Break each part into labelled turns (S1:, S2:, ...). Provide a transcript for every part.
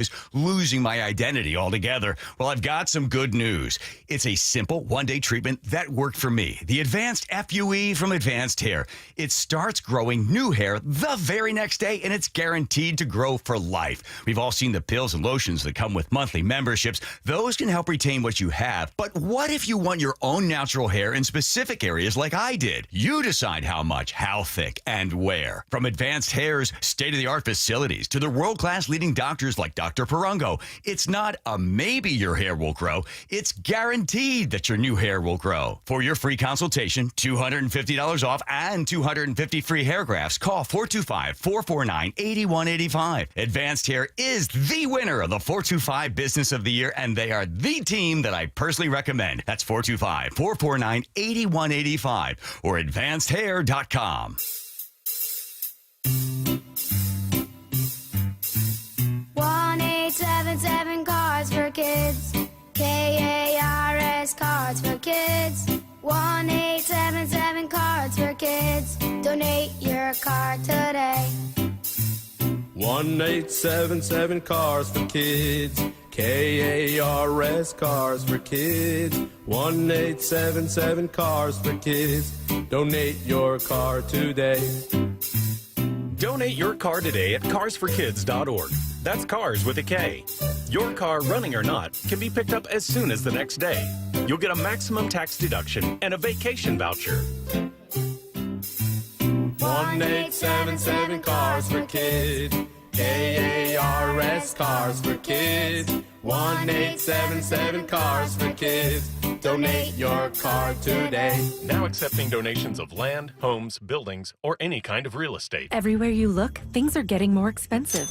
S1: is losing my identity altogether. Well, I've got some good news. It's a simple one-day treatment that worked for me. The Advanced FUE from Advanced Hair. It starts growing new hair the very next day, and it's guaranteed to grow for life. We've all seen the pills and lotions that come with monthly memberships. Those can help retain what you have. But what if you want your own natural hair in specific areas like I did? You decide how much, how thick, and where. From Advanced Hair's state-of-the-art facilities to the world-class leading doctors like Dr. Parango, it's not a maybe your hair will grow. It's guaranteed that your new hair will grow. For your free consultation, $250 off and 250 free hair grafts, call 425-449-8185. Advanced Hair is the winner of the 425 Business of the Year, and they are the team that I personally recommend. That's 425-449-8185 or advancedhair.com.
S2: 1-877 Cards for Kids. KARS Cards for Kids. 1-877 Cards for Kids. Donate your card today.
S3: 1-877 Cars for Kids. KARS Cars for Kids. 1-877 Cars for Kids. Donate your car today.
S4: Donate your car today at carsforkids.org. That's cars with a K. Your car, running or not, can be picked up as soon as the next day. You'll get a maximum tax deduction and a vacation voucher.
S3: 1-877 Cars for Kids. KARS Cars for Kids. 1-877 Cars for Kids. Donate your car today.
S4: Now accepting donations of land, homes, buildings, or any kind of real estate.
S5: Everywhere you look, things are getting more expensive.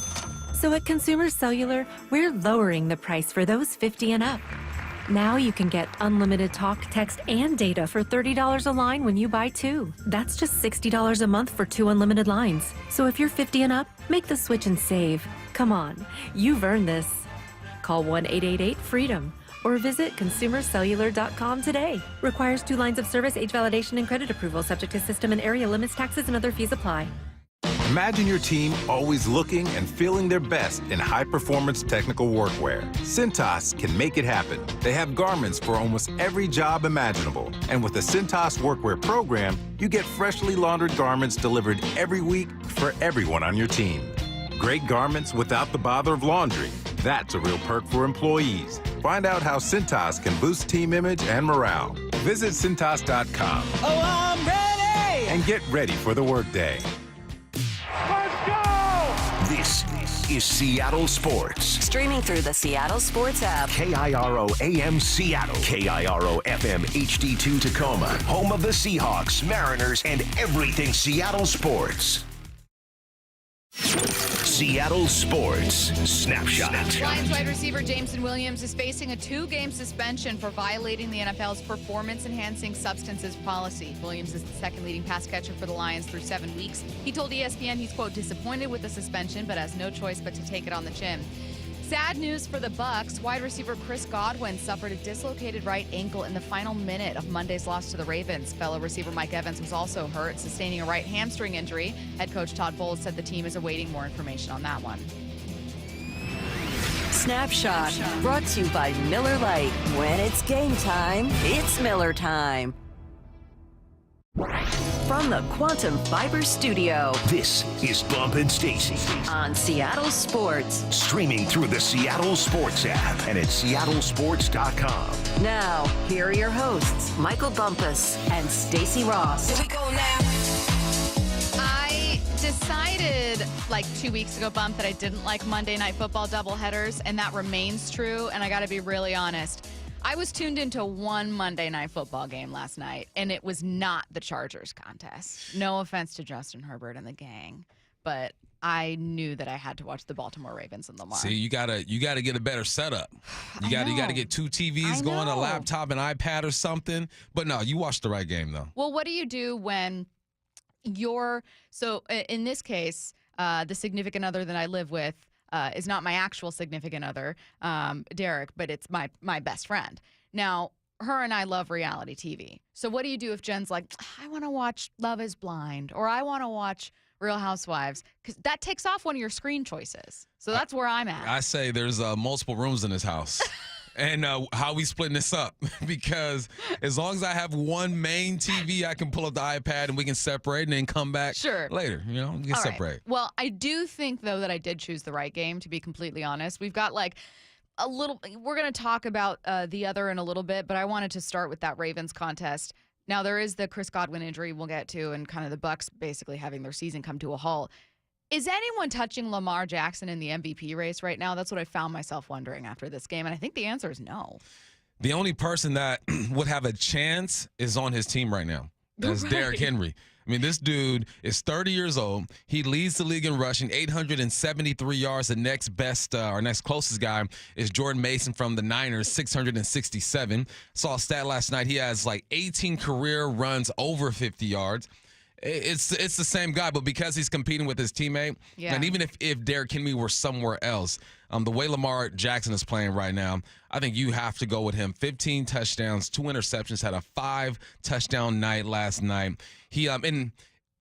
S5: So at Consumer Cellular, we're lowering the price for those 50 and up. Now you can get unlimited talk, text, and data for $30 a line when you buy two. That's just $60 a month for 2 unlimited lines. So if you're 50 and up, make the switch and save. Come on, you've earned this. Call 1-888-FREEDOM or visit consumercellular.com today. Requires 2 lines of service, age validation, and credit approval, subject to system and area limits, taxes, and other fees apply.
S6: Imagine your team always looking and feeling their best in high-performance technical workwear. Cintas can make it happen. They have garments for almost every job imaginable. And with the Cintas Workwear program, you get freshly laundered garments delivered every week for everyone on your team. Great garments without the bother of laundry. That's a real perk for employees. Find out how Cintas can boost team image and morale. Visit Cintas.com.
S7: Oh, I'm ready!
S6: And get ready for the workday.
S7: Let's go!
S8: This is Seattle Sports.
S9: Streaming through the Seattle Sports app.
S8: KIRO AM Seattle. KIRO FM HD2 Tacoma. Home of the Seahawks, Mariners, and everything Seattle sports. Seattle Sports Snapshot.
S10: Lions wide receiver Jameson Williams is facing a 2-game suspension for violating the NFL's performance-enhancing substances policy. Williams is the second leading pass catcher for the Lions through 7 weeks. He told ESPN he's, quote, disappointed with the suspension, but has no choice but to take it on the chin. Sad news for the Bucs. Wide receiver Chris Godwin suffered a dislocated right ankle in the final minute of Monday's loss to the Ravens. Fellow receiver Mike Evans was also hurt, sustaining a right hamstring injury. Head coach Todd Bowles said the team is awaiting more information on that one.
S9: Snapshot, brought to you by Miller Lite. When it's game time, it's Miller time. From the Quantum Fiber Studio,
S8: This is Bump and Stacy.
S9: on Seattle Sports.
S8: Streaming through the Seattle Sports app and at seattlesports.com.
S9: Now, here are your hosts, Michael Bumpus and Stacy Ross.
S2: Here we go now.
S10: I decided like 2 weeks ago, Bump, that I didn't like Monday Night Football doubleheaders, and that remains true, and I got to be really honest. I was tuned into one Monday Night Football game last night, and it was not the Chargers contest. No offense to Justin Herbert and the gang, but I knew that I had to watch the Baltimore Ravens and Lamar.
S11: See, you gotta get a better setup. You gotta get 2 TVs going, a laptop, an iPad or something. But no, you watched the right game though.
S10: Well, what do you do when in this case, the significant other that I live with is not my actual significant other, Derek, but it's my best friend. Now, her and I love reality TV. So what do you do if Jen's like, I want to watch Love is Blind, or I want to watch Real Housewives, because that takes off one of your screen choices. So that's where I'm at.
S11: I say there's multiple rooms in this house. And how we splitting this up? Because as long as I have one main TV, I can pull up the iPad and we can separate and then come back later. You know, we can separate.
S10: Right. Well, I do think, though, that I did choose the right game, to be completely honest. We've got like a little, we're going to talk about the other in a little bit, but I wanted to start with that Ravens contest. Now, there is the Chris Godwin injury we'll get to, and kind of the Bucs basically having their season come to a halt. Is anyone touching Lamar Jackson in the MVP race right now? That's what I found myself wondering after this game, and I think the answer is no.
S11: The only person that would have a chance is on his team right now. That's Derrick Henry. I mean, this dude is 30 years old. He leads the league in rushing, 873 yards. The next best, or next closest guy is Jordan Mason from the Niners, 667. Saw a stat last night. He has like 18 career runs over 50 yards. It's the same guy, but because he's competing with his teammate, and even if Derrick Henry were somewhere else, the way Lamar Jackson is playing right now, I think you have to go with him. 15 touchdowns, 2 interceptions, had a 5-touchdown night last night. He and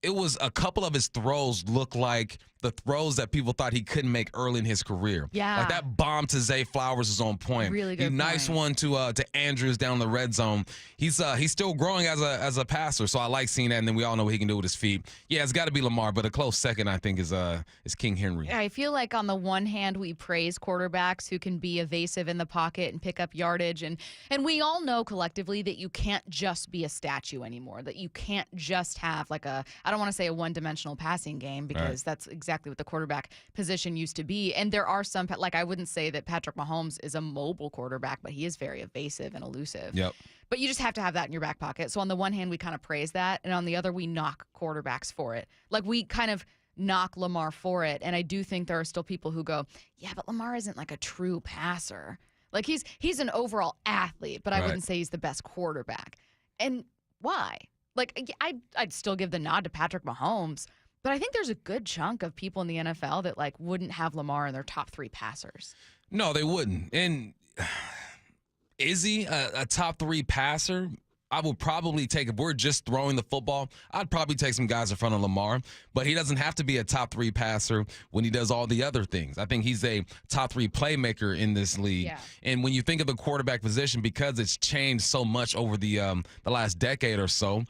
S11: it was a couple of his throws look like the throws that people thought he couldn't make early in his career.
S10: Yeah.
S11: Like that bomb to Zay Flowers is on point.
S10: Really good
S11: Nice
S10: point.
S11: one to Andrews down the red zone. He's still growing as a passer, so I like seeing that, and then we all know what he can do with his feet. Yeah, it's got to be Lamar, but a close second, I think, is King Henry.
S10: I feel like on the one hand, we praise quarterbacks who can be evasive in the pocket and pick up yardage, and we all know collectively that you can't just be a statue anymore, that you can't just have like I don't want to say a one-dimensional passing game, because that's exactly what the quarterback position used to be. And there are some, like I wouldn't say that Patrick Mahomes is a mobile quarterback, but he is very evasive and elusive.
S11: Yep.
S10: But you just have to have that in your back pocket. So on the one hand, we kind of praise that, and on the other, we knock quarterbacks for it. Like we kind of knock Lamar for it. And I do think there are still people who go, yeah, but Lamar isn't like a true passer. Like he's an overall athlete, but I wouldn't say he's the best quarterback. And why? Like I'd still give the nod to Patrick Mahomes, but I think there's a good chunk of people in the NFL that like wouldn't have Lamar in their top 3 passers.
S11: No, they wouldn't. And is he a top 3 passer? I would probably take, if we're just throwing the football, I'd probably take some guys in front of Lamar, but he doesn't have to be a top 3 passer when he does all the other things. I think he's a top 3 playmaker in this league.
S10: Yeah.
S11: And when you think of the quarterback position, because it's changed so much over the last decade or so,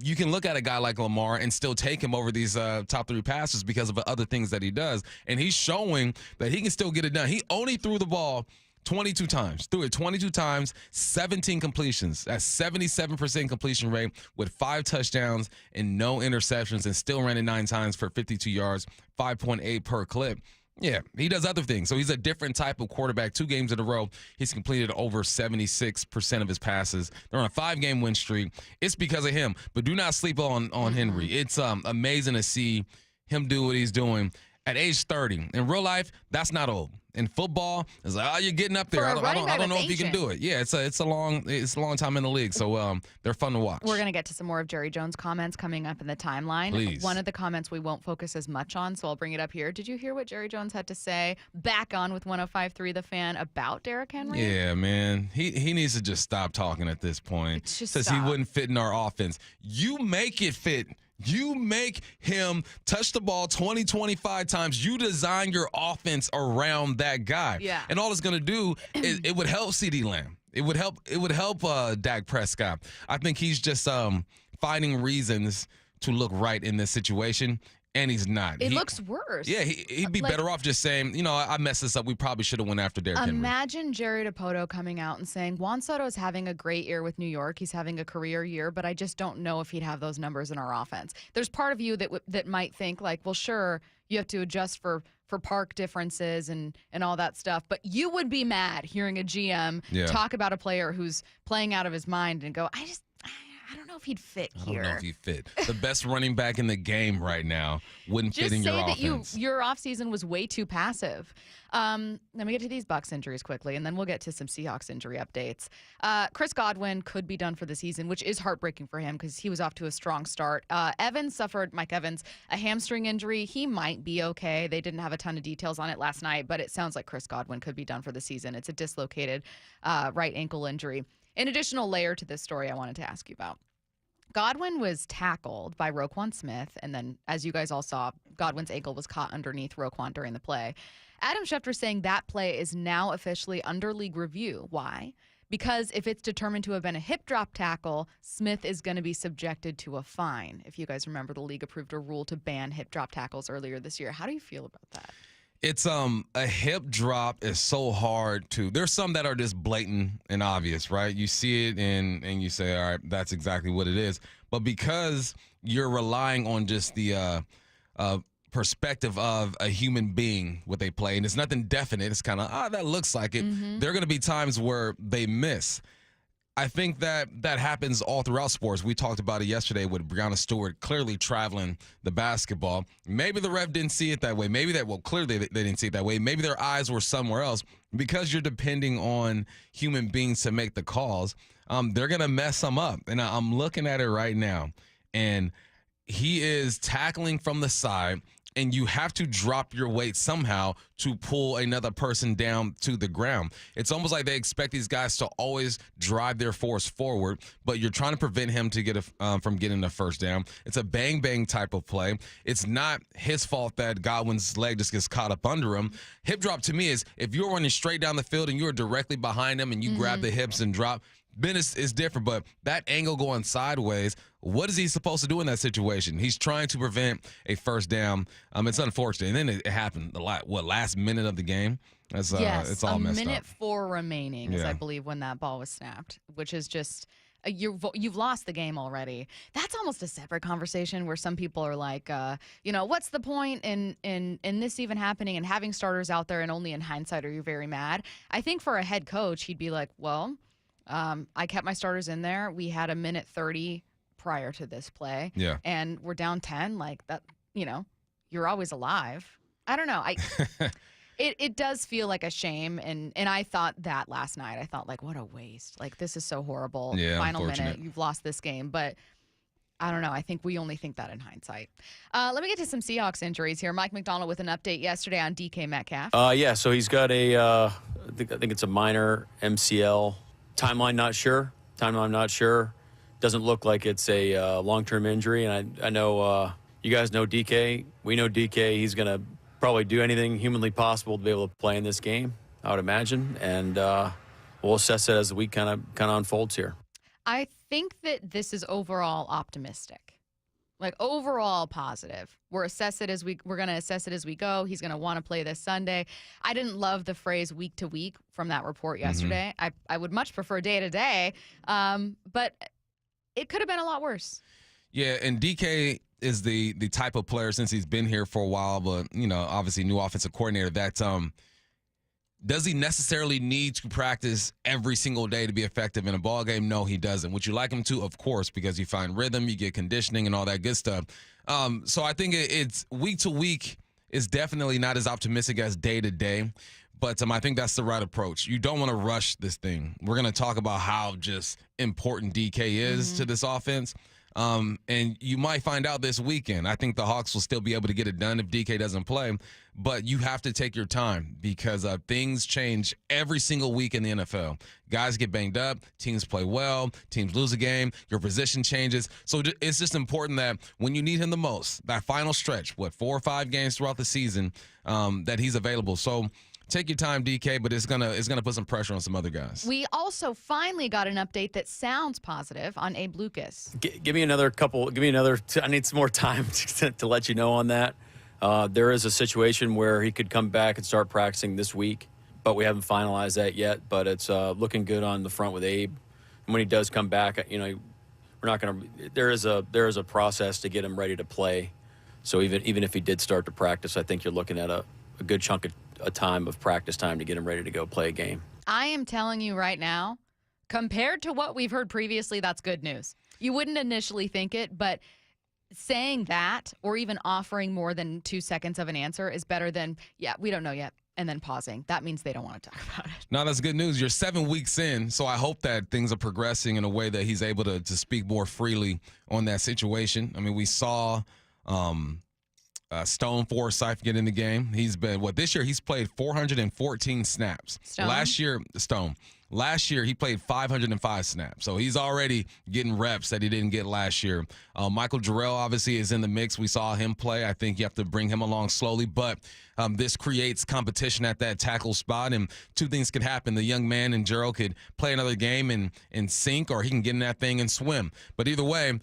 S11: you can look at a guy like Lamar and still take him over these top 3 passers because of other things that he does. And he's showing that he can still get it done. He only threw the ball 22 times. Threw it 22 times, 17 completions. That's 77% completion rate with 5 touchdowns and no interceptions, and still ran it 9 times for 52 yards, 5.8 per clip. Yeah, he does other things. So he's a different type of quarterback. 2 games in a row, he's completed over 76% of his passes. They're on a 5-game win streak. It's because of him. But do not sleep on Henry. It's amazing to see him do what he's doing at age 30. In real life, that's not old. In football, it's like, oh, you're getting up there. I don't know if you can do it. Yeah, it's a long time in the league. So they're fun to watch.
S10: We're going to get to some more of Jerry Jones' comments coming up in the timeline.
S11: Please.
S10: One of the comments we won't focus as much on, so I'll bring it up here. Did you hear what Jerry Jones had to say back on with 105.3 The Fan about Derrick Henry?
S11: Yeah, man. He needs to just stop talking at this point. Says he wouldn't fit in our offense. You make it fit. You make him touch the ball 20, 25 times. You design your offense around that guy.
S10: Yeah.
S11: And all it's going to do is it would help CeeDee Lamb. It would help Dak Prescott. I think he's just finding reasons to look right in this situation. And he's not.
S10: It looks worse.
S11: Yeah, he'd be better off just saying, you know, I messed this up. We probably should have went after Derrick Henry.
S10: Imagine Jerry Dipoto coming out and saying, Juan Soto is having a great year with New York. He's having a career year, but I just don't know if he'd have those numbers in our offense. There's part of you that might think like, well, sure, you have to adjust for park differences and all that stuff, but you would be mad hearing a GM talk about a player who's playing out of his mind and go, I don't know if he'd fit here.
S11: I don't know if he'd fit. The best running back in the game right now wouldn't fit in your offense.
S10: Just say that your offseason was way too passive. Let me get to these Bucs injuries quickly, and then we'll get to some Seahawks injury updates. Chris Godwin could be done for the season, which is heartbreaking for him because he was off to a strong start. Mike Evans suffered a hamstring injury. He might be okay. They didn't have a ton of details on it last night, but it sounds like Chris Godwin could be done for the season. It's a dislocated right ankle injury. An additional layer to this story I wanted to ask you about. Godwin was tackled by Roquan Smith, and then, as you guys all saw, Godwin's ankle was caught underneath Roquan during the play. Adam Schefter saying that play is now officially under league review. Why? Because if it's determined to have been a hip drop tackle, Smith is going to be subjected to a fine. If you guys remember, the league approved a rule to ban hip drop tackles earlier this year. How do you feel about that?
S11: It's a hip drop is so hard to. There's some that are just blatant and obvious, right? You see it and you say, all right, that's exactly what it is. But because you're relying on just the perspective of a human being what they play, and it's nothing definite, it's kind of that looks like it. There are going to be times where they miss. I think that happens all throughout sports. We talked about it yesterday with Breonna Stewart clearly traveling the basketball. Maybe the ref didn't see it that way. Maybe clearly they didn't see it that way. Maybe their eyes were somewhere else. Because you're depending on human beings to make the calls, they're going to mess some up. And I'm looking at it right now, and he is tackling from the side, and you have to drop your weight somehow to pull another person down to the ground. It's almost like they expect these guys to always drive their force forward, but you're trying to prevent him to get from getting the first down. It's a bang-bang type of play. It's not his fault that Godwin's leg just gets caught up under him. Hip drop to me is if you're running straight down the field and you're directly behind him and you grab the hips and drop, then it's different. But that angle going sideways, what is he supposed to do in that situation? He's trying to prevent a first down. It's unfortunate. And then it happened last minute of the game? It's all messed up.
S10: A minute 4 remaining is, I believe, when that ball was snapped, which is just you've lost the game already. That's almost a separate conversation where some people are like, what's the point in this even happening and having starters out there, and only in hindsight are you very mad? I think for a head coach, he'd be like, well, I kept my starters in there. We had a minute 30 prior to this play.
S11: Yeah.
S10: And we're down 10. Like that, you're always alive. I don't know. It does feel like a shame. And I thought that last night. I thought, like, what a waste. Like, this is so horrible.
S11: Yeah,
S10: Final minute, you've lost this game. But I don't know. I think we only think that in hindsight. Let me get to some Seahawks injuries here. Mike McDonald with an update yesterday on DK Metcalf.
S12: So he's got I think it's a minor MCL. Timeline not sure. Doesn't look like it's a long-term injury. And I know you guys know DK. We know DK. He's going to probably do anything humanly possible to be able to play in this game, I would imagine. And we'll assess it as the week kind of unfolds here.
S10: I think that this is overall optimistic. Like, overall positive. We're going to assess it as we go. He's going to want to play this Sunday. I didn't love the phrase week to week from that report yesterday. I would much prefer day to day. But it could have been a lot worse.
S11: Yeah, and DK is the type of player, since he's been here for a while, but obviously new offensive coordinator, that does he necessarily need to practice every single day to be effective in a ball game? No, he doesn't. Would you like him to? Of course, because you find rhythm, you get conditioning and all that good stuff. So I think it's week to week is definitely not as optimistic as day to day. But I think that's the right approach. You don't want to rush this thing. We're going to talk about how just important DK is to this offense. And you might find out this weekend. I think the Hawks will still be able to get it done if DK doesn't play. But you have to take your time because things change every single week in the NFL. Guys get banged up. Teams play well. Teams lose a game. Your position changes. So it's just important that when you need him the most, that final stretch, 4 or 5 games throughout the season, that he's available. So take your time, DK, but it's gonna put some pressure on some other guys.
S10: We also finally got an update that sounds positive on Abe Lucas.
S12: Give me another couple. I need some more time to let you know on that. There is a situation where he could come back and start practicing this week, but we haven't finalized that yet. But it's looking good on the front with Abe. And when he does come back, we're not gonna. There is a process to get him ready to play. So even if he did start to practice, I think you're looking at a good chunk of a time of practice time to get him ready to go play a game.
S10: I am telling you right now, compared to what we've heard previously, that's good news. You wouldn't initially think it, but saying that or even offering more than 2 seconds of an answer is better than, yeah, we don't know yet, and then pausing. That means they don't want to talk about it.
S11: No, that's good news. You're 7 weeks in, so I hope that things are progressing in a way that he's able to speak more freely on that situation. I mean, we saw Stone Forsythe get in the game. He's been, this year he's played 414 snaps.
S10: Stone?
S11: Last year he played 505 snaps. So he's already getting reps that he didn't get last year. Michael Jarrell obviously is in the mix. We saw him play. I think you have to bring him along slowly, but this creates competition at that tackle spot, and two things could happen. The young man and Jarrell could play another game and sink, or he can get in that thing and swim. But either way,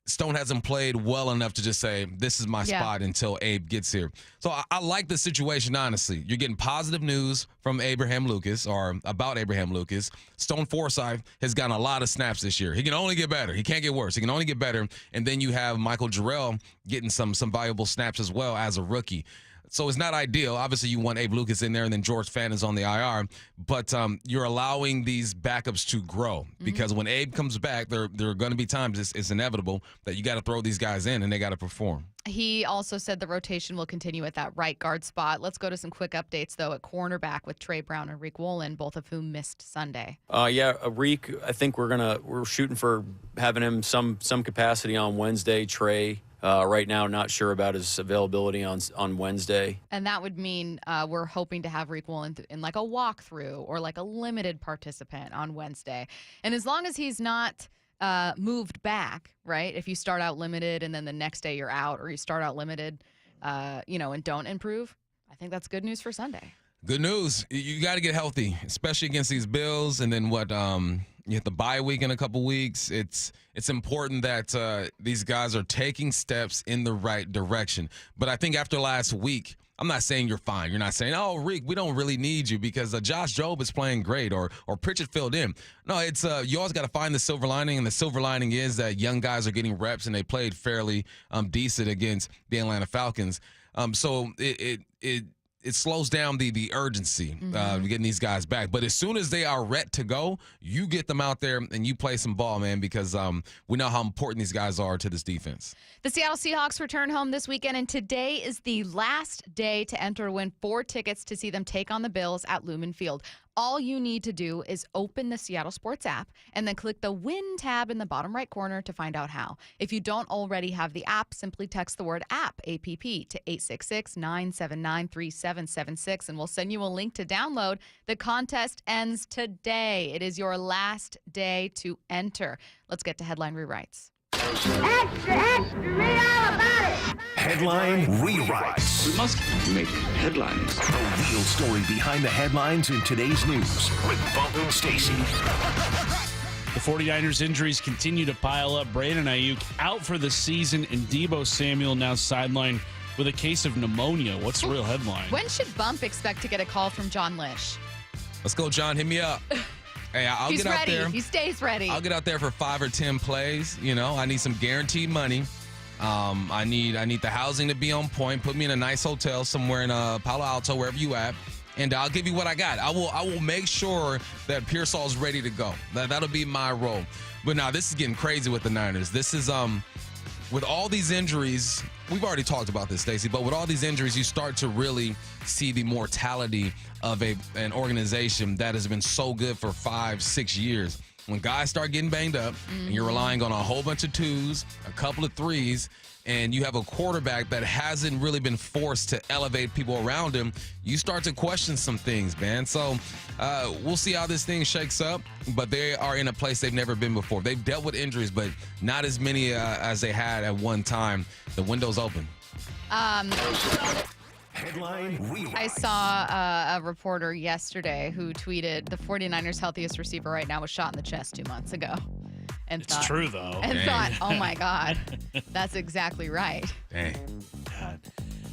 S11: Stone hasn't played well enough to just say, this is my spot until Abe gets here. So I like the situation, honestly. You're getting positive news from Abraham Lucas, or about Abraham Lucas. Stone Forsythe has gotten a lot of snaps this year. He can only get better. He can't get worse. He can only get better. And then you have Michael Jarrell getting some valuable snaps as well as a rookie. So it's not ideal. Obviously, you want Abe Lucas in there, and then George Fant is on the IR. But you're allowing these backups to grow, because when Abe comes back, there are going to be times it's inevitable that you got to throw these guys in, and they got to perform.
S10: He also said the rotation will continue at that right guard spot. Let's go to some quick updates, though, at cornerback with Trey Brown and Reek Woolen, both of whom missed Sunday.
S12: Reek, I think we're shooting for having him some capacity on Wednesday. Trey, right now, not sure about his availability on Wednesday.
S10: And that would mean we're hoping to have Reek Woolen in like a walkthrough or like a limited participant on Wednesday. And as long as he's not moved back, right? If you start out limited and then the next day you're out, or you start out limited, and don't improve, I think that's good news for Sunday.
S11: Good news. You got to get healthy, especially against these Bills. And then you have the bye week in a couple weeks. It's important that these guys are taking steps in the right direction. But I think after last week, I'm not saying you're fine. You're not saying, oh, Reek, we don't really need you because Josh Jobe is playing great, or Pritchett filled in. No, it's you always got to find the silver lining, and the silver lining is that young guys are getting reps, and they played fairly decent against the Atlanta Falcons. So it slows down the urgency getting these guys back. But as soon as they are ready to go, you get them out there and you play some ball, man, because we know how important these guys are to this defense.
S10: The Seattle Seahawks return home this weekend, and today is the last day to enter to win 4 tickets to see them take on the Bills at Lumen Field. All you need to do is open the Seattle Sports app and then click the Win tab in the bottom right corner to find out how. If you don't already have the app, simply text the word app, APP, to 866-979-3776, and we'll send you a link to download. The contest ends today. It is your last day to enter. Let's get to headline rewrites.
S2: Extra, extra, read all about it.
S8: Headline rewrites.
S13: We must make headlines.
S8: The real story behind the headlines in today's news with Bump and Stacy.
S13: The 49ers injuries continue to pile up. Brandon Ayuk out for the season, and Deebo Samuel now sidelined with a case of pneumonia. What's the real headline?
S10: When should Bump expect to get a call from John Lynch?
S11: Let's go, John. Hit me up. Hey, I'll
S10: He's
S11: get out
S10: ready.
S11: there.
S10: He stays ready.
S11: I'll get out there for 5 or 10 plays. I need some guaranteed money. I need the housing to be on point. Put me in a nice hotel somewhere in Palo Alto, wherever you at, and I'll give you what I got. I will make sure that Pearsall's ready to go. That'll be my role. But now this is getting crazy with the Niners. This is with all these injuries. We've already talked about this, Stacey, but with all these injuries, you start to really see the mortality of an organization that has been so good for 5-6 years. When guys start getting banged up, and you're relying on a whole bunch of 2s, a couple of 3s, and you have a quarterback that hasn't really been forced to elevate people around him, you start to question some things, man. So we'll see how this thing shakes up, but they are in a place they've never been before. They've dealt with injuries, but not as many as they had at one time. The window's open.
S8: Headline rewrites.
S10: I saw a reporter yesterday who tweeted the 49ers' healthiest receiver right now was shot in the chest 2 months ago. And
S13: It's true, though.
S10: And
S11: Dang.
S10: thought, oh, my God, that's exactly right.
S11: Dang.
S13: God.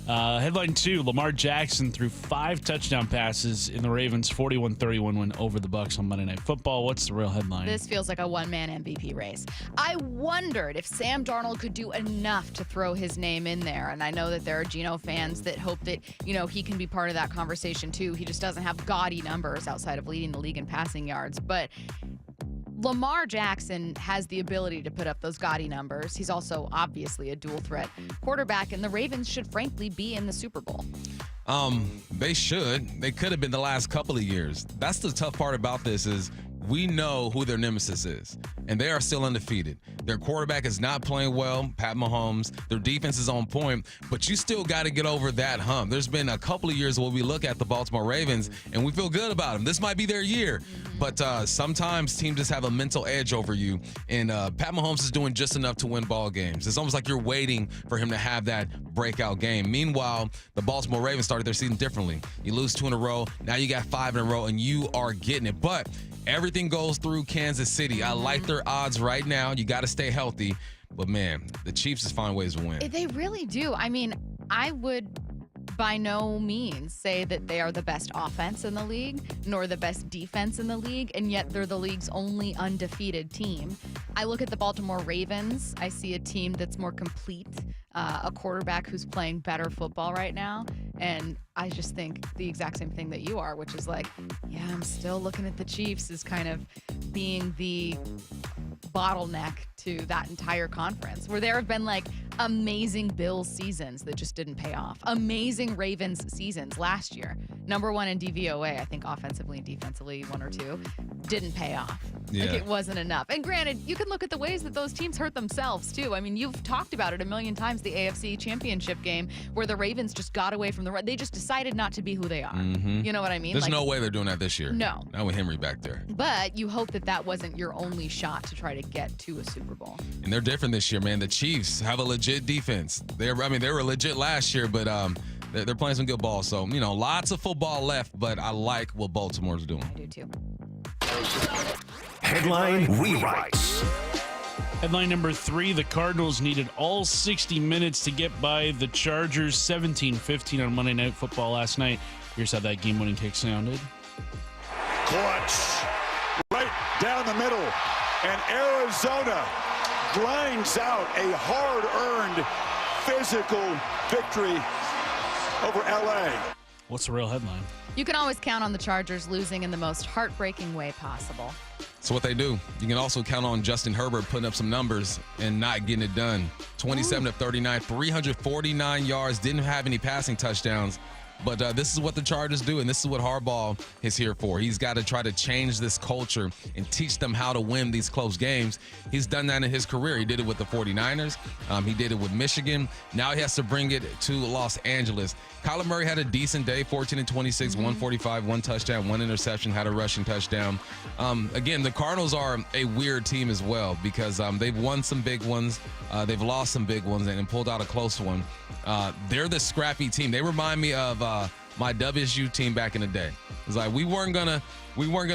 S13: Headline 2, Lamar Jackson threw 5 touchdown passes in the Ravens' 41-31 win over the Bucs on Monday Night Football. What's the real headline?
S10: This feels like a one-man MVP race. I wondered if Sam Darnold could do enough to throw his name in there. And I know that there are Geno fans that hope that, he can be part of that conversation too. He just doesn't have gaudy numbers outside of leading the league in passing yards. But Lamar Jackson has the ability to put up those gaudy numbers. He's also obviously a dual threat quarterback, and the Ravens should frankly be in the Super Bowl.
S11: They should. They could have been the last couple of years. That's the tough part about this is we know who their nemesis is, and they are still undefeated. Their quarterback is not playing well, Pat Mahomes. Their defense is on point, but you still got to get over that hump. There's been a couple of years where we look at the Baltimore Ravens, and we feel good about them. This might be their year, but sometimes teams just have a mental edge over you, and Pat Mahomes is doing just enough to win ball games. It's almost like you're waiting for him to have that breakout game. Meanwhile, the Baltimore Ravens started their season differently. You lose 2 in a row, now you got 5 in a row, and you are getting it. But everything goes through Kansas City. I like their odds right now. You got to stay healthy. But, man, the Chiefs just find ways to win.
S10: They really do. I mean, I would by no means say that they are the best offense in the league, nor the best defense in the league, and yet they're the league's only undefeated team. I look at the Baltimore Ravens. I see a team that's more complete, a quarterback who's playing better football right now, and I just think the exact same thing that you are, which is like, yeah, I'm still looking at the Chiefs as kind of being the bottleneck to that entire conference, where there have been like amazing Bills seasons that just didn't pay off, amazing Ravens seasons last year, number 1 in DVOA, I think offensively and defensively 1 or 2, didn't pay off.
S11: Yeah.
S10: Like, it wasn't enough. And granted, you can look at the ways that those teams hurt themselves too. I mean, you've talked about it a million times, the AFC Championship game where the Ravens just got away from the run. They just decided not to be who they are.
S11: Mm-hmm.
S10: You know what I mean?
S11: There's
S10: like,
S11: no way they're doing that this year.
S10: No.
S11: Not with Henry back there.
S10: But you hope that that wasn't your only shot to try to get to a Super Bowl.
S11: And they're different this year, man. The Chiefs have a legit defense. They were legit last year, but they're playing some good ball. So, lots of football left, but I like what Baltimore's doing.
S10: I do too.
S8: Headline rewrites.
S13: Headline number 3, the Cardinals needed all 60 minutes to get by the Chargers 17-15 on Monday Night Football last night. Here's how that game-winning kick sounded.
S7: Clutch. Right down the middle. And Arizona grinds out a hard-earned physical victory over L.A.
S13: What's the real headline?
S10: You can always count on the Chargers losing in the most heartbreaking way possible.
S11: So what they do, you can also count on Justin Herbert putting up some numbers and not getting it done. 27 of 39, 349 yards, didn't have any passing touchdowns. But this is what the Chargers do, and this is what Harbaugh is here for. He's got to try to change this culture and teach them how to win these close games. He's done that in his career. He did it with the 49ers. He did it with Michigan. Now he has to bring it to Los Angeles. Kyler Murray had a decent day, 14-26, 145, 1 touchdown, 1 interception, had a rushing touchdown. Again, the Cardinals are a weird team as well because they've won some big ones. They've lost some big ones and pulled out a close one. They're the scrappy team. They remind me of my WSU team back in the day. It's like we weren't gonna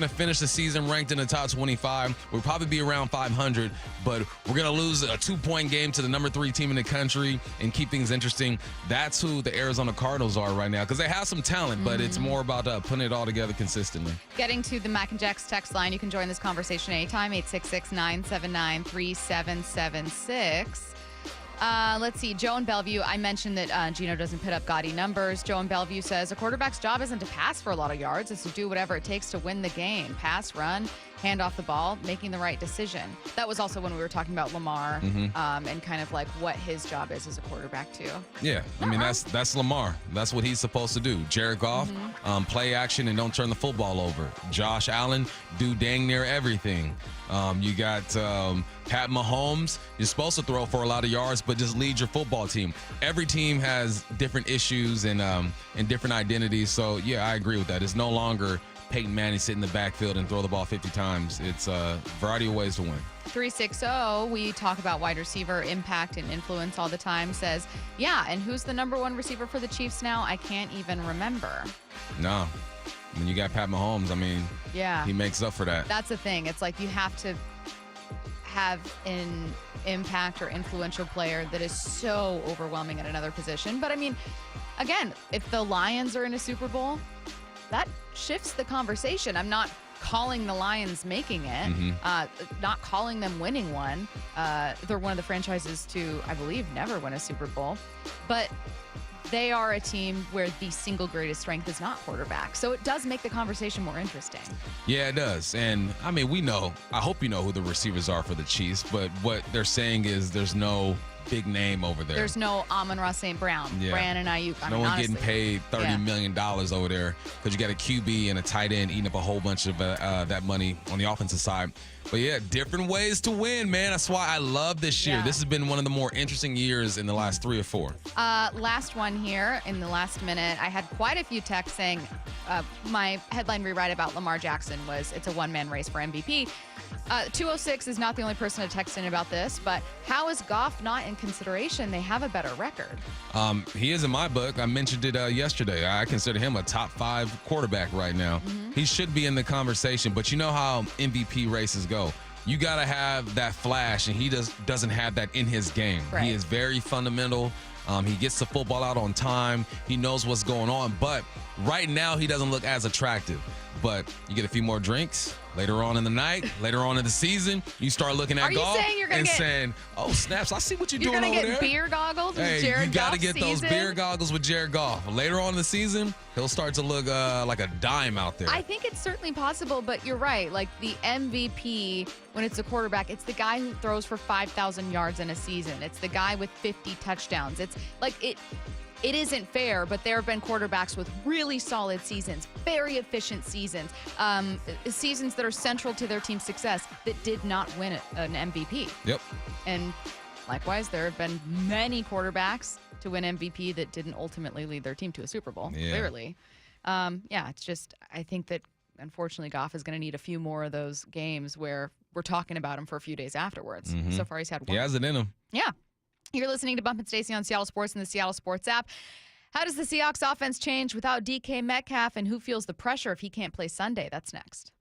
S11: finish the season ranked in the top 25. We'll probably be around 500, but we're gonna lose a 2-point game to the number 3 team in the country and keep things interesting. That's who the Arizona Cardinals are right now because they have some talent, but it's more about putting it all together consistently.
S10: Getting to the Mac and Jack's text line, you can join this conversation anytime, 866-979-3776. Let's see. Joe in Bellevue, I mentioned that Gino doesn't put up gaudy numbers. Joe in Bellevue says a quarterback's job isn't to pass for a lot of yards. It's to do whatever it takes to win the game. Pass, run, hand off the ball, making the right decision. That was also when we were talking about Lamar and kind of like what his job is as a quarterback too.
S11: Yeah, I mean, that's Lamar. That's what he's supposed to do. Jared Goff, play action and don't turn the football over. Josh Allen, do dang near everything. You got Pat Mahomes. You're supposed to throw for a lot of yards, but just lead your football team. Every team has different issues and different identities. So, yeah, I agree with that. It's no longer Peyton Manning sit in the backfield and throw the ball 50 times. It's a variety of ways to win.
S10: 360, we talk about wide receiver impact and influence all the time, says, yeah, and who's the number 1 receiver for the Chiefs now? I can't even remember.
S11: No. When you got Pat Mahomes, I mean, he makes up for that.
S10: That's the thing. It's like you have to have an impact or influential player that is so overwhelming at another position. But I mean, again, if the Lions are in a Super Bowl, that shifts the conversation. I'm not calling the Lions making it, not calling them winning one. They're one of the franchises to, I believe, never win a Super Bowl. But they are a team where the single greatest strength is not quarterback. So it does make the conversation more interesting.
S11: Yeah, it does. And, I mean, we know, I hope you know who the receivers are for the Chiefs, but what they're saying is there's no big name over there.
S10: There's no Amon-Ra St. Brown,
S11: Yeah.
S10: Brandon Ayuk.
S11: No one
S10: honestly.
S11: getting paid $30 million over there because you got a QB and a tight end eating up a whole bunch of that money on the offensive side. But yeah, different ways to win, man. That's why I love this year.
S10: Yeah.
S11: This has been one of the more interesting years in the last 3 or 4.
S10: Last one here in the last minute. I had quite a few texts saying my headline rewrite about Lamar Jackson was it's a one-man race for MVP. 206 is not the only person to text in about this, but how is Goff not in consideration? They have a better record.
S11: He is in my book. I mentioned it yesterday. I consider him a top 5 quarterback right now. He should be in the conversation, but you know how MVP races go. You got to have that flash, and he doesn't have that in his game.
S10: Right.
S11: He is very fundamental. He gets the football out on time. He knows what's going on, but right now he doesn't look as attractive. But you get a few more drinks later on in the night, later on in the season, you start looking at golf and saying, "Oh snaps! I see what you're doing over there."
S10: You're gonna get beer goggles with Jared Goff.
S11: You got to get those beer goggles with Jared Goff. Later on in the season, he'll start to look like a dime out there.
S10: I think it's certainly possible, but you're right. Like the MVP, when it's a quarterback, it's the guy who throws for 5,000 yards in a season. It's the guy with 50 touchdowns. It's like it isn't fair, but there have been quarterbacks with really solid seasons, very efficient seasons, seasons that are central to their team's success that did not win an MVP.
S11: Yep.
S10: And likewise, there have been many quarterbacks to win MVP that didn't ultimately lead their team to a Super Bowl, clearly. It's just, I think that unfortunately Goff is going to need a few more of those games where we're talking about him for a few days afterwards. So far, he's had one.
S11: He has it in him.
S10: Yeah. You're listening to Bump and Stacy on Seattle Sports and the Seattle Sports app. How does the Seahawks offense change without DK Metcalf, and who feels the pressure if he can't play Sunday? That's next.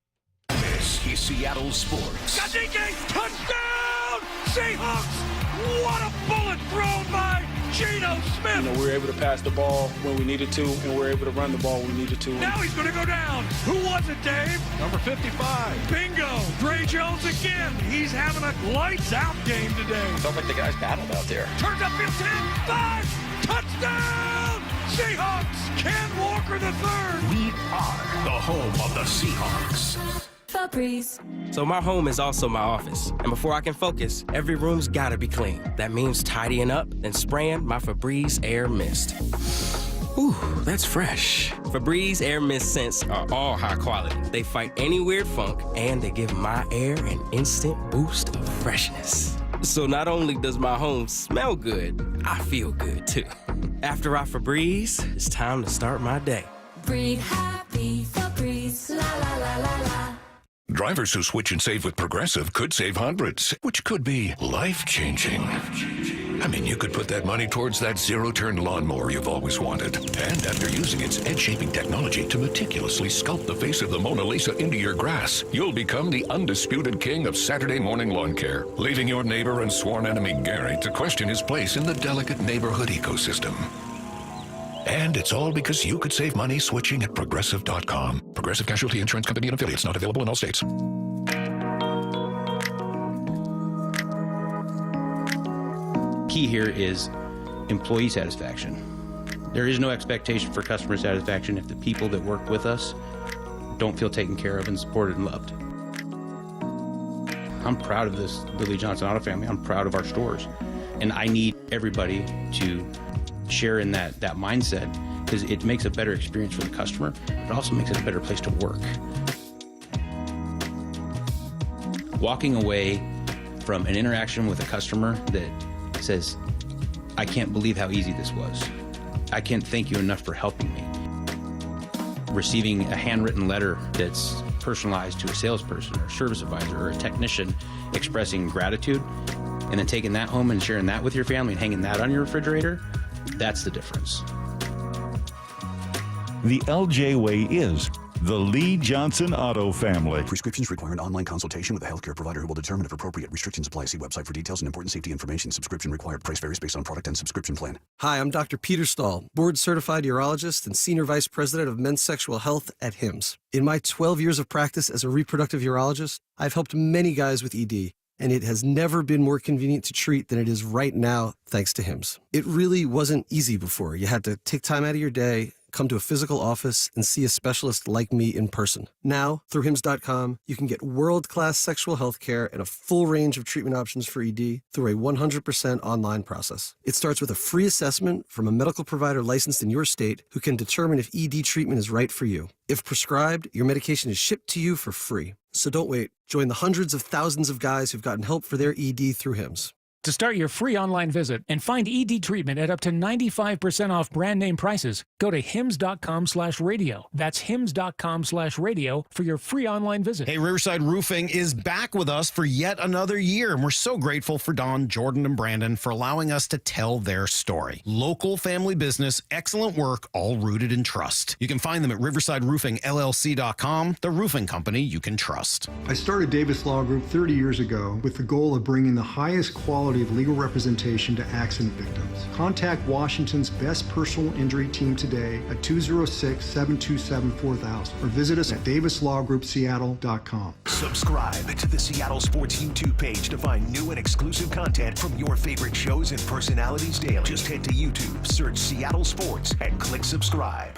S8: This is Seattle Sports.
S3: Got DK, touchdown! Seahawks! What a bullet thrown by Geno Smith!
S14: We were able to pass the ball when we needed to, and we were able to run the ball when we needed to.
S3: Now he's going to go down. Who was it, Dave?
S7: Number 55.
S3: Bingo! Dre Jones again. He's having a lights-out game today.
S12: Sounds like the guys battled out there.
S3: Turns upfield 10, 5, touchdown! Seahawks! Ken Walker III.
S8: We are the home of the Seahawks.
S15: Febreze. So my home is also my office. And before I can focus, every room's gotta be clean. That means tidying up and spraying my Febreze Air Mist. Ooh, that's fresh. Febreze Air Mist scents are all high quality. They fight any weird funk, and they give my air an instant boost of freshness. So not only does my home smell good, I feel good too. After I Febreze, it's time to start my day.
S16: Breathe happy, Febreze, la la la la la.
S8: Drivers who switch and save with Progressive could save hundreds, which could be life-changing. I mean, you could put that money towards that zero-turn lawnmower you've always wanted. And after using its edge-shaping technology to meticulously sculpt the face of the Mona Lisa into your grass, you'll become the undisputed king of Saturday morning lawn care, leaving your neighbor and sworn enemy Gary to question his place in the delicate neighborhood ecosystem. And it's all because you could save money switching at Progressive.com. Progressive Casualty Insurance Company and affiliates, not available in all states.
S17: Key here is employee satisfaction. There is no expectation for customer satisfaction if the people that work with us don't feel taken care of and supported and loved. I'm proud of this Billy Johnson Auto family. I'm proud of our stores. And I need everybody to share in that mindset, because it makes a better experience for the customer. It also makes it a better place to work. Walking away from an interaction with a customer that says, I can't believe how easy this was. I can't thank you enough for helping me. Receiving a handwritten letter that's personalized to a salesperson or a service advisor or a technician expressing gratitude, and then taking that home and sharing that with your family and hanging that on your refrigerator, that's the difference.
S18: The LJ Way is the Lee Johnson Auto family.
S19: Prescriptions require an online consultation with a healthcare provider who will determine if appropriate. Restrictions apply. See website for details and important safety information. Subscription required. Price varies based on product and subscription plan.
S20: Hi, I'm Dr. Peter Stahl, board-certified urologist and Senior Vice President of Men's Sexual Health at HIMSS. In my 12 years of practice as a reproductive urologist, I've helped many guys with ED, and it has never been more convenient to treat than it is right now, thanks to HIMSS. It really wasn't easy before. You had to take time out of your day, come to a physical office and see a specialist like me in person. Now, through HIMS.com, you can get world-class sexual health care and a full range of treatment options for ED through a 100% online process. It starts with a free assessment from a medical provider licensed in your state who can determine if ED treatment is right for you. If prescribed, your medication is shipped to you for free. So don't wait. Join the hundreds of thousands of guys who've gotten help for their ED through HIMS.
S21: To start your free online visit and find ED treatment at up to 95% off brand name prices, go to hims.com/radio. That's hims.com/radio for your free online visit.
S22: Hey, Riverside Roofing is back with us for yet another year, and we're so grateful for Don, Jordan, and Brandon for allowing us to tell their story. Local family business, excellent work, all rooted in trust. You can find them at riversideroofingllc.com, the roofing company you can trust.
S23: I started Davis Law Group 30 years ago with the goal of bringing the highest quality of legal representation to accident victims. Contact Washington's best personal injury team today at 206-727-4000 or visit us at davislawgroupseattle.com.
S24: Subscribe to the Seattle Sports YouTube page to find new and exclusive content from your favorite shows and personalities daily. Just head to YouTube, search Seattle Sports, and click subscribe.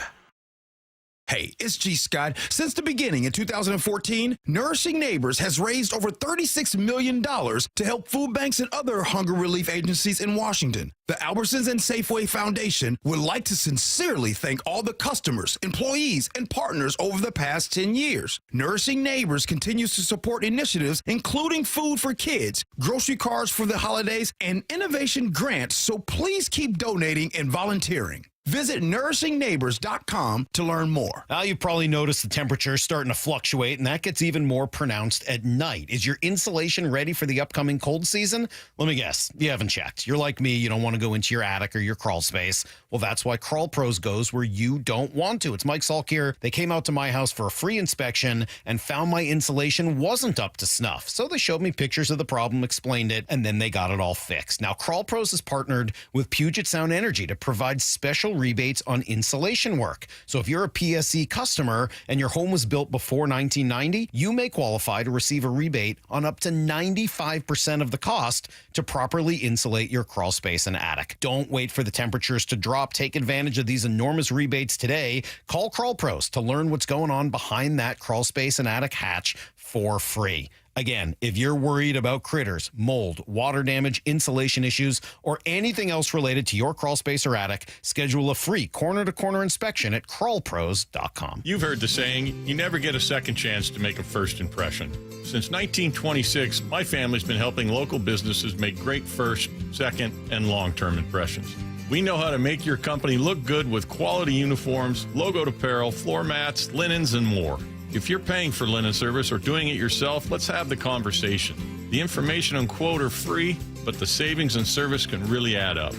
S25: Hey, it's G. Scott. Since the beginning in 2014, Nourishing Neighbors has raised over $36 million to help food banks and other hunger relief agencies in Washington. The Albertsons and Safeway Foundation would like to sincerely thank all the customers, employees, and partners over the past 10 years. Nourishing Neighbors continues to support initiatives including food for kids, grocery cards for the holidays, and innovation grants, so please keep donating and volunteering. Visit nourishingneighbors.com to learn more.
S22: Now, you've probably noticed the temperature starting to fluctuate, and that gets even more pronounced at night. Is your insulation ready for the upcoming cold season? Let me guess, you haven't checked. You're like me, you don't want to go into your attic or your crawl space. Well, that's why Crawl Pros goes where you don't want to. It's Mike Salk here. They came out to my house for a free inspection and found my insulation wasn't up to snuff. So they showed me pictures of the problem, explained it, and then they got it all fixed. Now, Crawl Pros has partnered with Puget Sound Energy to provide special rebates on insulation work. So if you're a PSE customer and your home was built before 1990, you may qualify to receive a rebate on up to 95% of the cost to properly insulate your crawl space and attic. Don't wait for the temperatures to drop. Take advantage of these enormous rebates today. Call Crawl Pros to learn what's going on behind that crawl space and attic hatch for free. Again, if you're worried about critters, mold, water damage, insulation issues, or anything else related to your crawl space or attic, schedule a free corner-to-corner inspection at crawlpros.com.
S26: You've heard the saying, you never get a second chance to make a first impression. Since 1926, my family's been helping local businesses make great first, second, and long-term impressions. We know how to make your company look good with quality uniforms, logoed apparel, floor mats, linens, and more. If you're paying for linen service or doing it yourself, let's have the conversation. The information and quote are free, but the savings and service can really add up.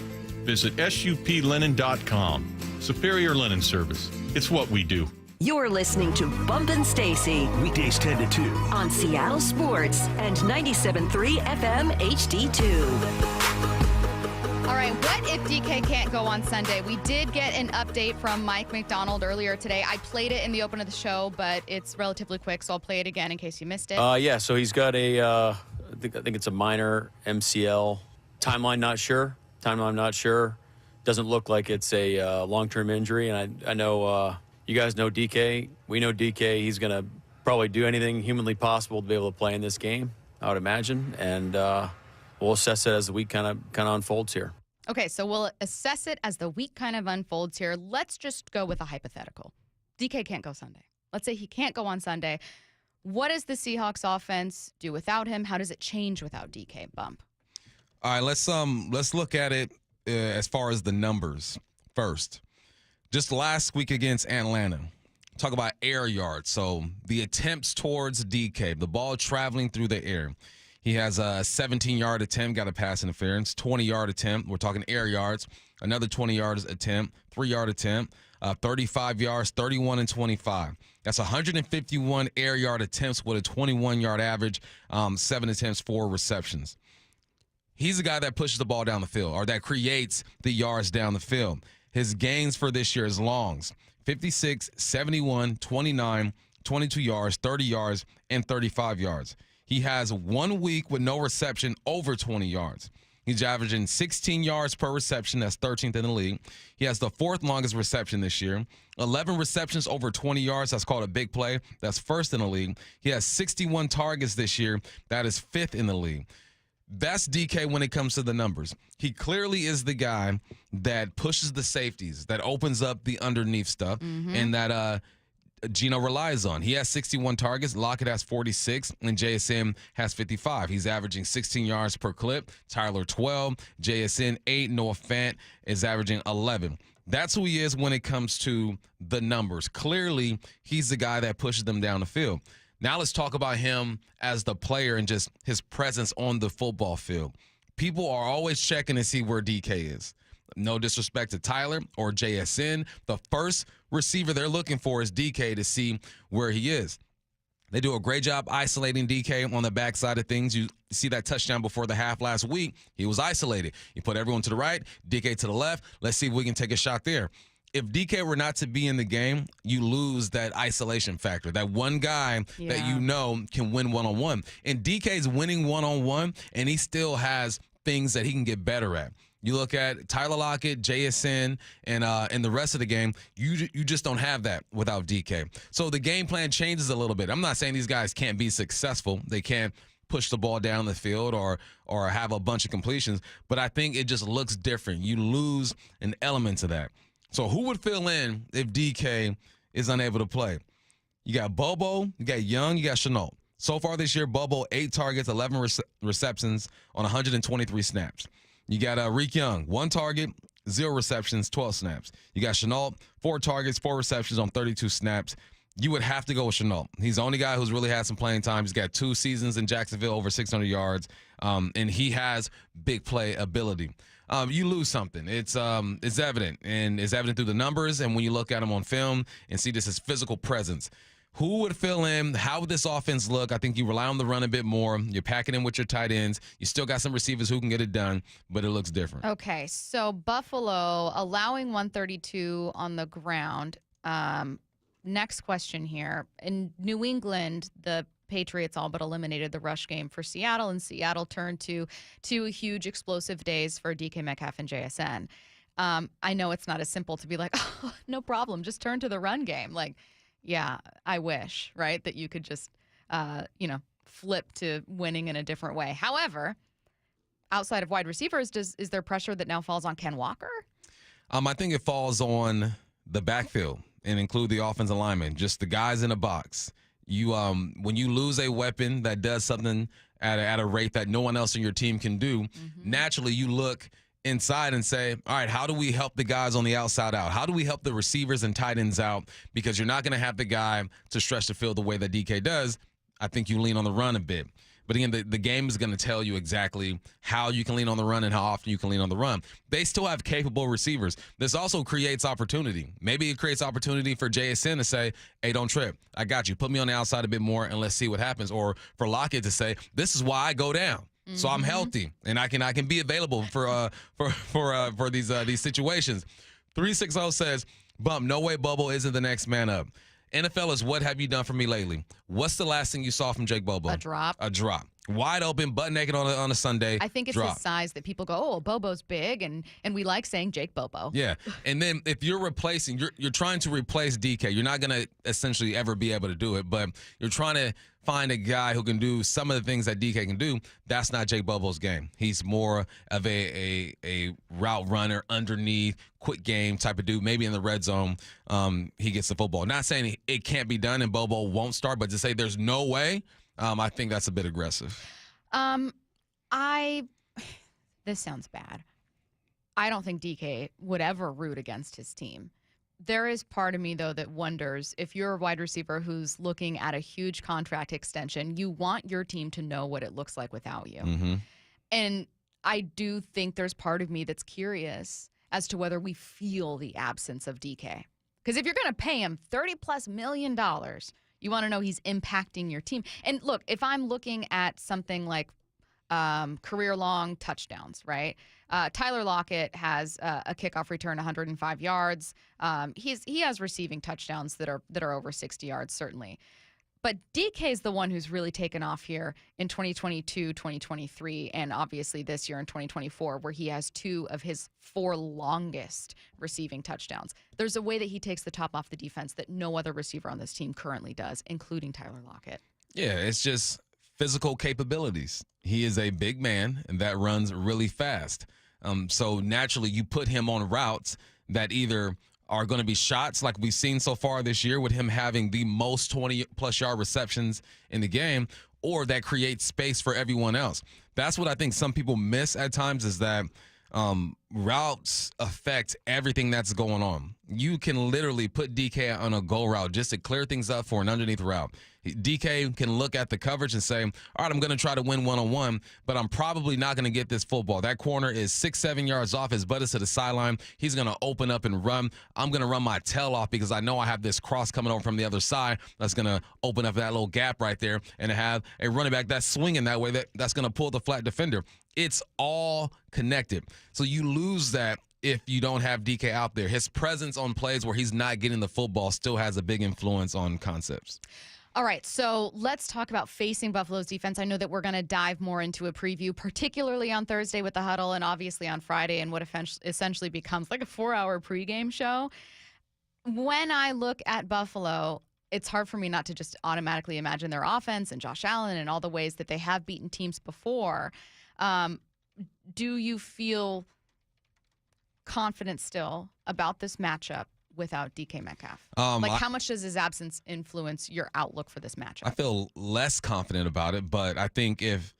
S26: Visit suplinen.com. Superior Linen Service. It's what we do.
S9: You're listening to Bumpin' Stacy.
S24: Weekdays 10 to 2.
S9: On Seattle Sports and 97.3 FM HD2.
S10: All right, what if DK can't go on Sunday? We did get an update from Mike McDonald earlier today. I played it in the open of the show, but it's relatively quick, so I'll play it again in case you missed it.
S12: Yeah, so he's got I think it's a minor MCL. Timeline not sure. Doesn't look like it's a long-term injury, and I know you guys know DK. We know DK. He's going to probably do anything humanly possible to be able to play in this game, I would imagine, and we'll assess it as the week kind of unfolds here.
S10: Okay, so we'll assess it as the week kind of unfolds here. Let's just go with a hypothetical. DK can't go Sunday. Let's say he can't go on Sunday. What does the Seahawks offense do without him? How does it change without DK? Bump.
S11: All right, let's look at it as far as the numbers first. Just last week against Atlanta, talk about air yards. So the attempts towards DK, the ball traveling through the air. He has a 17-yard attempt, got a pass interference, 20-yard attempt. We're talking air yards. Another 20-yard attempt, 3-yard attempt, 35 yards, 31 and 25. That's 151 air yard attempts with a 21-yard average, 7 attempts, 4 receptions. He's a guy that pushes the ball down the field or that creates the yards down the field. His gains for this year is longs, 56, 71, 29, 22 yards, 30 yards, and 35 yards. He has 1 week with no reception over 20 yards. He's averaging 16 yards per reception. That's 13th in the league. He has the 4th longest reception this year. 11 receptions over 20 yards. That's called a big play. That's 1st in the league. He has 61 targets this year. That is 5th in the league. That's DK when it comes to the numbers. He clearly is the guy that pushes the safeties, that opens up the underneath stuff, and that Gino relies on. He has 61 targets. Lockett has 46, and JSN has 55. He's averaging 16 yards per clip. Tyler 12, JSN 8. Noah Fant is averaging 11. That's who he is when it comes to the numbers. Clearly, he's the guy that pushes them down the field. Now let's talk about him as the player and just his presence on the football field. People are always checking to see where DK is. No disrespect to Tyler or JSN. The first receiver they're looking for is DK to see where he is. They do a great job isolating DK on the backside of things. You see that touchdown before the half last week. He was isolated. You put everyone to the right, DK to the left. Let's see if we can take a shot there. If DK were not to be in the game, you lose that isolation factor, that one guy that you know can win one-on-one. And DK's winning one-on-one, and he still has things that he can get better at. You look at Tyler Lockett, JSN, and the rest of the game, you just don't have that without DK. So the game plan changes a little bit. I'm not saying these guys can't be successful. They can't push the ball down the field or have a bunch of completions, but I think it just looks different. You lose an element to that. So who would fill in if DK is unable to play? You got Bobo, you got Young, you got Shenault. So far this year, Bobo, 8 targets, 11 receptions on 123 snaps. You got Reek Young, 1 target, 0 receptions, 12 snaps. You got Shenault, 4 targets, 4 receptions on 32 snaps. You would have to go with Shenault. He's the only guy who's really had some playing time. He's got 2 seasons in Jacksonville, over 600 yards, and he has big play ability. You lose something. It's evident, and it's evident through the numbers, and when you look at him on film and see this as physical presence. Who would fill in? How would this offense look? I think you rely on the run a bit more. You're packing in with your tight ends. You still got some receivers who can get it done, but it looks different.
S10: Okay, so Buffalo allowing 132 on the ground. Next question here. In New England, the Patriots all but eliminated the rush game for Seattle, and Seattle turned to 2 huge explosive days for DK Metcalf and JSN. I know it's not as simple to be like, oh, no problem, just turn to the run game. Like, yeah, I wish, right, that you could just, flip to winning in a different way. However, outside of wide receivers, is there pressure that now falls on Ken Walker?
S11: I think it falls on the backfield and include the offensive linemen, just the guys in the box. You when you lose a weapon that does something at a rate that no one else on your team can do, naturally you look inside and say, all right, how do we help the guys on the outside out? How do we help the receivers and tight ends out? Because you're not going to have the guy to stretch the field the way that DK does. I think you lean on the run a bit. But again, the game is going to tell you exactly how you can lean on the run and how often you can lean on the run. They still have capable receivers. This also creates opportunity. Maybe it creates opportunity for JSN to say, hey, don't trip. I got you. Put me on the outside a bit more and let's see what happens. Or for Lockett to say, this is why I go down. So I'm healthy and I can be available for these situations. 360 says, Bump, no way Bobo isn't the next man up. NFL is what have you done for me lately? What's the last thing you saw from Jake Bobo?
S10: A drop.
S11: A drop. Wide open, butt naked on a Sunday.
S10: I think it's
S11: drop.
S10: his size that people go, oh, Bobo's big, and we like saying Jake Bobo.
S11: Yeah. And then if you're replacing, you're trying to replace DK. You're not going to essentially ever be able to do it, but you're trying to find a guy who can do some of the things that DK can do. That's not Jake Bobo's game. He's more of a route runner, underneath, quick game type of dude. Maybe in the red zone, he gets the football. Not saying it can't be done and Bobo won't start, but to say there's no way, I think that's a bit aggressive.
S10: This sounds bad. I don't think DK would ever root against his team. There is part of me, though, that wonders if you're a wide receiver who's looking at a huge contract extension, you want your team to know what it looks like without you.
S11: Mm-hmm.
S10: And I do think there's part of me that's curious as to whether we feel the absence of DK. Because if you're going to pay him $30+ million, you want to know he's impacting your team. And look, if I'm looking at something like career-long touchdowns, right? Tyler Lockett has a kickoff return, 105 yards. He has receiving touchdowns that are over 60 yards, certainly. But DK is the one who's really taken off here in 2022, 2023, and obviously this year in 2024, where he has 2 of his 4 longest receiving touchdowns. There's a way that he takes the top off the defense that no other receiver on this team currently does, including Tyler Lockett.
S11: Yeah, it's just physical capabilities. He is a big man and that runs really fast. So naturally, you put him on routes that either are going to be shots like we've seen so far this year with him having the most 20-plus yard receptions in the game, or that creates space for everyone else. That's what I think some people miss at times, is that routes affect everything that's going on. You can literally put DK on a go route just to clear things up for an underneath route. DK can look at the coverage and say, all right, I'm going to try to win one-on-one, but I'm probably not going to get this football. That corner is 6-7 yards off. His butt is to the sideline. He's going to open up and run. I'm going to run my tail off because I know I have this cross coming over from the other side that's going to open up that little gap right there, and have a running back that's swinging that way that's going to pull the flat defender. It's all connected. So you lose that if you don't have DK out there. His presence on plays where he's not getting the football still has a big influence on concepts.
S10: All right, so let's talk about facing Buffalo's defense. I know that we're going to dive more into a preview, particularly on Thursday with the huddle, and obviously on Friday and what essentially becomes like a 4-hour pregame show. When I look at Buffalo, it's hard for me not to just automatically imagine their offense and Josh Allen and all the ways that they have beaten teams before. Do you feel confident still about this matchup without DK Metcalf? How much does his absence influence your outlook for this matchup?
S11: I feel less confident about it, but I think if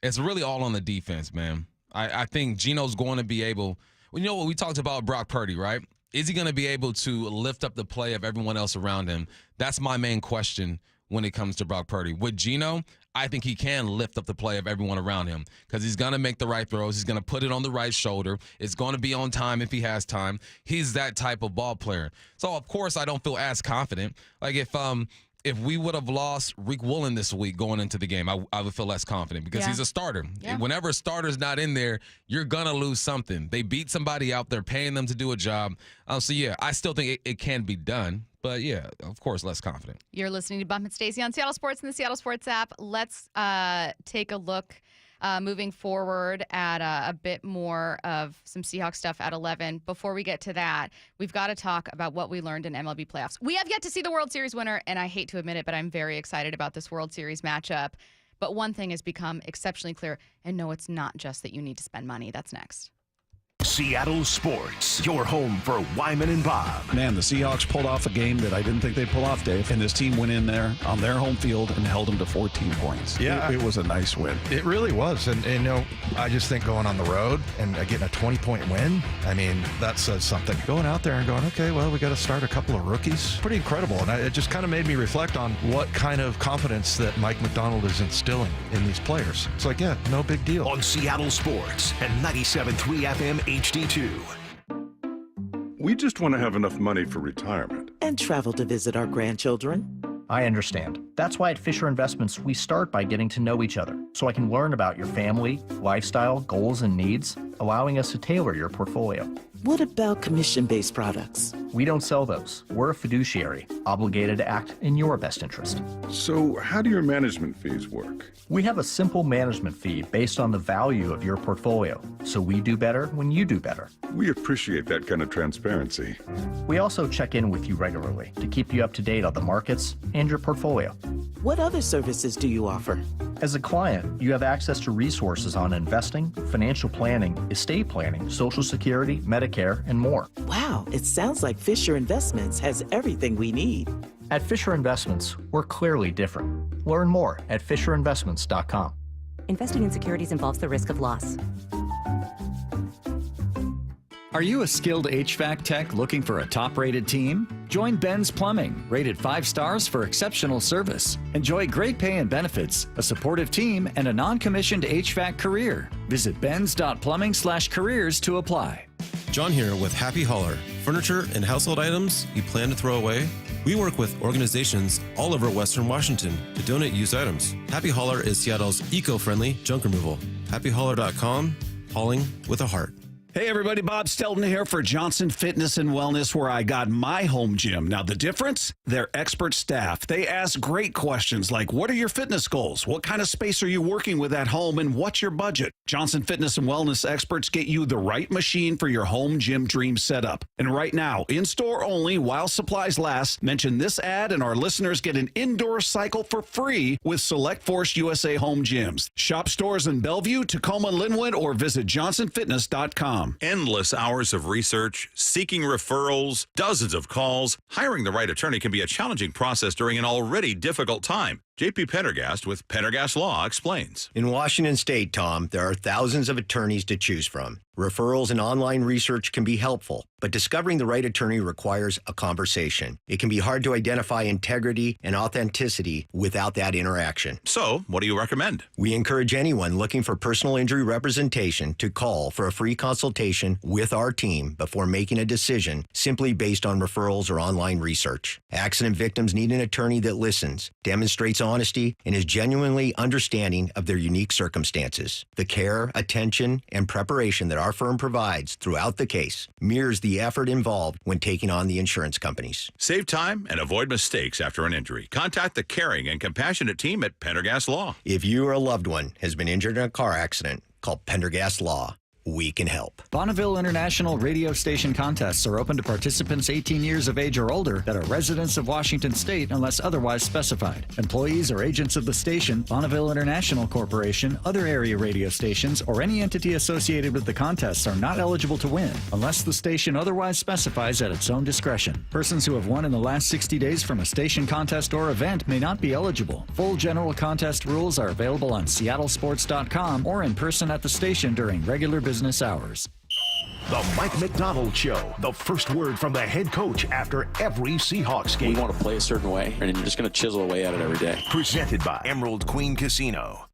S11: it's really all on the defense, man. I think Geno's going to be able – you know what, we talked about Brock Purdy, right? Is he going to be able to lift up the play of everyone else around him? That's my main question when it comes to Brock Purdy. With Geno, I think he can lift up the play of everyone around him because he's going to make the right throws. He's going to put it on the right shoulder. It's going to be on time if he has time. He's that type of ball player. So, of course, I don't feel as confident. Like if we would have lost Rick Woolen this week going into the game, I would feel less confident because he's a starter. Yeah. Whenever a starter's not in there, you're going to lose something. They beat somebody out. They're paying them to do a job. So, yeah, I still think it can be done. But, yeah, of course, less confident.
S10: You're listening to Bump and Stacey on Seattle Sports and the Seattle Sports app. Let's take a look moving forward at a bit more of some Seahawks stuff at 11. Before we get to that, we've got to talk about what we learned in MLB playoffs. We have yet to see the World Series winner, and I hate to admit it, but I'm very excited about this World Series matchup. But one thing has become exceptionally clear, and no, it's not just that you need to spend money. That's next.
S24: Seattle Sports, your home for Wyman and Bob.
S1: Man, the Seahawks pulled off a game that I didn't think they'd pull off, Dave. And this team went in there on their home field and held them to 14 points.
S2: Yeah.
S1: It was a nice win.
S2: It really was. And you know, I just think going on the road and getting a 20-point win, I mean, that says something. Going out there and going, okay, well, we got to start a couple of rookies. Pretty incredible. And it just kind of made me reflect on what kind of confidence that Mike McDonald is instilling in these players. It's like, yeah, no big deal.
S24: On Seattle Sports and 97.3 FM HD2.
S4: We just want to have enough money for retirement.
S5: And travel to visit our grandchildren.
S6: I understand. That's why at Fisher Investments, we start by getting to know each other so I can learn about your family, lifestyle, goals, and needs, allowing us to tailor your portfolio.
S5: What about commission-based products?
S6: We don't sell those. We're a fiduciary, obligated to act in your best interest.
S4: So how do your management fees work?
S6: We have a simple management fee based on the value of your portfolio, so we do better when you do better.
S4: We appreciate that kind of transparency.
S6: We also check in with you regularly to keep you up to date on the markets and your portfolio.
S5: What other services do you offer?
S6: As a client, you have access to resources on investing, financial planning, estate planning, Social Security, Medicare, and more.
S5: Wow, it sounds like Fisher Investments has everything we need.
S6: At Fisher Investments, we're clearly different. Learn more at FisherInvestments.com.
S13: Investing in securities involves the risk of loss.
S27: Are you a skilled HVAC tech looking for a top-rated team? Join Ben's Plumbing, rated 5 stars for exceptional service. Enjoy great pay and benefits, a supportive team, and a non-commissioned HVAC career. Visit bens.plumbing/careers to apply.
S28: John here with Happy Hauler. Furniture and household items you plan to throw away? We work with organizations all over Western Washington to donate used items. Happy Hauler is Seattle's eco-friendly junk removal. HappyHauler.com, hauling with a heart.
S1: Hey, everybody. Bob Stelton here for Johnson Fitness and Wellness, where I got my home gym. Now, the difference? Their expert staff. They ask great questions like, what are your fitness goals? What kind of space are you working with at home? And what's your budget? Johnson Fitness and Wellness experts get you the right machine for your home gym dream setup. And right now, in-store only, while supplies last, mention this ad and our listeners get an indoor cycle for free with Select Force USA Home Gyms. Shop stores in Bellevue, Tacoma, Linwood, or visit johnsonfitness.com.
S3: Endless hours of research, seeking referrals, dozens of calls. Hiring the right attorney can be a challenging process during an already difficult time. JP Pendergast with Pendergast Law explains.
S7: In Washington State, Tom, there are thousands of attorneys to choose from. Referrals and online research can be helpful, but discovering the right attorney requires a conversation. It can be hard to identify integrity and authenticity without that interaction.
S3: So, what do you recommend?
S7: We encourage anyone looking for personal injury representation to call for a free consultation with our team before making a decision simply based on referrals or online research. Accident victims need an attorney that listens, demonstrates honesty, and is genuinely understanding of their unique circumstances. The care, attention, and preparation that our firm provides throughout the case mirrors the effort involved when taking on the insurance companies.
S3: Save time and avoid mistakes after an injury. Contact the caring and compassionate team at Pendergast Law.
S7: If you or a loved one has been injured in a car accident, call Pendergast Law. We can help.
S27: Bonneville International radio station contests are open to participants 18 years of age or older that are residents of Washington State unless otherwise specified. Employees or agents of the station, Bonneville International Corporation, other area radio stations, or any entity associated with the contests are not eligible to win unless the station otherwise specifies at its own discretion. Persons who have won in the last 60 days from a station contest or event may not be eligible. Full general contest rules are available on seattlesports.com or in person at the station during regular business hours.
S24: The Mike McDonald Show, the first word from the head coach after every Seahawks game.
S12: We want to play a certain way, and you're just going to chisel away at it every day.
S24: Presented by Emerald Queen Casino.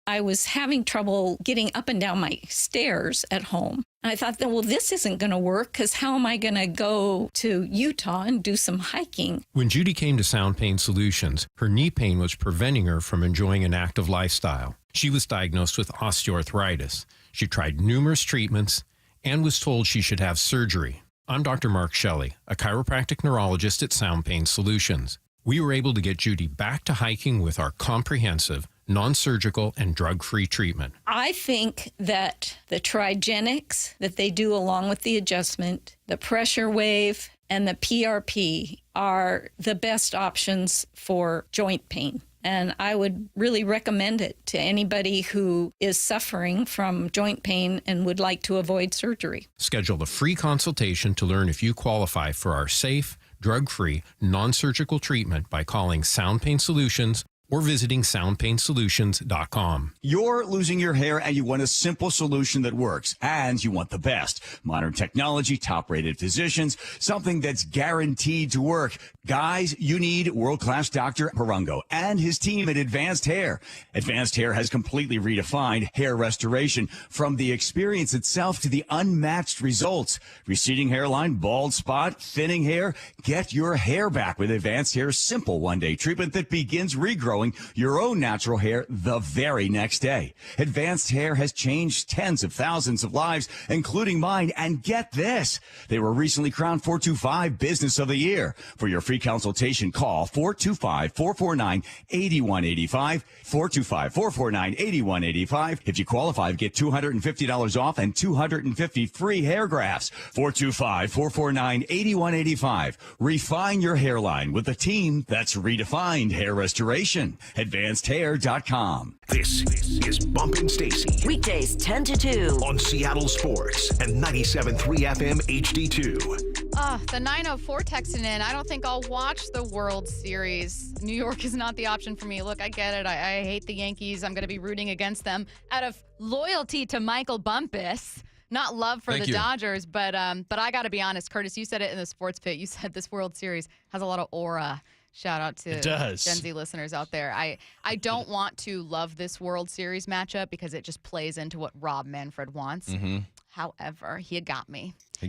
S8: I was having trouble getting up and down my stairs at home. And I thought, well, this isn't going to work because how am I going to go to Utah and do some hiking?
S14: When Judy came to Sound Pain Solutions, her knee pain was preventing her from enjoying an active lifestyle. She was diagnosed with osteoarthritis. She tried numerous treatments and was told she should have surgery. I'm Dr. Mark Shelley, a chiropractic neurologist at Sound Pain Solutions. We were able to get Judy back to hiking with our comprehensive, non-surgical, and drug-free treatment.
S8: I think that the Trigenics that they do along with the adjustment, the pressure wave, and the PRP are the best options for joint pain. And I would really recommend it to anybody who is suffering from joint pain and would like to avoid surgery.
S14: Schedule a free consultation to learn if you qualify for our safe, drug-free, non-surgical treatment by calling Sound Pain Solutions or visiting soundpainsolutions.com.
S15: You're losing your hair and you want a simple solution that works. And you want the best. Modern technology, top-rated physicians, something that's guaranteed to work. Guys, you need world-class Dr. Perungo and his team at Advanced Hair. Advanced Hair has completely redefined hair restoration, from the experience itself to the unmatched results. Receding hairline, bald spot, thinning hair. Get your hair back with Advanced Hair's simple one-day treatment that begins regrowing your own natural hair the very next day. Advanced Hair has changed tens of thousands of lives, including mine. And get this, they were recently crowned 425 Business of the Year. For your free consultation, call 425-449-8185, 425-449-8185. If you qualify, get $250 off and 250 free hair grafts. 425-449-8185. Refine your hairline with a team that's redefined hair restoration. AdvancedHair.com.
S24: This is Bumpin' Stacy.
S9: Weekdays 10 to 2
S24: on Seattle Sports and 97.3 FM HD2.
S10: The 904 texting in. I don't think I'll watch the World Series. New York is not the option for me. Look, I get it. I hate the Yankees. I'm going to be rooting against them out of loyalty to Michael Bumpus. Not love for the Dodgers, but I got to be honest, Curtis, you said it in the Sports Pit. You said this World Series has a lot of aura. Shout out to Gen Z listeners out there. I don't want to love this World Series matchup because it just plays into what Rob Manfred wants.
S11: Mm-hmm.
S10: However, he got me.
S11: He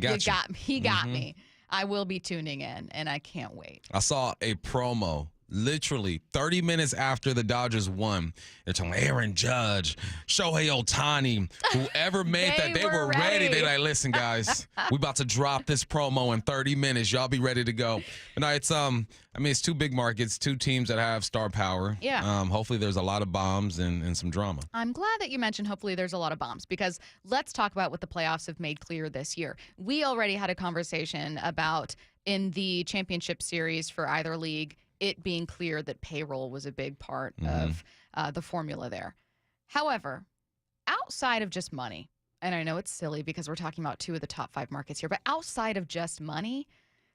S11: got
S10: me. I will be tuning in, and I can't wait.
S11: I saw a promo literally 30 minutes after the Dodgers won, they're telling Aaron Judge, Shohei Ohtani, whoever made that, they were ready. They're like, listen, guys, we about to drop this promo in 30 minutes. Y'all be ready to go. But no, it's it's two big markets, two teams that have star power.
S10: Yeah.
S11: Hopefully there's a lot of bombs and some drama.
S10: I'm glad that you mentioned hopefully there's a lot of bombs, because let's talk about what the playoffs have made clear this year. We already had a conversation about in the championship series for either league, it being clear that payroll was a big part of the formula there. However, outside of just money, and I know it's silly because we're talking about two of the top 5 markets here, but outside of just money,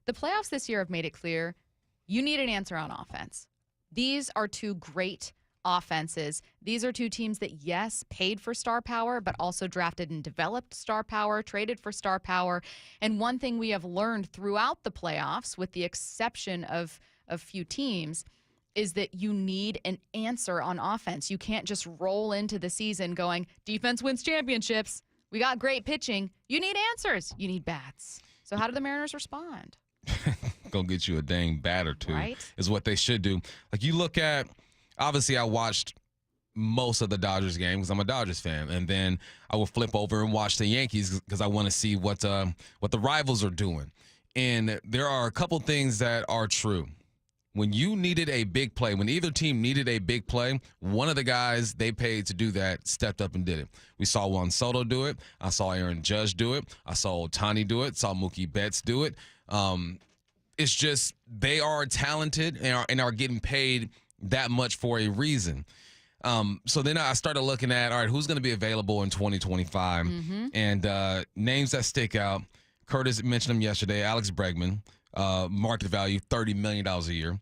S10: the playoffs this year have made it clear you need an answer on offense. These are two great offenses. These are two teams that, yes, paid for star power, but also drafted and developed star power, traded for star power. And one thing we have learned throughout the playoffs, with the exception of a few teams, is that you need an answer on offense. You can't just roll into the season going, defense wins championships. We got great pitching. You need answers. You need bats. So how do the Mariners respond?
S11: Go get you a dang bat or two,
S10: right?
S11: Is what they should do. Like, you look at, obviously I watched most of the Dodgers game because I'm a Dodgers fan, and then I will flip over and watch the Yankees because I want to see what the rivals are doing. And there are a couple things that are true. When you needed a big play, when either team needed a big play, one of the guys they paid to do that stepped up and did it. We saw Juan Soto do it. I saw Aaron Judge do it. I saw Ohtani do it. Saw Mookie Betts do it. It's just they are talented and are getting paid that much for a reason. So then I started looking at, all right, who's going to be available in 2025? And names that stick out. Curtis mentioned him yesterday, Alex Bregman. Market value, $30 million a year.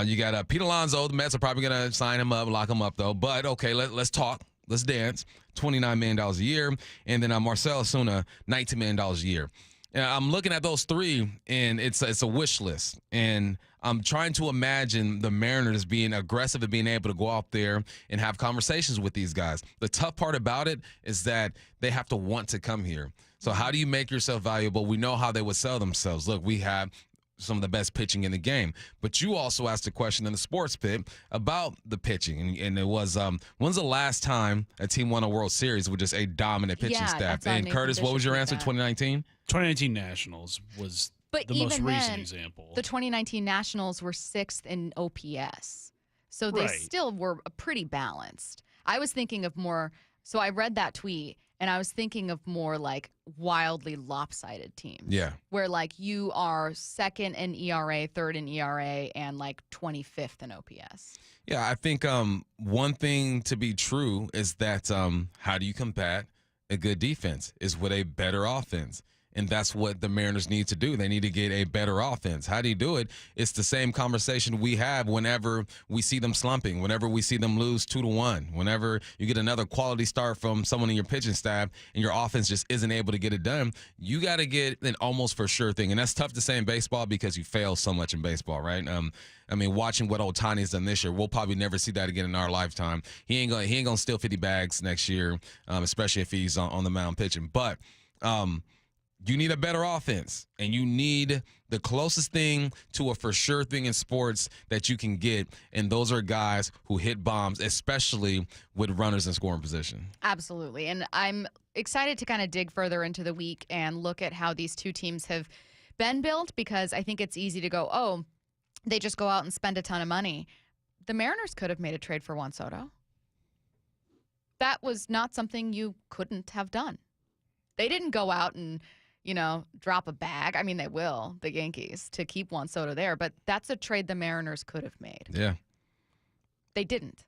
S11: You got Pete Alonso. The Mets are probably going to sign him up, lock him up, though. But, okay, let's talk. Let's dance. $29 million a year. And then Marcell Ozuna, $19 million a year. And I'm looking at those three, and it's a wish list. And I'm trying to imagine the Mariners being aggressive and being able to go out there and have conversations with these guys. The tough part about it is that they have to want to come here. So how do you make yourself valuable? We know how they would sell themselves. Look, we have some of the best pitching in the game. But you also asked a question in the sports pit about the pitching. And it was, when's the last time a team won a World Series with just a dominant pitching staff? And Curtis, what was your answer, 2019?
S16: 2019 Nationals was
S10: but
S16: the most recent
S10: then,
S16: example.
S10: The 2019 Nationals were 6th in OPS. So they still were pretty balanced. I was thinking of more, so I read that tweet, and I was thinking of more like wildly lopsided teams.
S11: Yeah.
S10: Where like you are 2nd in ERA, 3rd in ERA, and like 25th in OPS.
S11: Yeah, I think one thing to be true is that how do you combat a good defense is with a better offense. And that's what the Mariners need to do. They need to get a better offense. How do you do it? It's the same conversation we have whenever we see them slumping, whenever we see them lose 2-1, whenever you get another quality start from someone in your pitching staff and your offense just isn't able to get it done. You got to get an almost for sure thing. And that's tough to say in baseball because you fail so much in baseball, right? I mean, watching what Ohtani's done this year, we'll probably never see that again in our lifetime. He ain't gonna steal 50 bags next year, especially if he's on the mound pitching. But you need a better offense, and you need the closest thing to a for sure thing in sports that you can get, and those are guys who hit bombs, especially with runners in scoring position.
S10: Absolutely, and I'm excited to kind of dig further into the week and look at how these two teams have been built, because I think it's easy to go, oh, they just go out and spend a ton of money. The Mariners could have made a trade for Juan Soto. That was not something you couldn't have done. They didn't go out and drop a bag. I mean, they will, the Yankees, to keep Juan Soto there, but that's a trade the Mariners could have made.
S11: Yeah.
S10: They didn't.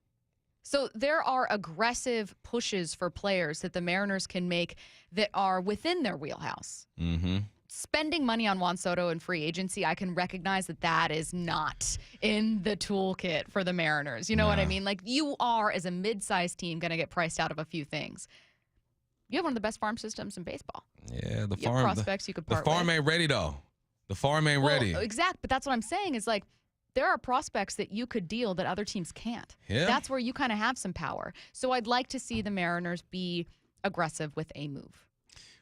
S10: So there are aggressive pushes for players that the Mariners can make that are within their wheelhouse.
S11: Mm-hmm.
S10: Spending money on Juan Soto in free agency, I can recognize that is not in the toolkit for the Mariners. You know what I mean? Like, you are, as a mid-sized team, going to get priced out of a few things. You have one of the best farm systems in baseball.
S11: Yeah, the
S10: you
S11: farm.
S10: have prospects you could part
S11: The farm
S10: with.
S11: ain't ready though. The farm ain't ready.
S10: Exact, but that's what I'm saying is like there are prospects that you could deal that other teams can't.
S11: Yeah.
S10: That's where you kind of have some power. So I'd like to see the Mariners be aggressive with a move.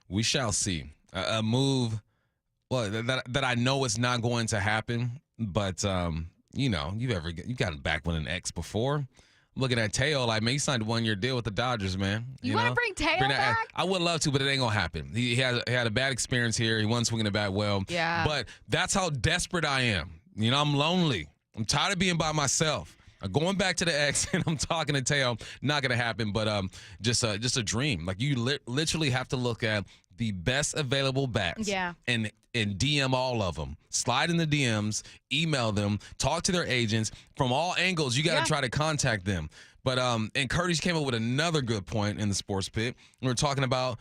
S11: We shall see a move. Well, that I know it's not going to happen, but you gotten back with an ex before. Looking at Teo, like, man, you signed a 1-year deal with the Dodgers, man.
S10: You want to bring Teo back?
S11: I would love to, but it ain't going to happen. He had a bad experience here. He wasn't swinging the bat well.
S10: Yeah.
S11: But that's how desperate I am. I'm lonely. I'm tired of being by myself. I'm going back to the ex, and I'm talking to Teo. Not going to happen, but just a dream. Like, you literally have to look at the best available bats.
S10: Yeah.
S11: And DM all of them. Slide in the DMs, email them, talk to their agents. From all angles, you got to try to contact them. But and Curtis came up with another good point in the sports pit. We were talking about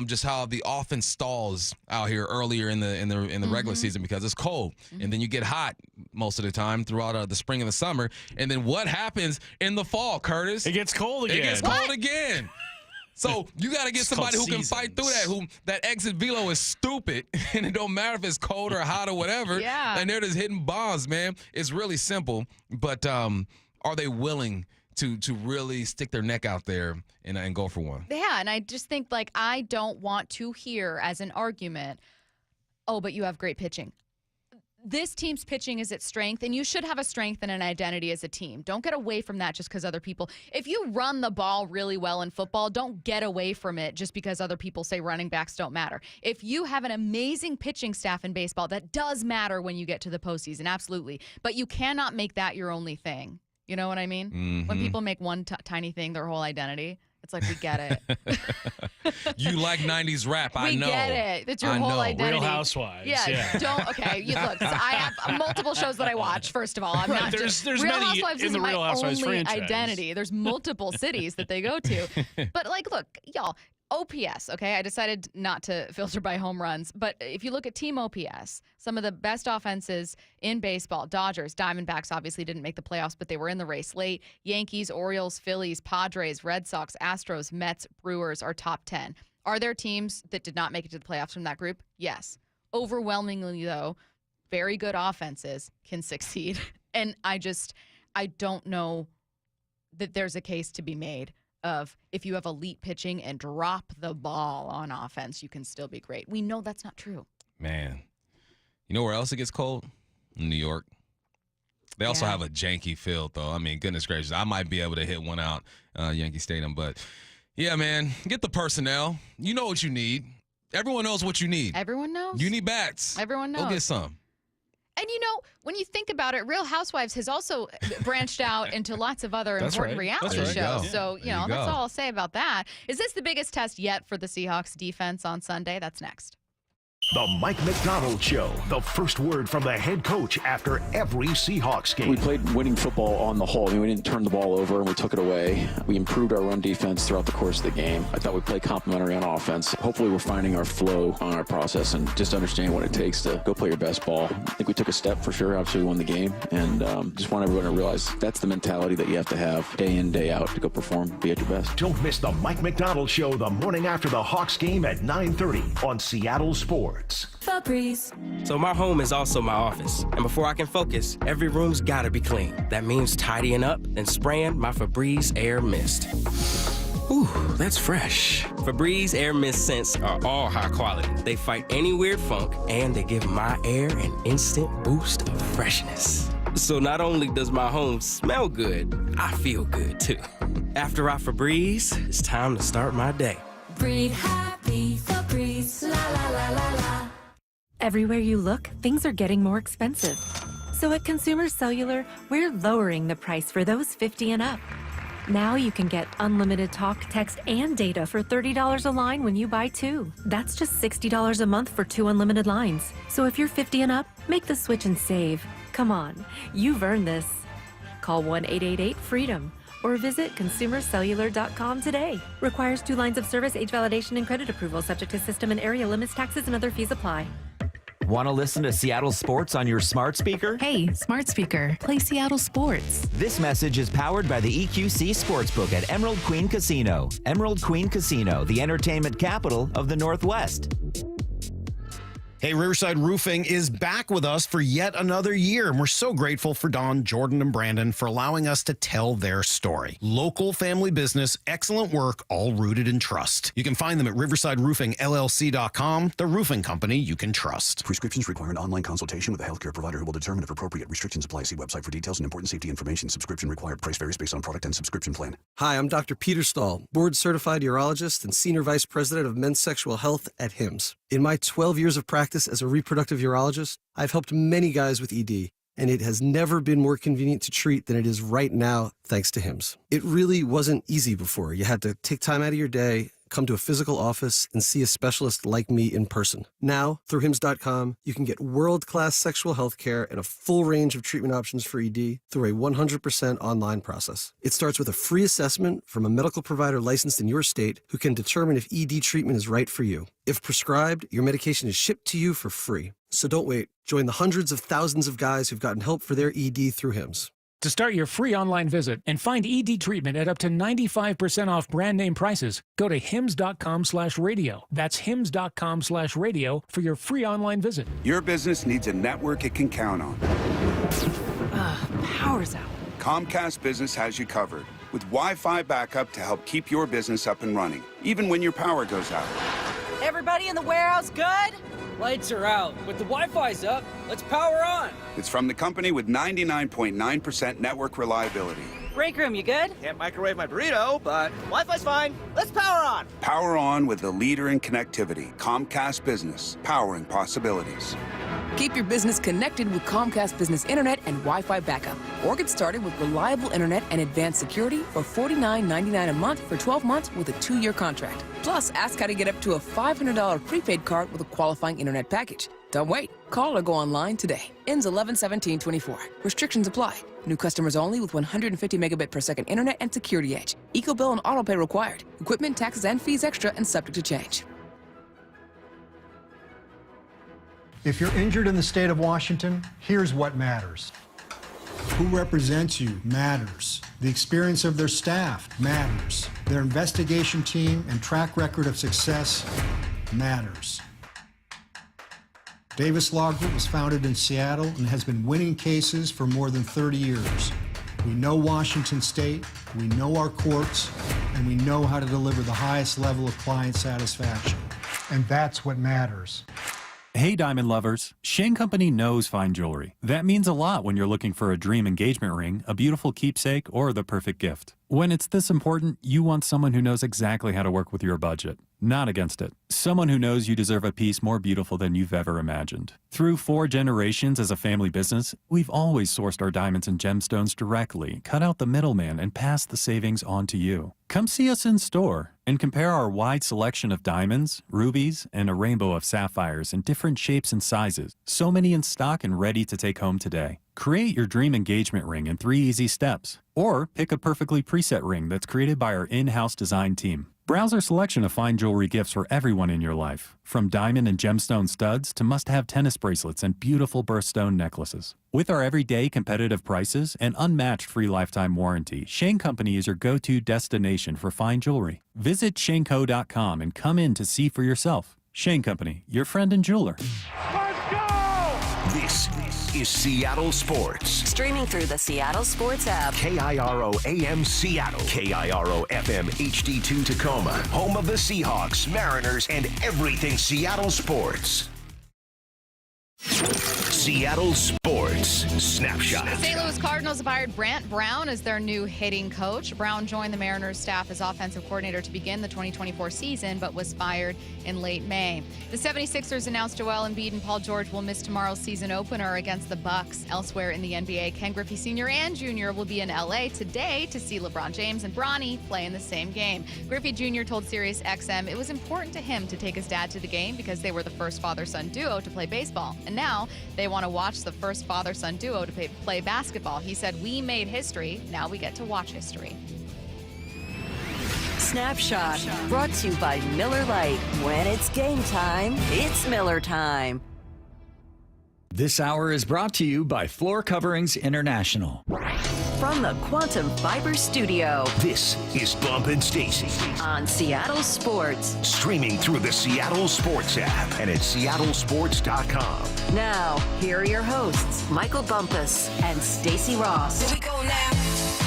S11: just how the offense stalls out here earlier in the regular season because it's cold, and then you get hot most of the time throughout the spring and the summer. And then what happens in the fall, Curtis?
S16: It gets cold again.
S11: It gets cold again. So you got to get somebody who can fight through that, that exit velo is stupid, and it don't matter if it's cold or hot or whatever.
S10: Yeah.
S11: And they're just hitting bombs, man. It's really simple, but are they willing to really stick their neck out there and go for one?
S10: Yeah, and I just think, like, I don't want to hear as an argument, oh, but you have great pitching. This team's pitching is its strength, and you should have a strength and an identity as a team. Don't get away from that just because other people. If you run the ball really well in football, don't get away from it just because other people say running backs don't matter. If you have an amazing pitching staff in baseball, that does matter when you get to the postseason, absolutely. But you cannot make that your only thing. You know what I mean?
S11: Mm-hmm.
S10: When people make one tiny thing their whole identity, it's like, we get it.
S11: You like 90s rap, I know.
S10: We get it. That's your whole identity.
S16: Real Housewives.
S10: Yeah. Don't. Okay. Look, I have multiple shows that I watch. First of all, I'm not just.
S16: There's
S10: Real
S16: many
S10: Housewives
S16: in
S10: isn't
S16: the Real
S10: my
S16: Housewives
S10: only
S16: franchise.
S10: identity. There's multiple cities that they go to. But look, y'all. OPS, okay? I decided not to filter by home runs, but if you look at team OPS, some of the best offenses in baseball, Dodgers, Diamondbacks obviously didn't make the playoffs, but they were in the race late. Yankees, Orioles, Phillies, Padres, Red Sox, Astros, Mets, Brewers are top 10. Are there teams that did not make it to the playoffs from that group? Yes. Overwhelmingly, though, very good offenses can succeed. And I don't know that there's a case to be made of if you have elite pitching and drop the ball on offense, you can still be great. We know that's not true.
S11: Man, you know where else it gets cold? In New York. They also have a janky field, though. I mean, goodness gracious, I might be able to hit one out, Yankee Stadium. But, yeah, man, get the personnel. You know what you need. Everyone knows what you need.
S10: Everyone knows.
S11: You need bats.
S10: Everyone knows.
S11: Go get some.
S10: And, when you think about it, Real Housewives has also branched out into lots of other important reality shows. So, that's all I'll say about that. Is this the biggest test yet for the Seahawks defense on Sunday? That's next.
S24: The Mike McDonald Show, the first word from the head coach after every Seahawks game.
S17: We played winning football on the whole. We didn't turn the ball over and we took it away. We improved our run defense throughout the course of the game. I thought we played complementary on offense. Hopefully we're finding our flow on our process and just understanding what it takes to go play your best ball. I think we took a step for sure. Obviously we won the game, and just want everyone to realize that's the mentality that you have to have day in, day out to go perform, be at your best.
S24: Don't miss the Mike McDonald Show the morning after the Hawks game at 9:30 on Seattle Sports.
S18: Febreze. So my home is also my office. And before I can focus, every room's gotta be clean. That means tidying up and spraying my Febreze Air Mist. Ooh, that's fresh. Febreze Air Mist scents are all high quality. They fight any weird funk, and they give my air an instant boost of freshness. So not only does my home smell good, I feel good too. After I Febreze, it's time to start my day.
S19: Breathe happy, Febreze, la la la la la.
S13: Everywhere you look, things are getting more expensive. So at Consumer Cellular, we're lowering the price for those 50 and up. Now you can get unlimited talk, text, and data for $30 a line when you buy 2. That's just $60 a month for 2 unlimited lines. So if you're 50 and up, make the switch and save. Come on, you've earned this. Call 1-888-FREEDOM or visit consumercellular.com today. Requires 2 lines of service, age validation, and credit approval, subject to system and area limits, taxes, and other fees apply.
S20: Want to listen to Seattle sports on your smart speaker?
S21: Hey, smart speaker, play Seattle sports.
S20: This message is powered by the EQC Sportsbook at Emerald Queen Casino. Emerald Queen Casino, the entertainment capital of the Northwest.
S2: Hey, Riverside Roofing is back with us for yet another year, and we're so grateful for Don, Jordan, and Brandon for allowing us to tell their story. Local family business, excellent work, all rooted in trust. You can find them at riversideroofingllc.com, the roofing company you can trust.
S4: Prescriptions require an online consultation with a healthcare provider who will determine if appropriate. Restrictions apply. See website for details and important safety information. Subscription required. Price varies based on product and subscription plan.
S5: Hi, I'm Dr. Peter Stahl, board-certified urologist and Senior Vice President of Men's Sexual Health at HIMSS. In my 12 years of practice as a reproductive urologist, I've helped many guys with ED, and it has never been more convenient to treat than it is right now, thanks to HIMSS. It really wasn't easy before. You had to take time out of your day, come to a physical office, and see a specialist like me in person. Now, through HIMSS.com, you can get world-class sexual health care and a full range of treatment options for ED through a 100% online process. It starts with a free assessment from a medical provider licensed in your state who can determine if ED treatment is right for you. If prescribed, your medication is shipped to you for free. So don't wait. Join the hundreds of thousands of guys who've gotten help for their ED through HIMSS.
S6: To start your free online visit and find ED treatment at up to 95% off brand name prices, go to hims.com/radio. That's hims.com/radio for your free online visit.
S22: Your business needs a network it can count on.
S23: Power's out.
S22: Comcast Business has you covered with Wi-Fi backup to help keep your business up and running, even when your power goes out.
S23: Everybody in the warehouse good?
S25: Lights are out, but the Wi-Fi's up. Let's power on.
S22: It's from the company with 99.9% network reliability.
S23: Break room, you good?
S25: Can't microwave my burrito, but Wi-Fi's fine. Let's power on.
S22: Power on with the leader in connectivity, Comcast Business, powering possibilities.
S26: Keep your business connected with Comcast Business Internet and Wi-Fi backup. Or get started with reliable internet and advanced security for $49.99 a month for 12 months with a 2-year contract. Plus, ask how to get up to a $500 prepaid card with a qualifying internet package. Don't wait. Call or go online today. Ends 11/17/24. Restrictions apply. New customers only with 150 megabit per second internet and security edge. EcoBill and autopay required. Equipment, taxes, and fees extra and subject to change.
S29: If you're injured in the state of Washington, here's what matters. Who represents you matters. The experience of their staff matters. Their investigation team and track record of success matters. Davis Law Group was founded in Seattle and has been winning cases for more than 30 years. We know Washington State, we know our courts, and we know how to deliver the highest level of client satisfaction. And that's what matters.
S30: Hey diamond lovers, Shane Company knows fine jewelry. That means a lot when you're looking for a dream engagement ring, a beautiful keepsake, or the perfect gift. When it's this important, you want someone who knows exactly how to work with your budget, not against it. Someone who knows you deserve a piece more beautiful than you've ever imagined. Through 4 generations as a family business, we've always sourced our diamonds and gemstones directly, cut out the middleman, and passed the savings on to you. Come see us in store and compare our wide selection of diamonds, rubies, and a rainbow of sapphires in different shapes and sizes. So many in stock and ready to take home today. Create your dream engagement ring in 3 easy steps. Or pick a perfectly preset ring that's created by our in-house design team. Browse our selection of fine jewelry gifts for everyone in your life, from diamond and gemstone studs to must-have tennis bracelets and beautiful birthstone necklaces. With our everyday competitive prices and unmatched free lifetime warranty, Shane Company is your go-to destination for fine jewelry. Visit shaneco.com and come in to see for yourself. Shane Company, your friend and jeweler.
S24: This is Seattle Sports.
S9: Streaming through the Seattle Sports app.
S24: KIRO AM Seattle. KIRO FM HD2 Tacoma. Home of the Seahawks, Mariners, and everything Seattle sports. Seattle Sports Snapshot.
S10: The St. Louis Cardinals have hired Brant Brown as their new hitting coach. Brown joined the Mariners staff as offensive coordinator to begin the 2024 season, but was fired in late May. The 76ers announced Joel Embiid and Paul George will miss tomorrow's season opener against the Bucks. Elsewhere in the NBA, Ken Griffey Sr. and Jr. will be in LA today to see LeBron James and Bronny play in the same game. Griffey Jr. told SiriusXM it was important to him to take his dad to the game because they were the first father-son duo to play baseball. And now they want to watch the first father-son duo to play basketball. He said, "We made history. Now we get to watch history."
S9: Snapshot, brought to you by Miller Lite. When it's game time, it's Miller time.
S27: This hour is brought to you by Floor Coverings International.
S9: from the Quantum Fiber studio
S24: This is Bump and Stacy
S9: on Seattle Sports.
S24: streaming through the Seattle Sports app and at seattlesports.com.
S9: Now, here are your hosts, Michael Bumpus and Stacy Ross.
S10: Here we go now.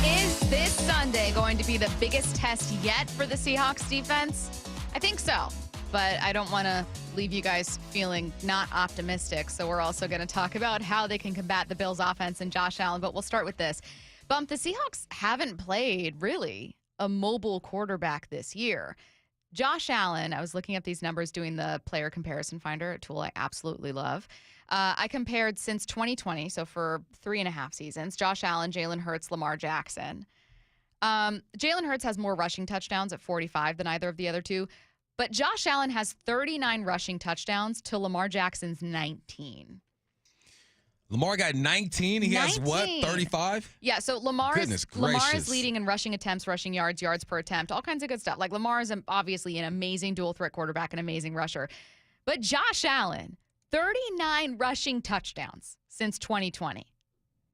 S10: Is this Sunday going to be the biggest test yet for the Seahawks defense? I think so, but I don't want to leave you guys feeling not optimistic. So we're also going to talk about how they can combat the Bills offense and Josh Allen. But we'll start with this. Bump, the Seahawks haven't played really a mobile quarterback this year. Josh Allen, I was looking up these numbers doing the player comparison finder, a tool I absolutely love. I compared since 2020, so for 3.5 seasons, Josh Allen, Jalen Hurts, Lamar Jackson. Jalen Hurts has more rushing touchdowns at 45 than either of the other two. But Josh Allen has 39 rushing touchdowns to Lamar Jackson's 19.
S1: Lamar got 19. He has what, 35?
S10: Yeah, so Lamar is leading in rushing attempts, rushing yards, yards per attempt, all kinds of good stuff. Like Lamar is obviously an amazing dual threat quarterback, an amazing rusher. But Josh Allen, 39 rushing touchdowns since 2020.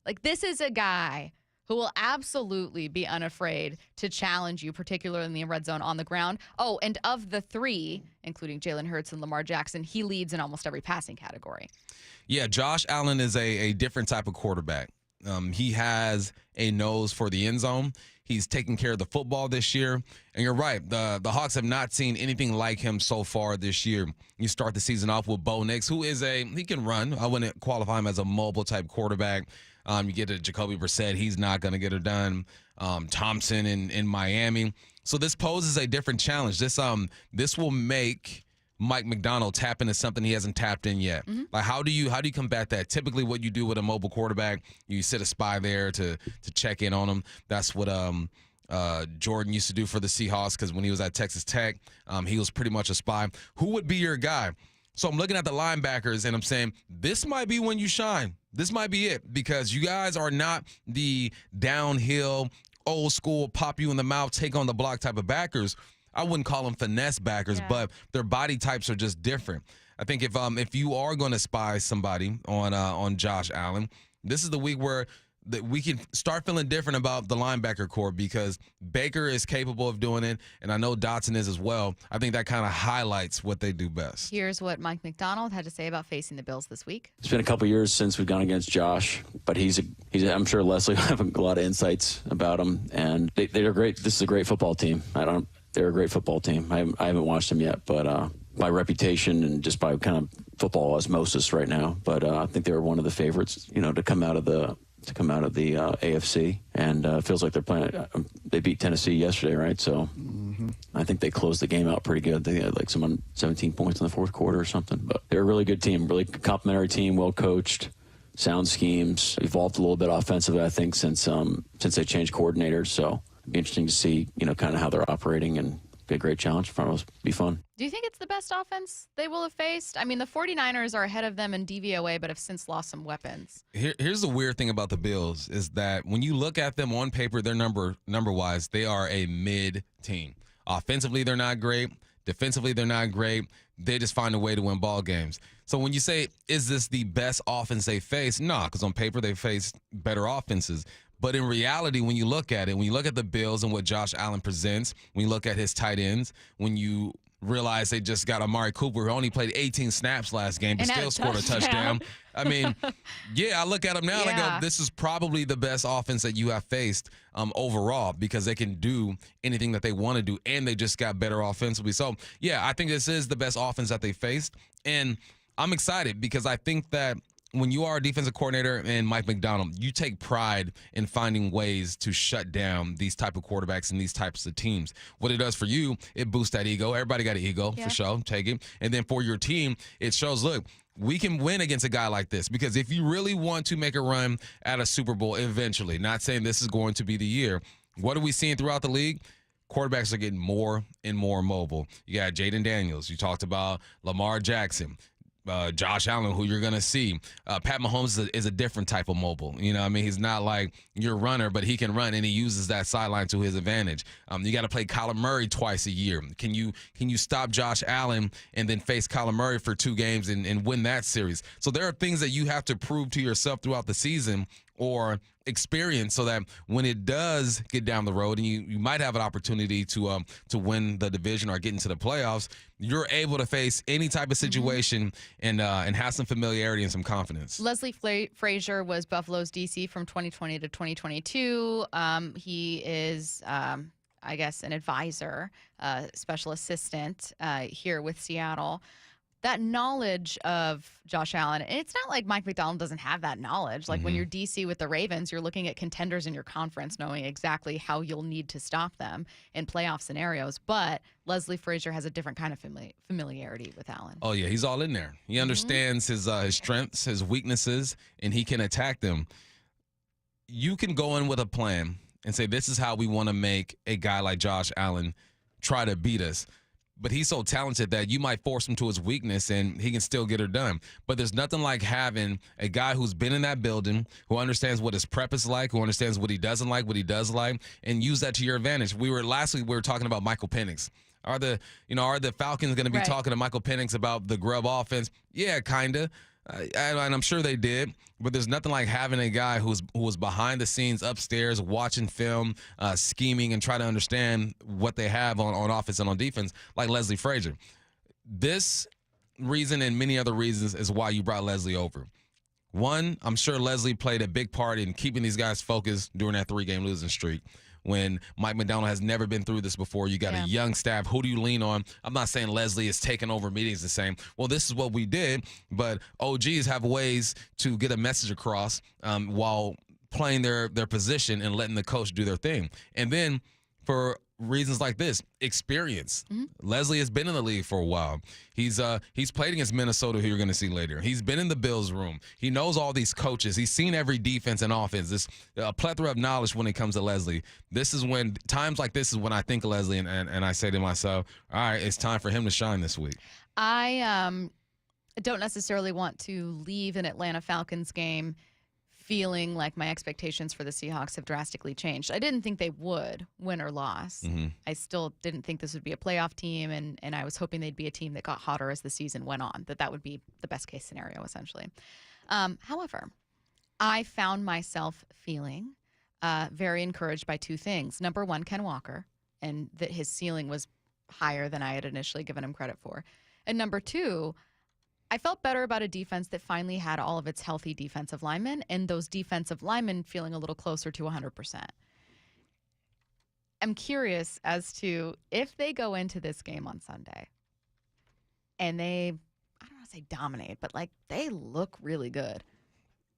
S10: Like, this is a guy who will absolutely be unafraid to challenge you, particularly in the red zone on the ground. Oh, and of the three, including Jalen Hurts and Lamar Jackson, he leads in almost every passing category.
S1: Yeah, Josh Allen is a different type of quarterback. He has a nose for the end zone. He's taking care of the football this year. And you're right, the Hawks have not seen anything like him so far this year. You start the season off with Bo Nix, who is he can run. I wouldn't qualify him as a mobile type quarterback. You get to Jacoby Brissett, he's not going to get it done. Thompson in Miami. So this poses a different challenge. This will make Mike Macdonald tap into something he hasn't tapped in yet. Mm-hmm. Like how do you combat that? Typically what you do with a mobile quarterback, you sit a spy there to check in on him. That's what Jordan used to do for the Seahawks, because when he was at Texas Tech, he was pretty much a spy. Who would be your guy? So I'm looking at the linebackers and I'm saying, this might be when you shine. This might be it, because you guys are not the downhill, old school, pop you in the mouth, take on the block type of backers. I wouldn't call them finesse backers, but their body types are just different. I think if you are going to spy somebody on Josh Allen, this is the week where we can start feeling different about the linebacker core, because Baker is capable of doing it, and I know Dotson is as well. I think that kind of highlights what they do best.
S10: Here's what Mike Macdonald had to say about facing the Bills this week.
S17: It's been a couple years since we've gone against Josh, but he's I'm sure Leslie will have a lot of insights about him, and they're great. This is a great football team. They're a great football team. I haven't watched them yet, but by reputation and just by kind of football osmosis right now. But I think they were one of the favorites, to come out of the AFC, and it feels like they're playing. They beat Tennessee yesterday, right? So I think they closed the game out pretty good. They had like 17 points in the fourth quarter or something. But they're a really good team, really complimentary team, well coached, sound schemes, evolved a little bit offensively, I think, since they changed coordinators. So it'd be interesting to see, kind of how they're operating, and be a great challenge in front of us. Be fun.
S10: Do you think it's the best offense they will have faced? I mean, the 49ers are ahead of them in DVOA, but have since lost some weapons.
S1: Here's the weird thing about the Bills is that when you look at them on paper, their number-wise, they are a mid-team. Offensively, they're not great. Defensively, they're not great. They just find a way to win ball games. So when you say, is this the best offense they face? No, because on paper, they face better offenses. But in reality, when you look at it, when you look at the Bills and what Josh Allen presents, when you look at his tight ends, when you realize they just got Amari Cooper, who only played 18 snaps last game, but still scored a touchdown. I mean, I look at them now and I go, this is probably the best offense that you have faced overall, because they can do anything that they want to do, and they just got better offensively. So, I think this is the best offense that they faced. And I'm excited because I think that when you are a defensive coordinator and Mike Macdonald, you take pride in finding ways to shut down these type of quarterbacks and these types of teams. What it does for you, it boosts that ego. Everybody got an ego, for sure. Take it. And then for your team, it shows, look, we can win against a guy like this, because if you really want to make a run at a Super Bowl eventually, not saying this is going to be the year, what are we seeing throughout the league? Quarterbacks are getting more and more mobile. You got Jaden Daniels. You talked about Lamar Jackson. Josh Allen, who you're going to see. Pat Mahomes is a different type of mobile. He's not like your runner, but he can run, and he uses that sideline to his advantage. You got to play Kyler Murray twice a year. Can you stop Josh Allen and then face Kyler Murray for 2 games and win that series? So there are things that you have to prove to yourself throughout the season or experience so that when it does get down the road and you might have an opportunity to win the division or get into the playoffs, you're able to face any type of situation and have some familiarity and some confidence.
S10: Leslie Frazier was Buffalo's DC from 2020 to 2022. He is, I guess, an advisor, special assistant here with Seattle. That knowledge of Josh Allen, and it's not like Mike Macdonald doesn't have that knowledge. Like when you're DC with the Ravens, you're looking at contenders in your conference, knowing exactly how you'll need to stop them in playoff scenarios. But Leslie Frazier has a different kind of familiarity with Allen.
S1: Oh, yeah, he's all in there. He understands his strengths, his weaknesses, and he can attack them. You can go in with a plan and say, this is how we want to make a guy like Josh Allen try to beat us. But he's so talented that you might force him to his weakness and he can still get her done. But there's nothing like having a guy who's been in that building, who understands what his prep is like, who understands what he doesn't like, what he does like, and use that to your advantage. Last week we were talking about Michael Penix. Are the Falcons going to be talking to Michael Penix about the grub offense? Yeah, kind of. And I'm sure they did, but there's nothing like having a guy who was behind the scenes upstairs watching film, scheming, and trying to understand what they have on offense and on defense, like Leslie Frazier. This reason and many other reasons is why you brought Leslie over. One, I'm sure Leslie played a big part in keeping these guys focused during that 3-game losing streak. When Mike Macdonald has never been through this before, you got a young staff. Who do you lean on? I'm not saying Leslie is taking over meetings and saying, well, this is what we did, but OGs have ways to get a message across while playing their position and letting the coach do their thing. And then for reasons like this, experience. Leslie has been in the league for a while. He's played against Minnesota, who you're going to see later. He's been in the Bills room. He knows all these coaches. He's seen every defense and offense. There's a plethora of knowledge when it comes to Leslie. Times like this is when I think of Leslie and I say to myself, all right, it's time for him to shine this week.
S10: I don't necessarily want to leave an Atlanta Falcons game feeling like my expectations for the Seahawks have drastically changed. I didn't think they would, win or loss. I still didn't think this would be a playoff team, and I was hoping they'd be a team that got hotter as the season went on, that would be the best case scenario, essentially. However, I found myself feeling very encouraged by two things. Number one, Ken Walker, and that his ceiling was higher than I had initially given him credit for. And number two, I felt better about a defense that finally had all of its healthy defensive linemen, and those defensive linemen feeling a little closer to 100%. I'm curious as to if they go into this game on Sunday and they, I don't want to say dominate, but like they look really good.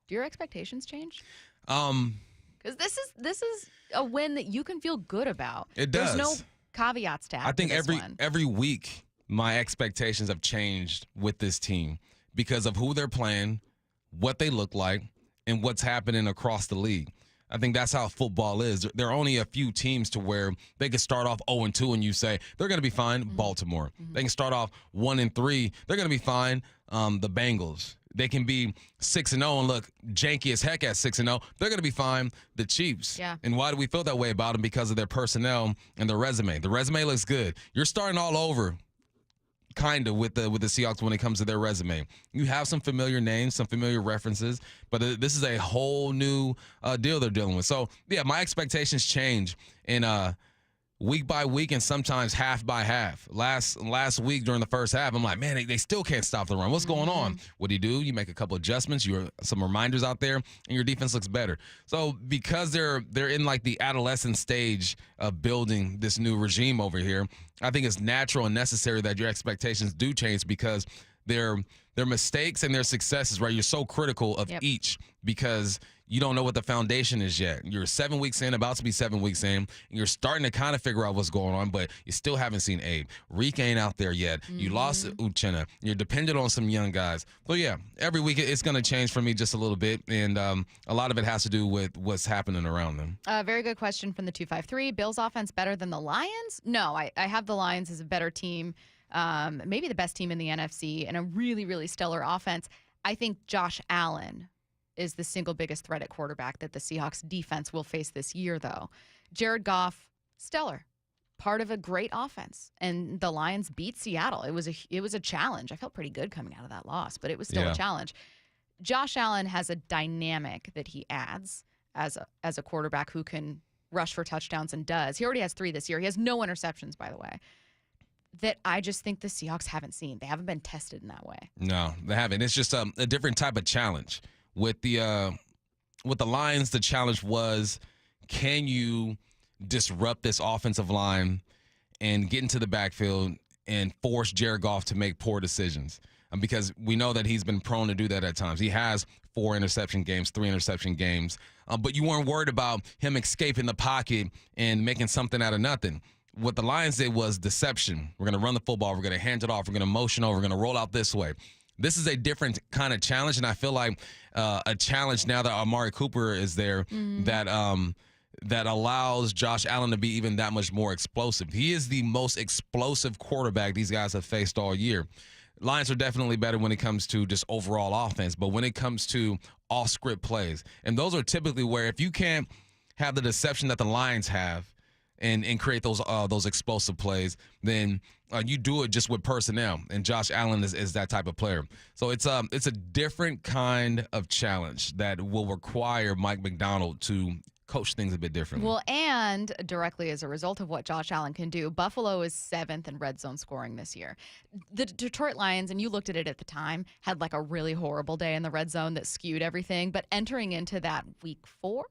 S10: Do your expectations change? Because this is a win that you can feel good about.
S1: It does.
S10: There's no caveats to add.
S1: I think
S10: to this one.
S1: every week my expectations have changed with this team because of who they're playing, what they look like, and what's happening across the league. I think that's how football is. There are only a few teams to where they can start off 0-2 and you say, they're going to be fine, Baltimore. They can start off 1-3. They're going to be fine, the Bengals. They can be 6-0 and look janky as heck at 6-0. They're going to be fine, the Chiefs.
S10: Yeah.
S1: And why do we feel that way about them? Because of their personnel and their resume. The resume looks good. You're starting all over kind of with the Seahawks when it comes to their resume. You have some familiar names, some familiar references, but this is a whole new deal they're dealing with. So, yeah, my expectations change in week by week and sometimes half by half. Last week during the first half, I'm like, man, they still can't stop the run. What's going on? What do? You make a couple adjustments. You have some reminders out there, and your defense looks better. So because they're in like the adolescent stage of building this new regime over here, I think it's natural and necessary that your expectations do change because their mistakes and their successes, right? You're so critical of each because you don't know what the foundation is yet. You're 7 weeks in, about to be 7 weeks in, and you're starting to kind of figure out what's going on, but you still haven't seen Abe. Reek ain't out there yet. You lost Uchenna. You're dependent on some young guys. So, yeah, every week it's going to change for me just a little bit, and a lot of it has to do with what's happening around them.
S10: Very good question from the 253. Bills offense better than the Lions? No, I have the Lions as a better team. Maybe the best team in the NFC, and a really, really stellar offense. I think Josh Allen is the single biggest threat at quarterback that the Seahawks defense will face this year, though. Jared Goff, stellar. Part of a great offense. And the Lions beat Seattle. It was a challenge. I felt pretty good coming out of that loss, but it was still a challenge. Josh Allen has a dynamic that he adds as a quarterback who can rush for touchdowns and does. He already has 3 this year. He has no interceptions, by the way, that I just think the Seahawks haven't seen. They haven't been tested in that way.
S1: No, they haven't. It's just a different type of challenge. With the Lions, the challenge was, can you disrupt this offensive line and get into the backfield and force Jared Goff to make poor decisions? Because we know that he's been prone to do that at times. He has 4 interception games, 3 interception games, but you weren't worried about him escaping the pocket and making something out of nothing. What the Lions did was deception. We're going to run the football. We're going to hand it off. We're going to motion over. We're going to roll out this way. This is a different kind of challenge, and I feel like a challenge now that Amari Cooper is there that allows Josh Allen to be even that much more explosive. He is the most explosive quarterback these guys have faced all year. Lions are definitely better when it comes to just overall offense, but when it comes to off-script plays, and those are typically where if you can't have the deception that the Lions have and create those explosive plays, then you do it just with personnel, and Josh Allen is that type of player. So it's a different kind of challenge that will require Mike Macdonald to coach things a bit differently.
S10: Well, and directly as a result of what Josh Allen can do, Buffalo is 7th in red zone scoring this year. The Detroit Lions, and you looked at it at the time, had like a really horrible day in the red zone that skewed everything. But entering into that week 4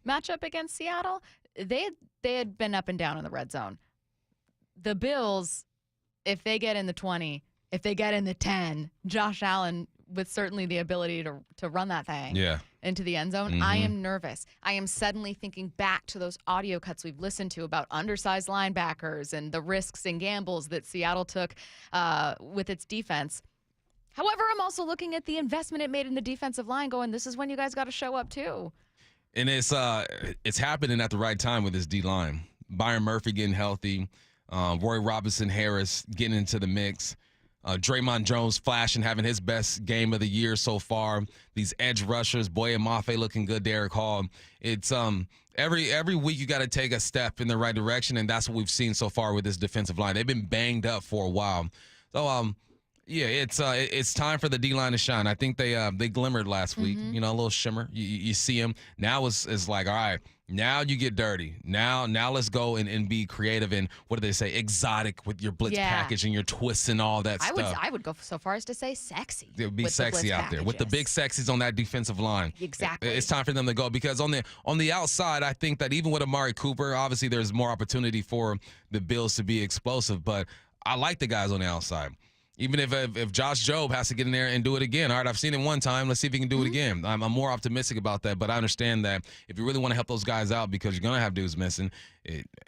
S10: matchup against Seattle, they had been up and down in the red zone. The Bills, if they get in the 20, if they get in the 10, Josh Allen with certainly the ability to run that thing into the end zone, I am nervous. I am suddenly thinking back to those audio cuts we've listened to about undersized linebackers and the risks and gambles that Seattle took with its defense. However, I'm also looking at the investment it made in the defensive line going, this is when you guys got to show up too.
S1: And it's happening at the right time with this D-line. Byron Murphy getting healthy, Roy Robinson-Harris getting into the mix, Draymond Jones flashing, having his best game of the year so far. These edge rushers, Boye Mafe looking good, Derek Hall. It's every week you got to take a step in the right direction, and that's what we've seen so far with this defensive line. They've been banged up for a while. So, yeah, it's time for the D-line to shine. I think they glimmered last week, a little shimmer. You see them. Now it's like, all right, now you get dirty. Now let's go and be creative and, what do they say, exotic with your blitz package and your twists and all that stuff.
S10: I would go so far as to say sexy.
S1: It would be sexy out there with the big sexies on that defensive line.
S10: Exactly.
S1: It's time for them to go because on the outside, I think that even with Amari Cooper, obviously there's more opportunity for the Bills to be explosive, but I like the guys on the outside. Even if Josh Jobe has to get in there and do it again. All right, I've seen it one time. Let's see if he can do it again. I'm more optimistic about that, but I understand that if you really want to help those guys out because you're going to have dudes missing,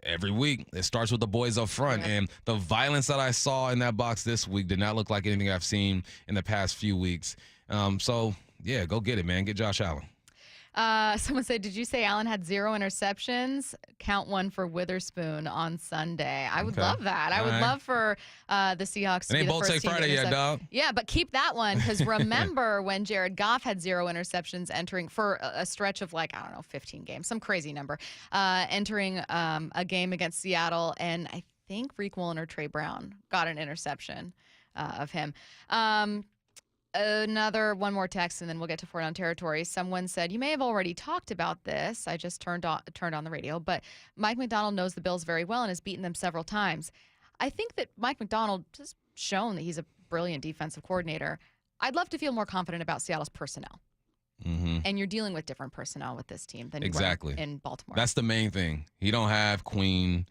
S1: every week it starts with the boys up front. Yeah. And the violence that I saw in that box this week did not look like anything I've seen in the past few weeks. So, yeah, go get it, man. Get Josh Allen.
S10: Someone said, did you say Allen had 0 interceptions? Count 1 for Witherspoon on Sunday. I would love that. I would love for the Seahawks to be the first team to
S1: Friday yet, dog.
S10: Yeah, but keep that one because remember when Jared Goff had 0 interceptions entering for a stretch of 15 games, some crazy number, entering a game against Seattle, and I think Reek Woolen or Trey Brown got an interception of him. One more text, and then we'll get to Four Down Territory. Someone said, you may have already talked about this. I just turned on the radio, but Mike Macdonald knows the Bills very well and has beaten them several times. I think that Mike Macdonald has shown that he's a brilliant defensive coordinator. I'd love to feel more confident about Seattle's personnel. Mm-hmm. And you're dealing with different personnel with this team than you were in Baltimore.
S1: That's the main thing. You don't have Queen,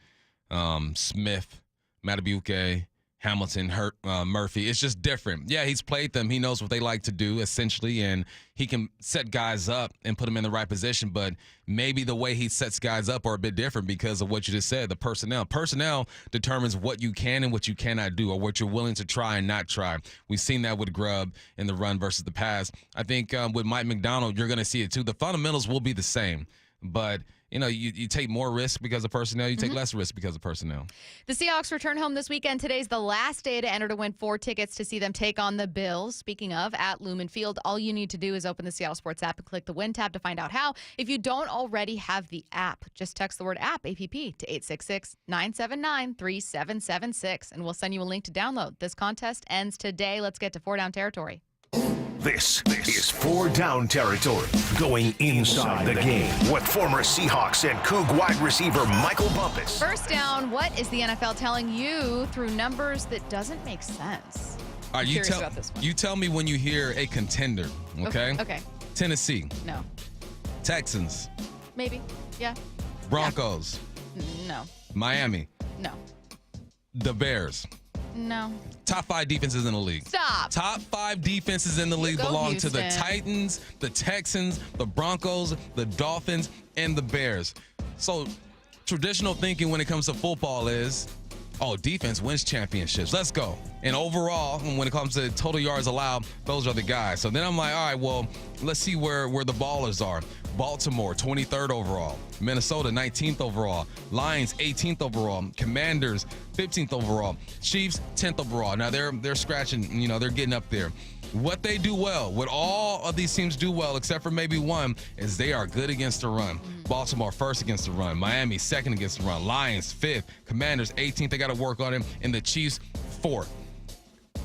S1: Smith, Matabuke, Hamilton, Murphy. It's just different. Yeah, he's played them. He knows what they like to do, essentially, and he can set guys up and put them in the right position, but maybe the way he sets guys up are a bit different because of what you just said, the personnel. Personnel determines what you can and what you cannot do or what you're willing to try and not try. We've seen that with Grubb in the run versus the pass. I think with Mike Macdonald, you're going to see it too. The fundamentals will be the same, but you take more risk because of personnel. You take less risk because of personnel.
S10: The Seahawks return home this weekend. Today's the last day to enter to win 4 tickets to see them take on the Bills. Speaking of, at Lumen Field, all you need to do is open the Seattle Sports app and click the Win tab to find out how. If you don't already have the app, just text the word app, APP, to 866-979-3776, and we'll send you a link to download. This contest ends today. Let's get to Four Down Territory.
S24: This is 4 down territory, going inside the game with former Seahawks and Coug wide receiver Michael Bumpus.
S10: First down, what is the NFL telling you through numbers that doesn't make sense?
S1: All right,
S10: Curious about this one.
S1: you tell me when you hear a contender, okay?
S10: Okay.
S1: Tennessee.
S10: No.
S1: Texans.
S10: Maybe. Yeah.
S1: Broncos.
S10: No.
S1: Miami.
S10: No.
S1: The Bears.
S10: No.
S1: Top 5 defenses in the league.
S10: Stop.
S1: Top 5 defenses in the league
S10: Go
S1: belong to the
S10: Houston.
S1: Titans, the Texans, the Broncos, the Dolphins, and the Bears. So traditional thinking when it comes to football is, oh, defense wins championships. Let's go. And overall, when it comes to total yards allowed, those are the guys. So then I'm like, all right, well, let's see where the ballers are. Baltimore, 23rd overall. Minnesota, 19th overall. Lions, 18th overall. Commanders, 15th overall. Chiefs, 10th overall. Now they're scratching, they're getting up there. What they do well, what all of these teams do well, except for maybe one, is they are good against the run. Baltimore, first against the run. Miami, second against the run. Lions, 5th. Commanders, 18th. They got to work on it. And the Chiefs, 4th.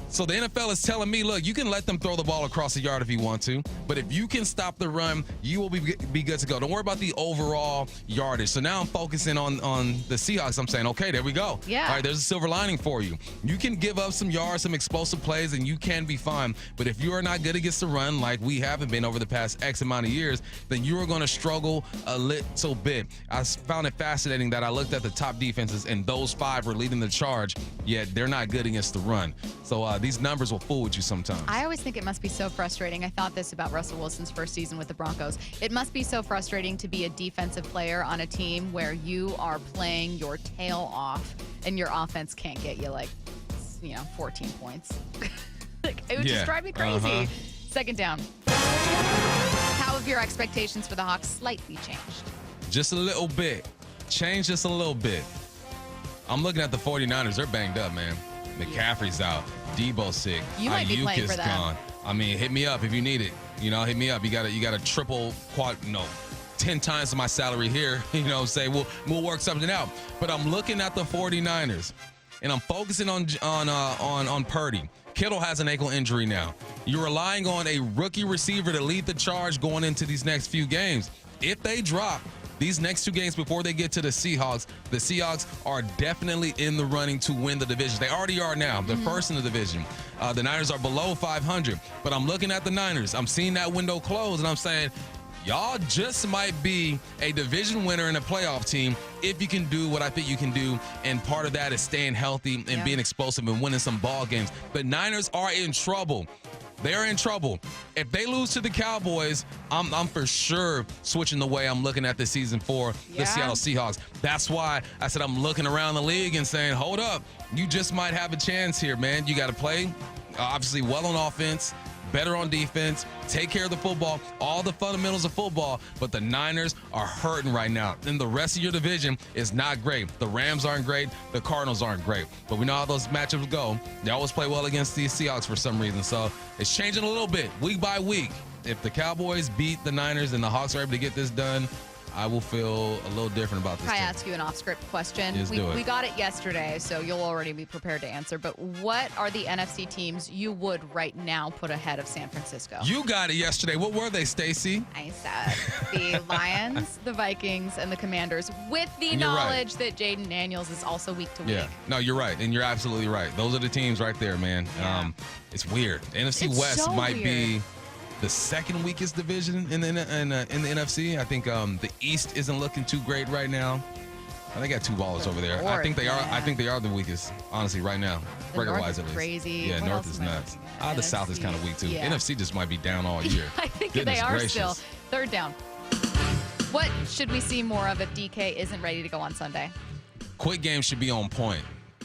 S1: So the NFL is telling me, look, you can let them throw the ball across the yard if you want to, but if you can stop the run, you will be good to go. Don't worry about the overall yardage. So now I'm focusing on the Seahawks. I'm saying, okay, there we go.
S10: Yeah.
S1: All right, there's a silver lining for you. You can give up some yards, some explosive plays, and you can be fine. But if you are not good against the run, like we haven't been over the past X amount of years, then you are going to struggle a little bit. I found it fascinating that I looked at the top defenses, and those 5 were leading the charge, yet they're not good against the run. So these numbers will fool with you sometimes.
S10: I always think it must be so frustrating. I thought this about Russell Wilson's first season with the Broncos. It must be so frustrating to be a defensive player on a team where you are playing your tail off and your offense can't get you 14 points. It would just drive me crazy. Second down. How have your expectations for the Hawks slightly changed?
S1: Just a little bit. Change just a little bit. I'm looking at the 49ers. They're banged up, man. McCaffrey's out. Debo's sick.
S10: You might be playing for them.
S1: Gone. I mean, hit me up if you need it. Hit me up. You got to triple, 10 times my salary here. Say we'll work something out. But I'm looking at the 49ers, and I'm focusing on Purdy. Kittle has an ankle injury now. You're relying on a rookie receiver to lead the charge going into these next few games. If they drop these next 2 games before they get to the Seahawks are definitely in the running to win the division. They already are now. They're first in the division. The Niners are below 500. But I'm looking at the Niners. I'm seeing that window close, and I'm saying, y'all just might be a division winner and a playoff team if you can do what I think you can do. And part of that is staying healthy and being explosive and winning some ball games. But Niners are in trouble. They're in trouble. If they lose to the Cowboys, I'm for sure switching the way I'm looking at the season for the Seattle Seahawks. That's why I said I'm looking around the league and saying, hold up, you just might have a chance here, man. You got to play, obviously, well on offense, better on defense, take care of the football, all the fundamentals of football, but the Niners are hurting right now. And the rest of your division is not great. The Rams aren't great. The Cardinals aren't great. But we know how those matchups go. They always play well against the Seahawks for some reason. So it's changing a little bit week by week. If the Cowboys beat the Niners and the Hawks are able to get this done, I will feel a little different about this.
S10: Can I ask you an off-script question?
S1: Yes, do it.
S10: We got it yesterday, so you'll already be prepared to answer. But what are the NFC teams you would right now put ahead of San Francisco?
S1: You got it yesterday. What were they, Stacy?
S10: I said the Lions, the Vikings, and the Commanders, with the knowledge that Jaden Daniels is also week to week.
S1: Yeah, no, you're right, and you're absolutely right. Those are the teams right there, man. Yeah. It's weird. The NFC West
S10: so
S1: might
S10: weird.
S1: be the second weakest division in the NFC. I think the East isn't looking too great right now. They got 2 ballers over there. I think they are. I think they are the weakest, honestly, right now, record-wise at least.
S10: Crazy.
S1: Yeah,
S10: What
S1: North
S10: else
S1: is
S10: am I
S1: nuts.
S10: looking at?
S1: The South is kind of weak too.
S10: Yeah.
S1: NFC just might be down all year.
S10: I think
S1: Goodness
S10: they are
S1: gracious.
S10: still. Third down. What should we see more of if DK isn't ready to go on Sunday?
S1: Quick game should be on point.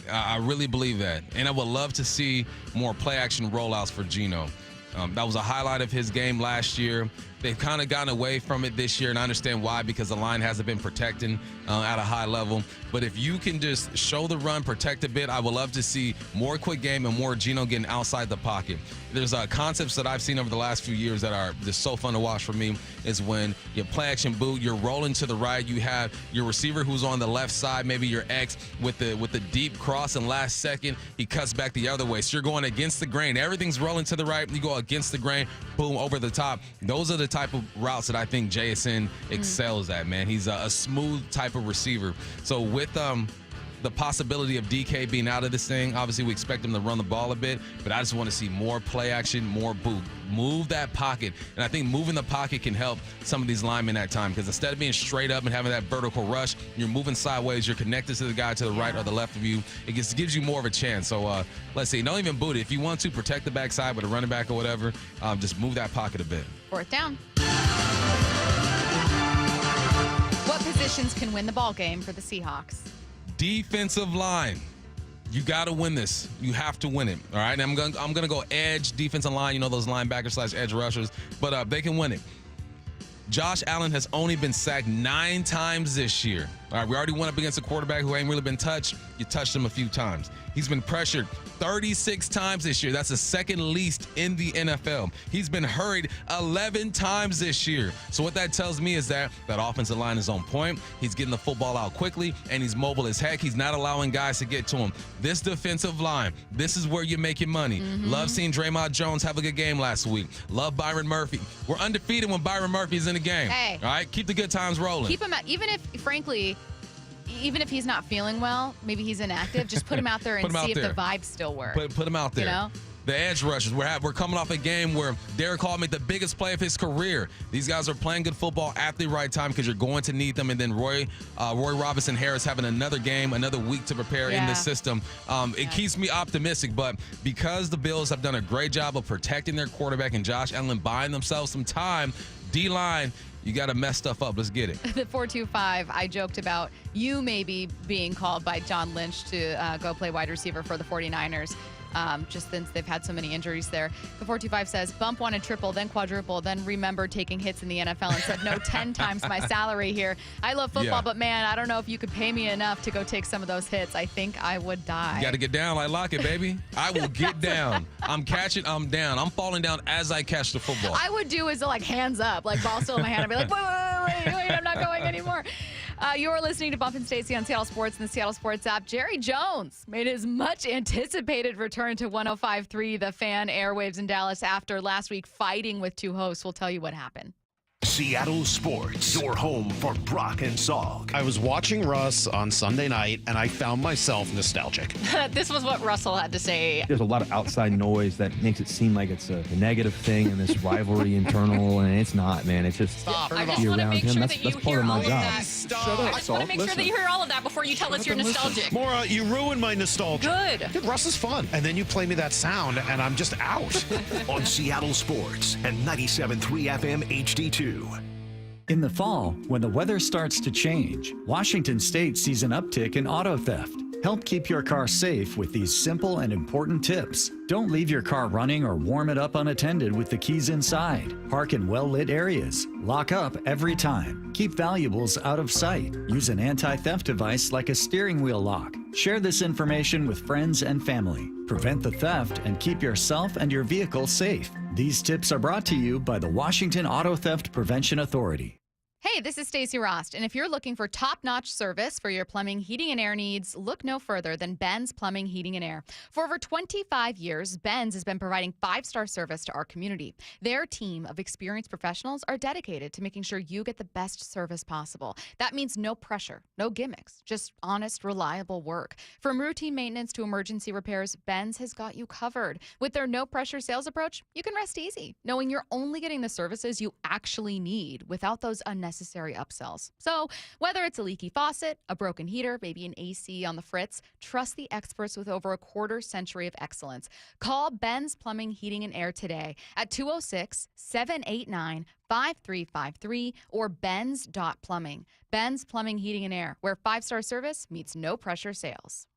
S1: I really believe that. And I would love to see more play-action rollouts for Geno. That was a highlight of his game last year. They've kind of gotten away from it this year, and I understand why, because the line hasn't been protecting at a high level. But if you can just show the run, protect a bit, I would love to see more quick game and more Geno getting outside the pocket. There's concepts that I've seen over the last few years that are just so fun to watch for me is when you play action boot, you're rolling to the right, you have your receiver who's on the left side, maybe your X with the deep cross, and last second he cuts back the other way. So you're going against the grain. Everything's rolling to the right. You go against the grain, boom, over the top. Those are the type of routes that I think JSN excels at, man. He's a smooth type of receiver. So with the possibility of DK being out of this thing, obviously we expect him to run the ball a bit, but I just want to see more play action, more boot. Move that pocket. And I think moving the pocket can help some of these linemen at time, because instead of being straight up and having that vertical rush, you're moving sideways, you're connected to the guy to the right or the left of you. It gives you more of a chance. So let's see, don't even boot it. If you want to protect the backside with a running back or whatever, just move that pocket a bit.
S10: 4th down. What positions can win the ball game for the Seahawks?
S1: Defensive line. You got to win this. You have to win it. All right. And I'm gonna go edge, defensive line. You know, those linebackers / edge rushers, but they can win it. Josh Allen has only been sacked 9 times this year. All right, we already went up against a quarterback who ain't really been touched. You touched him a few times. He's been pressured 36 times this year. That's the second least in the NFL. He's been hurried 11 times this year. So what that tells me is that offensive line is on point. He's getting the football out quickly, and he's mobile as heck. He's not allowing guys to get to him. This defensive line, this is where you're making money. Love seeing Draymond Jones have a good game last week. Love Byron Murphy. We're undefeated when Byron Murphy's in the game.
S10: Hey.
S1: All right, keep the good times rolling.
S10: Keep him out, even if he's not feeling well, maybe he's inactive, just put him out there and see if the vibes still work.
S1: Put him out there.
S10: You know?
S1: The edge rushers. We're coming off a game where Derek Hall made the biggest play of his career. These guys are playing good football at the right time because you're going to need them. And then Roy Robinson Harris having another game, another week to prepare in this system. It keeps me optimistic. But because the Bills have done a great job of protecting their quarterback and Josh Allen buying themselves some time, D-line, you got to mess stuff up. Let's get it.
S10: The 425, I joked about you maybe being called by John Lynch to go play wide receiver for the 49ers. Just since they've had so many injuries there. The 425 says, Bump wanted triple, then quadruple, then remembered taking hits in the NFL and said, no, 10 times my salary here. I love football, but man, I don't know if you could pay me enough to go take some of those hits. I think I would die.
S1: You got to get down like Lockett, baby. I will get down. I'm catching, I'm down. I'm falling down as I catch the football.
S10: I would do is like hands up, like ball still in my hand. I'd be like, wait, I'm not going anymore. You're listening to Bump and Stacey on Seattle Sports and the Seattle Sports app. Jerry Jones made his much anticipated return to 105.3, the fan airwaves in Dallas after last week fighting with 2 hosts. We'll tell you what happened.
S24: Seattle Sports, your home for Brock and Salk.
S2: I was watching Russ on Sunday night, and I found myself nostalgic.
S3: This was what Russell had to say.
S7: There's a lot of outside noise that makes it seem like it's a negative thing and this rivalry internal, and it's not, man. It's just
S3: I just want to make sure that you hear all of that.
S7: Shut up,
S3: I just want to make sure that you hear all of that before you tell us you're nostalgic.
S2: Maura, you ruined my nostalgia.
S3: Good.
S2: Dude, Russ is fun. And then you play me that sound, and I'm just out.
S24: On Seattle Sports and 97.3 FM HD2.
S27: In the fall, when the weather starts to change, Washington State sees an uptick in auto theft. Help keep your car safe with these simple and important tips. Don't leave your car running or warm it up unattended with the keys inside. Park in well-lit areas. Lock up every time. Keep valuables out of sight. Use an anti-theft device like a steering wheel lock. Share this information with friends and family. Prevent the theft and keep yourself and your vehicle safe. These tips are brought to you by the Washington Auto Theft Prevention Authority.
S10: Hey, this is Stacey Rost, and if you're looking for top-notch service for your plumbing, heating, and air needs, look no further than Ben's Plumbing, Heating, and Air. For over 25 years, Ben's has been providing 5-star service to our community. Their team of experienced professionals are dedicated to making sure you get the best service possible. That means no pressure, no gimmicks, just honest, reliable work. From routine maintenance to emergency repairs, Ben's has got you covered. With their no-pressure sales approach, you can rest easy, knowing you're only getting the services you actually need without those unnecessary upsells. So whether it's a leaky faucet, a broken heater, maybe an AC on the fritz, trust the experts with over a quarter-century of excellence. Call Ben's Plumbing, Heating, and Air today at 206-789-5353 or benz.plumbing. Ben's Plumbing, Heating, and Air, where 5-star service meets no-pressure sales.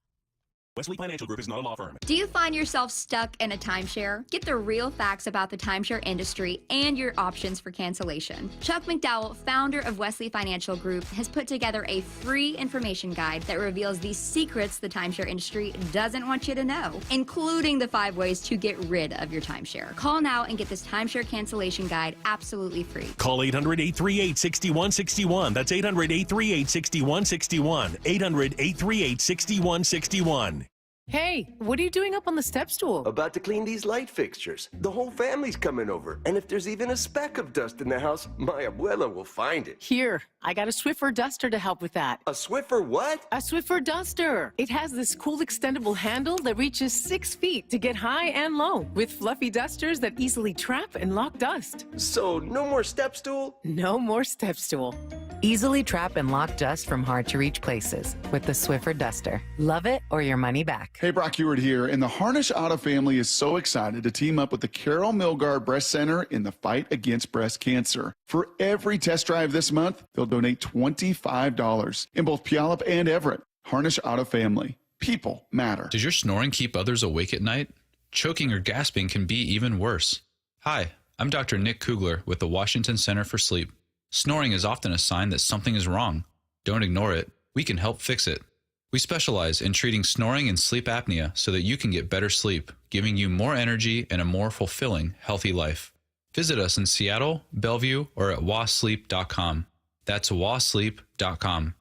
S8: Wesley Financial Group is not a law firm.
S11: Do you find yourself stuck in a timeshare? Get the real facts about the timeshare industry and your options for cancellation. Chuck McDowell, founder of Wesley Financial Group, has put together a free information guide that reveals the secrets the timeshare industry doesn't want you to know, including the 5 ways to get rid of your timeshare. Call now and get this timeshare cancellation guide absolutely free.
S8: Call 800-838-6161. That's 800-838-6161. 800-838-6161.
S26: Hey, what are you doing up on the step stool?
S12: About to clean these light fixtures. The whole family's coming over. And if there's even a speck of dust in the house, my abuela will find it.
S26: Here, I got a Swiffer duster to help with that.
S12: A Swiffer what?
S26: A Swiffer duster. It has this cool extendable handle that reaches 6 feet to get high and low, with fluffy dusters that easily trap and lock dust.
S12: So, no more step stool?
S26: No more step stool.
S13: Easily trap and lock dust from hard-to-reach places with the Swiffer duster. Love it or your money back.
S14: Hey, Brock Ewart here, and the Harnish Auto family is so excited to team up with the Carol Milgard Breast Center in the fight against breast cancer. For every test drive this month, they'll donate $25 in both Puyallup and Everett. Harnish Auto family. People matter.
S15: Does your snoring keep others awake at night? Choking or gasping can be even worse. Hi, I'm Dr. Nick Kugler with the Washington Center for Sleep. Snoring is often a sign that something is wrong. Don't ignore it. We can help fix it. We specialize in treating snoring and sleep apnea so that you can get better sleep, giving you more energy and a more fulfilling, healthy life. Visit us in Seattle, Bellevue, or at wasleep.com. That's wasleep.com.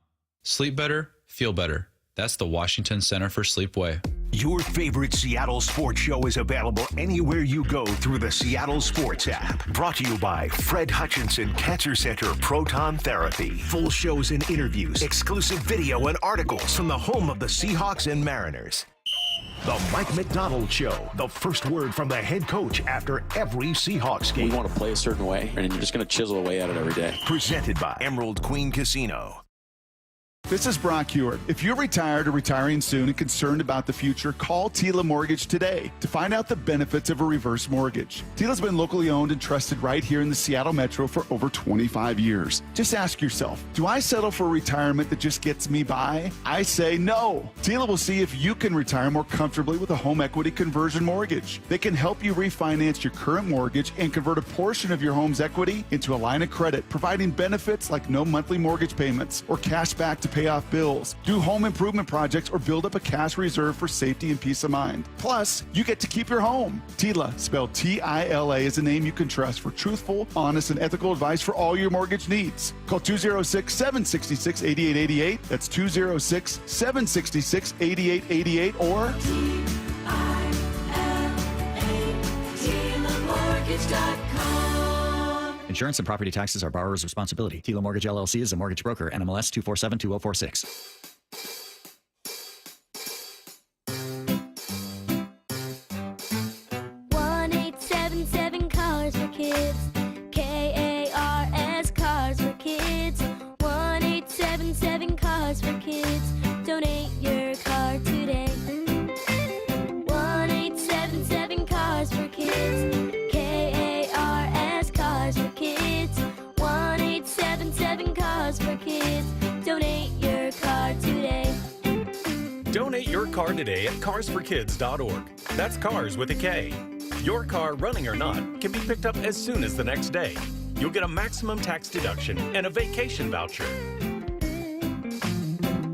S15: Sleep better, feel better. That's the Washington Center for Sleep way.
S24: Your favorite Seattle sports show is available anywhere you go through the Seattle Sports app. Brought to you by Fred Hutchinson Cancer Center Proton Therapy. Full shows and interviews, exclusive video and articles from the home of the Seahawks and Mariners. The Mike McDonald Show, the first word from the head coach after every Seahawks game.
S17: We want to play a certain way, and you're just going to chisel away at it every day.
S24: Presented by Emerald Queen Casino.
S14: This is Brock Ewart. If you're retired or retiring soon and concerned about the future, call Tila Mortgage today to find out the benefits of a reverse mortgage. Tila's been locally owned and trusted right here in the Seattle Metro for over 25 years. Just ask yourself, do I settle for a retirement that just gets me by? I say no. Tila will see if you can retire more comfortably with a home equity conversion mortgage. They can help you refinance your current mortgage and convert a portion of your home's equity into a line of credit, providing benefits like no monthly mortgage payments or cash back to pay off bills, do home improvement projects, or build up a cash reserve for safety and peace of mind. Plus, you get to keep your home. Tila, spelled T-I-L-A, is a name you can trust for truthful, honest, and ethical advice for all your mortgage needs. Call 206-766-8888. That's 206-766-8888 or
S27: Insurance and property taxes are borrower's responsibility. Tila Mortgage LLC is a mortgage broker. NMLS 2472046.
S16: 1-877 Cars for Kids. K-A-R-S Cars for Kids. 1-877 Cars for Kids. Donate your car today. 1-877 Cars for Kids. K-A-R-S Cars for Kids. 1-877 Cars for Kids. Donate your car today.
S18: Donate your car today at carsforkids.org. That's cars with a K. Your car, running or not, can be picked up as soon as the next day. You'll get a maximum tax deduction and a vacation voucher.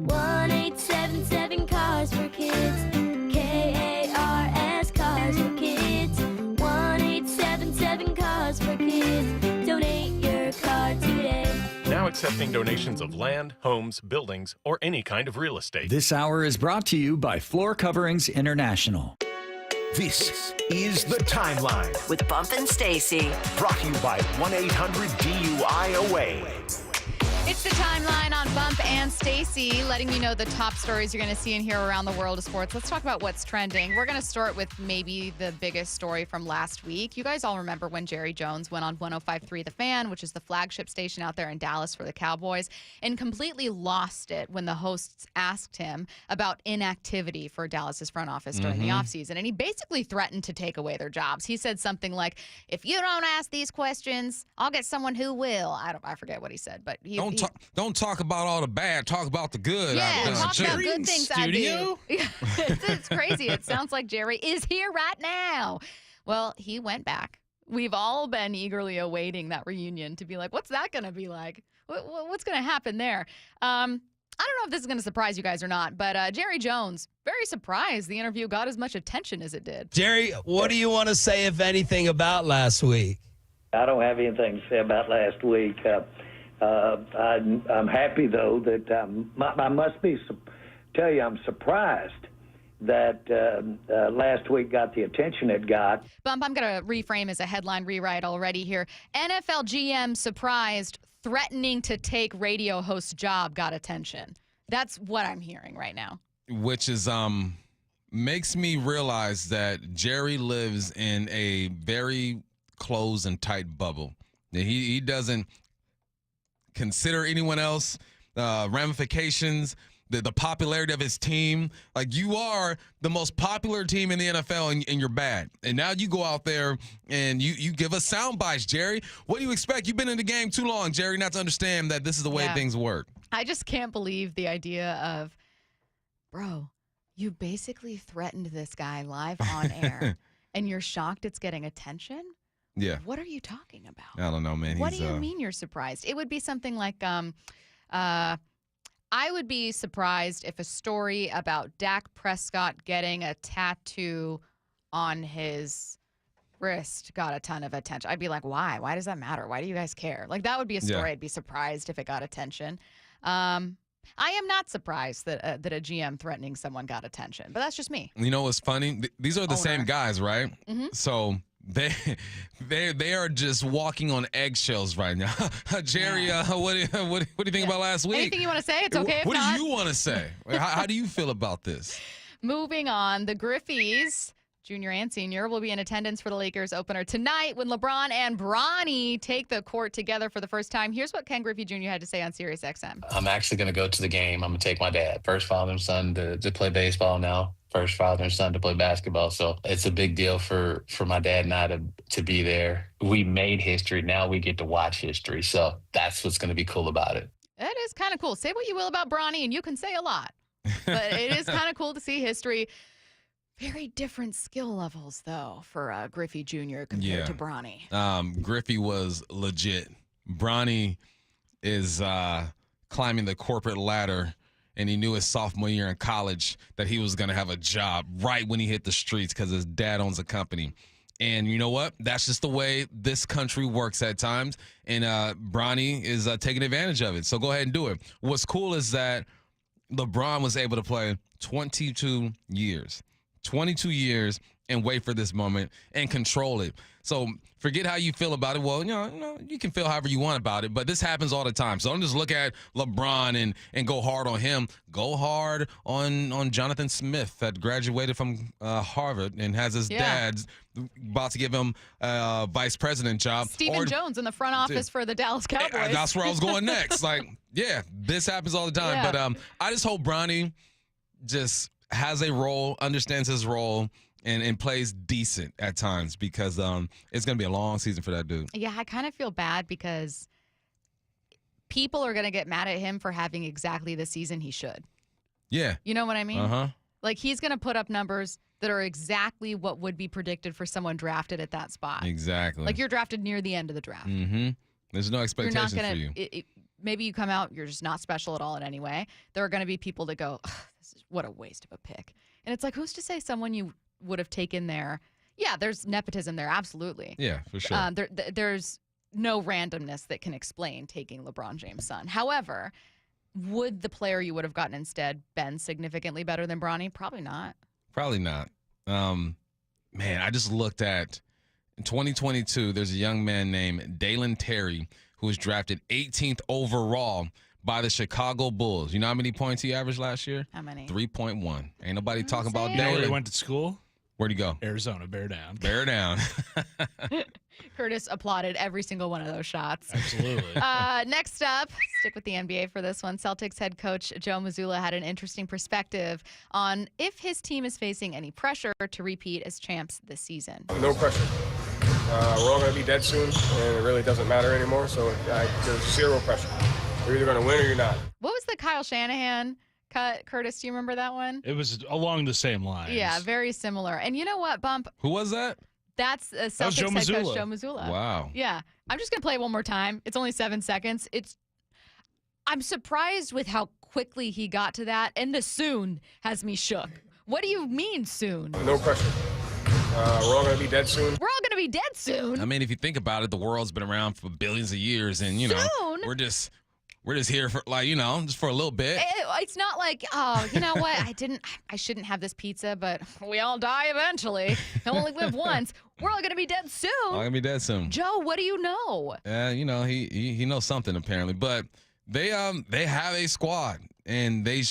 S16: 1-877 Cars for Kids. K-A-R-S Cars for Kids. 1-877 Cars for Kids. Donate your car today.
S18: Now accepting donations of land, homes, buildings, or any kind of real estate.
S27: This hour is brought to you by Floor Coverings International.
S24: This is The Timeline
S9: with Bump and Stacy.
S24: Brought to you by 1-800-DUI-AWAY.
S10: It's the timeline on Bump and Stacy, letting you know the top stories you're going to see and hear around the world of sports. Let's talk about what's trending. We're going to start with maybe the biggest story from last week. You guys all remember when Jerry Jones went on 105.3 The Fan, which is the flagship station out there in Dallas for the Cowboys, and completely lost it when the hosts asked him about inactivity for Dallas's front office during the offseason. And he basically threatened to take away their jobs. He said something like, if you don't ask these questions, I'll get someone who will. I forget what he said, but
S1: Don't talk about all the bad. Talk about the good.
S10: Yeah, talk about good things I do. It's crazy. It sounds like Jerry is here right now. Well, he went back. We've all been eagerly awaiting that reunion to be like, what's that going to be like? What's going to happen there? I don't know if this is going to surprise you guys or not, but Jerry Jones, very surprised the interview got as much attention as it did.
S19: Jerry, what do you want to say, if anything, about last week?
S20: I don't have anything to say about last week. I'm happy, though, that I must tell you I'm surprised that last week got the attention it got.
S10: Bump, I'm going to reframe as a headline rewrite already here. NFL GM surprised, threatening to take radio host job got attention. That's what I'm hearing right now.
S1: Which is makes me realize that Jerry lives in a very closed and tight bubble. He doesn't consider anyone else, ramifications, the popularity of his team. Like, you are the most popular team in the NFL and you're bad. And now you go out there and you give us sound bites, Jerry. What do you expect? You've been in the game too long, Jerry, not to understand that this is the way things work.
S10: I just can't believe the idea of, bro, you basically threatened this guy live on air and you're shocked it's getting attention?
S1: Yeah.
S10: What are you talking about?
S1: I don't know, man.
S10: What do you mean you're surprised? It would be something like, I would be surprised if a story about Dak Prescott getting a tattoo on his wrist got a ton of attention. I'd be like, why? Why does that matter? Why do you guys care? Like, that would be a story I'd be surprised if it got attention. I am not surprised that a GM threatening someone got attention, but that's just me.
S1: You know what's funny? These are the same guys, right?
S10: Mm-hmm.
S1: So they are just walking on eggshells right now. Jerry, what do you think about last week?
S10: Anything you want to say? It's okay if
S1: what
S10: not.
S1: do you want to say? How do you feel about this?
S10: Moving on, the Griffies, junior and senior, will be in attendance for the Lakers opener tonight when LeBron and Bronny take the court together for the first time. Here's what Ken Griffey Jr. had to say on SiriusXM.
S4: I'm actually going to go to the game. I'm going to take my dad, first father and son, to play baseball now. First father and son to play basketball. So it's a big deal for my dad and I to be there. We made history. Now we get to watch history. So that's what's going to be cool about it.
S10: It is kind of cool. Say what you will about Bronny, and you can say a lot. But it is kind of cool to see history. Very different skill levels, though, for Griffey Jr. compared to Bronny.
S1: Griffey was legit. Bronny is climbing the corporate ladder, and he knew his sophomore year in college that he was going to have a job right when he hit the streets because his dad owns a company. And you know what? That's just the way this country works at times, and Bronny is taking advantage of it. So go ahead and do it. What's cool is that LeBron was able to play 22 years. 22 years and wait for this moment and control it. So forget how you feel about it. Well, you can feel however you want about it, but this happens all the time. So don't just look at LeBron and go hard on him. Go hard on Jonathan Smith that graduated from Harvard and has his dad's about to give him a vice president job.
S10: Stephen Jones in the front office for the Dallas Cowboys.
S1: That's where I was going next. Like, this happens all the time. But I just hope Bronny just has a role, understands his role, and plays decent at times because it's going to be a long season for that dude.
S10: Yeah, I kind of feel bad because people are going to get mad at him for having exactly the season he should.
S1: Yeah.
S10: You know what I mean?
S1: Uh-huh.
S10: Like, he's going to put up numbers that are exactly what would be predicted for someone drafted at that spot.
S1: Exactly.
S10: Like, you're drafted near the end of the draft.
S1: Mm-hmm. There's no expectation for you.
S10: Maybe you come out, you're just not special at all in any way. There are going to be people that go, what a waste of a pick. And it's like, who's to say someone you would have taken there? Yeah, there's nepotism there, absolutely.
S1: Yeah, for sure.
S10: There's no randomness that can explain taking LeBron James' son. However, would the player you would have gotten instead been significantly better than Bronny? Probably not.
S1: Probably not. Man, I just looked at, in 2022, there's a young man named Dalen Terry who was drafted 18th overall by the Chicago Bulls. You know how many points he averaged last year?
S10: How many?
S1: 3.1. Ain't nobody talking about
S5: You know where
S1: Dalen.
S5: he went to school?
S1: Where'd he go?
S5: Arizona, bear down.
S1: Bear down.
S10: Curtis applauded every single one of those shots.
S5: Absolutely.
S10: Next up, stick with the NBA for this one. Celtics head coach Joe Mazzulla had an interesting perspective on if his team is facing any pressure to repeat as champs this season.
S6: No pressure. We're all going to be dead soon, and it really doesn't matter anymore, so there's zero pressure. You're either going to win or you're not.
S10: What was the Kyle Shanahan cut, Curtis? Do you remember that one?
S5: It was along the same lines.
S10: Yeah, very similar. And you know what, Bump?
S1: Who was that?
S10: That's Celtics head coach Joe Mazzulla.
S1: Wow.
S10: Yeah. I'm just going to play it one more time. It's only 7 seconds. I'm surprised with how quickly he got to that, and the soon has me shook. What do you mean soon?
S6: No pressure. We're all going to be dead soon.
S10: We're all going to be dead soon.
S1: I mean, if you think about it, the world's been around for billions of years, and,
S10: Soon?
S1: we're just we're just here for just for a little bit.
S10: It's not like, oh, you know what? I shouldn't have this pizza, but we all die eventually. I only live once. We're all going to be dead soon.
S1: All gonna be dead soon.
S10: Joe, what do you know?
S1: He knows something apparently, but they have a squad and they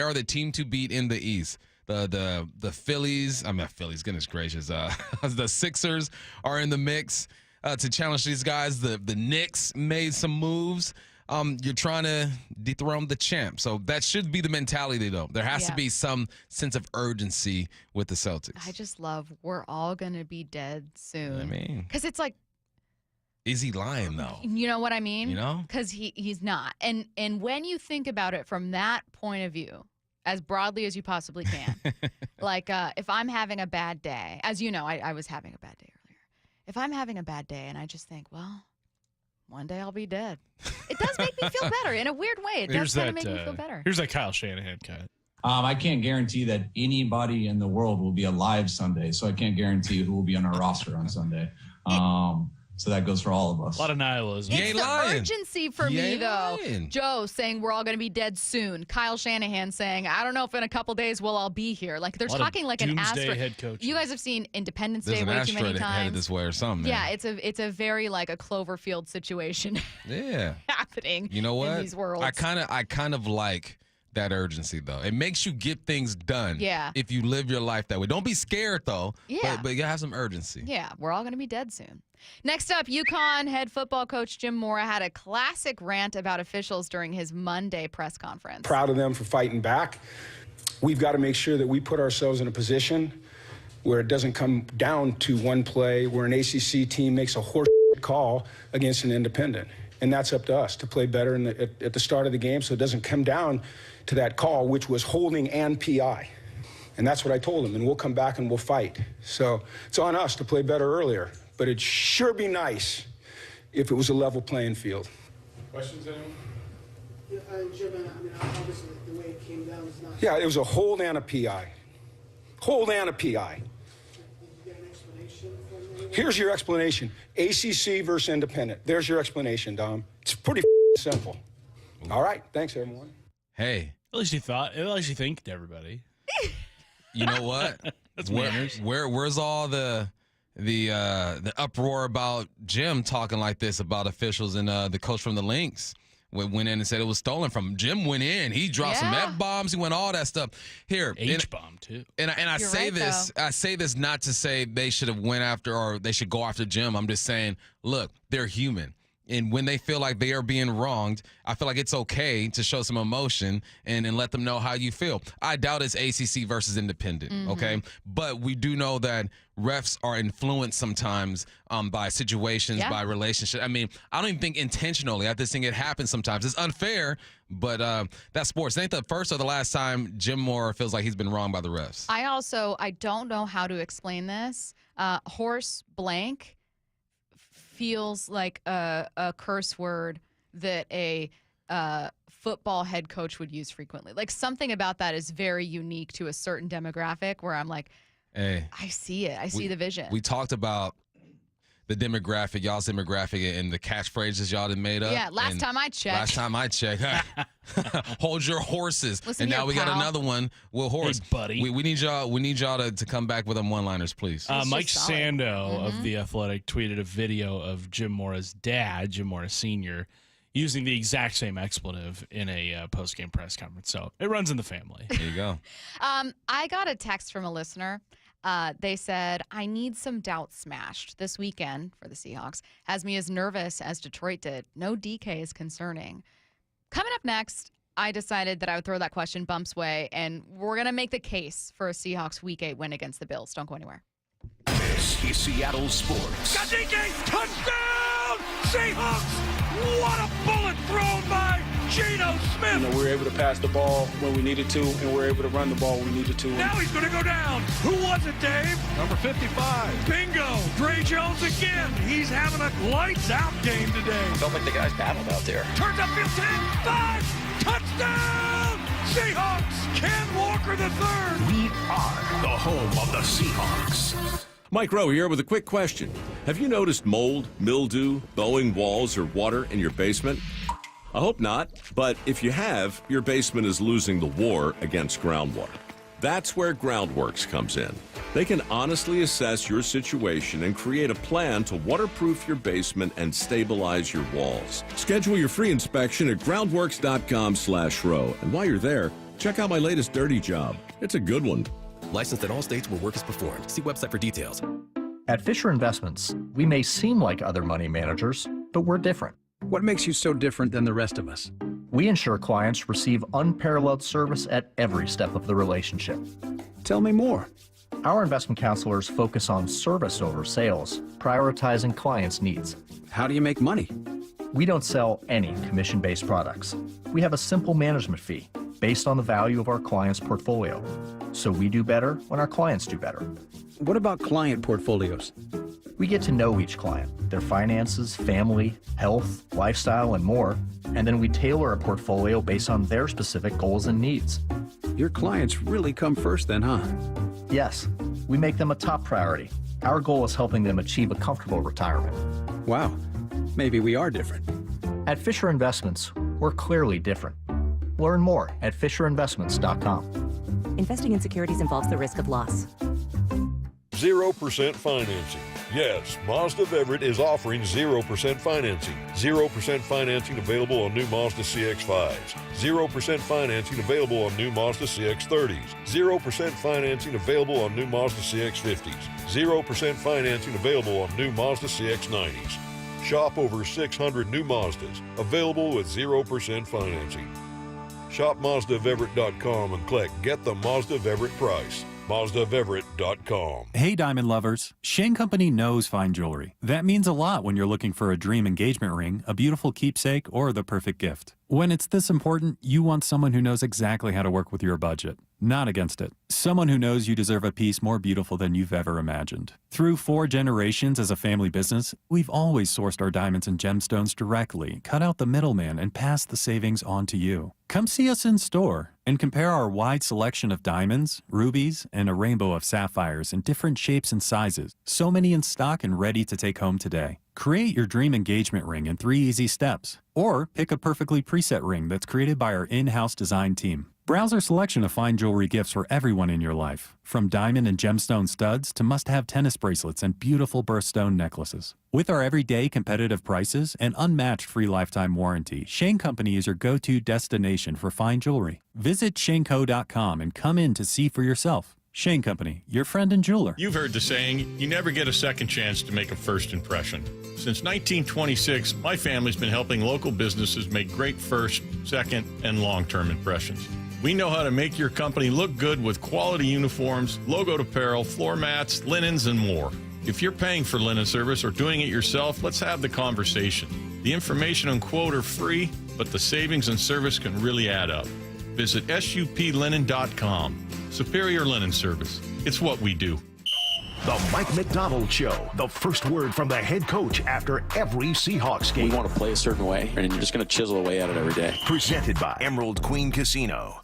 S1: are the team to beat in the East. The Phillies, goodness gracious, the Sixers are in the mix to challenge these guys. The Knicks made some moves. You're trying to dethrone the champ. So that should be the mentality, though. There has to be some sense of urgency with the Celtics.
S10: I just love we're all going to be dead soon.
S1: I mean.
S10: Because it's like.
S1: Is he lying, though?
S10: You know what I mean?
S1: You know?
S10: Because he's not. And when you think about it from that point of view, as broadly as you possibly can, like if I'm having a bad day, as you know, I was having a bad day earlier. If I'm having a bad day and I just think, well, one day I'll be dead. It does make me feel better in a weird way. It does kind of make me feel better.
S5: Here's that Kyle Shanahan cut.
S2: I can't guarantee that anybody in the world will be alive Sunday, so I can't guarantee who will be on our roster on Sunday. So that goes for all of us.
S5: A lot of nihilism.
S10: It's the urgency for me, though. Joe saying we're all going to be dead soon. Kyle Shanahan saying, I don't know if in a couple days we'll all be here. Like, they're talking like an asteroid.
S5: Head coach.
S10: You guys have seen Independence
S1: There's
S10: Day way too many
S1: headed
S10: times.
S1: this way or something.
S10: Yeah, it's a very like a Cloverfield situation happening
S1: You know what?
S10: in these worlds.
S1: I kind of like that urgency, though. It makes you get things done.
S10: Yeah.
S1: If you live your life that way. Don't be scared, though.
S10: Yeah.
S1: But you gotta have some urgency.
S10: Yeah, we're all going to be dead soon. Next up, UConn head football coach Jim Mora had a classic rant about officials during his Monday press conference.
S3: Proud of them for fighting back. We've got to make sure that we put ourselves in a position where it doesn't come down to one play where an ACC team makes a horse call against an independent. And that's up to us to play better at the start of the game so it doesn't come down to that call, which was holding and PI. And that's what I told him, and we'll come back and we'll fight. So it's on us to play better earlier. But it'd sure be nice if it was a level playing field.
S6: Questions, anyone?
S7: Jim, obviously the way it came down was not...
S3: Yeah, it was a hold and a PI. Hold and a PI.
S7: Did you get an explanation from anyone?
S3: Here's your explanation. ACC versus independent. There's your explanation, Dom. It's pretty simple. All right. Thanks, everyone.
S1: Hey.
S5: At least you thanked everybody.
S1: You know what?
S5: That's manners.
S1: Where's all the uproar about Jim talking like this about officials and the coach from the Lynx went in and said it was stolen from him. Jim went in. He dropped some F-bombs. He went all that stuff. Here.
S5: H-bomb, too.
S1: And I say this. I say this not to say they should have went after or they should go after Jim. I'm just saying, look, they're human. And when they feel like they are being wronged, I feel like it's okay to show some emotion and let them know how you feel. I doubt it's ACC versus independent, okay? But we do know that refs are influenced sometimes by situations, by relationships. I mean, I don't even think intentionally. I just think it happens sometimes. It's unfair, but that's sports. It ain't the first or the last time Jim Mora feels like he's been wronged by the refs.
S10: I don't know how to explain this. Horse blank feels like a curse word that a football head coach would use frequently. Like something about that is very unique to a certain demographic where I'm like,
S1: hey,
S10: I see it. I see the vision.
S1: We talked about the demographic, y'all's demographic, and the catchphrases y'all done made up.
S10: Yeah, last time I checked. Hold your horses. Listen
S1: and now
S10: here,
S1: we got
S10: pal.
S1: another one. Will horse,
S5: Hey, buddy.
S1: We need y'all to come back with them one-liners, please.
S5: Mike Sando of The Athletic tweeted a video of Jim Mora's dad, Jim Mora Sr., using the exact same expletive in a post-game press conference. So it runs in the family.
S1: There you go.
S10: I got a text from a listener. They said, I need some doubt smashed. This weekend for the Seahawks has me as nervous as Detroit did. No DK is concerning. Coming up next, I decided that I would throw that question Bump's way, and we're going to make the case for a Seahawks Week 8 win against the Bills. Don't go anywhere.
S24: This is Seattle Sports.
S21: Got DK, touchdown, Seahawks! What a bullet thrown by Geno Smith!
S3: We were able to pass the ball when we needed to, and we were able to run the ball when we needed to.
S21: Now he's going to go down. Who was it, Dave?
S3: Number 55.
S21: Bingo! Dre Jones again. He's having a lights-out game today.
S22: Felt like the guys battled out there.
S21: Turns upfield 10, 5, touchdown! Seahawks! Ken Walker III.
S24: We are the home of the Seahawks.
S23: Mike Rowe here with a quick question. Have you noticed mold, mildew, bowing walls, or water in your basement?
S8: I hope not, but if you have, your basement is losing the war against groundwater. That's where Groundworks comes in. They can honestly assess your situation and create a plan to waterproof your basement and stabilize your walls. Schedule your free inspection at groundworks.com/row. And while you're there, check out my latest dirty job. It's a good one.
S11: Licensed in all states where work is performed. See website for details.
S12: At Fisher Investments, we may seem like other money managers, but we're different.
S13: What makes you so different than the rest of us?
S12: We ensure clients receive unparalleled service at every step of the relationship.
S13: Tell me more.
S12: Our investment counselors focus on service over sales, prioritizing clients' needs.
S13: How do you make money?
S12: We don't sell any commission-based products. We have a simple management fee based on the value of our client's portfolio. So we do better when our clients do better.
S13: What about client portfolios?
S12: We get to know each client, their finances, family, health, lifestyle, and more, and then we tailor a portfolio based on their specific goals and needs.
S13: Your clients really come first then, huh?
S12: Yes, we make them a top priority. Our goal is helping them achieve a comfortable retirement.
S13: Wow, maybe we are different.
S12: At Fisher Investments, we're clearly different. Learn more at FisherInvestments.com.
S23: Investing in securities involves the risk of loss.
S25: 0% financing. Yes, Mazda of Everett is offering 0% financing. 0% financing available on new Mazda CX-5s. 0% financing available on new Mazda CX-30s. 0% financing available on new Mazda CX-50s. 0% financing available on new Mazda CX-90s. Shop over 600 new Mazdas available with 0% financing. Shop MazdaofEverett.com and click Get the Mazda of Everett price. MazdaofEverett.com.
S26: Hey, diamond lovers. Shane Company knows fine jewelry. That means a lot when you're looking for a dream engagement ring, a beautiful keepsake, or the perfect gift. When it's this important, you want someone who knows exactly how to work with your budget, not against it. Someone who knows you deserve a piece more beautiful than you've ever imagined. Through 4 generations as a family business, we've always sourced our diamonds and gemstones directly, cut out the middleman, and passed the savings on to you. Come see us in store and compare our wide selection of diamonds, rubies, and a rainbow of sapphires in different shapes and sizes. So many in stock and ready to take home today. Create your dream engagement ring in 3 easy steps, or pick a perfectly preset ring that's created by our in-house design team. Browse our selection of fine jewelry gifts for everyone in your life, from diamond and gemstone studs to must-have tennis bracelets and beautiful birthstone necklaces. With our everyday competitive prices and unmatched free lifetime warranty, Shane Company is your go-to destination for fine jewelry. Visit shaneco.com and come in to see for yourself. Shane Company, your friend and jeweler.
S28: You've heard the saying, you never get a second chance to make a first impression. Since 1926, my family's been helping local businesses make great first, second, and long-term impressions. We know how to make your company look good with quality uniforms, logoed apparel, floor mats, linens, and more. If you're paying for linen service or doing it yourself, let's have the conversation. The information and quote are free, but the savings and service can really add up. Visit suplinen.com. Superior Linen Service. It's what we do.
S24: The Mike McDonald Show. The first word from the head coach after every Seahawks game.
S17: We want to play a certain way, and you're just going to chisel away at it every day.
S24: Presented by Emerald Queen Casino.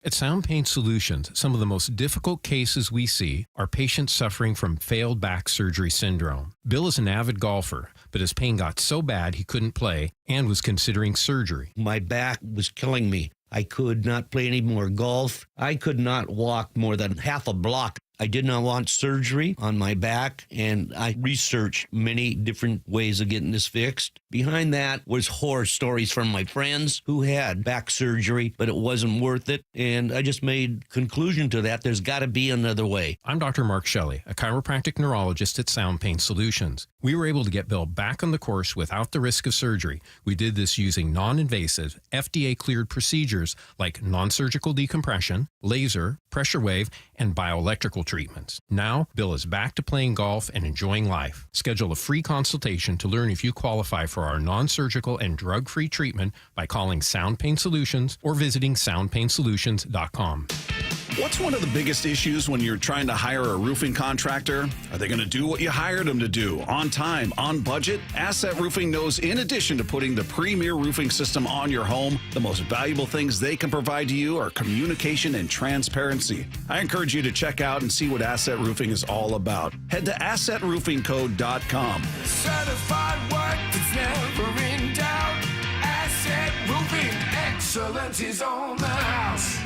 S29: At Sound Pain Solutions, some of the most difficult cases we see are patients suffering from failed back surgery syndrome. Bill is an avid golfer, but his pain got so bad he couldn't play and was considering surgery.
S30: My back was killing me. I could not play any more golf. I could not walk more than half a block. I did not want surgery on my back, and I researched many different ways of getting this fixed. Behind that was horror stories from my friends who had back surgery, but it wasn't worth it, and I just made conclusion to that. There's got to be another way.
S29: I'm Dr. Mark Shelley, a chiropractic neurologist at Sound Pain Solutions. We were able to get Bill back on the course without the risk of surgery. We did this using non-invasive, FDA-cleared procedures like non-surgical decompression, laser, pressure wave, and bioelectrical treatments. Now, Bill is back to playing golf and enjoying life. Schedule a free consultation to learn if you qualify for our non-surgical and drug-free treatment by calling Sound Pain Solutions or visiting soundpainsolutions.com.
S31: What's one of the biggest issues when you're trying to hire a roofing contractor? Are they going to do what you hired them to do? On time, on budget? Asset Roofing knows in addition to putting the premier roofing system on your home, the most valuable things they can provide to you are communication and transparency. I encourage you to check out and see what Asset Roofing is all about. Head to AssetRoofingCo.com.
S21: Certified work that's never in doubt. Asset Excellence is on the house.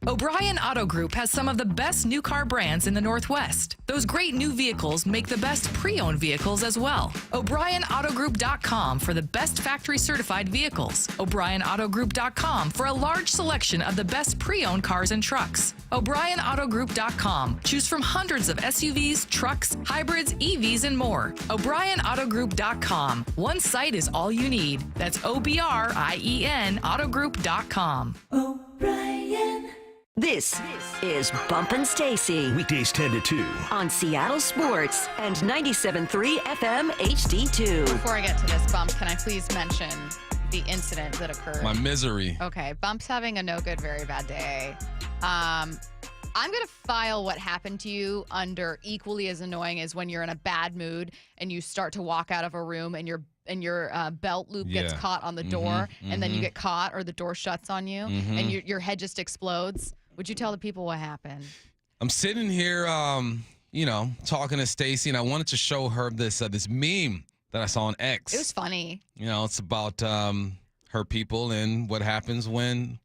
S2: O'Brien Auto Group has some of the best new car brands in the Northwest. Those great new vehicles make the best pre-owned vehicles as well. O'BrienAutoGroup.com for the best factory certified vehicles. O'BrienAutoGroup.com for a large selection of the best pre-owned cars and trucks. O'BrienAutoGroup.com. Choose from hundreds of SUVs, trucks, hybrids, EVs, and more. O'BrienAutoGroup.com. One site is all you need. That's OBRIEN Autogroup.com.
S4: O'Brien. This is Bumpin' Stacy.
S24: Weekdays 10 to 2.
S4: On Seattle Sports and 97.3 FM HD2.
S10: Before I get to this, Bump, can I please mention the incident that occurred?
S1: My misery.
S10: Okay, Bump's having a no good, very bad day. I'm going to file what happened to you under equally as annoying as when you're in a bad mood and you start to walk out of a room and your belt loop gets caught on the door and then you get caught or the door shuts on you and your head just explodes. Would you tell the people what happened?
S1: I'm sitting here, talking to Stacy, and I wanted to show her this meme that I saw on X.
S10: It was funny.
S1: It's about her people and what happens when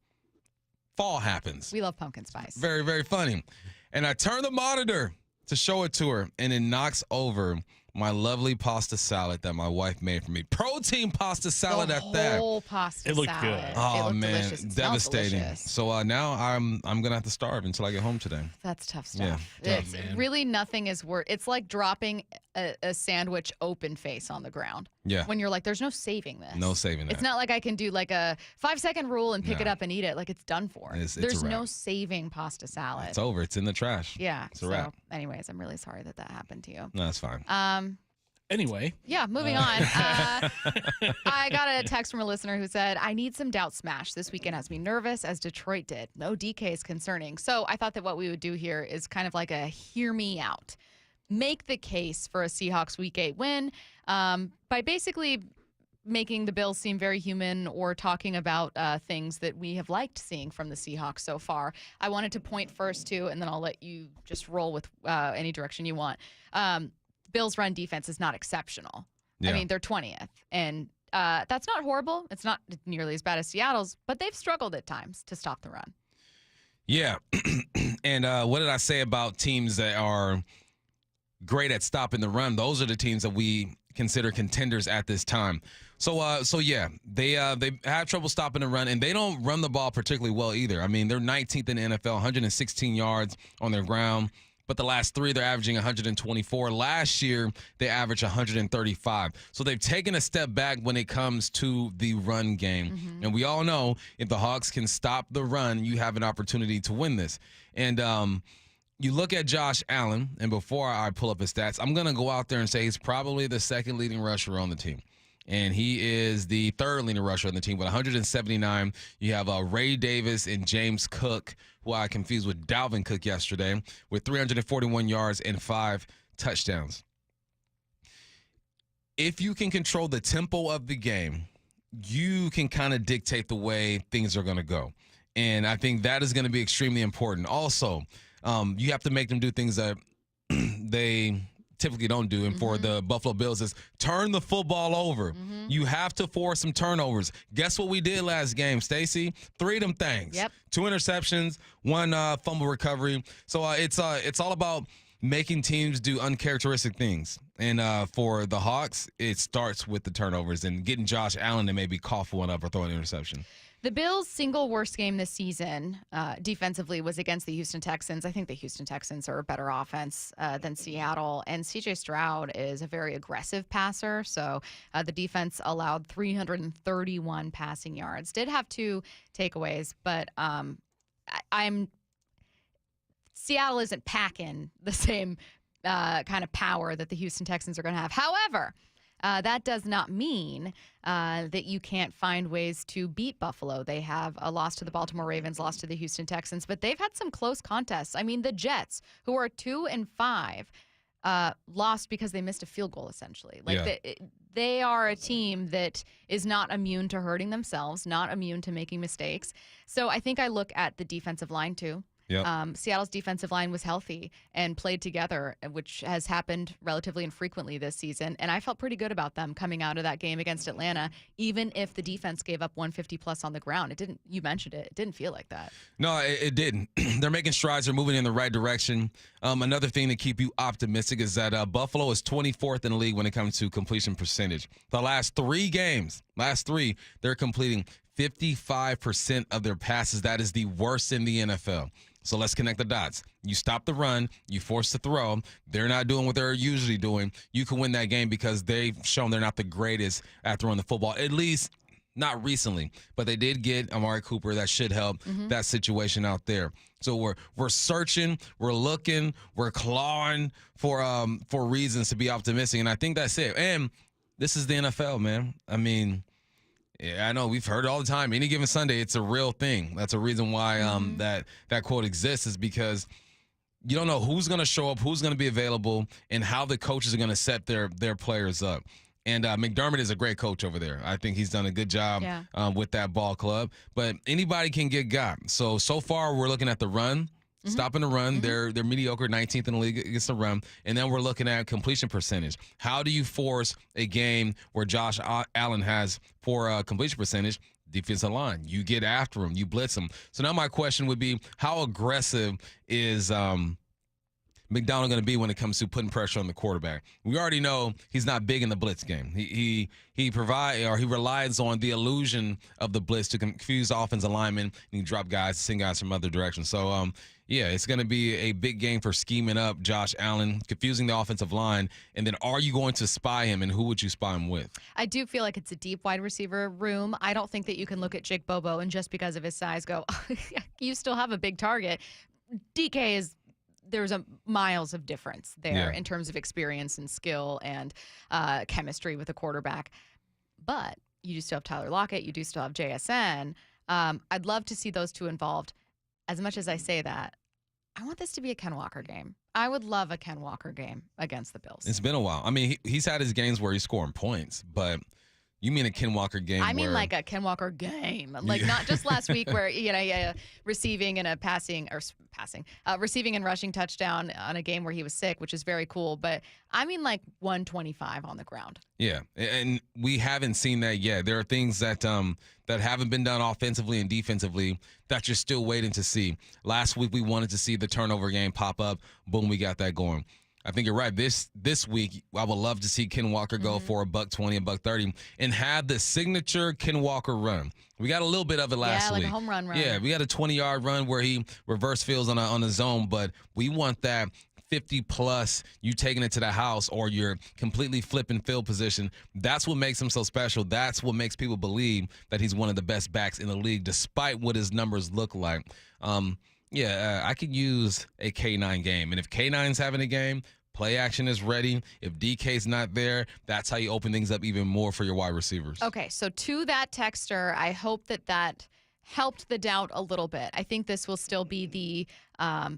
S1: fall happens.
S10: We love pumpkin spice.
S1: Very, very funny. And I turned the monitor to show it to her, and it knocks over my lovely pasta salad that my wife made for me. Protein pasta salad at that.
S10: The whole pasta salad.
S5: It looked good.
S1: Oh,
S10: it looked
S1: man,
S10: delicious. It smelled
S1: devastating.
S10: delicious.
S1: So now I'm gonna have to starve until I get home today.
S10: That's tough stuff.
S1: Yeah.
S10: It's really nothing is worth. It's like dropping a sandwich open face on the ground.
S1: Yeah.
S10: When you're like, there's no saving this.
S1: No saving that.
S10: It's not like I can do like a 5-second rule and pick it up and eat it. Like it's done for.
S1: It's a
S10: there's
S1: wrap.
S10: no saving pasta salad.
S1: It's over. It's in the trash.
S10: Yeah.
S1: It's a wrap.
S10: Anyways, I'm really sorry that happened to you.
S1: No, that's fine.
S5: Anyway.
S10: Yeah, moving on. I got a text from a listener who said, I need some doubt smash. This weekend has me nervous, as Detroit did. No DK is concerning. So I thought that what we would do here is kind of like a hear me out. Make the case for a Seahawks Week 8 win by basically making the Bills seem very human or talking about things that we have liked seeing from the Seahawks so far. I wanted to point first to, and then I'll let you just roll with any direction you want. Bills' run defense is not exceptional.
S1: Yeah.
S10: I mean, they're 20th, and that's not horrible. It's not nearly as bad as Seattle's, but they've struggled at times to stop the run.
S1: Yeah. And what did I say about teams that are great at stopping the run? Those are the teams that we consider contenders at this time. So yeah, they have trouble stopping the run, and they don't run the ball particularly well either. I mean, they're 19th in the NFL, 116 yards on their ground. But the last three, they're averaging 124. Last year, they averaged 135. So they've taken a step back when it comes to the run game. And we all know if the Hawks can stop the run, you have an opportunity to win this. And you look at Josh Allen, and before I pull up his stats, I'm going to go out there and say he's probably the second leading rusher on the team. And he is the third leading rusher on the team with 179. You have Ray Davis and James Cook, who I confused with Dalvin Cook yesterday, with 341 yards and 5 touchdowns. If you can control the tempo of the game, you can kind of dictate the way things are going to go. And I think that is going to be extremely important. Also, you have to make them do things that they typically don't do, and for the Buffalo Bills is turn the football over. You have to force some turnovers. Guess what we did last game, Stacy? 3 of them things.
S10: Yep.
S1: 2 interceptions, 1 fumble recovery. So it's all about making teams do uncharacteristic things. And for the Hawks, it starts with the turnovers and getting Josh Allen to maybe cough one up or throw an interception.
S10: The Bills' single worst game this season defensively was against the Houston Texans. I think the Houston Texans are a better offense than Seattle. And C.J. Stroud is a very aggressive passer. So the defense allowed 331 passing yards. Did have 2 takeaways, but Seattle isn't packing the same kind of power that the Houston Texans are going to have. However, that does not mean that you can't find ways to beat Buffalo. They have a loss to the Baltimore Ravens, lost to the Houston Texans, but they've had some close contests. I mean, the Jets, who are 2-5, lost because they missed a field goal, essentially. They are a team that is not immune to hurting themselves, not immune to making mistakes. So I think I look at the defensive line, too.
S1: Yep.
S10: Seattle's defensive line was healthy and played together, which has happened relatively infrequently this season. And I felt pretty good about them coming out of that game against Atlanta, even if the defense gave up 150 plus on the ground. It didn't. You mentioned it. It didn't feel like that.
S1: No, it didn't. They're making strides. They're moving in the right direction. Another thing to keep you optimistic is that Buffalo is 24th in the league when it comes to completion percentage. The last 3 games, they're completing 55% of their passes. That is the worst in the NFL. So let's connect the dots. You stop the run, you force the throw. They're not doing what they're usually doing. You can win that game because they've shown they're not the greatest at throwing the football, at least not recently. But they did get Amari Cooper. That should help that situation out there. So we're searching, we're looking, we're clawing for reasons to be optimistic, and I think that's it. And this is the NFL, man. I mean, yeah, I know we've heard it all the time. Any given Sunday, it's a real thing. That's a reason why that quote exists, is because you don't know who's going to show up, who's going to be available, and how the coaches are going to set their players up. And McDermott is a great coach over there. I think he's done a good job with that ball club. But anybody can get got. So far, we're looking at the run. Stopping the run, they're mediocre, 19th in the league against the run. And then we're looking at completion percentage. How do you force a game where Josh Allen has poor completion percentage? Defensive line. You get after him. You blitz him. So now my question would be, how aggressive is McDonald going to be when it comes to putting pressure on the quarterback? We already know he's not big in the blitz game. He relies on the illusion of the blitz to confuse the offensive linemen, and he drop guys, send guys from other directions. So, yeah, it's going to be a big game for scheming up Josh Allen, confusing the offensive line, and then are you going to spy him, and who would you spy him with? I do feel like it's a deep wide receiver room. I don't think that you can look at Jake Bobo and just because of his size go, you still have a big target. DK is there's a miles of difference there in terms of experience and skill and chemistry with a quarterback. But you do still have Tyler Lockett. You do still have JSN. I'd love to see those two involved. As much as I say that, I want this to be a Ken Walker game. I would love a Ken Walker game against the Bills. It's been a while. I mean, he's had his games where he's scoring points, but you mean a Ken Walker game? I mean like a Ken Walker game, like not just last week where receiving and receiving and rushing touchdown on a game where he was sick, which is very cool. But I mean like 125 on the ground. Yeah, and we haven't seen that yet. There are things that haven't been done offensively and defensively that you're still waiting to see. Last week we wanted to see the turnover game pop up. Boom, we got that going. I think you're right. This week, I would love to see Ken Walker go for $120, $130, and have the signature Ken Walker run. We got a little bit of it last week. Yeah, like a home run. Yeah, we got a 20-yard run where he reverse fields on a zone, but we want that 50-plus, you taking it to the house, or you're completely flipping field position. That's what makes him so special. That's what makes people believe that he's one of the best backs in the league, despite what his numbers look like. I could use a K9 game. And if K9's having a game, play action is ready. If DK's not there, that's how you open things up even more for your wide receivers. Okay, so to that texter, I hope that helped the doubt a little bit. I think this will still be the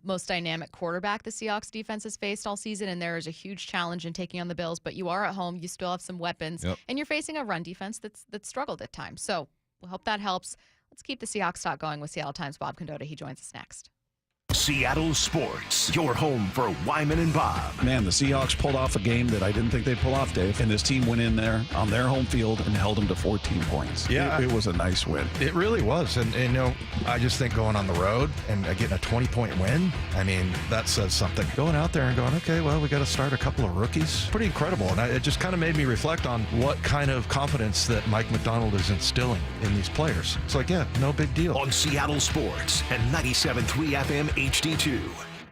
S1: most dynamic quarterback the Seahawks defense has faced all season, and there is a huge challenge in taking on the Bills, but you are at home. You still have some weapons, and you're facing a run defense that's struggled at times. So we'll hope that helps. Let's keep the Seahawks talk going with Seattle Times' Bob Condotta. He joins us next.
S24: Seattle Sports, your home for Wyman and Bob.
S31: Man, the Seahawks pulled off a game that I didn't think they'd pull off, Dave. And this team went in there on their home field and held them to 14 points. Yeah. It was a nice win.
S3: It really was. And I just think going on the road and getting a 20-point win, I mean, that says something. Going out there and going, okay, well, we got to start a couple of rookies. Pretty incredible. And it just kind of made me reflect on what kind of confidence that Mike Macdonald is instilling in these players. It's like, yeah, no big deal.
S24: On Seattle Sports and 97.3 FM HD2.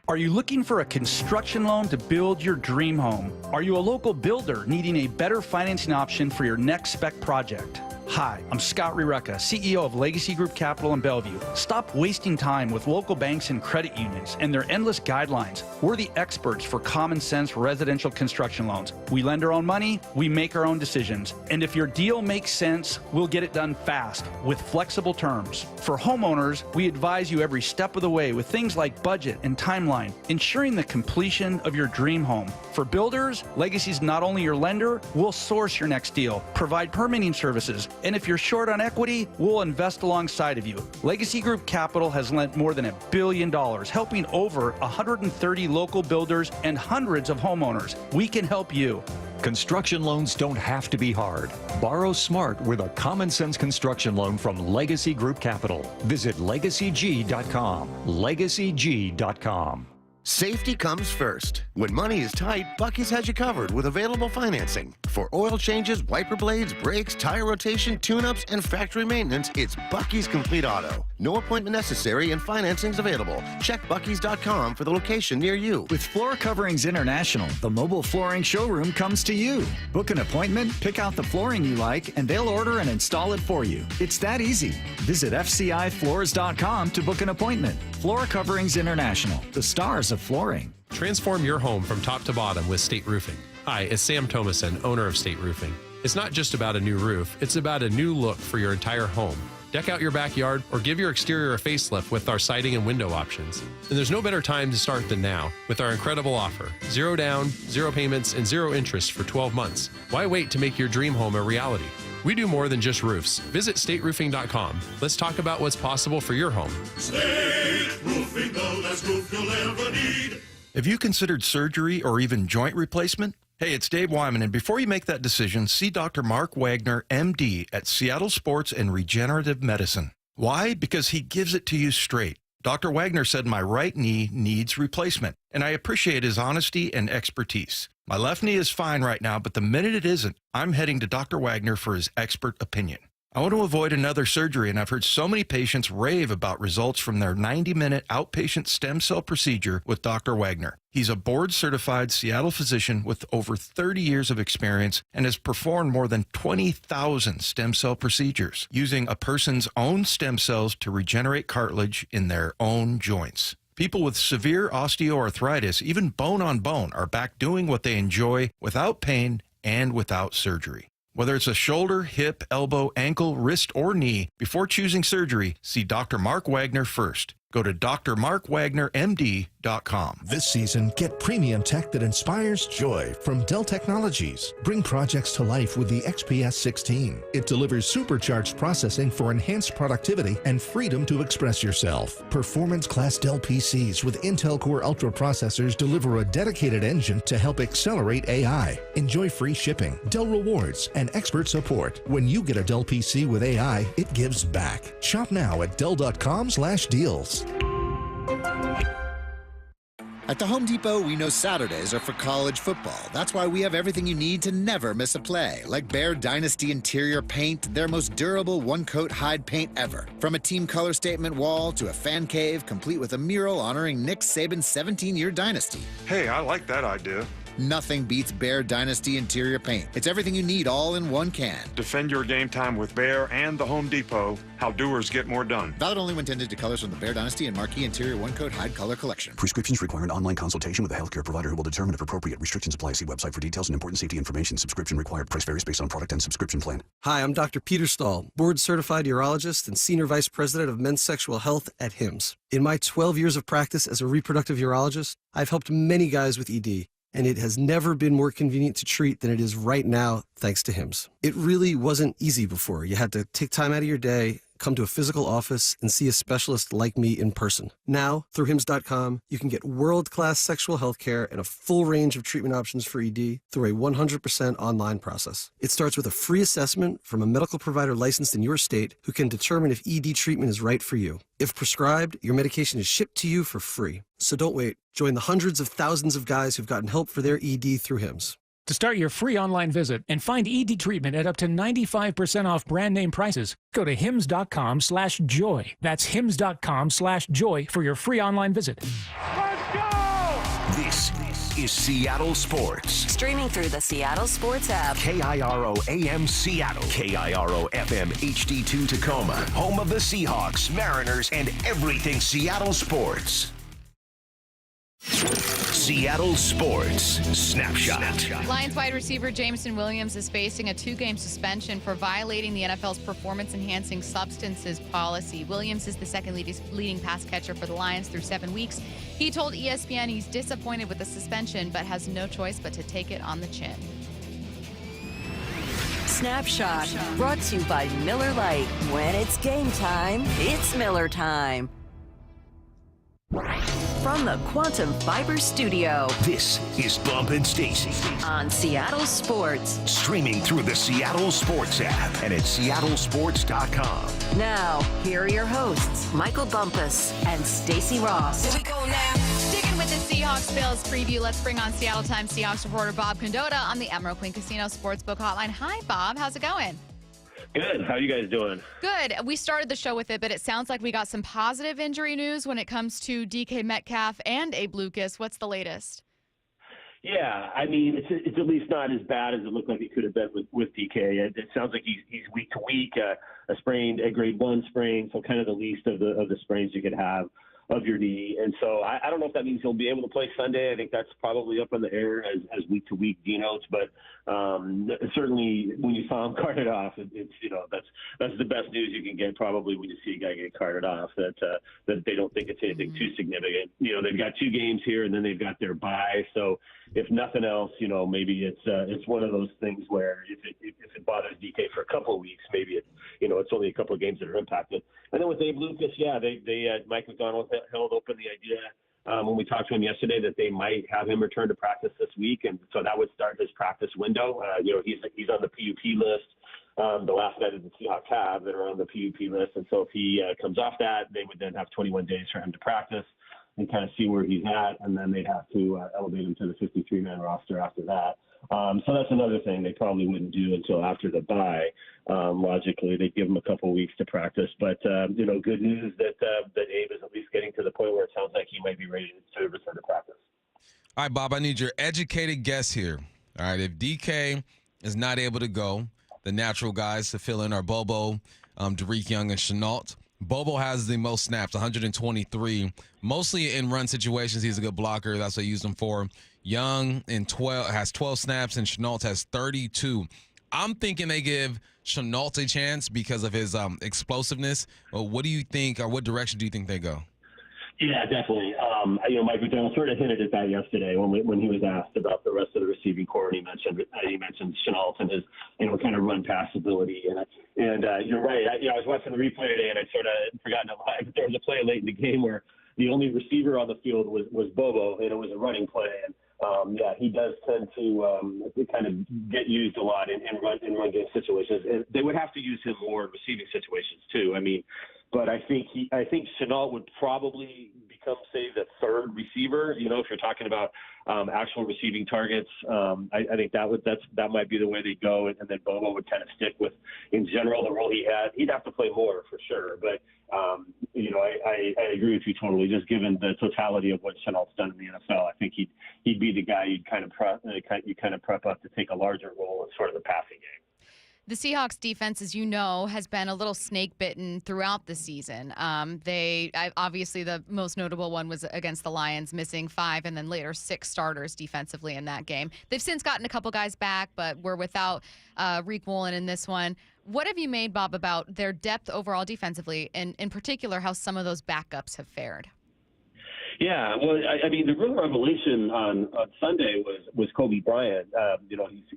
S6: Are you looking for a construction loan to build your dream home? Are you a local builder needing a better financing option for your next spec project? Hi, I'm Scott Rireka, CEO of Legacy Group Capital in Bellevue. Stop wasting time with local banks and credit unions and their endless guidelines. We're the experts for common sense residential construction loans. We lend our own money, we make our own decisions. And if your deal makes sense, we'll get it done fast with flexible terms. For homeowners, we advise you every step of the way with things like budget and timeline, ensuring the completion of your dream home. For builders, Legacy's not only your lender, we'll source your next deal, provide permitting services, And if you're short on equity, we'll invest alongside of you. Legacy Group Capital has lent more than $1 billion, helping over 130 local builders and hundreds of homeowners. We can help you.
S7: Construction loans don't have to be hard. Borrow smart with a common sense construction loan from Legacy Group Capital. Visit LegacyG.com. LegacyG.com.
S8: Safety comes first. When money is tight, Buc-ee's has you covered with available financing. For oil changes, wiper blades, brakes, tire rotation, tune-ups, and factory maintenance, it's Buc-ee's Complete Auto. No appointment necessary and financing's available. Check Buc-ee's.com for the location near you.
S9: With Floor Coverings International, the mobile flooring showroom comes to you. Book an appointment, pick out the flooring you like, and they'll order and install it for you. It's that easy. Visit FCIFloors.com to book an appointment. Floor Coverings International, the stars of flooring.
S29: Transform your home from top to bottom with State Roofing. Hi, it's Sam Thomason, owner of State Roofing. It's not just about a new roof, it's about a new look for your entire home. Deck out your backyard or give your exterior a facelift with our siding and window options. And there's no better time to start than now with our incredible offer. 0 down, 0 payments, and 0 interest for 12 months. Why wait to make your dream home a reality? We do more than just roofs. Visit stateroofing.com. Let's talk about what's possible for your home.
S21: State Roofing, the last roof you'll ever need.
S3: Have you considered surgery or even joint replacement? Hey, it's Dave Wyman, and before you make that decision, see Dr. Mark Wagner, MD, at Seattle Sports and Regenerative Medicine. Why? Because he gives it to you straight. Dr. Wagner said my right knee needs replacement, and I appreciate his honesty and expertise. My left knee is fine right now, but the minute it isn't, I'm heading to Dr. Wagner for his expert opinion. I want to avoid another surgery, and I've heard so many patients rave about results from their 90-minute outpatient stem cell procedure with Dr. Wagner. He's a board-certified Seattle physician with over 30 years of experience and has performed more than 20,000 stem cell procedures using a person's own stem cells to regenerate cartilage in their own joints. People with severe osteoarthritis, even bone on bone, are back doing what they enjoy without pain and without surgery. Whether it's a shoulder, hip, elbow, ankle, wrist, or knee, before choosing surgery, see Dr. Mark Wagner first. Go to drmarkwagnermd.com.
S14: This season, get premium tech that inspires joy from Dell Technologies. Bring projects to life with the XPS 16. It delivers supercharged processing for enhanced productivity and freedom to express yourself. Performance-class Dell PCs with Intel Core Ultra processors deliver a dedicated engine to help accelerate AI. Enjoy free shipping, Dell rewards, and expert support. When you get a Dell PC with AI, it gives back. Shop now at Dell.com/deals.
S15: At the Home Depot, we know Saturdays are for college football. That's why we have everything you need to never miss a play, like Bear Dynasty interior paint, their most durable one-coat hide paint ever. From a team color statement wall to a fan cave, complete with a mural honoring Nick Saban's 17-year dynasty.
S16: Hey, I like that idea.
S15: Nothing beats Bear Dynasty interior paint. It's everything you need all in one can.
S16: Defend your game time with Bear and the Home Depot. How doers get more done.
S15: Valid only when tended to colors from the Bear Dynasty and Marquee Interior One Coat Hide Color Collection.
S18: Prescriptions require an online consultation with a healthcare provider who will determine if appropriate. Restrictions apply. See website for details and important safety information. Subscription required. Price varies based on product and subscription plan.
S19: Hi, I'm Dr. Peter Stahl, board-certified urologist and senior vice president of men's sexual health at HIMSS. In my 12 years of practice as a reproductive urologist, I've helped many guys with ED. And it has never been more convenient to treat than it is right now, thanks to HIMSS. It really wasn't easy before. You had to take time out of your day, come to a physical office, and see a specialist like me in person. Now, through HIMSS.com, you can get world-class sexual health care and a full range of treatment options for ED through a 100% online process. It starts with a free assessment from a medical provider licensed in your state who can determine if ED treatment is right for you. If prescribed, your medication is shipped to you for free. So don't wait. Join the hundreds of thousands of guys who've gotten help for their ED through HIMSS.
S20: To start your free online visit and find ED treatment at up to 95% off brand name prices, go to hims.com/joy. That's hims.com/joy for your free online visit.
S24: Let's go! This is Seattle Sports.
S4: Streaming through the Seattle Sports app.
S24: KIRO AM Seattle. KIRO FM HD2 Tacoma. Home of the Seahawks, Mariners, and everything Seattle sports. Seattle Sports Snapshot.
S10: Lions wide receiver Jameson Williams is facing a 2-game suspension for violating the NFL's performance-enhancing substances policy. Williams is the second leading pass catcher for the Lions through 7 weeks. He told ESPN he's disappointed with the suspension, but has no choice but to take it on the chin.
S4: Snapshot, brought to you by Miller Lite. When it's game time, it's Miller time. From the Quantum Fiber Studio,
S24: This is Bump and Stacy.
S4: on Seattle Sports.
S24: Streaming through the Seattle Sports app and at seattlesports.com.
S4: Now, here are your hosts, Michael Bumpus and Stacy Ross.
S10: Here we go now. Sticking with the Seahawks-Bills preview, let's bring on Seattle Times Seahawks reporter Bob Condotta on the Emerald Queen Casino Sportsbook Hotline. Hi, Bob. How's it going?
S11: Good. How are you guys doing?
S10: Good. We started the show with it, but it sounds like we got some positive injury news when it comes to DK Metcalf and Abe Lucas. What's the latest?
S11: Yeah, I mean, it's at least not as bad as it looked like it could have been with DK. It sounds like he's week to week, a grade 1 sprain, so kind of the least of the sprains you could have of your knee. And so I don't know if that means he'll be able to play Sunday. I think that's probably up in the air as week to week denotes. But certainly when you saw him carted off, it's that's the best news you can get probably when you see a guy get carted off, that they don't think it's anything too significant. They've got 2 games here and then they've got their bye. So if nothing else, maybe it's one of those things where if it bothers DK for a couple of weeks, maybe it's only a couple of games that are impacted. And then with Abe Lucas, Mike McDonald held open the idea when we talked to him yesterday that they might have him return to practice this week, and so that would start his practice window. He's on the PUP list, the last guy that the Seahawks have that are on the PUP list, and so if he comes off that, they would then have 21 days for him to practice and kind of see where he's at, and then they'd have to elevate him to the 53-man roster after that. So that's another thing they probably wouldn't do until after the bye. Logically, they'd give him a couple weeks to practice. But, good news that Abe is at least getting to the point where it sounds like he might be ready to return to practice.
S1: All right, Bob, I need your educated guess here. All right, if DK is not able to go, the natural guys to fill in are Bobo, Derek Young, and Chenault. Bobo has the most snaps, 123, mostly in run situations. He's a good blocker. That's what I used him for. Young has 12 snaps, and Chenault has 32. I'm thinking they give Chenault a chance because of his explosiveness. What do you think, or what direction do you think they go?
S11: Yeah, definitely. Mike McDonald sort of hinted at that yesterday when he was asked about the rest of the receiving core, and he mentioned Chenault and his kind of run pass ability. And you're right. I was watching the replay today, and I'd sort of forgotten it live. But there was a play late in the game where the only receiver on the field was Bobo, and it was a running play. And he does tend to kind of get used a lot in run game situations, and they would have to use him more in receiving situations too. I mean, but I think Chenault would probably become, say, the third receiver. If you're talking about actual receiving targets, I think that might be the way they go, and then Bobo would kind of stick with, in general, the role he had. He'd have to play more for sure, but I agree with you totally. Just given the totality of what Chenault's done in the NFL, I think he'd be the guy you'd kind of prep up to take a larger role in sort of the passing game.
S10: The Seahawks defense, as you know, has been a little snake-bitten throughout the season. Obviously the most notable one was against the Lions, missing 5 and then later 6 starters defensively in that game. They've since gotten a couple guys back, but we're without Reek Woolen in this one. What have you made, Bob, about their depth overall defensively, and in particular how some of those backups have fared?
S11: Yeah, well, I mean, the real revelation on Sunday was Kobe Bryant.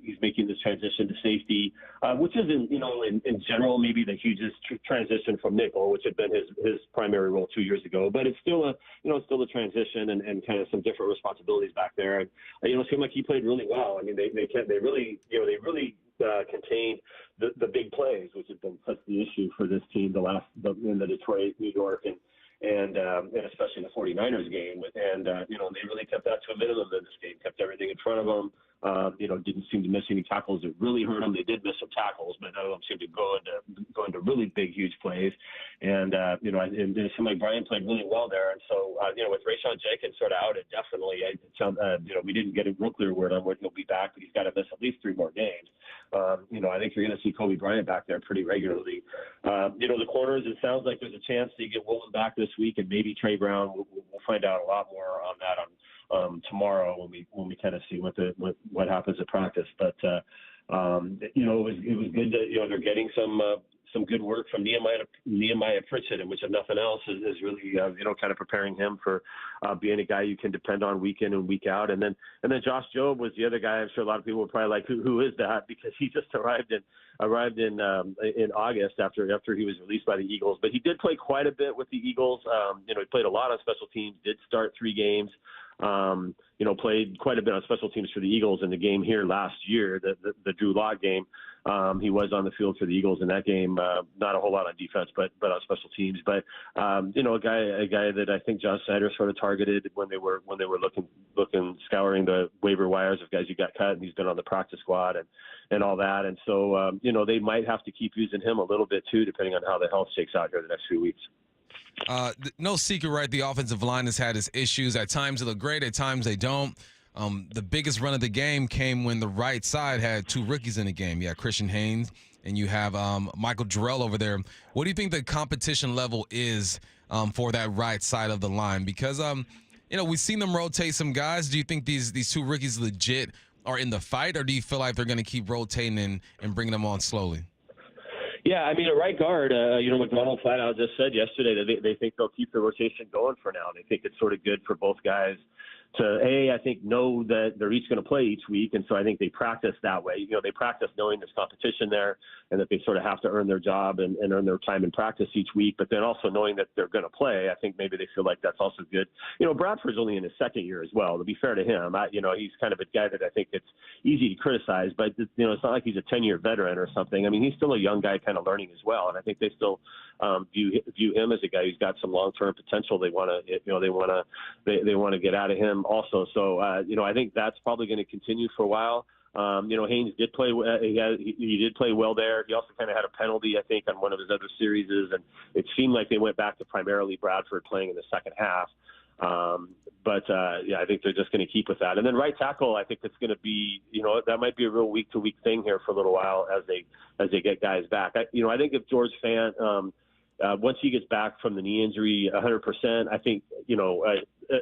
S11: He's making this transition to safety, which isn't, in general, maybe the hugest transition from nickel, which had been his primary role 2 years ago. But it's still a transition and kind of some different responsibilities back there. And it seemed like he played really well. I mean, they really contained the big plays, which had been such the issue for this team in the Detroit, New York, and especially the 49ers game. And they really kept that to a minimum in this game, kept everything in front of them. Didn't seem to miss any tackles that really hurt them. They did miss some tackles, but none of them seemed to go into really big, huge plays. And it seemed like Brian played really well there. And so, with Rayshawn Jenkins sort of out, it definitely, we didn't get a real clear word on when he'll be back, but he's got to miss at least 3 more games. I think you're going to see Kobe Bryant back there pretty regularly. The corners, it sounds like there's a chance to get Woolen back this week, and maybe Trey Brown. We'll find out a lot more on that tomorrow when we kind of see what happens at practice. But it was good that they're getting some some good work from Nehemiah Pritchett, and which, if nothing else, is really kind of preparing him for being a guy you can depend on week in and week out. And then Josh Jobe was the other guy. I'm sure a lot of people were probably like, who is that? Because he just arrived in August after he was released by the Eagles. But he did play quite a bit with the Eagles. He played a lot on special teams. Did start 3 games. Played quite a bit on special teams for the Eagles in the game here last year, the Drew Lock game. He was on the field for the Eagles in that game. Not a whole lot on defense, but on special teams. But a guy that I think John Snyder sort of targeted when they were scouring the waiver wires of guys who got cut, and he's been on the practice squad and all that. And so they might have to keep using him a little bit too, depending on how the health shakes out here the next few weeks.
S1: No secret, right? The offensive line has had its issues. At times they look great, at times they don't. The biggest run of the game came when the right side had 2 rookies in the game. You have Christian Haynes and you have Michael Jarrell over there. What do you think the competition level is for that right side of the line? Because we've seen them rotate some guys. Do you think these 2 rookies legit are in the fight, or do you feel like they're going to keep rotating and bringing them on slowly?
S11: Yeah, I mean, at right guard, McDonald flat out just said yesterday that they think they'll keep the rotation going for now. They think it's sort of good for both guys to, I think, know that they're each going to play each week. And so I think they practice that way. They practice knowing there's competition there and that they sort of have to earn their job and earn their time in practice each week. But then also knowing that they're going to play, I think maybe they feel like that's also good. Bradford's only in his 2nd year as well. To be fair to him, he's kind of a guy that I think it's easy to criticize, but it's not like he's a 10-year veteran or something. I mean, he's still a young guy kind of learning as well. And I think they still view him as a guy who's got some long-term potential. They want to get out of him also. So, I think that's probably going to continue for a while. Haynes did play. He did play well there. He also kind of had a penalty, I think, on one of his other series, and it seemed like they went back to primarily Bradford playing in the second half. I think they're just going to keep with that. And then right tackle, I think it's going to be, that might be a real week-to-week thing here for a little while as they get guys back. I think if George Fant, once he gets back from the knee injury 100%, I think,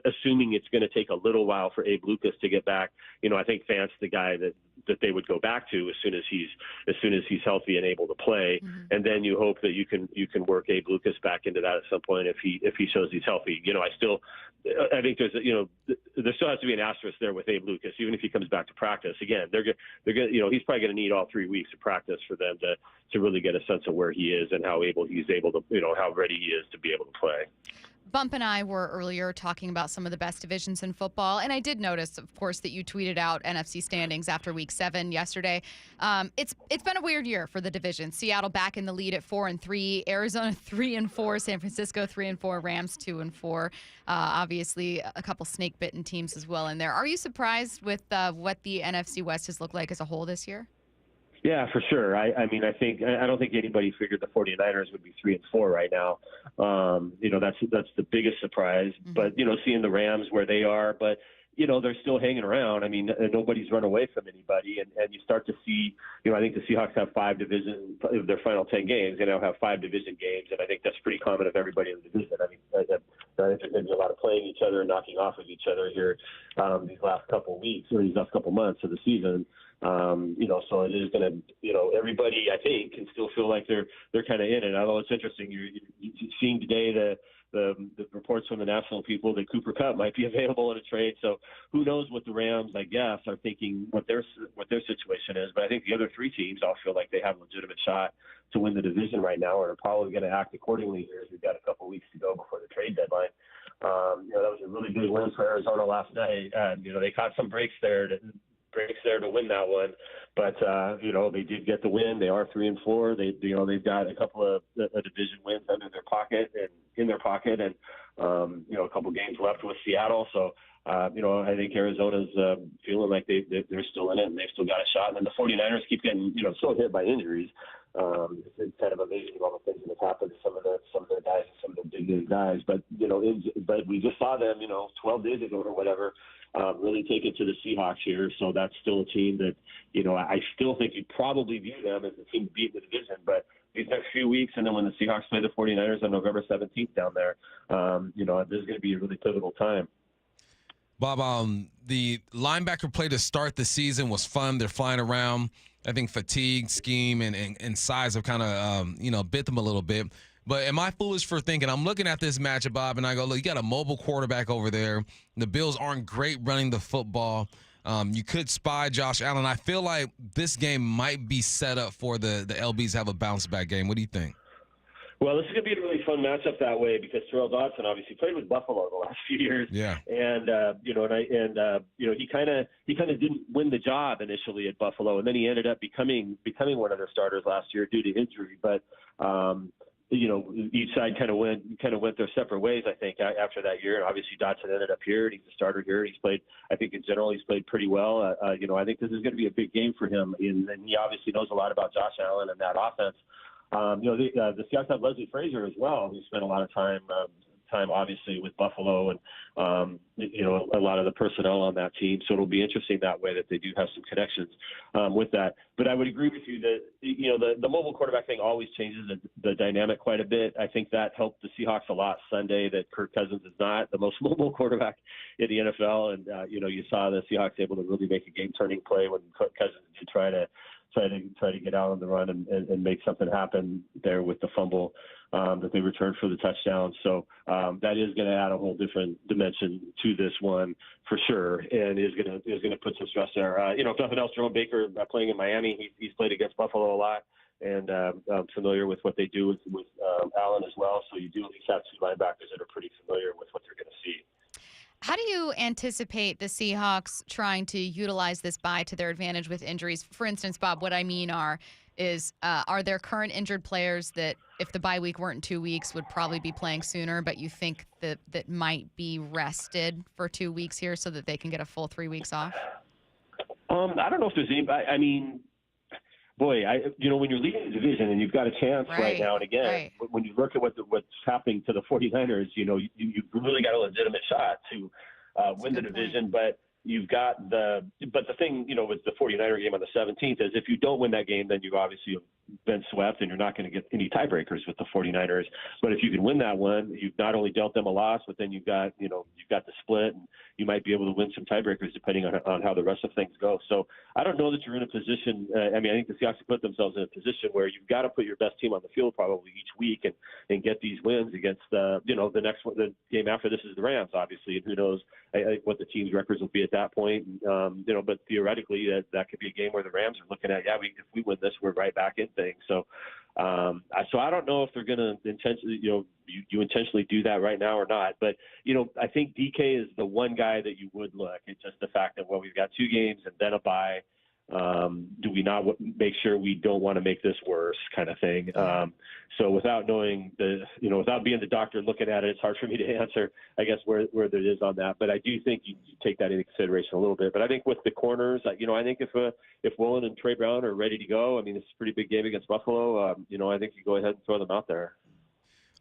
S11: assuming it's going to take a little while for Abe Lucas to get back, I think Fant's the guy that they would go back to as soon as he's healthy and able to play. Mm-hmm. And then you hope that you can work Abe Lucas back into that at some point if he shows he's healthy. I think there still has to be an asterisk there with Abe Lucas, even if he comes back to practice. Again, they're going he's probably going to need all 3 weeks of practice for them to really get a sense of where he is and how he's able to, how ready he is to be able to play.
S10: Bump and I were earlier talking about some of the best divisions in football, and I did notice, of course, that you tweeted out NFC standings after Week 7 yesterday. It's been a weird year for the division. Seattle back in the lead at 4-3, Arizona 3-4, San Francisco 3-4, Rams 2-4. Obviously, a couple snake-bitten teams as well in there. Are you surprised with what the NFC West has looked like as a whole this year?
S11: Yeah, for sure. I don't think anybody figured the 49ers would be 3-4 right now. That's the biggest surprise. Mm-hmm. But seeing the Rams where they are, but they're still hanging around. I mean, nobody's run away from anybody, and you start to see. I think the Seahawks have 5 division of their final 10 games. They now have 5 division games, and I think that's pretty common of everybody in the division. I think there's going to be a lot of playing each other, knocking off of each other here these last couple weeks or these last couple months of the season. So it is going to, everybody, I think, can still feel like they're kind of in it. Although it's interesting, you're seeing today the reports from the national people that Cooper Kupp might be available in a trade. So who knows what the Rams, I guess, are thinking, what their situation is. But I think the other 3 teams all feel like they have a legitimate shot to win the division right now, and are probably going to act accordingly here as we've got a couple weeks to go before the trade deadline. That was a really big win for Arizona last night. They caught some breaks there to win that one, but they did get the win. They are 3-4. They've got a couple of division wins under their pocket and in their pocket, and a couple games left with Seattle. So I think Arizona's feeling like they're still in it and they've still got a shot. And then the 49ers keep getting so hit by injuries. It's kind of amazing all the things that have happened to some of their guys and some of the big guys. But but we just saw them 12 days ago or whatever. Really take it to the Seahawks here. So that's still a team that, I still think you'd probably view them as a team to beat the division. But these next few weeks, and then when the Seahawks play the 49ers on November 17th down there, this is going to be a really pivotal time.
S1: Bob, the linebacker play to start the season was fun. They're flying around. I think fatigue, scheme, and size have kind of, bit them a little bit. But am I foolish for thinking, I'm looking at this matchup, Bob, and I go, look, you got a mobile quarterback over there. The Bills aren't great running the football. You could spy Josh Allen. I feel like this game might be set up for the LBs to have a bounce-back game. What do you think?
S11: Well, this is going to be a really fun matchup that way because Terrell Dodson obviously played with Buffalo the last few years.
S1: Yeah.
S11: And he kind of didn't win the job initially at Buffalo, and then he ended up becoming one of their starters last year due to injury. But each side kind of went their separate ways, I think, after that year. And obviously Dodson ended up here, and he's a starter here. He's played, I think, in general, he's played pretty well. I think this is going to be a big game for him, and he obviously knows a lot about Josh Allen and that offense. The Seahawks have Leslie Frazier as well, who spent a lot of time obviously with Buffalo and a lot of the personnel on that team. So it'll be interesting that way that they do have some connections with that. But I would agree with you that the mobile quarterback thing always changes the dynamic quite a bit. I think that helped the Seahawks a lot Sunday that Kirk Cousins is not the most mobile quarterback in the NFL, and you saw the Seahawks able to really make a game-turning play when Kirk Cousins did try to get out on the run and make something happen there with the fumble that they returned for the touchdown. So that is going to add a whole different dimension to this one for sure, and is going to put some stress there. If nothing else, Jerome Baker playing in Miami, he's played against Buffalo a lot, and I'm familiar with what they do with Allen as well. So you do at least have two linebackers that are pretty familiar with what they're going to see.
S10: How do you anticipate the Seahawks trying to utilize this bye to their advantage with injuries? For instance, Bob, what I mean are there current injured players that if the bye week weren't 2 weeks would probably be playing sooner, but you think that might be rested for 2 weeks here so that they can get a full 3 weeks off?
S11: I don't know if there's anybody. I mean, boy, when you're leading the division and you've got a chance right now and again, when you look at what's happening to the 49ers, you really got a legitimate shot to win the division. But you've got the thing, with the 49er game on the 17th is if you don't win that game, then you obviously have been swept and you're not going to get any tiebreakers with the 49ers. But if you can win that one, you've not only dealt them a loss, but then you've got the split, and you might be able to win some tiebreakers depending on how the rest of things go. So I don't know that you're in a position. I think the Seahawks put themselves in a position where you've got to put your best team on the field probably each week and get these wins against the next one. The game after this is the Rams, obviously, and who knows what the team's records will be at that point. But theoretically, that could be a game where the Rams are looking at, if we win this, we're right back in things. So I don't know if they're going to intentionally, you intentionally do that right now or not. But, I think DK is the one guy that you would look. It's just the fact that, we've got 2 games and then a bye. Do we not make sure we don't want to make this worse kind of thing? So without knowing without being the doctor looking at it, it's hard for me to answer, I guess, where it is on that. But I do think you take that into consideration a little bit. But I think with the corners, I think if Woolen and Trey Brown are ready to go, this is a pretty big game against Buffalo. I think you go ahead and throw them out there.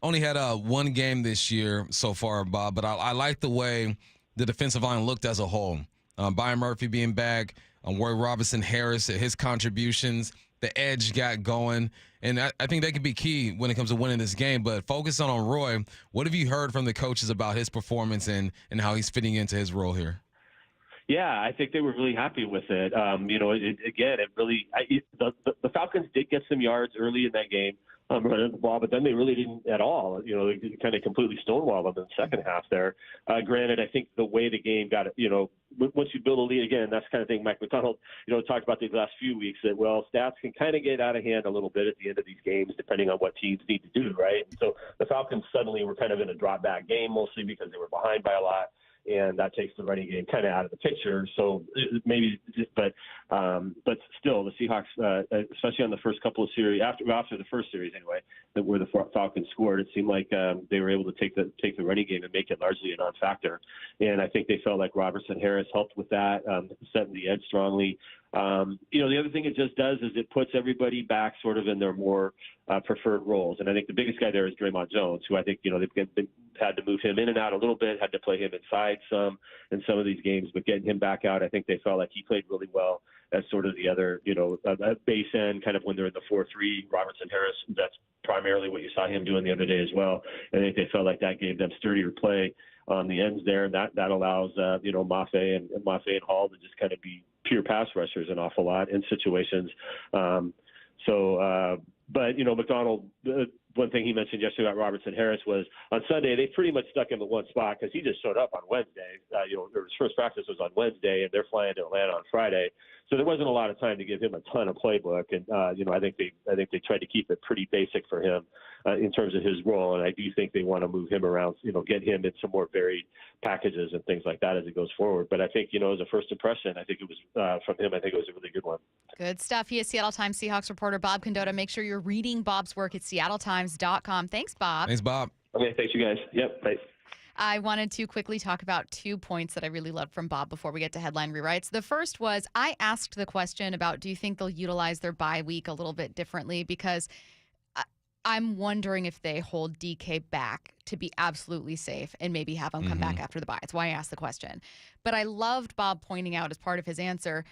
S1: Only had one game this year so far, Bob, but I like the way the defensive line looked as a whole. Byron Murphy being back, Ward Robinson-Harris, his contributions, the edge got going. And I think that could be key when it comes to winning this game. But focusing on Roy, what have you heard from the coaches about his performance and how he's fitting into his role here?
S11: Yeah, I think they were really happy with it. The Falcons did get some yards early in that game. Running the ball, but then they really didn't at all. They kind of completely stonewalled them in the second half there. Granted, I think the way the game got, once you build a lead again, that's the kind of thing Mike McDonald, talked about these last few weeks that, stats can kind of get out of hand a little bit at the end of these games, depending on what teams need to do, right? And so the Falcons suddenly were kind of in a drop back game, mostly because they were behind by a lot. And that takes the running game kind of out of the picture. So maybe, but still, the Seahawks, especially on the first couple of series, after the first series anyway, where the Falcons scored, it seemed like they were able to take the running game and make it largely a non-factor. And I think they felt like Robertson-Harris helped with that, setting the edge strongly. The other thing it just does is it puts everybody back sort of in their more preferred roles. And I think the biggest guy there is Draymond Jones, who I think, they've had to move him in and out a little bit, had to play him inside some in some of these games, but getting him back out, I think they felt like he played really well as sort of the other, base end, kind of when they're in the 4-3, Robertson-Harris, that's primarily what you saw him doing the other day as well. I think they felt like that gave them sturdier play on the ends there, and that allows Mafe and Hall to just kind of be pure pass rushers an awful lot in situations. But McDonald, one thing he mentioned yesterday about Robertson Harris was on Sunday they pretty much stuck him in one spot because he just showed up on Wednesday. His first practice was on Wednesday, and they're flying to Atlanta on Friday, so there wasn't a lot of time to give him a ton of playbook. And I think they tried to keep it pretty basic for him in terms of his role, and I do think they want to move him around, get him in some more varied packages and things like that as it goes forward. But I think as a first impression, I think it was from him. I think it was a really good one.
S10: Good stuff. He is Seattle Times Seahawks reporter Bob Condotta. Make sure you're reading Bob's work at seattletimes.com. Thanks, Bob.
S1: Thanks, Bob.
S11: Okay, thanks, you guys. Yep, bye.
S10: I wanted to quickly talk about 2 points that I really loved from Bob before we get to headline rewrites. The first was I asked the question about, do you think they'll utilize their bye week a little bit differently? Because I'm wondering if they hold DK back to be absolutely safe and maybe have him come back after the bye. That's why I asked the question. But I loved Bob pointing out as part of his answer,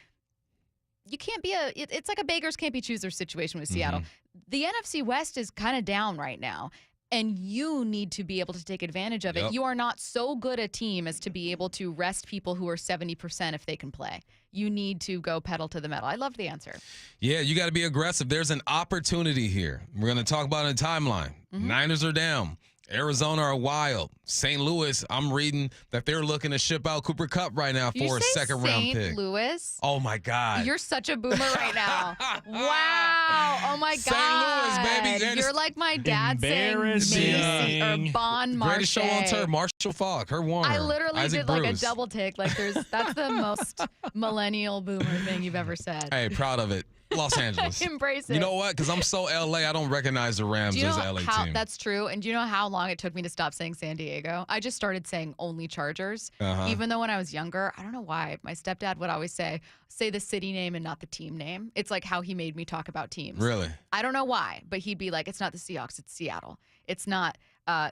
S10: you can't be it's like a beggars can't be choosers situation with Seattle. The NFC West is kind of down right now, and you need to be able to take advantage of it. You are not so good a team as to be able to rest people who are 70% if they can play. You need to go pedal to the metal. I loved the answer.
S1: Yeah, you got to be aggressive. There's an opportunity here. We're going to talk about it in a timeline. Niners are down. Arizona are wild. St. Louis, I'm reading that they're looking to ship out Cooper Kupp right now for a second-round pick.
S10: St. Louis?
S1: Oh, my God.
S10: You're such a boomer right now. Wow. Oh, my God.
S1: St. Louis, baby.
S10: You're like my dad saying Macy or Bon Marché.
S1: Greatest show on turf, Marshall Falk, Herb Warner,
S10: I literally
S1: Isaac
S10: did like
S1: Bruce.
S10: a double take. That's the most millennial boomer thing you've ever said.
S1: Hey, proud of it. Los Angeles.
S10: Embrace it.
S1: You know what? Because I'm so LA, I don't recognize the Rams as an LA team.
S10: That's true. And do you know how long it took me to stop saying San Diego? I just started saying only Chargers. Even though when I was younger, I don't know why, my stepdad would always say the city name and not the team name. It's like how he made me talk about teams.
S1: Really?
S10: I don't know why, but he'd be like, it's not the Seahawks, it's Seattle. It's not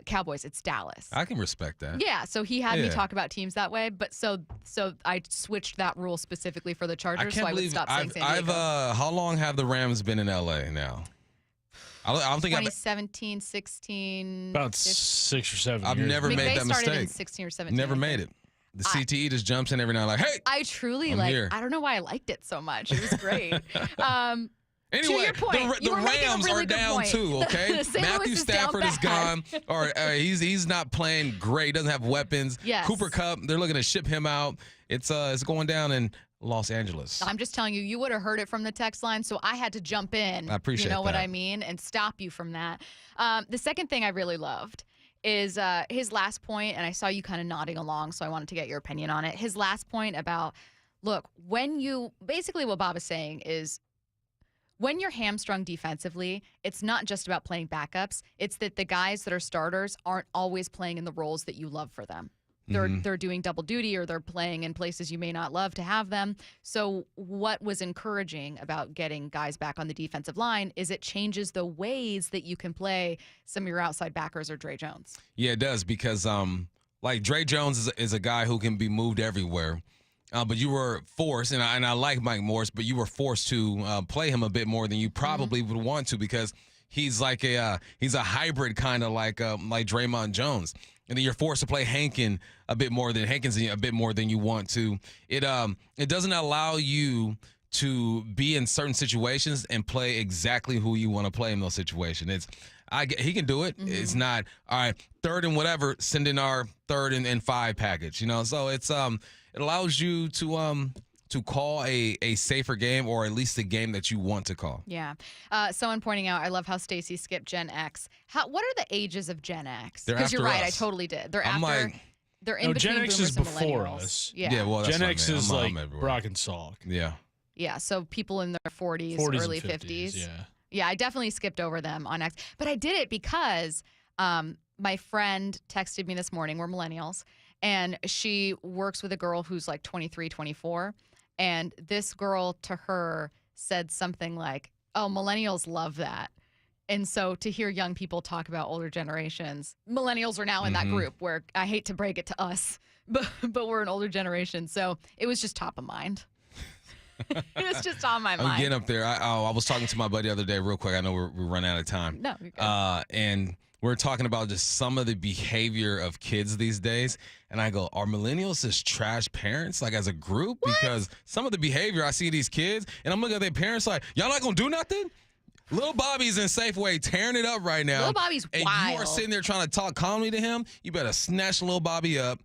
S10: Cowboys, it's Dallas.
S1: I can respect that.
S10: Yeah, so he had me talk about teams that way, but so I switched that rule specifically for the Chargers, so I would stop saying San Diego.
S1: How long have the Rams been in LA now? I don't think
S10: 2017, 16.
S5: About 6 or 7
S1: I've
S5: years.
S1: never made that mistake.
S10: Started in 16 or 17.
S1: Never made it. The CTE just jumps in every now and like, hey.
S10: I truly
S1: here.
S10: I don't know why I liked it so much. It was great.
S1: Anyway,
S10: to your point,
S1: the Rams
S10: really
S1: are down too, okay? Matthew Stafford is gone, or he's not playing great. He doesn't have weapons.
S10: Yes.
S1: Cooper Kupp, they're looking to ship him out. It's going down in Los Angeles.
S10: I'm just telling you, you would have heard it from the text line, so I had to jump in.
S1: I appreciate that.
S10: You know what I mean? And stop you from that. The second thing I really loved is his last point, and I saw you kind of nodding along, so I wanted to get your opinion on it. His last point about, look, basically what Bob is saying is, when you're hamstrung defensively, it's not just about playing backups. It's that the guys that are starters aren't always playing in the roles that you love for them. They're doing double duty, or they're playing in places you may not love to have them. So what was encouraging about getting guys back on the defensive line is it changes the ways that you can play some of your outside backers or Dre Jones.
S1: Yeah, it does, because like Dre Jones is a guy who can be moved everywhere. But you were forced, and I like Mike Morris, but you were forced to play him a bit more than you probably would want to, because he's like he's a hybrid kind of like Draymond Jones, and then you're forced to play Hankins a bit more than you want to. It doesn't allow you to be in certain situations and play exactly who you want to play in those situations. He can do it. It's not all right. Third and whatever. Send in our 3rd and 5 package. So it's it allows you to call a safer game, or at least a game that you want to call.
S10: Yeah. Someone pointing out, I love how Stacey skipped Gen X. What are the ages of Gen X? Because you're right, I totally did. They're they're in between
S5: Gen X
S10: boomers
S5: is
S10: and
S5: before
S10: millennials.
S5: us.
S10: Yeah.
S1: Well, that's
S5: Gen
S1: what
S5: X
S1: I mean.
S5: is
S1: I'm
S5: like
S1: everywhere.
S5: Brock and Salk.
S1: Yeah.
S10: Yeah, so people in their 40s early
S5: and
S10: 50s.
S5: Yeah.
S10: Yeah, I definitely skipped over them on X. But I did it because my friend texted me this morning. We're millennials. And she works with a girl who's like 23, 24. And this girl to her said something like, oh, millennials love that. And so to hear young people talk about older generations, millennials are now in that group where I hate to break it to us, but we're an older generation. So it was just top of mind. It was just on my mind.
S1: I'm getting up there. I was talking to my buddy the other day real quick. I know we're running out of time.
S10: No, you're good.
S1: And we're talking about just some of the behavior of kids these days. And I go, are millennials just trash parents, like as a group? What? Because some of the behavior I see these kids, and I'm looking at their parents like, y'all not going to do nothing? Little Bobby's in Safeway tearing it up right now.
S10: Little Bobby's
S1: and
S10: wild.
S1: You are sitting there trying to talk calmly to him. You better snatch Little Bobby up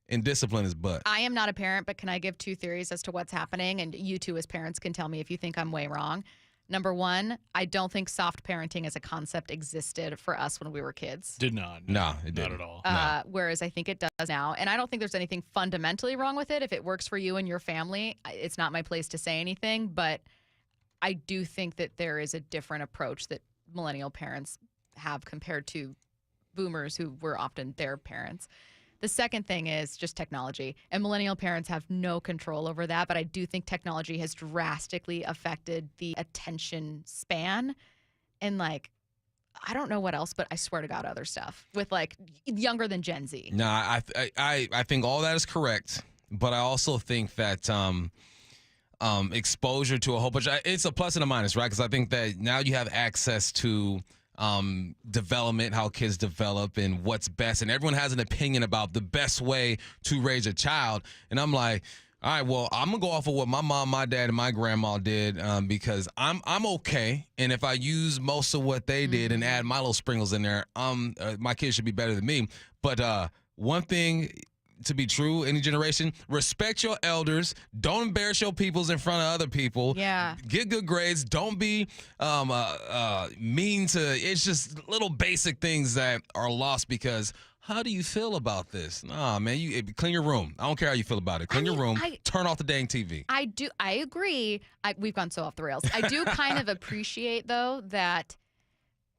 S1: and discipline his butt.
S10: I am not a parent, but can I give 2 theories as to what's happening? And you two as parents can tell me if you think I'm way wrong. Number 1, I don't think soft parenting as a concept existed for us when we were kids.
S5: Did not.
S1: No, it didn't.
S5: Not at all.
S10: Whereas I think it does now. And I don't think there's anything fundamentally wrong with it. If it works for you and your family, it's not my place to say anything. But I do think that there is a different approach that millennial parents have compared to boomers who were often their parents. The second thing is just technology. And millennial parents have no control over that, but I do think technology has drastically affected the attention span. And like, I don't know what else, but I swear to God, other stuff with like younger than Gen Z.
S1: No, I think all that is correct, but I also think that exposure to a whole bunch, it's a plus and a minus, right? Because I think that now you have access to development, how kids develop and what's best. And everyone has an opinion about the best way to raise a child. And I'm like, all right, well, I'm going to go off of what my mom, my dad, and my grandma did because I'm okay. And if I use most of what they did and add my little sprinkles in there, my kids should be better than me. But one thing to be true, any generation, respect your elders. Don't embarrass your peoples in front of other people.
S10: Yeah.
S1: Get good grades. Don't be mean to. It's just little basic things that are lost because how do you feel about this? Nah, man, you clean your room. I don't care how you feel about it. Clean your room. Turn off the dang TV.
S10: I agree. We've gone so off the rails. I do kind of appreciate though that.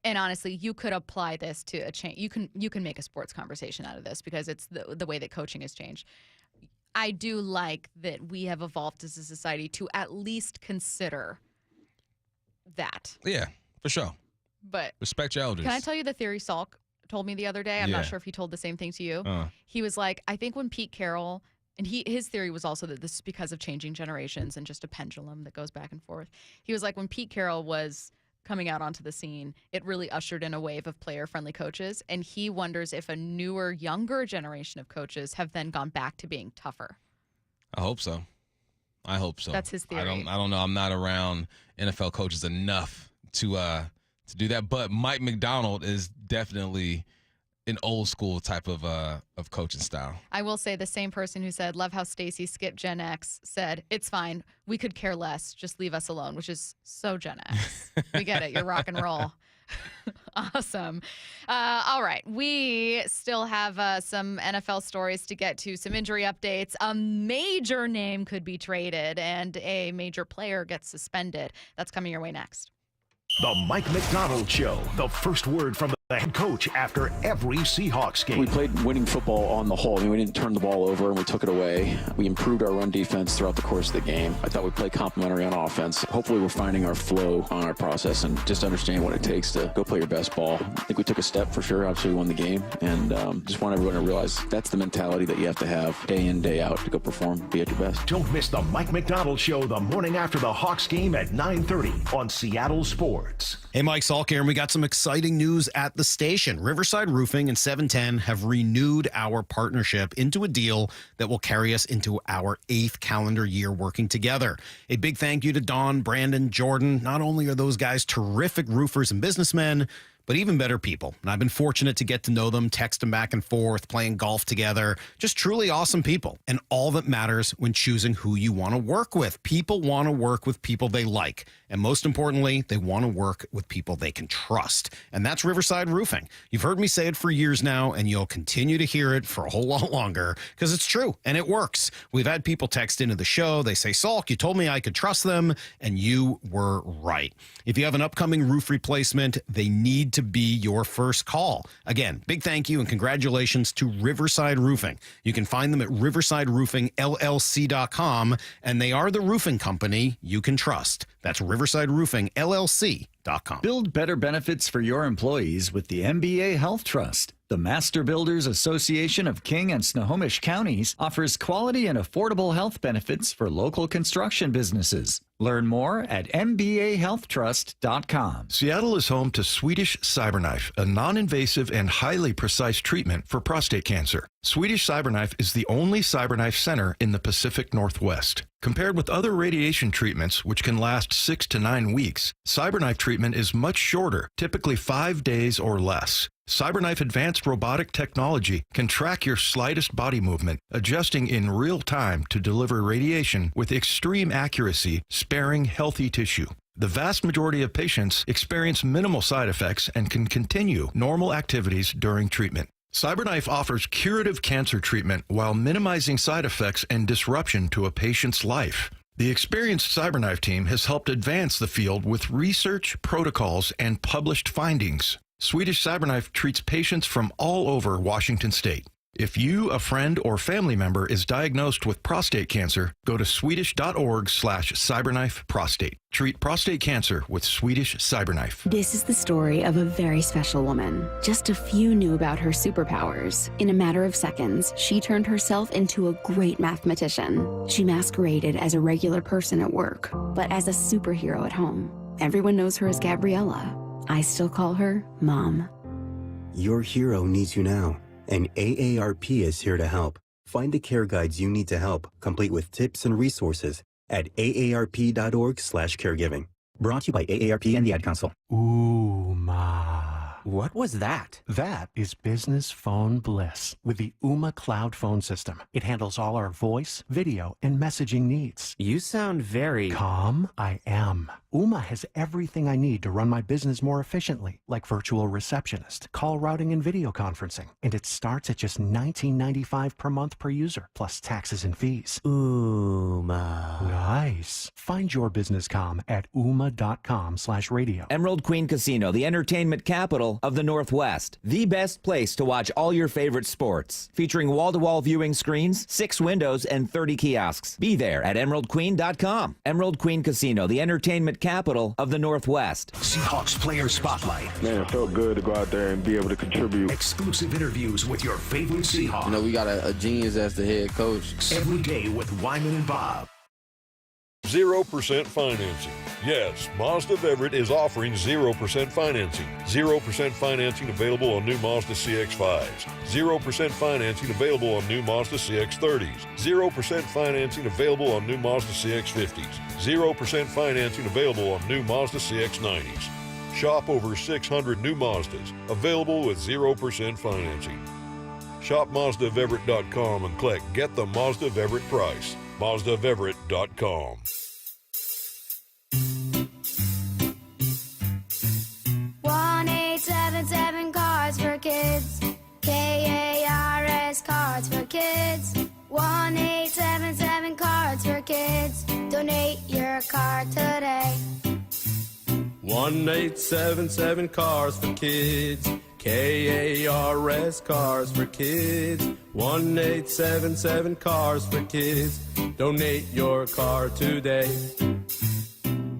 S10: And honestly, you could apply this to a change. You can make a sports conversation out of this because it's the way that coaching has changed. I do like that we have evolved as a society to at least consider that.
S1: Yeah, for sure.
S10: But
S1: respect your elders.
S10: Can I tell you the theory Salk told me the other day? I'm
S1: Yeah.
S10: not sure if he told the same thing to you. He was like, I think when Pete Carroll, and his theory was also that this is because of changing generations and just a pendulum that goes back and forth. He was like, when Pete Carroll was coming out onto the scene, it really ushered in a wave of player-friendly coaches, and he wonders if a newer, younger generation of coaches have then gone back to being tougher.
S1: I hope so.
S10: That's his theory.
S1: I don't know. I'm not around NFL coaches enough to do that, but Mike McDonald is definitely an old school type of coaching style.
S10: I will say the same person who said, love how Stacey skipped Gen X, said, it's fine. We could care less. Just leave us alone, which is so Gen X. We get it. You're rock and roll. Awesome. All right. We still have some NFL stories to get to, some injury updates. A major name could be traded and a major player gets suspended. That's coming your way next.
S24: The Mike McDonald Show, the first word from the head coach after every Seahawks game.
S2: We played winning football on the whole. I mean, we didn't turn the ball over and we took it away. We improved our run defense throughout the course of the game. I thought we played complementary on offense. Hopefully we're finding our flow on our process and just understanding what it takes to go play your best ball. I think we took a step for sure. Obviously we won the game, and just want everyone to realize that's the mentality that you have to have day in, day out to go perform, be at your best.
S24: Don't miss the Mike McDonald Show the morning after the Hawks game at 9:30 on Seattle Sports.
S12: Hey, Mike Salk here, and we got some exciting news at the station. Riverside Roofing and 710 have renewed our partnership into a deal that will carry us into our 8th calendar year working together. A big thank you to Don, Brandon, Jordan. Not only are those guys terrific roofers and businessmen, but even better people. And I've been fortunate to get to know them, text them back and forth, playing golf together. Just truly awesome people. And all that matters when choosing who you want to work with. People want to work with people they like. And most importantly, they want to work with people they can trust. And that's Riverside Roofing. You've heard me say it for years now, and you'll continue to hear it for a whole lot longer because it's true and it works. We've had people text into the show. They say, Salk, you told me I could trust them, and you were right. If you have an upcoming roof replacement, they need to be your first call. Again, big thank you and congratulations to Riverside Roofing. You can find them at riversideroofingllc.com, and they are the roofing company you can trust. That's riversideroofingllc.com.
S9: Build better benefits for your employees with the MBA Health Trust. The Master Builders Association of King and Snohomish Counties offers quality and affordable health benefits for local construction businesses. Learn more at mbahealthtrust.com.
S3: Seattle is home to Swedish CyberKnife, a non-invasive and highly precise treatment for prostate cancer. Swedish CyberKnife is the only CyberKnife center in the Pacific Northwest. Compared with other radiation treatments, which can last 6 to 9 weeks, CyberKnife treatment is much shorter, typically 5 days or less. CyberKnife advanced robotic technology can track your slightest body movement, adjusting in real time to deliver radiation with extreme accuracy, sparing healthy tissue. The vast majority of patients experience minimal side effects and can continue normal activities during treatment. CyberKnife offers curative cancer treatment while minimizing side effects and disruption to a patient's life. The experienced CyberKnife team has helped advance the field with research, protocols, and published findings. Swedish CyberKnife treats patients from all over Washington state. If you, a friend, or family member is diagnosed with prostate cancer, go to swedish.org/cyberknifeprostate. Treat prostate cancer with Swedish CyberKnife.
S6: This is the story of a very special woman. Just a few knew about her superpowers. In a matter of seconds, she turned herself into a great mathematician. She masqueraded as a regular person at work, but as a superhero at home. Everyone knows her as Gabriella. I still call her Mom.
S13: Your hero needs you now, and AARP is here to help. Find the care guides you need to help, complete with tips and resources at aarp.org/caregiving. Brought to you by AARP and the Ad Council.
S17: Ooma. What was that? That is business phone bliss with the Ooma Cloud Phone System. It handles all our voice, video, and messaging needs.
S22: You sound very
S17: calm. I am. Ooma has everything I need to run my business more efficiently, like virtual receptionist, call routing, and video conferencing. And it starts at just $19.95 per month per user, plus taxes and fees.
S22: Ooma.
S17: Nice. Find your business calm at ooma.com/radio.
S23: Emerald Queen Casino, the entertainment capital of the Northwest. The best place to watch all your favorite sports. Featuring wall-to-wall viewing screens, 6 windows, and 30 kiosks. Be there at emeraldqueen.com. Emerald Queen Casino, the entertainment capital of the Northwest.
S24: Seahawks Player Spotlight.
S25: Man, it felt good to go out there and be able to contribute.
S24: Exclusive interviews with your favorite Seahawks.
S26: You know, we got a genius as the head coach.
S24: Every day with Wyman and Bob.
S27: 0% financing. Yes, Mazda of Everett is offering 0% financing. 0% financing available on new Mazda CX-5s. 0% financing available on new Mazda CX-30s. 0% financing available on new Mazda CX-50s. 0% financing available on new Mazda CX-90s. Shop over 600 new Mazdas available with 0% financing. Shop MazdaofEverett.com and click Get the Mazda of Everett price. MazdaofEverett.com.
S28: Cars for Kids. KARS Cards for Kids. 1-877 Cards for Kids. Donate your card today.
S29: 1-877 Cars for Kids. KARS Cars for Kids. 1-877 Cars for Kids. Donate your car today.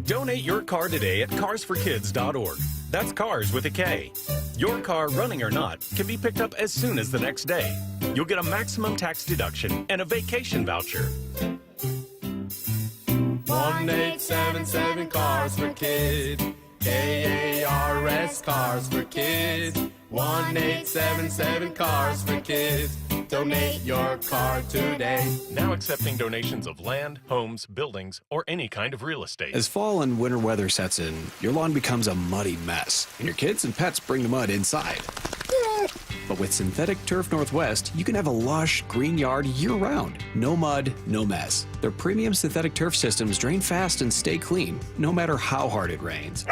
S30: Donate your car today at carsforkids.org. That's cars with a K. Your car, running or not, can be picked up as soon as the next day. You'll get a maximum tax deduction and a vacation voucher.
S29: 1-877 Cars for Kids. KARS Cars for Kids. 1-877 Cars for Kids. Donate your car today.
S30: Now accepting donations of land, homes, buildings, or any kind of real estate.
S31: As fall and winter weather sets in, your lawn becomes a muddy mess, and your kids and pets bring the mud inside. But with Synthetic Turf Northwest, you can have a lush, green yard year-round. No mud, no mess. Their premium synthetic turf systems drain fast and stay clean, no matter how hard it rains.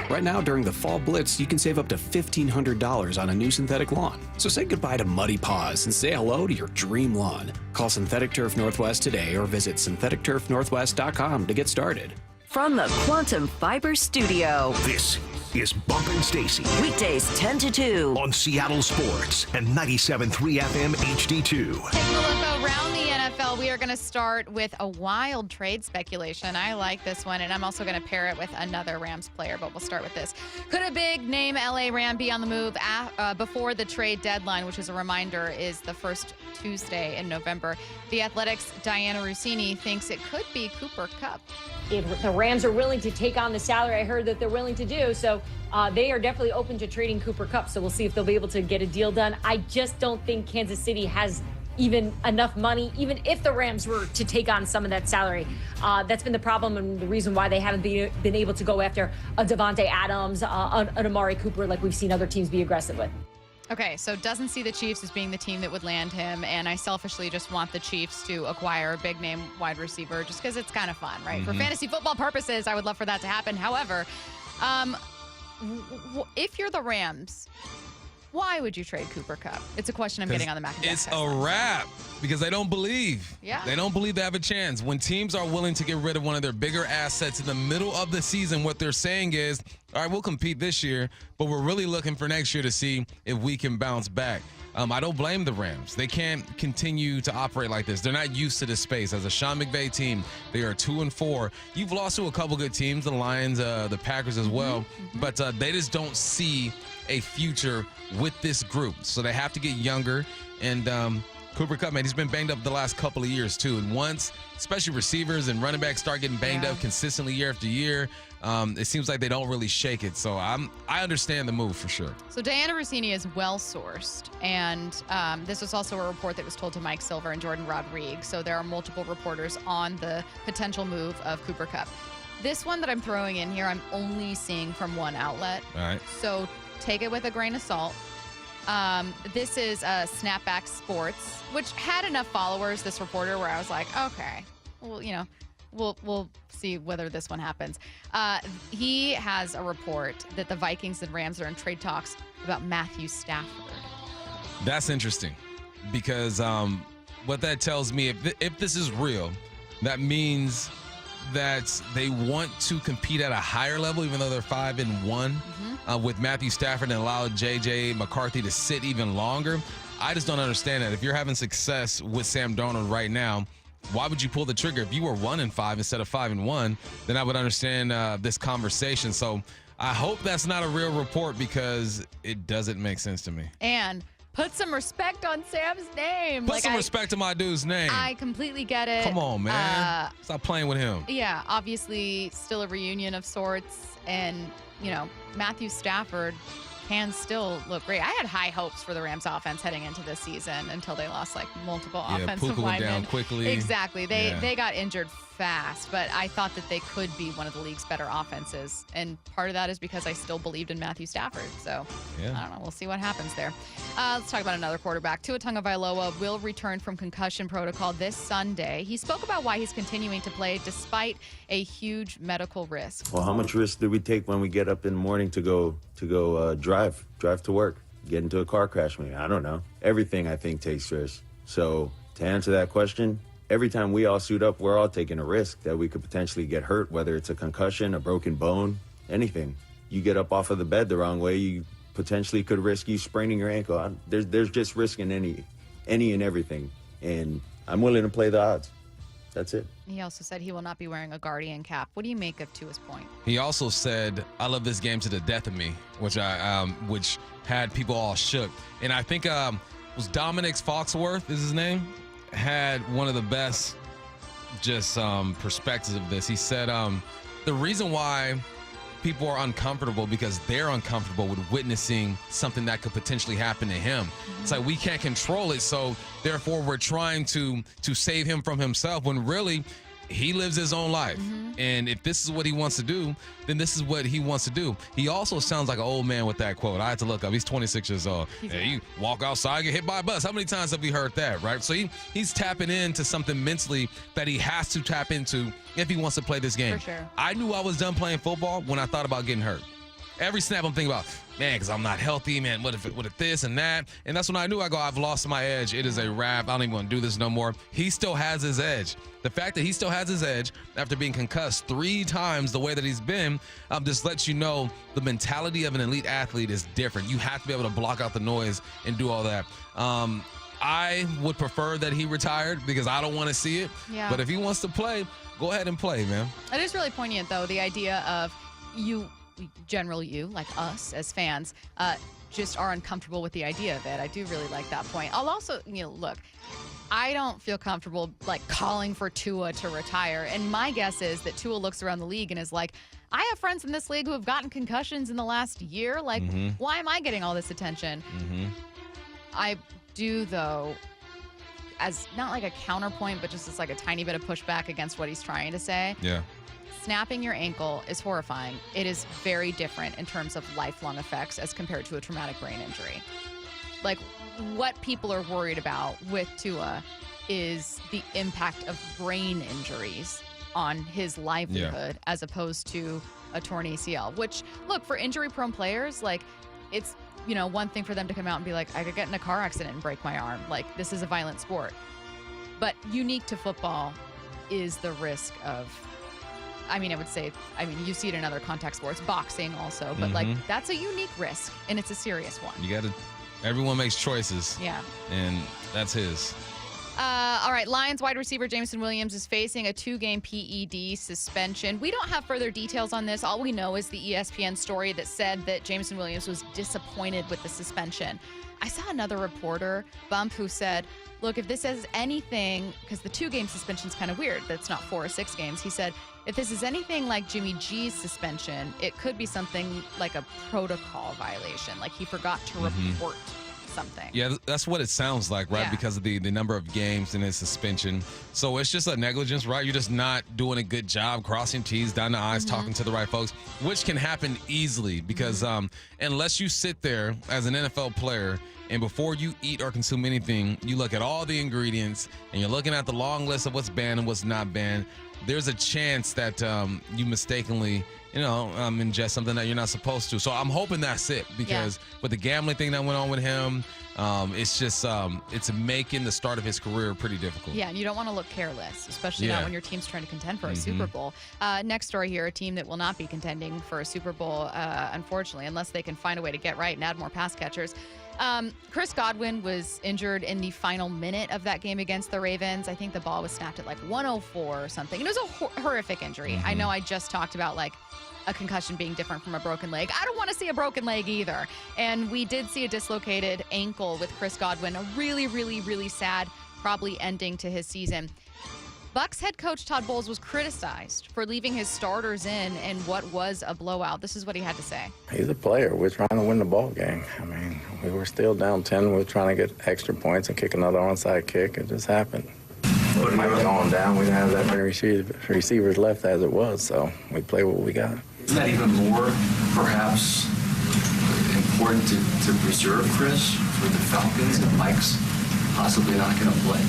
S31: Right now, during the Fall Blitz, you can save up to $1,500 on a new synthetic lawn. So say goodbye to muddy paws and say hello to your dream lawn. Call Synthetic Turf Northwest today or visit syntheticturfnorthwest.com to get started.
S4: From the Quantum Fiber Studio.
S24: This is Bumpin' Stacy.
S4: Weekdays 10 to 2.
S24: On Seattle Sports and 97.3 FM HD2.
S10: Taking a look around the NFL, we are going to start with a wild trade speculation. I like this one, and I'm also going to pair it with another Rams player, but we'll start with this. Could a big name LA Ram be on the move before the trade deadline, which, as a reminder, is the first Tuesday in November? The Athletic's Diana Rossini thinks it could be Cooper Kupp.
S5: if the Rams are willing to take on the salary I heard that they're willing to do, so they are definitely open to trading Cooper Kupp. So we'll see if they'll be able to get a deal done. I just don't think Kansas City has even enough money, even if the Rams were to take on some of that salary. That's been the problem and the reason why they haven't been able to go after a Devontae Adams, an Amari Cooper, like we've seen other teams be aggressive with.
S10: Okay, so doesn't see the Chiefs as being the team that would land him, and I selfishly just want the Chiefs to acquire a big-name wide receiver just because it's kind of fun, right? For fantasy football purposes, I would love for that to happen. However, if you're the Rams, why would you trade Cooper Kupp? It's a question I'm getting on the Mac and Jack
S1: It's
S10: text
S1: a
S10: line.
S1: wrap because they don't believe.
S10: Yeah.
S1: They don't believe they have a chance. When teams are willing to get rid of one of their bigger assets in the middle of the season, what they're saying is, all right, we'll compete this year, but we're really looking for next year to see if we can bounce back. I don't blame the Rams. They can't continue to operate like this. They're not used to this space. As a Sean McVay team, they are 2-4. You've lost to a couple good teams, the Lions, the Packers as well, but they just don't see a future with this group. So they have to get younger. And Cooper Kupp, man, he's been banged up the last couple of years too. And once, especially receivers and running backs start getting banged up consistently year after year, it seems like they don't really shake it. So I understand the move for sure.
S10: So Diana Rossini is well sourced, and this was also a report that was told to Mike Silver and Jordan Rodriguez. So there are multiple reporters on the potential move of Cooper Kupp. This one that I'm throwing in here, I'm only seeing from one outlet.
S1: All right.
S10: So take it with a grain of salt. This is Snapback Sports, which had enough followers, this reporter, where I was like, okay, well, you know, we'll see whether this one happens. He has a report that the Vikings and Rams are in trade talks about Matthew Stafford.
S1: That's interesting because what that tells me, if this is real, that means that they want to compete at a higher level, even though they're 5-1 with Matthew Stafford, and allow J.J. McCarthy to sit even longer. I just don't understand that. If you're having success with Sam Darnold right now, why would you pull the trigger? If you were 1-5 instead of 5-1, then I would understand this conversation. So I hope that's not a real report because it doesn't make sense to me.
S10: And put some respect on Sam's name.
S1: Put some respect to my dude's name.
S10: I completely get it.
S1: Come on, man. Stop playing with him.
S10: Yeah, obviously still a reunion of sorts. And, you know, Matthew Stafford can still look great. I had high hopes for the Rams offense heading into this season until they lost like multiple offensive
S1: Puka went
S10: linemen.
S1: down quickly.
S10: Exactly. They got injured fast, but I thought that they could be one of the league's better offenses. And part of that is because I still believed in Matthew Stafford. So I don't know. We'll see what happens there. Let's talk about another quarterback. Tua Tagovailoa will return from concussion protocol this Sunday. He spoke about why he's continuing to play despite a huge medical risk.
S7: Well, how much risk do we take when we get up in the morning to go drive to work, get into a car crash? Maybe, I don't know. Everything I think takes risk. So to answer that question, every time we all suit up, we're all taking a risk that we could potentially get hurt, whether it's a concussion, a broken bone, anything. You get up off of the bed the wrong way, you potentially could risk you spraining your ankle. There's just risk in any and everything. And I'm willing to play the odds. That's it.
S10: He also said he will not be wearing a Guardian cap. What do you make of Tua's point?
S1: He also said, I love this game to the death of me, which had people all shook. And I think was Dominic Foxworth is his name, had one of the best just perspectives of this. He said the reason why people are uncomfortable because they're uncomfortable with witnessing something that could potentially happen to him. It's like we can't control it, so therefore we're trying to save him from himself when really he lives his own life. And if this is what he wants to do, then this is what he wants to do. He also sounds like an old man with that quote. I had to look up. He's 26 years old. Hey, you walk outside, get hit by a bus. How many times have we heard that, right? So he's tapping into something mentally that he has to tap into if he wants to play this game.
S10: For sure.
S1: I knew I was done playing football when I thought about getting hurt. Every snap I'm thinking about, man, because I'm not healthy, man, what if this and that? And that's when I knew I've lost my edge. It is a wrap. I don't even want to do this no more. He still has his edge. The fact that he still has his edge after being concussed 3 times the way that he's been just lets you know the mentality of an elite athlete is different. You have to be able to block out the noise and do all that. I would prefer that he retired because I don't want to see it.
S10: Yeah.
S1: But if he wants to play, go ahead and play, man.
S10: It is really poignant, though, the idea of you, like us as fans, just are uncomfortable with the idea of it. I do really like that point. I'll also, look, I don't feel comfortable like calling for Tua to retire. And my guess is that Tua looks around the league and is like, I have friends in this league who have gotten concussions in the last year. Like, why am I getting all this attention? I do, though, as not like a counterpoint, but just as like a tiny bit of pushback against what he's trying to say.
S1: Yeah.
S10: Snapping your ankle is horrifying. It is very different in terms of lifelong effects as compared to a traumatic brain injury. Like, what people are worried about with Tua is the impact of brain injuries on his livelihood as opposed to a torn ACL, which, look, for injury-prone players, like, it's, you know, one thing for them to come out and be like, I could get in a car accident and break my arm. Like, this is a violent sport. But unique to football is the risk of, I mean, you see it in other contact sports, boxing also, but like, that's a unique risk and it's a serious one.
S1: Everyone makes choices.
S10: Yeah.
S1: And that's his.
S10: All right, Lions wide receiver Jameson Williams is facing a 2-game PED suspension. We don't have further details on this. All we know is the ESPN story that said that Jameson Williams was disappointed with the suspension. I saw another reporter, Bump, who said, look, if this is anything, because the 2-game suspension is kind of weird, that's not 4 or 6 games. He said, if this is anything like Jimmy G's suspension, it could be something like a protocol violation, like he forgot to report something.
S1: Yeah, that's what it sounds like, right?
S10: Yeah.
S1: Because of the number of games and his suspension. So it's just a negligence, right? You're just not doing a good job crossing T's, down the I's, talking to the right folks, which can happen easily because unless you sit there as an NFL player and before you eat or consume anything, you look at all the ingredients and you're looking at the long list of what's banned and what's not banned, there's a chance that you mistakenly ingest something that you're not supposed to. So I'm hoping that's it because with the gambling thing that went on with him, it's just it's making the start of his career pretty difficult.
S10: Yeah, and you don't want to look careless, especially not when your team's trying to contend for a Super Bowl. Next story here, a team that will not be contending for a Super Bowl, unfortunately, unless they can find a way to get right and add more pass catchers. Chris Godwin was injured in the final minute of that game against the Ravens. I think the ball was snapped at like 104 or something. It was a horrific injury. I know I just talked about like a concussion being different from a broken leg. I don't want to see a broken leg either. And we did see a dislocated ankle with Chris Godwin, a really, really, really sad, probably ending to his season. Bucs head coach Todd Bowles was criticized for leaving his starters in what was a blowout. This is what he had to say.
S2: He's a player. We're trying to win the ball game. I mean, we were still down 10. We were trying to get extra points and kick another onside kick. It just happened. It might have gone down. We didn't have that many receivers left as it was, so we play what we got.
S8: Isn't that even more, perhaps, important to preserve Chris for the Falcons and Mike's possibly not going to play?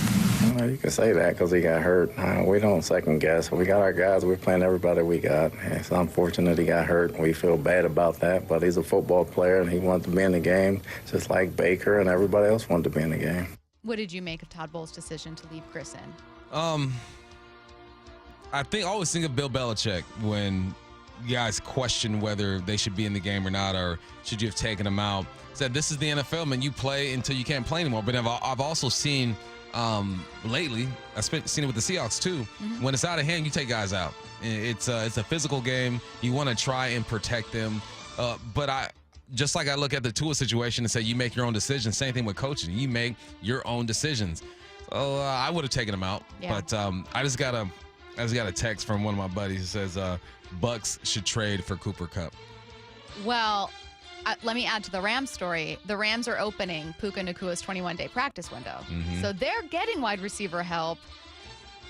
S2: Well, you can say that because he got hurt. We don't second guess. We got our guys. We're playing everybody we got. It's unfortunate he got hurt. We feel bad about that, but he's a football player, and he wanted to be in the game just like Baker and everybody else wanted to be in the game.
S10: What did you make of Todd Bowles' decision to leave Chris in?
S1: I always think of Bill Belichick when guys question whether they should be in the game or not, or should you have taken them out. Said, this is the NFL, man. You play until you can't play anymore. But I've also seen lately, I've seen it with the Seahawks too. When it's out of hand, you take guys out. It's a physical game. You want to try and protect them. But just like I look at the Tua situation and say, you make your own decisions. Same thing with coaching. You make your own decisions. So I would have taken him out.
S10: Yeah.
S1: But I just got a text from one of my buddies who says Bucs should trade for Cooper Kupp.
S10: Well, let me add to the Rams story. The Rams are opening Puka Nakua's 21-day practice window. So they're getting wide receiver help.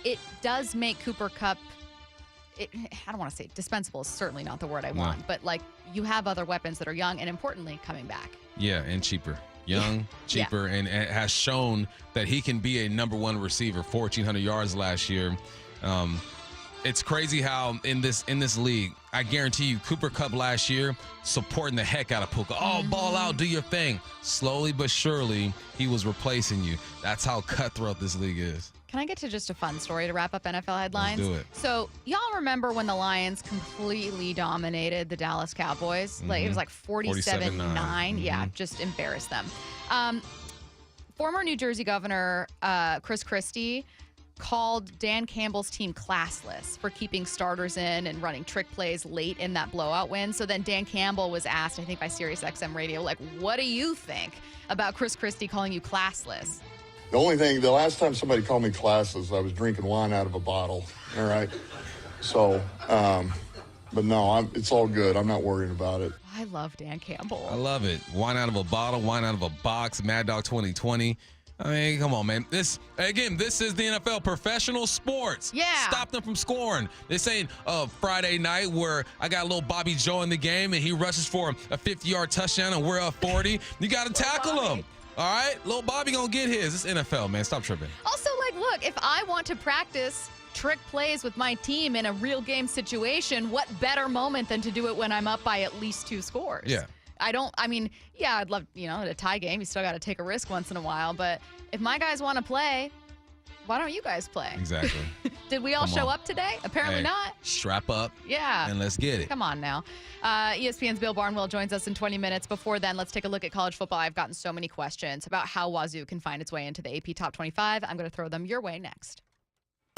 S10: It does make Cooper Kupp, I don't want to say dispensable is certainly not the word I want, but like you have other weapons that are young and importantly coming back.
S1: Yeah, and cheaper. Young, cheaper, and has shown that he can be a number one receiver, 1,400 yards last year. It's crazy how in this league, I guarantee you, Cooper Kupp last year supporting the heck out of Puka. Oh, ball out, do your thing. Slowly but surely, he was replacing you. That's how cutthroat this league is.
S10: Can I get to just a fun story to wrap up NFL headlines?
S1: Let's do it.
S10: So y'all remember when the Lions completely dominated the Dallas Cowboys? Like it was like 47-9. Yeah, just embarrassed them. Former New Jersey Governor Chris Christie called Dan Campbell's team classless for keeping starters in and running trick plays late in that blowout win. So then Dan Campbell was asked, I think by SiriusXM Radio, like, what do you think about Chris Christie calling you classless?
S3: The only thing, the last time somebody called me classless, I was drinking wine out of a bottle. All right. So, but no, it's all good. I'm not worried about it.
S10: I love Dan Campbell.
S1: I love it. Wine out of a bottle, wine out of a box, Mad Dog 2020. I mean, come on, man. This is the NFL, professional sports.
S10: Yeah.
S1: Stop them from scoring. This ain't Friday night where I got a little Bobby Joe in the game and he rushes for a 50-yard touchdown and we're up 40. You got to tackle him. All right? Little Bobby going to get his. It's NFL, man. Stop tripping.
S10: Also, like, look, if I want to practice trick plays with my team in a real game situation, what better moment than to do it when I'm up by at least 2 scores?
S1: Yeah.
S10: I'd love, at a tie game, you still got to take a risk once in a while. But if my guys want to play, why don't you guys play?
S1: Exactly.
S10: Did we all show up today? Apparently not.
S1: Strap up.
S10: Yeah.
S1: And let's get it.
S10: Come on now. ESPN's Bill Barnwell joins us in 20 minutes. Before then, let's take a look at college football. I've gotten so many questions about how Wazoo can find its way into the AP Top 25. I'm going to throw them your way next.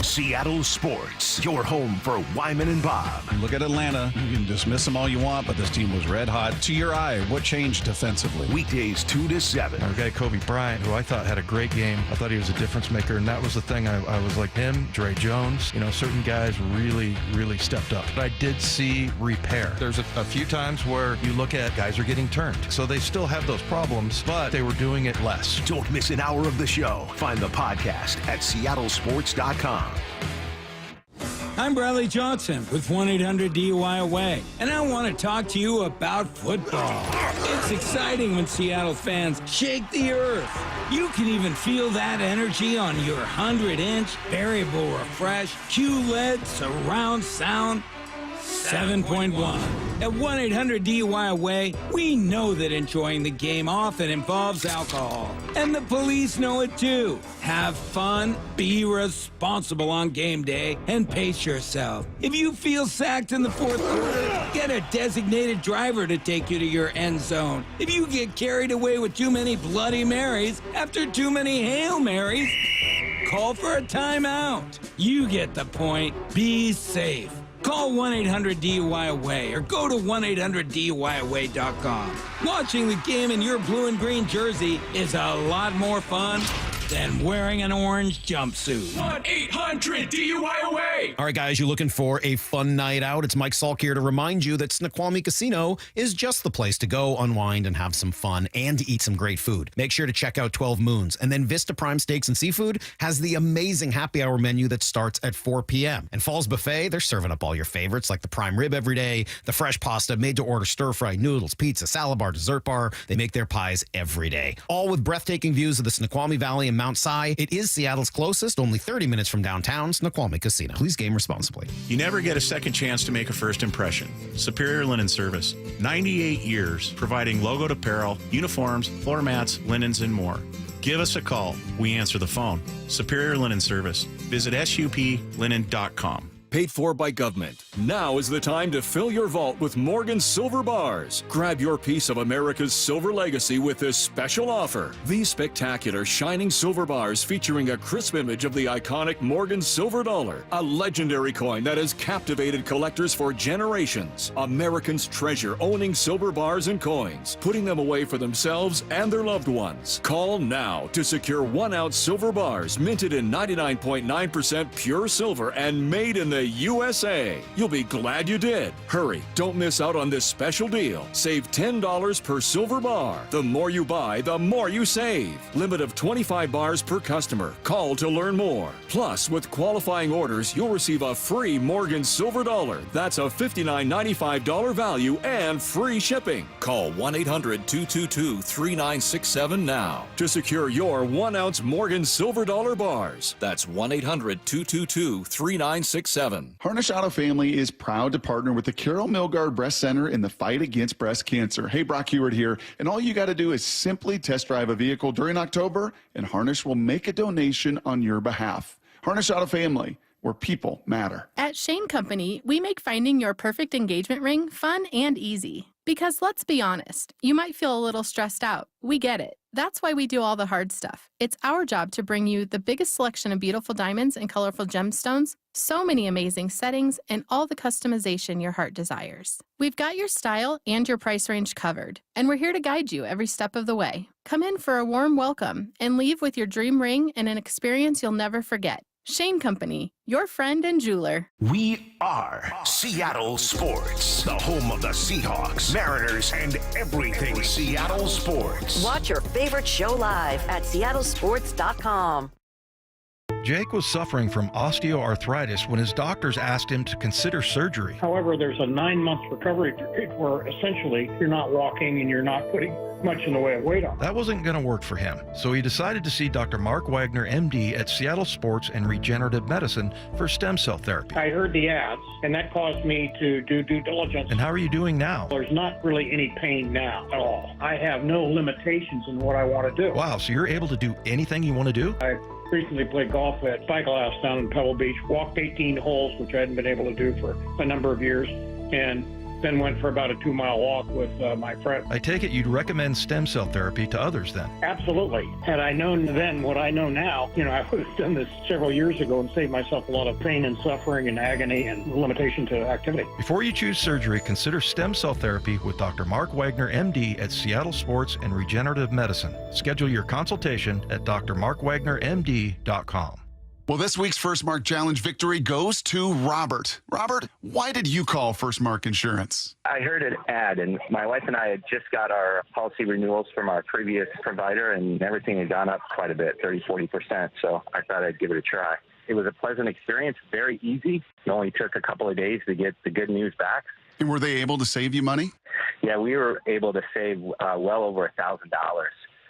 S24: Seattle Sports, your home for Wyman and Bob.
S9: Look at Atlanta. You can dismiss them all you want, but this team was red hot. To your eye, what changed defensively?
S24: Weekdays 2 to 7.
S11: Our guy Kobe Bryant, who I thought had a great game. I thought he was a difference maker, and that was the thing. I was like him, Dre Jones. Certain guys really, really stepped up. But I did see repair. There's a few times where you look at guys are getting turned. So they still have those problems, but they were doing it less.
S24: Don't miss an hour of the show. Find the podcast at seattlesports.com.
S12: I'm Bradley Johnson with 1-800-DUI-AWAY, and I want to talk to you about football. It's exciting when Seattle fans shake the earth. You can even feel that energy on your 100-inch variable refresh QLED surround sound 7.1. At 1-800-DUI-AWAY, we know that enjoying the game often involves alcohol. And the police know it too. Have fun, be responsible on game day, and pace yourself. If you feel sacked in the fourth quarter, get a designated driver to take you to your end zone. If you get carried away with too many Bloody Marys after too many Hail Marys, call for a timeout. You get the point. Be safe. Call 1-800-DUI-AWAY or go to 1-800-DUI-AWAY.com. Watching the game in your blue and green jersey is a lot more fun than wearing an orange jumpsuit.
S14: 1-800-DUI-AWAY. All right, guys, you looking for a fun night out? It's Mike Salk here to remind you that Snoqualmie Casino is just the place to go unwind and have some fun and to eat some great food. Make sure to check out 12 Moons. And then Vista Prime Steaks and Seafood has the amazing happy hour menu that starts at 4 p.m. And Falls Buffet, they're serving up all your favorites like the prime rib every day, the fresh pasta, made-to-order stir-fry, noodles, pizza, salad bar, dessert bar. They make their pies every day. All with breathtaking views of the Snoqualmie Valley and Mount Si. It is Seattle's closest, only 30 minutes from downtown, Snoqualmie Casino. Please game responsibly.
S15: You never get a second chance to make a first impression. Superior Linen Service. 98 years providing logoed apparel, uniforms, floor mats, linens, and more. Give us a call. We answer the phone. Superior Linen Service. Visit suplinen.com.
S16: Paid for by government. Now is the time to fill your vault with Morgan Silver Bars. Grab your piece of America's silver legacy with this special offer. These spectacular shining silver bars featuring a crisp image of the iconic Morgan silver dollar, a legendary coin that has captivated collectors for generations. Americans treasure owning silver bars and coins, putting them away for themselves and their loved ones. Call now to secure 1-ounce silver bars minted in 99.9% pure silver and made in the USA. You'll be glad you did. Hurry, don't miss out on this special deal. Save $10 per silver bar. The more you buy, the more you save. Limit of 25 bars per customer. Call to learn more. Plus, with qualifying orders, you'll receive a free Morgan Silver Dollar. That's a $59.95 value and free shipping. Call 1-800-222-3967 now to secure your 1-ounce Morgan Silver Dollar bars. That's 1-800-222-3967.
S18: Harnish Auto Family is proud to partner with the Carol Milgard Breast Center in the fight against breast cancer. Hey, Brock Heward here, and all you got to do is simply test drive a vehicle during October, and Harnish will make a donation on your behalf. Harnish Auto Family, where people matter.
S19: At Shane Company, we make finding your perfect engagement ring fun and easy.
S6: Because let's be honest, you might feel a little stressed out. We get it. That's why we do all the hard stuff. It's our job to bring you the biggest selection of beautiful diamonds and colorful gemstones, so many amazing settings, and all the customization your heart desires. We've got your style and your price range covered, and we're here to guide you every step of the way. Come in for a warm welcome and leave with your dream ring and an experience you'll never forget. Shane Company, your friend and jeweler.
S24: We are Seattle Sports, the home of the Seahawks, Mariners, and everything Seattle sports.
S4: Watch your favorite show live at seattlesports.com.
S11: Jake was suffering from osteoarthritis when his doctors asked him to consider surgery.
S13: However, there's a 9-month recovery period where essentially you're not walking and you're not putting much in the way of weight on.
S11: That wasn't going to work for him, so he decided to see Dr. Mark Wagner, MD, at Seattle Sports and Regenerative Medicine for stem cell therapy.
S13: I heard the ads, and that caused me to do due diligence.
S11: And how are you doing now?
S13: There's not really any pain now at all. I have no limitations in what I want to do.
S11: Wow, so you're able to do anything you want to do?
S13: I recently played golf at Cycle House down in Pebble Beach, walked 18 holes, which I hadn't been able to do for a number of years, and then went for about a 2-mile walk with my friend.
S11: I take it you'd recommend stem cell therapy to others then?
S13: Absolutely. Had I known then what I know now, I would have done this several years ago and saved myself a lot of pain and suffering and agony and limitation to activity.
S11: Before you choose surgery, consider stem cell therapy with Dr. Mark Wagner, MD, at Seattle Sports and Regenerative Medicine. Schedule your consultation at drmarkwagnermd.com.
S18: Well, this week's First Mark Challenge victory goes to Robert. Robert, why did you call First Mark Insurance?
S17: I heard an ad, and my wife and I had just got our policy renewals from our previous provider, and everything had gone up quite a bit, 30-40%, so I thought I'd give it a try. It was a pleasant experience, very easy. It only took a couple of days to get the good news back.
S18: And were they able to save you money?
S17: Yeah, we were able to save well over $1,000.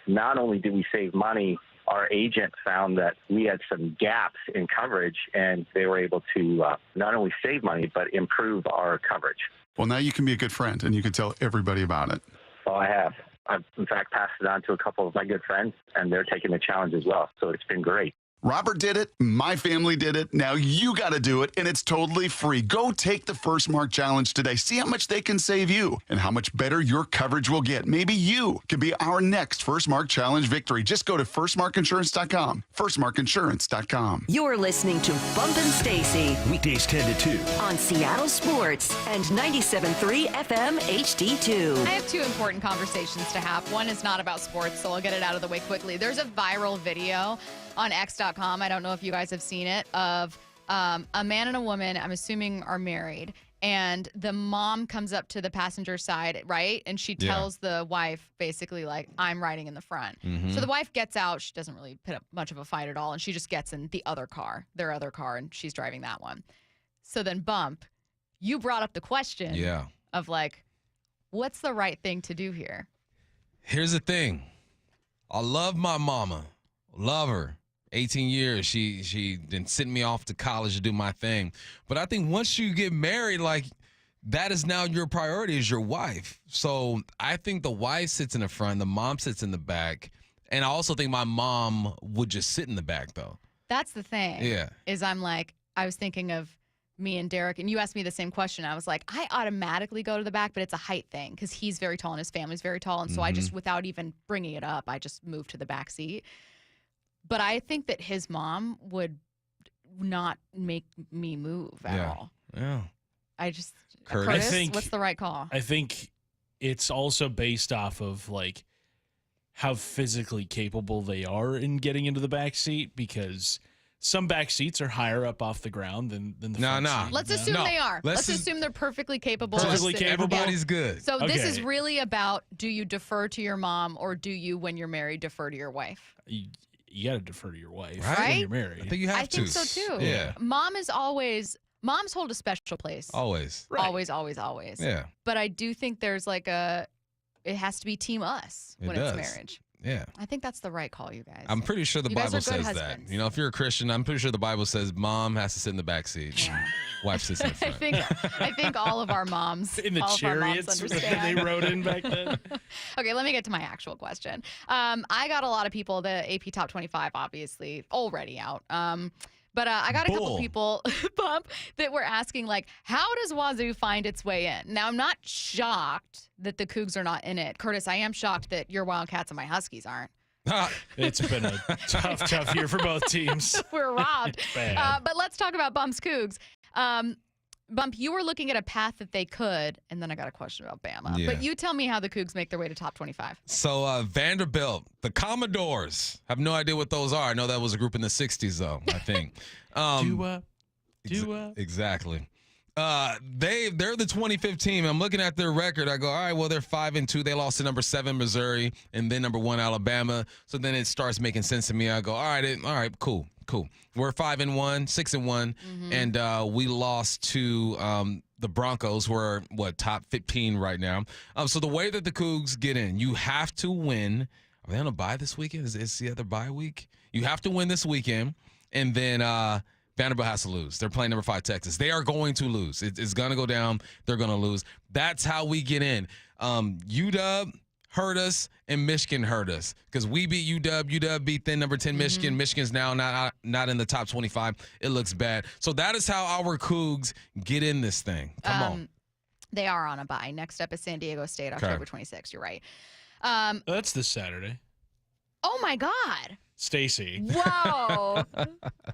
S17: Not only did we save money, our agent found that we had some gaps in coverage, and they were able to not only save money, but improve our coverage.
S18: Well, now you can be a good friend, and you can tell everybody about it.
S17: Well, I have. I've, in fact, passed it on to a couple of my good friends, and they're taking the challenge as well. So it's been great.
S18: Robert did it. My family did it. Now you got to do it, and it's totally free. Go take the First Mark Challenge today. See how much they can save you and how much better your coverage will get. Maybe you could be our next First Mark Challenge victory. Just go to firstmarkinsurance.com. Firstmarkinsurance.com.
S4: You're listening to Bumpin' Stacy.
S24: Weekdays 10 to 2.
S4: On Seattle Sports and 97.3 FM HD2.
S10: I have two important conversations to have. One is not about sports, so I'll get it out of the way quickly. There's a viral video on X.com, I don't know if you guys have seen it, of a man and a woman, I'm assuming are married, and the mom comes up to the passenger side, right? And she tells the wife, basically, like, I'm riding in the front. So the wife gets out. She doesn't really put up much of a fight at all, and she just gets in the other car, their other car, and she's driving that one. So then, Bump, you brought up the question of, like, what's the right thing to do here?
S1: Here's the thing. I love my mama. Love her. 18 years, she been sending me off to college to do my thing. But I think once you get married, like, that is now your priority, is your wife. So I think the wife sits in the front, the mom sits in the back. And I also think my mom would just sit in the back, though.
S10: That's the thing.
S1: Yeah.
S10: Is I was thinking of me and Derek, and you asked me the same question. I was like, I automatically go to the back, but it's a height thing because he's very tall and his family's very tall. And so I just, without even bringing it up, I just moved to the back seat. But I think that his mom would not make me move at all.
S1: Yeah.
S10: I just,
S1: Curtis?
S10: Curtis, what's the right call?
S19: I think it's also based off of, like, how physically capable they are in getting into the back seat, because some back seats are higher up off the ground than the front seat.
S10: Let's assume they are. Let's assume they're perfecally capable.
S1: Everybody's good.
S10: So this is really about, do you defer to your mom, or do you, when you're married, defer to your wife?
S19: You got to defer to your wife
S10: right?
S19: when you're married.
S1: I think you have to.
S10: I think so too.
S1: Yeah.
S10: Moms hold a special place.
S1: Always.
S10: Right. Always.
S1: Yeah.
S10: But I do think there's like it has to be team us when it's marriage.
S1: Yeah.
S10: I think that's the right call, you guys.
S1: I'm pretty sure the
S10: You guys
S1: Bible
S10: are good
S1: says that.
S10: husbands.
S1: You know, if you're a Christian, I'm pretty sure the Bible says mom has to sit in the back seat. Wife sits in the front.
S10: I think all of our moms
S19: in the
S10: all
S19: chariots
S10: of our moms understand.
S19: they rode in back then.
S10: Okay, let me get to my actual question. I got a lot of people, the AP Top 25, obviously, already out. But I got a couple
S1: Bull.
S10: people, Bump, that were asking, like, how does Wazoo find its way in? Now, I'm not shocked that the Cougs are not in it. Curtis, I am shocked that your Wildcats and my Huskies aren't.
S19: It's been a tough year for both teams.
S10: We're robbed.
S19: Bad.
S10: But let's talk about Bump's Cougs. Bump, you were looking at a path that they could, and then I got a question about Bama.
S1: Yeah.
S10: But you tell me how the Cougs make their way to top 25.
S1: So Vanderbilt, the Commodores, have no idea what those are. I know that was a group in the 60s, though, I think. Exactly. They're the 25th team. I'm looking at their record. I go, all right, well, they're 5-2. They lost to number 7 Missouri and then number 1 Alabama. So then it starts making sense to me. I go, all right, cool. We're 5-1, 6-1, and we lost to the Broncos. We're top 15 right now. So the way that the Cougs get in, you have to win. Are they on a bye this weekend? Is the other bye week? You have to win this weekend, and then Vanderbilt has to lose. They're playing number 5 Texas. They are going to lose. It's going to go down. They're going to lose. That's how we get in. UW hurt us, and Michigan hurt us because we beat UW. UW beat then number 10 Michigan. Michigan's now not in the top 25. It looks bad. So that is how our Cougs get in this thing. Come on.
S10: They are on a bye. Next up is San Diego State, October 26th. You're right.
S19: That's this Saturday.
S10: Oh, my God.
S19: Stacy.
S10: Whoa.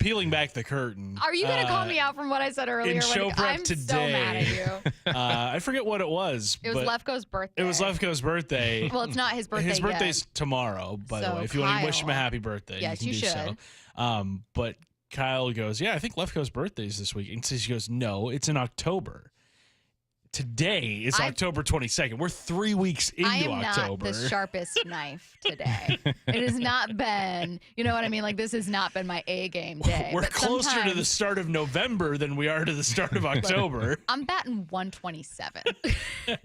S19: Peeling back the curtain.
S10: Are you going to call me out from what I said earlier?
S19: In show prep
S10: I'm
S19: today.
S10: so mad at you.
S19: I forget what it was.
S10: It was Lefko's birthday.
S19: It was Lefko's birthday.
S10: Well, it's not his birthday
S19: His
S10: yet.
S19: birthday's tomorrow, by the
S10: So,
S19: way. If you want to wish
S10: Kyle.
S19: him a happy birthday,
S10: Yes,
S19: you
S10: you
S19: can do
S10: should.
S19: so. But Kyle goes, yeah, I think Lefko's birthday is this week. And so she goes, no, it's in October. Today is October 22nd. We're 3 weeks into
S10: I am
S19: October.
S10: not the sharpest knife today. It has not been, you know what I mean? Like, this has not been my A-game day.
S19: We're
S10: But
S19: closer to the
S10: sometimes
S19: start of November than we are to the start of October.
S10: I'm batting 127.
S1: Hey,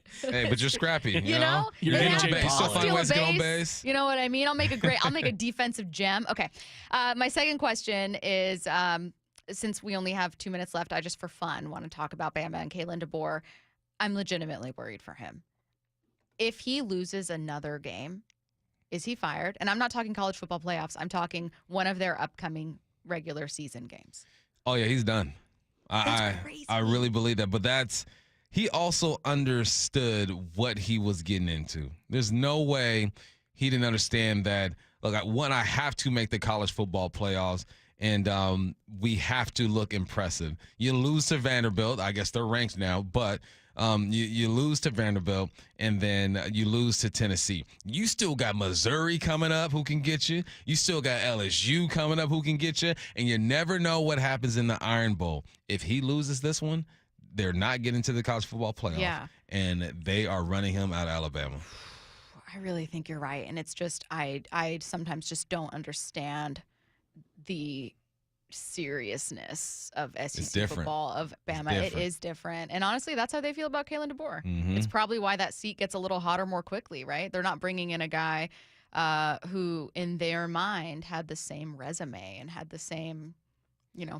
S1: but you're scrappy.
S10: You know?
S19: You're
S10: It
S19: getting
S10: happens.
S19: base.
S10: I'll
S1: Find
S10: steal
S1: ways
S10: a
S1: to get on
S10: base.
S1: base.
S10: You know what I mean? I'll make a defensive gem. Okay. My second question is, since we only have 2 minutes left, I just for fun want to talk about Bama and Kalen DeBoer. I'm legitimately worried for him. If he loses another game, is he fired? And I'm not talking college football playoffs. I'm talking one of their upcoming regular season games.
S1: Oh yeah, he's done. I really believe that. But he also understood what he was getting into. There's no way he didn't understand that. Look, I have to make the college football playoffs, and we have to look impressive. You lose to Vanderbilt. I guess they're ranked now, but you lose to Vanderbilt, and then you lose to Tennessee. You still got Missouri coming up who can get you. You still got LSU coming up who can get you, and you never know what happens in the Iron Bowl. If he loses this one, they're not getting to the college football playoff,
S10: Yeah.
S1: and they are running him out of Alabama.
S10: I really think you're right. And it's just, I sometimes just don't understand the seriousness of SEC football, of Bama. It is different. And honestly, that's how they feel about Kalen DeBoer. It's probably why that seat gets a little hotter more quickly, right? They're not bringing in a guy who, in their mind, had the same resume and had the same,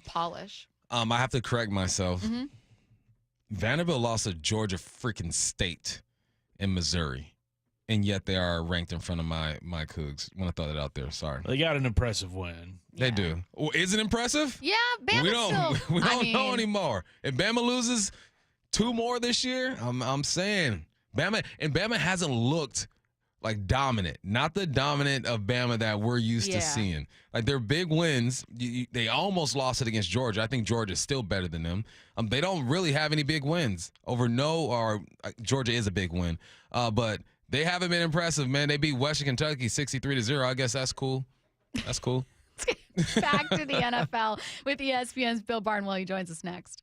S10: polish.
S1: I have to correct myself. Vanderbilt lost to Georgia freaking State in Missouri. And yet they are ranked in front of my Cougs. I want to throw that out there. Sorry.
S19: They got an impressive win.
S1: They do. Well, is it impressive?
S10: Yeah, Bama
S1: We don't
S10: still,
S1: know anymore. If Bama loses 2 more this year, I'm saying Bama hasn't looked like dominant. Not the dominant of Bama that we're used to seeing. Like their big wins, they almost lost it against Georgia. I think Georgia is still better than them. They don't really have any big wins over Georgia is a big win, but they haven't been impressive, man. They beat Western Kentucky 63-0. I guess that's cool. That's cool.
S10: Back to the NFL with ESPN's Bill Barnwell. He joins us next.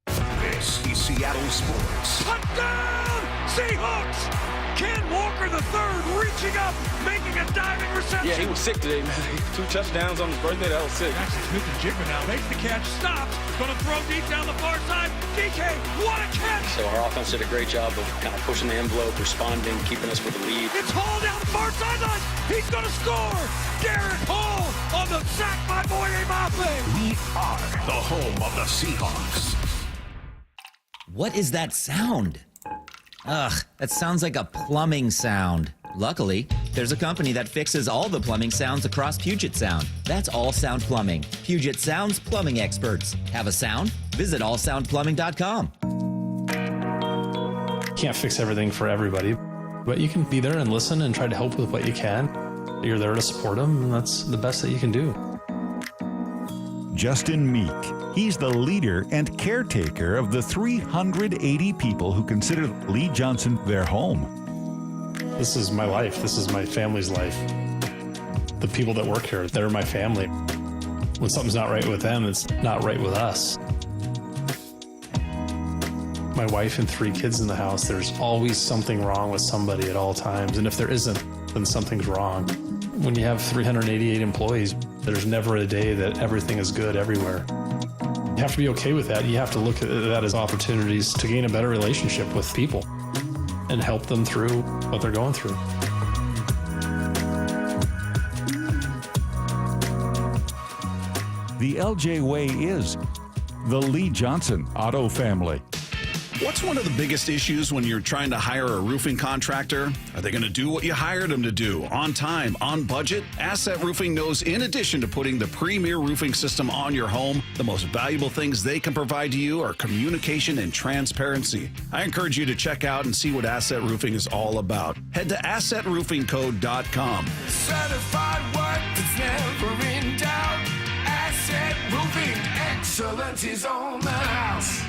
S24: This is Seattle Sports.
S20: Touchdown, Seahawks! Ken Walker III reaching up, making a diving reception.
S21: Yeah, he was sick today, man. 2 touchdowns on his birthday. That was sick.
S20: Jackson Smith-Njigba now makes the catch, stops, going to throw deep down the far side. DK, what a catch!
S21: So our offense did a great job of kind of pushing the envelope, responding, keeping us with the lead.
S20: It's Hall down the far sideline. He's going to score. Garrett Hall on the sack by Boye Mafe.
S24: We are the home of the Seahawks.
S22: What is that sound? Ugh, that sounds like a plumbing sound. Luckily, There's a company that fixes all the plumbing sounds across Puget Sound. That's All Sound Plumbing. Puget Sound's plumbing experts. Have a sound? Visit allsoundplumbing.com.
S5: Can't fix everything for everybody, but you can be there and listen and try to help with what you can. You're there to support them, and that's the best that you can do.
S7: Justin Meek. He's the leader and caretaker of the 380 people who consider Lee Johnson their home.
S5: This is my life. This is my family's life. The people that work here, they're my family. When something's not right with them, it's not right with us. My wife and 3 kids in the house, there's always something wrong with somebody at all times. And if there isn't, then something's wrong. When you have 388 employees, there's never a day that everything is good everywhere. You have to be okay with that. You have to look at that as opportunities to gain a better relationship with people and help them through what they're going through.
S7: The LJ Way is the Lee Johnson Auto Family.
S9: What's one of the biggest issues when you're trying to hire a roofing contractor? Are they going to do what you hired them to do? On time, on budget? Asset Roofing knows in addition to putting the premier roofing system on your home, the most valuable things they can provide to you are communication and transparency. I encourage you to check out and see what Asset Roofing is all about. Head to AssetRoofingCode.com.
S20: Certified work that's never in doubt. Asset Roofing, excellence is on the house.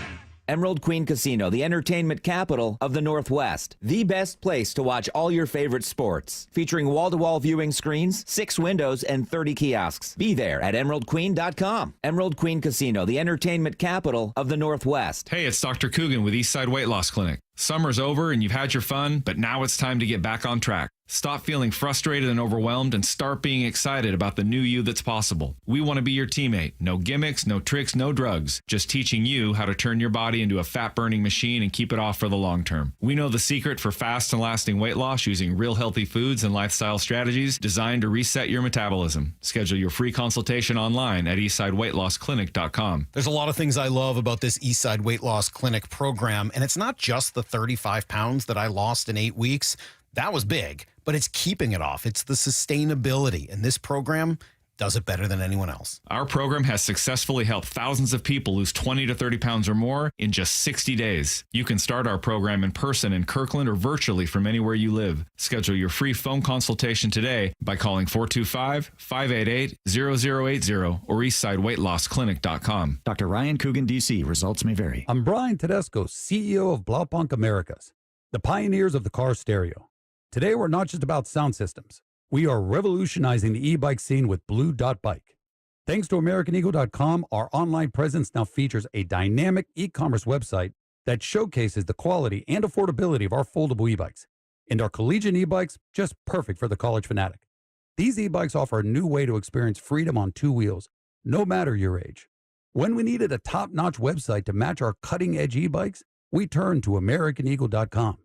S22: Emerald Queen Casino, the entertainment capital of the Northwest. The best place to watch all your favorite sports. Featuring wall-to-wall viewing screens, 6 windows, and 30 kiosks. Be there at emeraldqueen.com. Emerald Queen Casino, the entertainment capital of the Northwest.
S8: Hey, it's Dr. Coogan with Eastside Weight Loss Clinic. Summer's over and you've had your fun, but now it's time to get back on track. Stop feeling frustrated and overwhelmed and start being excited about the new you that's possible. We want to be your teammate. No gimmicks, no tricks, no drugs. Just teaching you how to turn your body into a fat-burning machine and keep it off for the long term. We know the secret for fast and lasting weight loss using real healthy foods and lifestyle strategies designed to reset your metabolism. Schedule your free consultation online at eastsideweightlossclinic.com.
S14: There's a lot of things I love about this Eastside Weight Loss Clinic program, and it's not just the 35 pounds that I lost in 8 weeks. That was big, but it's keeping it off. It's the sustainability, and this program does it better than anyone else.
S8: Our program has successfully helped thousands of people lose 20 to 30 pounds or more in just 60 days. You can start our program in person in Kirkland or virtually from anywhere you live. Schedule your free phone consultation today by calling 425-588-0080 or eastsideweightlossclinic.com.
S23: Dr. Ryan Coogan, D.C. Results may vary.
S25: I'm Brian Tedesco, CEO of Blaupunk Americas, the pioneers of the car stereo. Today, we're not just about sound systems. We are revolutionizing the e-bike scene with Blue Dot Bike. Thanks to AmericanEagle.com, our online presence now features a dynamic e-commerce website that showcases the quality and affordability of our foldable e-bikes. And our collegiate e-bikes, just perfect for the college fanatic. These e-bikes offer a new way to experience freedom on 2 wheels, no matter your age. When we needed a top-notch website to match our cutting-edge e-bikes, we turned to AmericanEagle.com.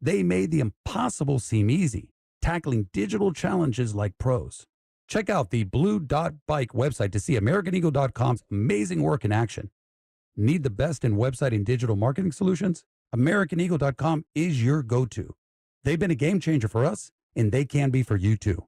S25: They made the impossible seem easy, tackling digital challenges like pros. Check out the Blue Dot Bike website to see AmericanEagle.com's amazing work in action. Need the best in website and digital marketing solutions? AmericanEagle.com is your go-to. They've been a game changer for us, and they can be for you too.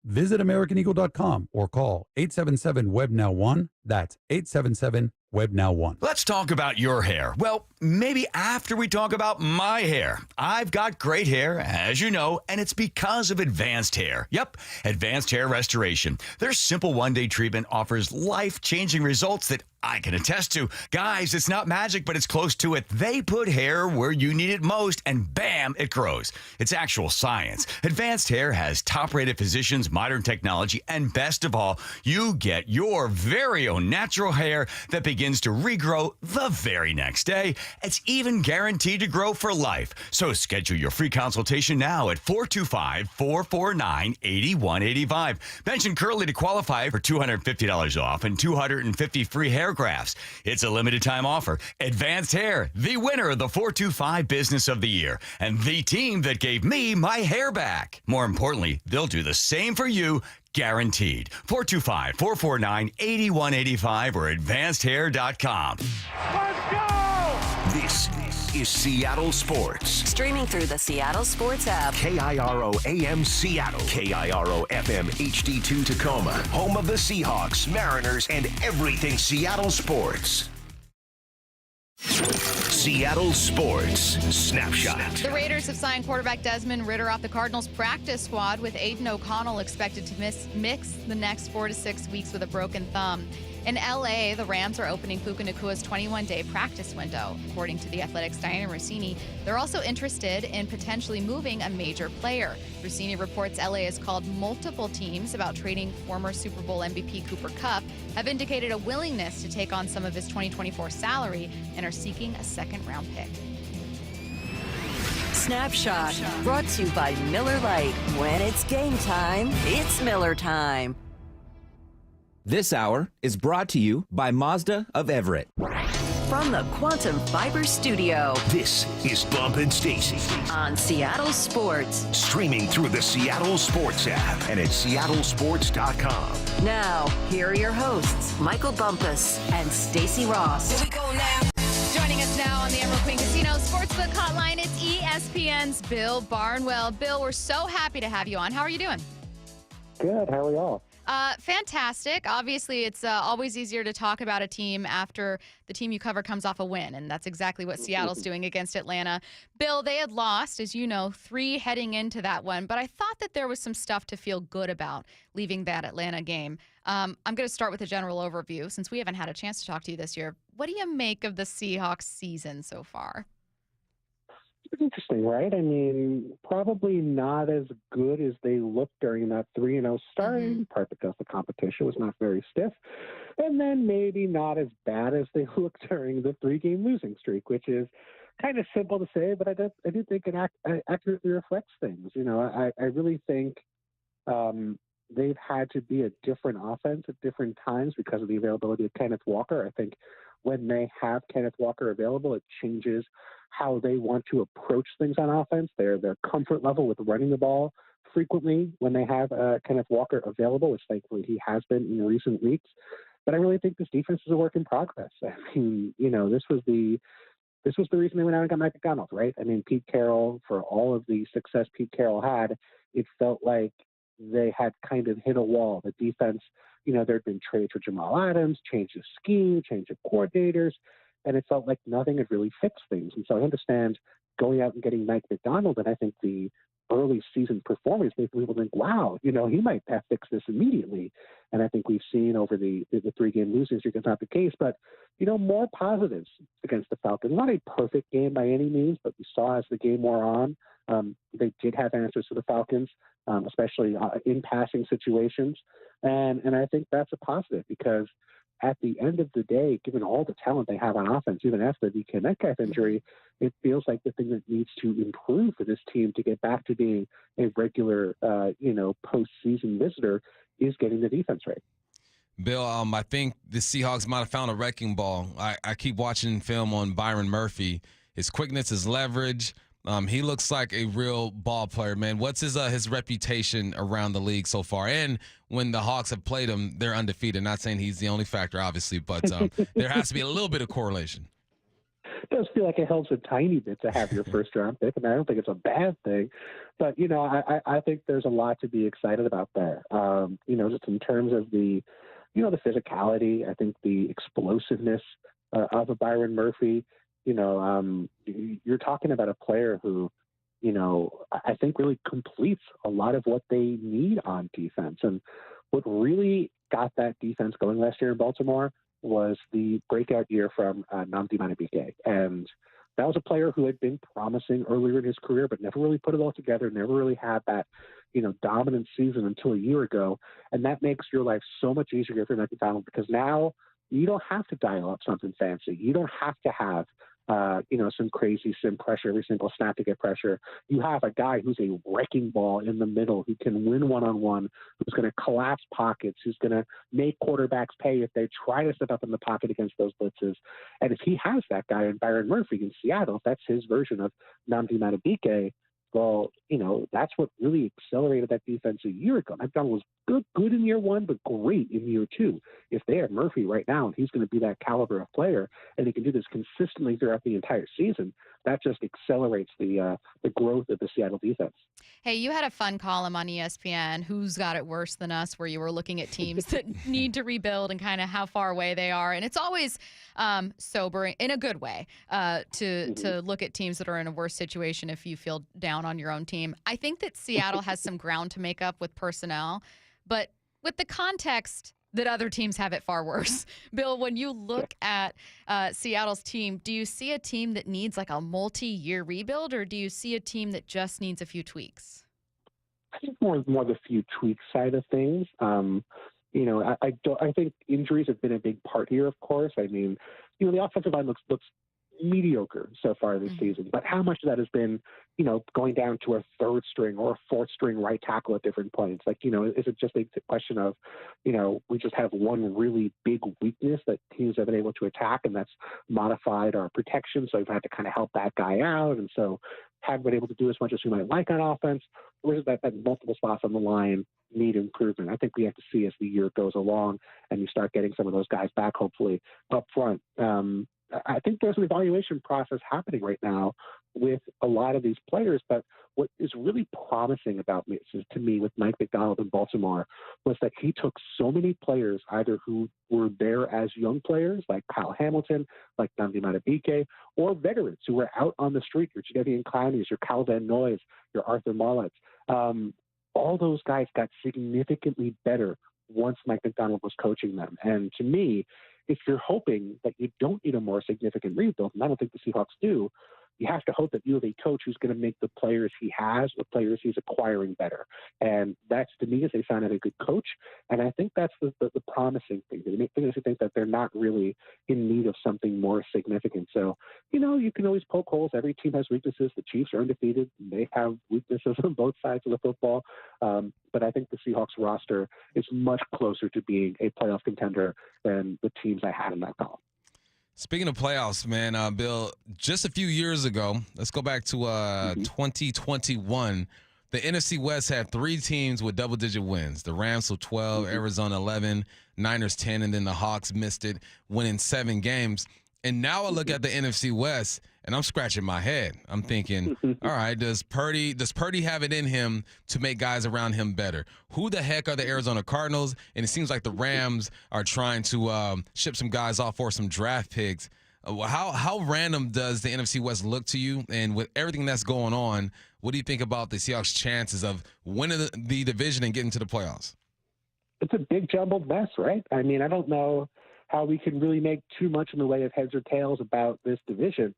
S25: Visit AmericanEagle.com or call 877-WEB-NOW-1. That's 877-WEB-NOW-1.
S26: Let's talk about your hair. Well, maybe after we talk about my hair. I've got great hair, as you know, and it's because of Advanced Hair. Yep, Advanced Hair Restoration. Their simple one-day treatment offers life-changing results that I can attest to. Guys, it's not magic, but it's close to it. They put hair where you need it most, and bam, it grows. It's actual science. Advanced Hair has top-rated physicians, modern technology, and best of all, you get your very own natural hair that begins to regrow the very next day. It's even guaranteed to grow for life. So schedule your free consultation now at 425-449-8185. Mention Curly to qualify for $250 off and 250 free hair grafts. It's a limited time offer. Advanced Hair, the winner of the 425 Business of the Year, and the team that gave me my hair back. More importantly, they'll do the same for you, guaranteed. 425-449-8185 or advancedhair.com.
S20: Let's go!
S24: This is Seattle Sports.
S4: Streaming through the Seattle Sports app.
S24: KIRO AM Seattle. KIRO FM HD2 Tacoma. Home of the Seahawks, Mariners, and everything Seattle sports. Seattle Sports Snapshot.
S10: The Raiders have signed quarterback Desmond Ridder off the Cardinals practice squad, with Aiden O'Connell expected to mix the next 4 to 6 weeks with a broken thumb. In L.A., the Rams are opening Puka Nakua's 21-day practice window. According to The Athletic's Diana Rossini, they're also interested in potentially moving a major player. Rossini reports L.A. has called multiple teams about trading former Super Bowl MVP Cooper Kupp, have indicated a willingness to take on some of his 2024 salary, and are seeking a second-round pick.
S4: Snapshot, brought to you by Miller Lite. When it's game time, it's Miller time.
S22: This hour is brought to you by Mazda of Everett.
S4: From the Quantum Fiber Studio.
S24: This is Bump and Stacy
S4: on Seattle Sports.
S24: Streaming through the Seattle Sports app and at seattlesports.com.
S4: Now, here are your hosts, Michael Bumpus and Stacy Ross.
S10: Here we go now. Joining us now on the Emerald Queen Casino Sportsbook Hotline, it's ESPN's Bill Barnwell. Bill, we're so happy to have you on. How are you doing?
S2: Good. How are y'all?
S10: Fantastic. Obviously, it's always easier to talk about a team after the team you cover comes off a win, and that's exactly what Seattle's doing against Atlanta. Bill, they had lost, as you know, 3 heading into that one, but I thought that there was some stuff to feel good about leaving that Atlanta game. I'm going to start with a general overview, since we haven't had a chance to talk to you this year. What do you make of the Seahawks season so far?
S2: It's interesting, right? I mean, probably not as good as they looked during that 3-0 start, in part because the competition was not very stiff, and then maybe not as bad as they looked during the 3-game losing streak, which is kind of simple to say, but I do think it accurately reflects things. You know, I really think they've had to be a different offense at different times because of the availability of Kenneth Walker. I think when they have Kenneth Walker available, it changes how they want to approach things on offense. Their comfort level with running the ball frequently when they have Kenneth Walker available, which thankfully he has been in recent weeks. But I really think this defense is a work in progress. I mean, you know, this was the reason they went out and got Mike McDonald, right? I mean, Pete Carroll, for all of the success Pete Carroll had, it felt like they had kind of hit a wall. The defense, you know, there had been trades for Jamal Adams, change of scheme, change of coordinators, and it felt like nothing had really fixed things. And so I understand going out and getting Mike McDonald, and I think the early season performance made people think, wow, you know, he might have fixed this immediately. And I think we've seen over the 3-game losing streak it's not the case, but, you know, more positives against the Falcons. Not a perfect game by any means, but we saw as the game wore on, they did have answers to the Falcons, especially in passing situations. And I think that's a positive because at the end of the day, given all the talent they have on offense, even after the DK Metcalf injury, it feels like the thing that needs to improve for this team to get back to being a regular, postseason visitor is getting the defense right.
S1: Bill, I think the Seahawks might have found a wrecking ball. I keep watching film on Byron Murphy. His quickness, his leverage. He looks like a real ball player, man. What's his reputation around the league so far? And when the Hawks have played him, they're undefeated. Not saying he's the only factor, obviously, but there has to be a little bit of correlation.
S2: It does feel like it helps a tiny bit to have your first-round pick, and I don't think it's a bad thing. But, you know, I think there's a lot to be excited about there. Just in terms of the physicality, I think the explosiveness of a Byron Murphy. You're talking about a player who, I think really completes a lot of what they need on defense. And what really got that defense going last year in Baltimore was the breakout year from Nnamdi Madubuike. And that was a player who had been promising earlier in his career, but never really put it all together, never really had that, dominant season until a year ago. And that makes your life so much easier if you're Mike McDonald, because now you don't have to dial up something fancy. You don't have to have some crazy sim pressure every single snap to get pressure. You have a guy who's a wrecking ball in the middle, who can win one-on-one, who's going to collapse pockets, who's going to make quarterbacks pay if they try to step up in the pocket against those blitzes. And if he has that guy in Byron Murphy in Seattle, if that's his version of Nnamdi Madubuike, well, that's what really accelerated that defense a year ago. McDonald was good in year one, but great in year two. If they have Murphy right now, and he's going to be that caliber of player, and he can do this consistently throughout the entire season, that just accelerates the growth of the Seattle defense.
S10: Hey, you had a fun column on ESPN, Who's Got It Worse Than Us, where you were looking at teams that need to rebuild and kind of how far away they are. And it's always sobering, in a good way, to look at teams that are in a worse situation if you feel down on your own team. I think that Seattle has some ground to make up with personnel, but with the context that other teams have it far worse. Bill, when you look at Seattle's team, do you see a team that needs like a multi-year rebuild, or do you see a team that just needs a few tweaks?
S2: I think more the few tweaks side of things. I think injuries have been a big part here, of course. I mean, the offensive line looks mediocre so far this season, but how much of that has been, going down to a third string or a fourth string right tackle at different points? Like, is it just a question of, we just have one really big weakness that teams have been able to attack, and that's modified our protection, so we've had to kind of help that guy out, and so haven't been able to do as much as we might like on offense? Or is it that multiple spots on the line need improvement? I think we have to see as the year goes along and you start getting some of those guys back, hopefully, up front. I think there's an evaluation process happening right now with a lot of these players, but what is really promising about me, to me, with Mike Macdonald in Baltimore, was that he took so many players, either who were there as young players, like Kyle Hamilton, like Dundee Madubuike, or veterans who were out on the street, your Jadeveon Clowney's, your Cal Van Noy's, your Arthur Mullet's. All those guys got significantly better once Mike Macdonald was coaching them. And to me, if you're hoping that you don't need a more significant rebuild, and I don't think the Seahawks do, you have to hope that you have a coach who's going to make the players he has, the players he's acquiring, better. And that's, to me, is a sign of a good coach. And I think that's the promising thing. It makes me think that they're not really in need of something more significant. So, you can always poke holes. Every team has weaknesses. The Chiefs are undefeated. They have weaknesses on both sides of the football. But I think the Seahawks roster is much closer to being a playoff contender than the teams I had in that column.
S1: Speaking of playoffs, man, Bill, just a few years ago, let's go back to 2021. The NFC West had 3 teams with double-digit wins. The Rams with 12, Arizona 11, Niners 10, and then the Hawks missed it, winning 7 games. And now I look at the NFC West, and I'm scratching my head. I'm thinking, all right, does Purdy have it in him to make guys around him better? Who the heck are the Arizona Cardinals? And it seems like the Rams are trying to ship some guys off for some draft picks. How random does the NFC West look to you? And with everything that's going on, what do you think about the Seahawks' chances of winning the division and getting to the playoffs?
S2: It's a big jumbled mess, right? I mean, I don't know how we can really make too much in the way of heads or tails about this division,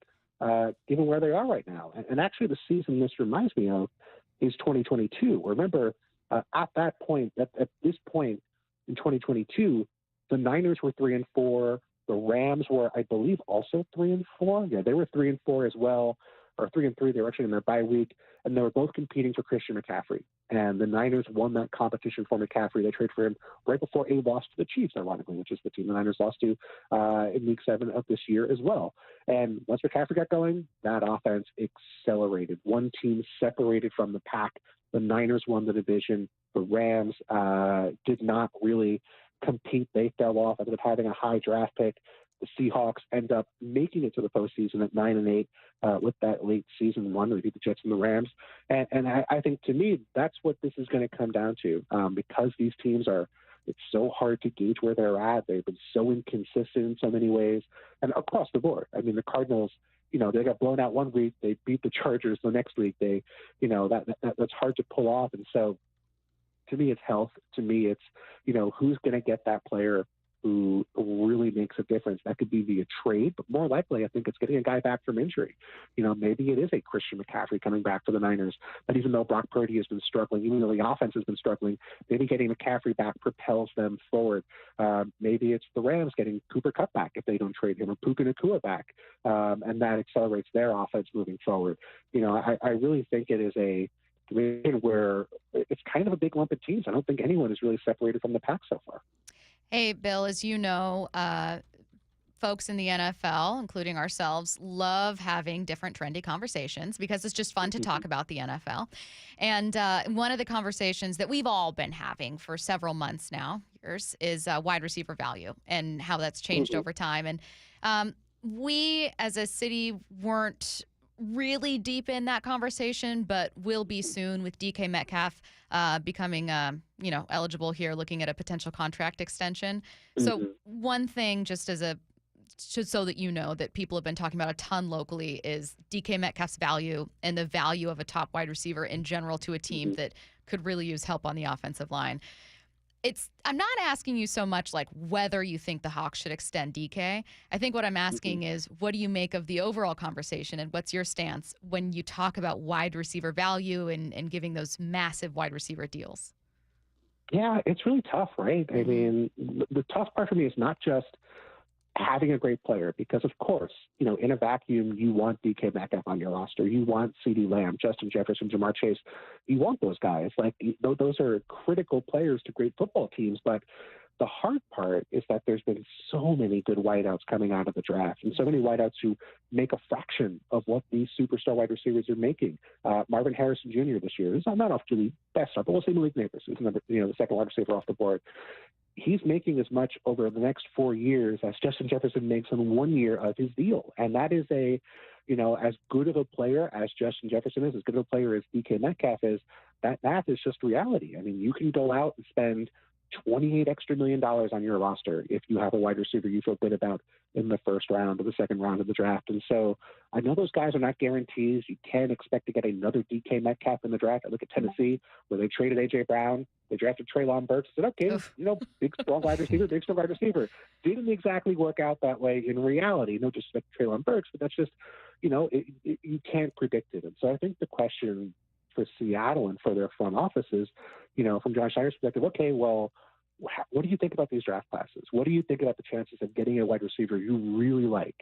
S2: given where they are right now. And actually, the season this reminds me of is 2022. Remember, at that point, at this point in 2022, the Niners were 3-4. The Rams were, I believe, also 3-4. Yeah, they were 3-4 as well, or 3-3. They were actually in their bye week, and they were both competing for Christian McCaffrey. And the Niners won that competition for McCaffrey. They traded for him right before a loss to the Chiefs, ironically, which is the team the Niners lost to in Week 7 of this year as well. And once McCaffrey got going, that offense accelerated. One team separated from the pack. The Niners won the division. The Rams did not really compete. They fell off. Ended up having a high draft pick. The Seahawks end up making it to the postseason at 9-8 with that late season one. They beat the Jets and the Rams. And I think, to me, that's what this is going to come down to, because these teams it's so hard to gauge where they're at. They've been so inconsistent in so many ways, and across the board. I mean, the Cardinals, they got blown out one week. They beat the Chargers the next week. That's hard to pull off. And so, to me, it's health. To me, it's, who's going to get that player who really makes a difference. That could be via trade, but more likely, I think it's getting a guy back from injury. Maybe it is a Christian McCaffrey coming back to the Niners. But even though Brock Purdy has been struggling, even though the offense has been struggling, maybe getting McCaffrey back propels them forward. Maybe it's the Rams getting Cooper Kupp back if they don't trade him, or Puka Nacua back, and that accelerates their offense moving forward. I really think it is a division where it's kind of a big lump of teams. I don't think anyone is really separated from the pack so far.
S10: Hey, Bill, as you know, folks in the NFL, including ourselves, love having different trendy conversations because it's just fun to talk about the NFL. And one of the conversations that we've all been having for several months now, yours, is wide receiver value and how that's changed over time. And we, as a city, weren't really deep in that conversation, but will be soon with DK Metcalf becoming, eligible here, looking at a potential contract extension. So one thing, just as so that you know that people have been talking about a ton locally, is DK Metcalf's value and the value of a top wide receiver in general to a team that could really use help on the offensive line. I'm not asking you so much like whether you think the Hawks should extend DK. I think what I'm asking is, what do you make of the overall conversation, and what's your stance when you talk about wide receiver value and giving those massive wide receiver deals?
S2: Yeah, it's really tough, right? I mean, the tough part for me is not just having a great player, because of course, in a vacuum, you want DK Metcalf on your roster. You want CeeDee Lamb, Justin Jefferson, Jamar Chase. You want those guys. Like, those are critical players to great football teams. But the hard part is that there's been so many good wideouts coming out of the draft, and so many wideouts who make a fraction of what these superstar wide receivers are making. Marvin Harrison Jr. this year is not off to the best start, but we'll say Malik Neighbors, who's the second wide receiver off the board. He's making as much over the next 4 years as Justin Jefferson makes in 1 year of his deal. And that is as good of a player as Justin Jefferson is, as good of a player as DK Metcalf is, that math is just reality. I mean, you can go out and spend $28 extra million on your roster if you have a wide receiver you feel good about in the first round or the second round of the draft. And so I know those guys are not guarantees. You can't expect to get another DK Metcalf in the draft. I look at Tennessee, where they traded A.J. Brown. They drafted Treylon Burks. Said, okay, big, strong wide receiver, big, strong wide receiver. Didn't exactly work out that way in reality. No disrespect to Treylon Burks, but that's just, you can't predict it. And so I think the question for Seattle and for their front offices, from John Schneider's perspective, okay, well, what do you think about these draft classes? What do you think about the chances of getting a wide receiver you really like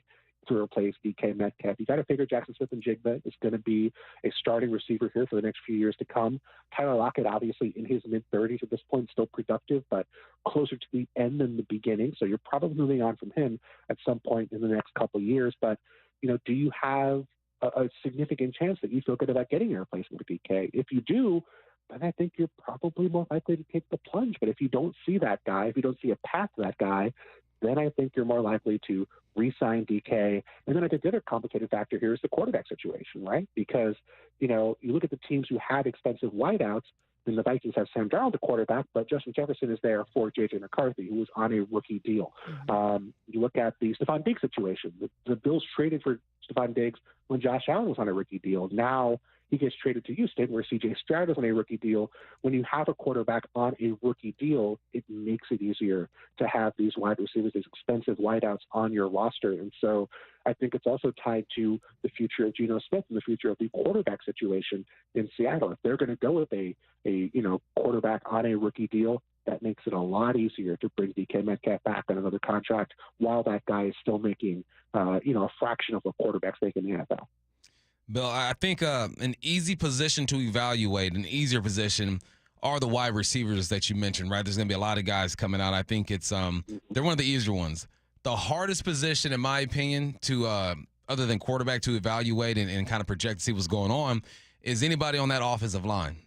S2: to replace DK Metcalf? You got to figure Jackson Smith-Njigba is going to be a starting receiver here for the next few years to come. Tyler Lockett, obviously in his mid-30s at this point, still productive, but closer to the end than the beginning. So you're probably moving on from him at some point in the next couple of years. But, do you have a significant chance that you feel good about getting a replacement for DK? If you do, then I think you're probably more likely to take the plunge. But if you don't see that guy, if you don't see a path to that guy, then I think you're more likely to re-sign DK. And then I think the other complicated factor here is the quarterback situation, right? Because, you look at the teams who had expensive wideouts, and the Vikings have Sam Darnold, the quarterback, but Justin Jefferson is there for J.J. McCarthy, who was on a rookie deal. You look at the Stephon Diggs situation. The Bills traded for Stephon Diggs when Josh Allen was on a rookie deal. Now he gets traded to Houston, where C.J. Stroud is on a rookie deal. When you have a quarterback on a rookie deal, it makes it easier to have these wide receivers, these expensive wideouts on your roster. And so I think it's also tied to the future of Geno Smith and the future of the quarterback situation in Seattle. If they're going to go with a quarterback on a rookie deal, that makes it a lot easier to bring DK Metcalf back on another contract while that guy is still making, a fraction of what quarterbacks make in the NFL.
S1: Bill, I think an easy position to evaluate, an easier position, are the wide receivers that you mentioned, right? There's going to be a lot of guys coming out. I think it's they're one of the easier ones. The hardest position, in my opinion, to other than quarterback, to evaluate and kind of project to see what's going on, is anybody on that offensive line.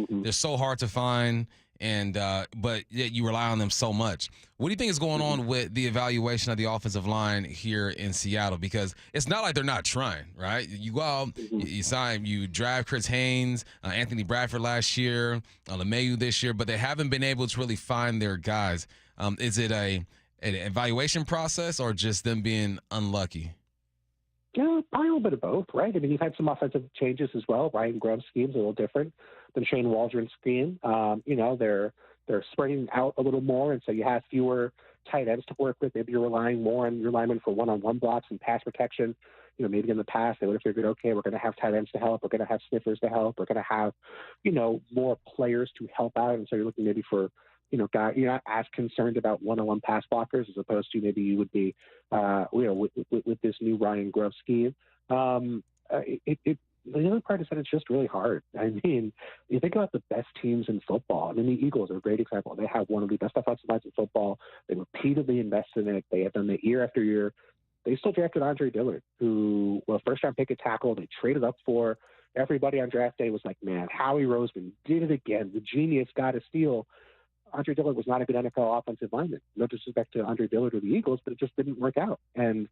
S1: They're so hard to find, but yet you rely on them so much. What do you think is going on with the evaluation of the offensive line here in Seattle? Because it's not like they're not trying, right? You go out, you draft Chris Haynes, Anthony Bradford last year, LeMahieu this year, but they haven't been able to really find their guys. Is it an evaluation process or just them being unlucky?
S2: Yeah, probably a little bit of both, right? I mean, you've had some offensive changes as well. Ryan Grubb's scheme's a little different than Shane Waldron's scheme. They're spreading out a little more, and so you have fewer tight ends to work with. Maybe you're relying more on your linemen for one-on-one blocks and pass protection. Maybe in the past they would have figured, okay, we're going to have tight ends to help. We're going to have sniffers to help. We're going to have, more players to help out. And so you're looking maybe for, guy, you're not as concerned about one-on-one pass blockers as opposed to maybe you would be, with this new Ryan Grubb scheme. The other part is that it's just really hard. I mean, you think about the best teams in football. I mean, the Eagles are a great example. They have one of the best offensive lines in football. They repeatedly invest in it. They have done it year after year. They still drafted Andre Dillard, who, first-round pick at tackle. They traded up for. Everybody on draft day was like, man, Howie Roseman did it again. The genius got a steal. Andre Dillard was not a good NFL offensive lineman. No disrespect to Andre Dillard or the Eagles, but it just didn't work out. And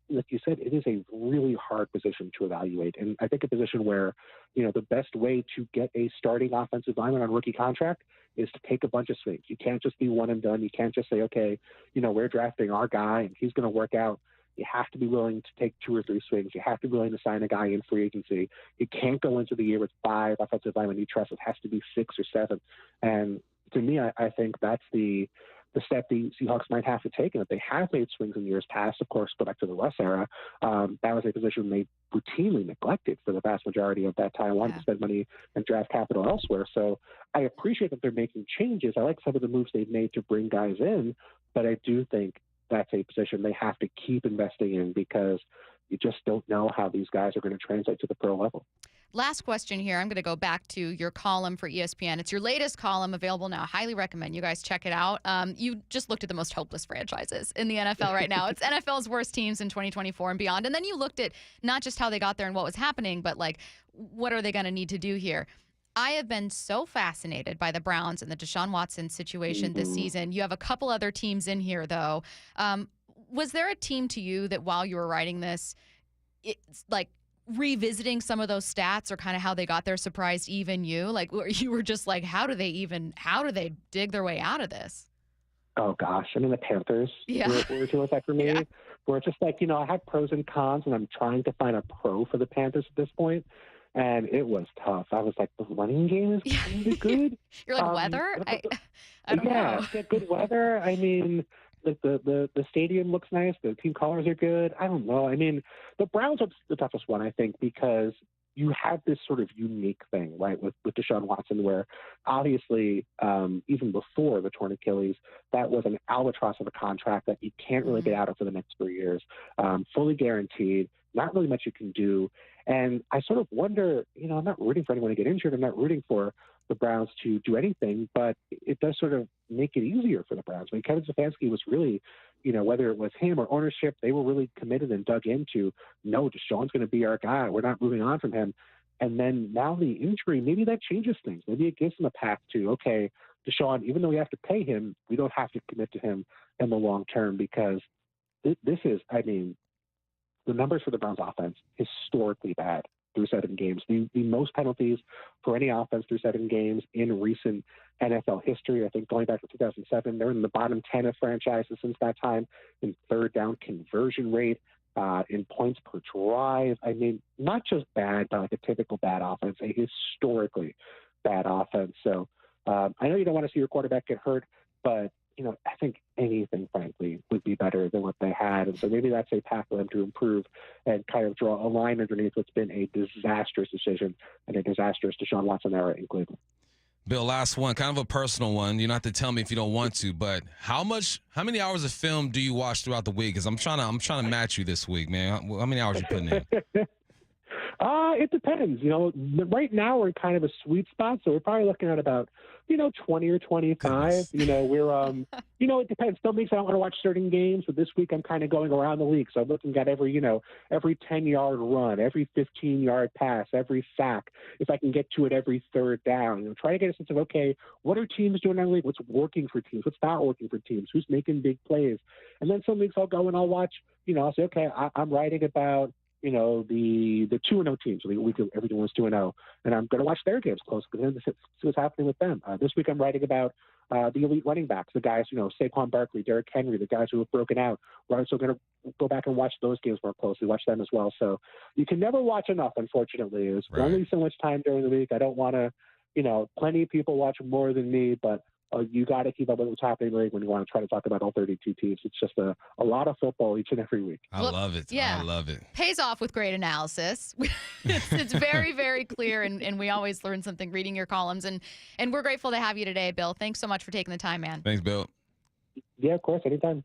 S2: like you said, it is a really hard position to evaluate. And I think a position where, the best way to get a starting offensive lineman on rookie contract is to take a bunch of swings. You can't just be one and done. You can't just say, okay, we're drafting our guy and he's going to work out. You have to be willing to take 2 or 3 swings. You have to be willing to sign a guy in free agency. You can't go into the year with 5 offensive linemen you trust. It has to be 6 or 7. And to me, I think that's the step the Seahawks might have to take. And if they have made swings in years past, of course, go back to the Russ era, that was a position they routinely neglected for the vast majority of that time, wanted to spend money and draft capital elsewhere. So I appreciate that they're making changes. I like some of the moves they've made to bring guys in, but I do think that's a position they have to keep investing in because you just don't know how these guys are going to translate to the pro level.
S10: Last question here. I'm going to go back to your column for ESPN. It's your latest column, available now. I highly recommend you guys check it out. You just looked at the most hopeless franchises in the NFL right now. It's NFL's worst teams in 2024 and beyond. And then you looked at not just how they got there and what was happening, but like, what are they going to need to do here? I have been so fascinated by the Browns and the Deshaun Watson situation this season. You have a couple other teams in here, though. Was there a team to you that while you were writing this, it's like revisiting some of those stats or kind of how they got there surprised even you? Like, you were just like, how do they dig their way out of this?
S2: Oh, gosh. I mean, the Panthers were too like for me. Where it's just like, I have pros and cons, and I'm trying to find a pro for the Panthers at this point. And it was tough. I was like, the running game is kind of good.
S10: You're like, weather? I don't know.
S2: Yeah, good weather. I mean, the stadium looks nice. The team colors are good. I don't know. I mean, the Browns are the toughest one, I think, because you have this sort of unique thing, right, with Deshaun Watson, where obviously even before the torn Achilles, that was an albatross of a contract that you can't really get out of for the next 3 years, fully guaranteed, not really much you can do. And I sort of wonder, I'm not rooting for anyone to get injured. I'm not rooting for the Browns to do anything, but it does sort of make it easier for the Browns. I mean, Kevin Stefanski was really, whether it was him or ownership, they were really committed and dug into, no, Deshaun's going to be our guy. We're not moving on from him. And then now the injury, maybe that changes things. Maybe it gives them a path to, okay, Deshaun, even though we have to pay him, we don't have to commit to him in the long term, because this is, I mean, the numbers for the Browns offense, historically bad through 7 games. The most penalties for any offense through 7 games in recent NFL history. I think going back to 2007, they're in the bottom 10 of franchises since that time in third down conversion rate, in points per drive. I mean, not just bad, but like a typical bad offense, a historically bad offense. So I know you don't want to see your quarterback get hurt, but I think anything, frankly, would be better than what they had. And so maybe that's a path for them to improve and kind of draw a line underneath what's been a disastrous decision and a disastrous Deshaun Watson era in Cleveland.
S1: Bill, last one, kind of a personal one. You don't have to tell me if you don't want to, but how many hours of film do you watch throughout the week? Because I'm trying to match you this week, man. How many hours you putting in?
S2: It depends. Right now we're in kind of a sweet spot, so we're probably looking at about 20 or 25. We're it depends. Some weeks I don't want to watch certain games, but this week I'm kind of going around the league, so I'm looking at every 10-yard run, every 15-yard pass, every sack, if I can get to it every third down. Try to get a sense of, okay, what are teams doing in the league? What's working for teams? What's not working for teams? Who's making big plays? And then some weeks I'll go and I'll watch. I'll say, okay, I'm writing about the 2-0 teams. So the week everyone was 2-0, and I'm going to watch their games closely because then see what's happening with them. This week I'm writing about the elite running backs, the guys, Saquon Barkley, Derrick Henry, the guys who have broken out. We're also going to go back and watch those games more closely, watch them as well. So you can never watch enough, unfortunately. There's only so much time during the week. I don't want to, plenty of people watch more than me, but you got to keep up with what's happening in the league when you want to try to talk about all 32 teams. It's just a lot of football each and every week.
S1: I love it.
S10: Yeah.
S1: I love it.
S10: Pays off with great analysis. It's very, very clear, and we always learn something reading your columns. And we're grateful to have you today, Bill. Thanks so much for taking the time, man.
S1: Thanks, Bill.
S2: Yeah, of course. Anytime.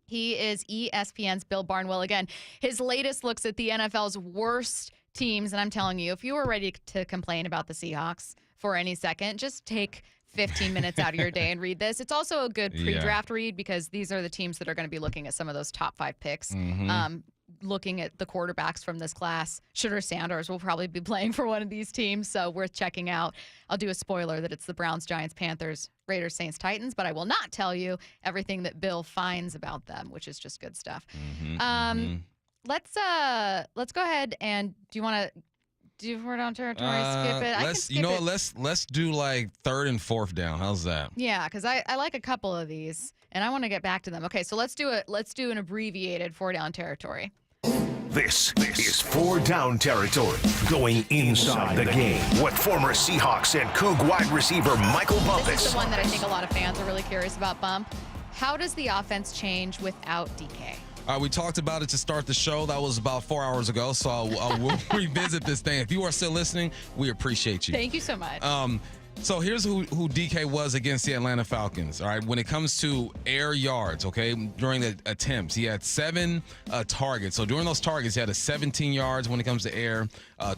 S10: He is ESPN's Bill Barnwell again. His latest looks at the NFL's worst teams. And I'm telling you, if you were ready to complain about the Seahawks for any second, just take 15 minutes out of your day and read this. It's also a good pre-draft read because these are the teams that are going to be looking at some of those top 5 picks. Looking at the quarterbacks from this class, Shedeur Sanders will probably be playing for one of these teams, so worth checking out. I'll do a spoiler that it's the Browns, Giants, Panthers, Raiders, Saints, Titans, but I will not tell you everything that Bill finds about them, which is just good stuff. Let's go ahead and do you want to do 4 down territory? Skip it. I can skip it.
S1: Let's do like 3rd and 4th down. How's that?
S10: Yeah, because I like a couple of these, and I want to get back to them. Okay, so let's do an abbreviated 4 down territory.
S24: This is 4 down territory, going inside the game with former Seahawks and Coug wide receiver Michael Bumpus.
S10: This is the one that I think a lot of fans are really curious about, Bump. How does the offense change without DK?
S1: We talked about it to start the show. That was about 4 hours ago, so we'll revisit this thing. If you are still listening, we appreciate you.
S10: Thank you so much.
S1: So here's who DK was against the Atlanta Falcons. All right, when it comes to air yards, okay, during the attempts, he had 7 targets. So during those targets, he had a 17 yards when it comes to air,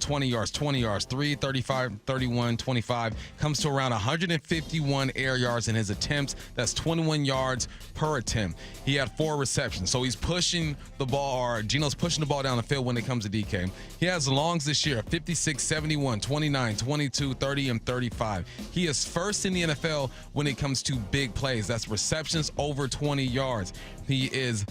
S1: 20 yards, 3, 35, 31, 25. Comes to around 151 air yards in his attempts. That's 21 yards per attempt. He had 4 receptions. So he's pushing the ball, or Geno's pushing the ball down the field when it comes to DK. He has longs this year, 56, 71, 29, 22, 30, and 35. He is first in the NFL when it comes to big plays. That's receptions over 20 yards. He is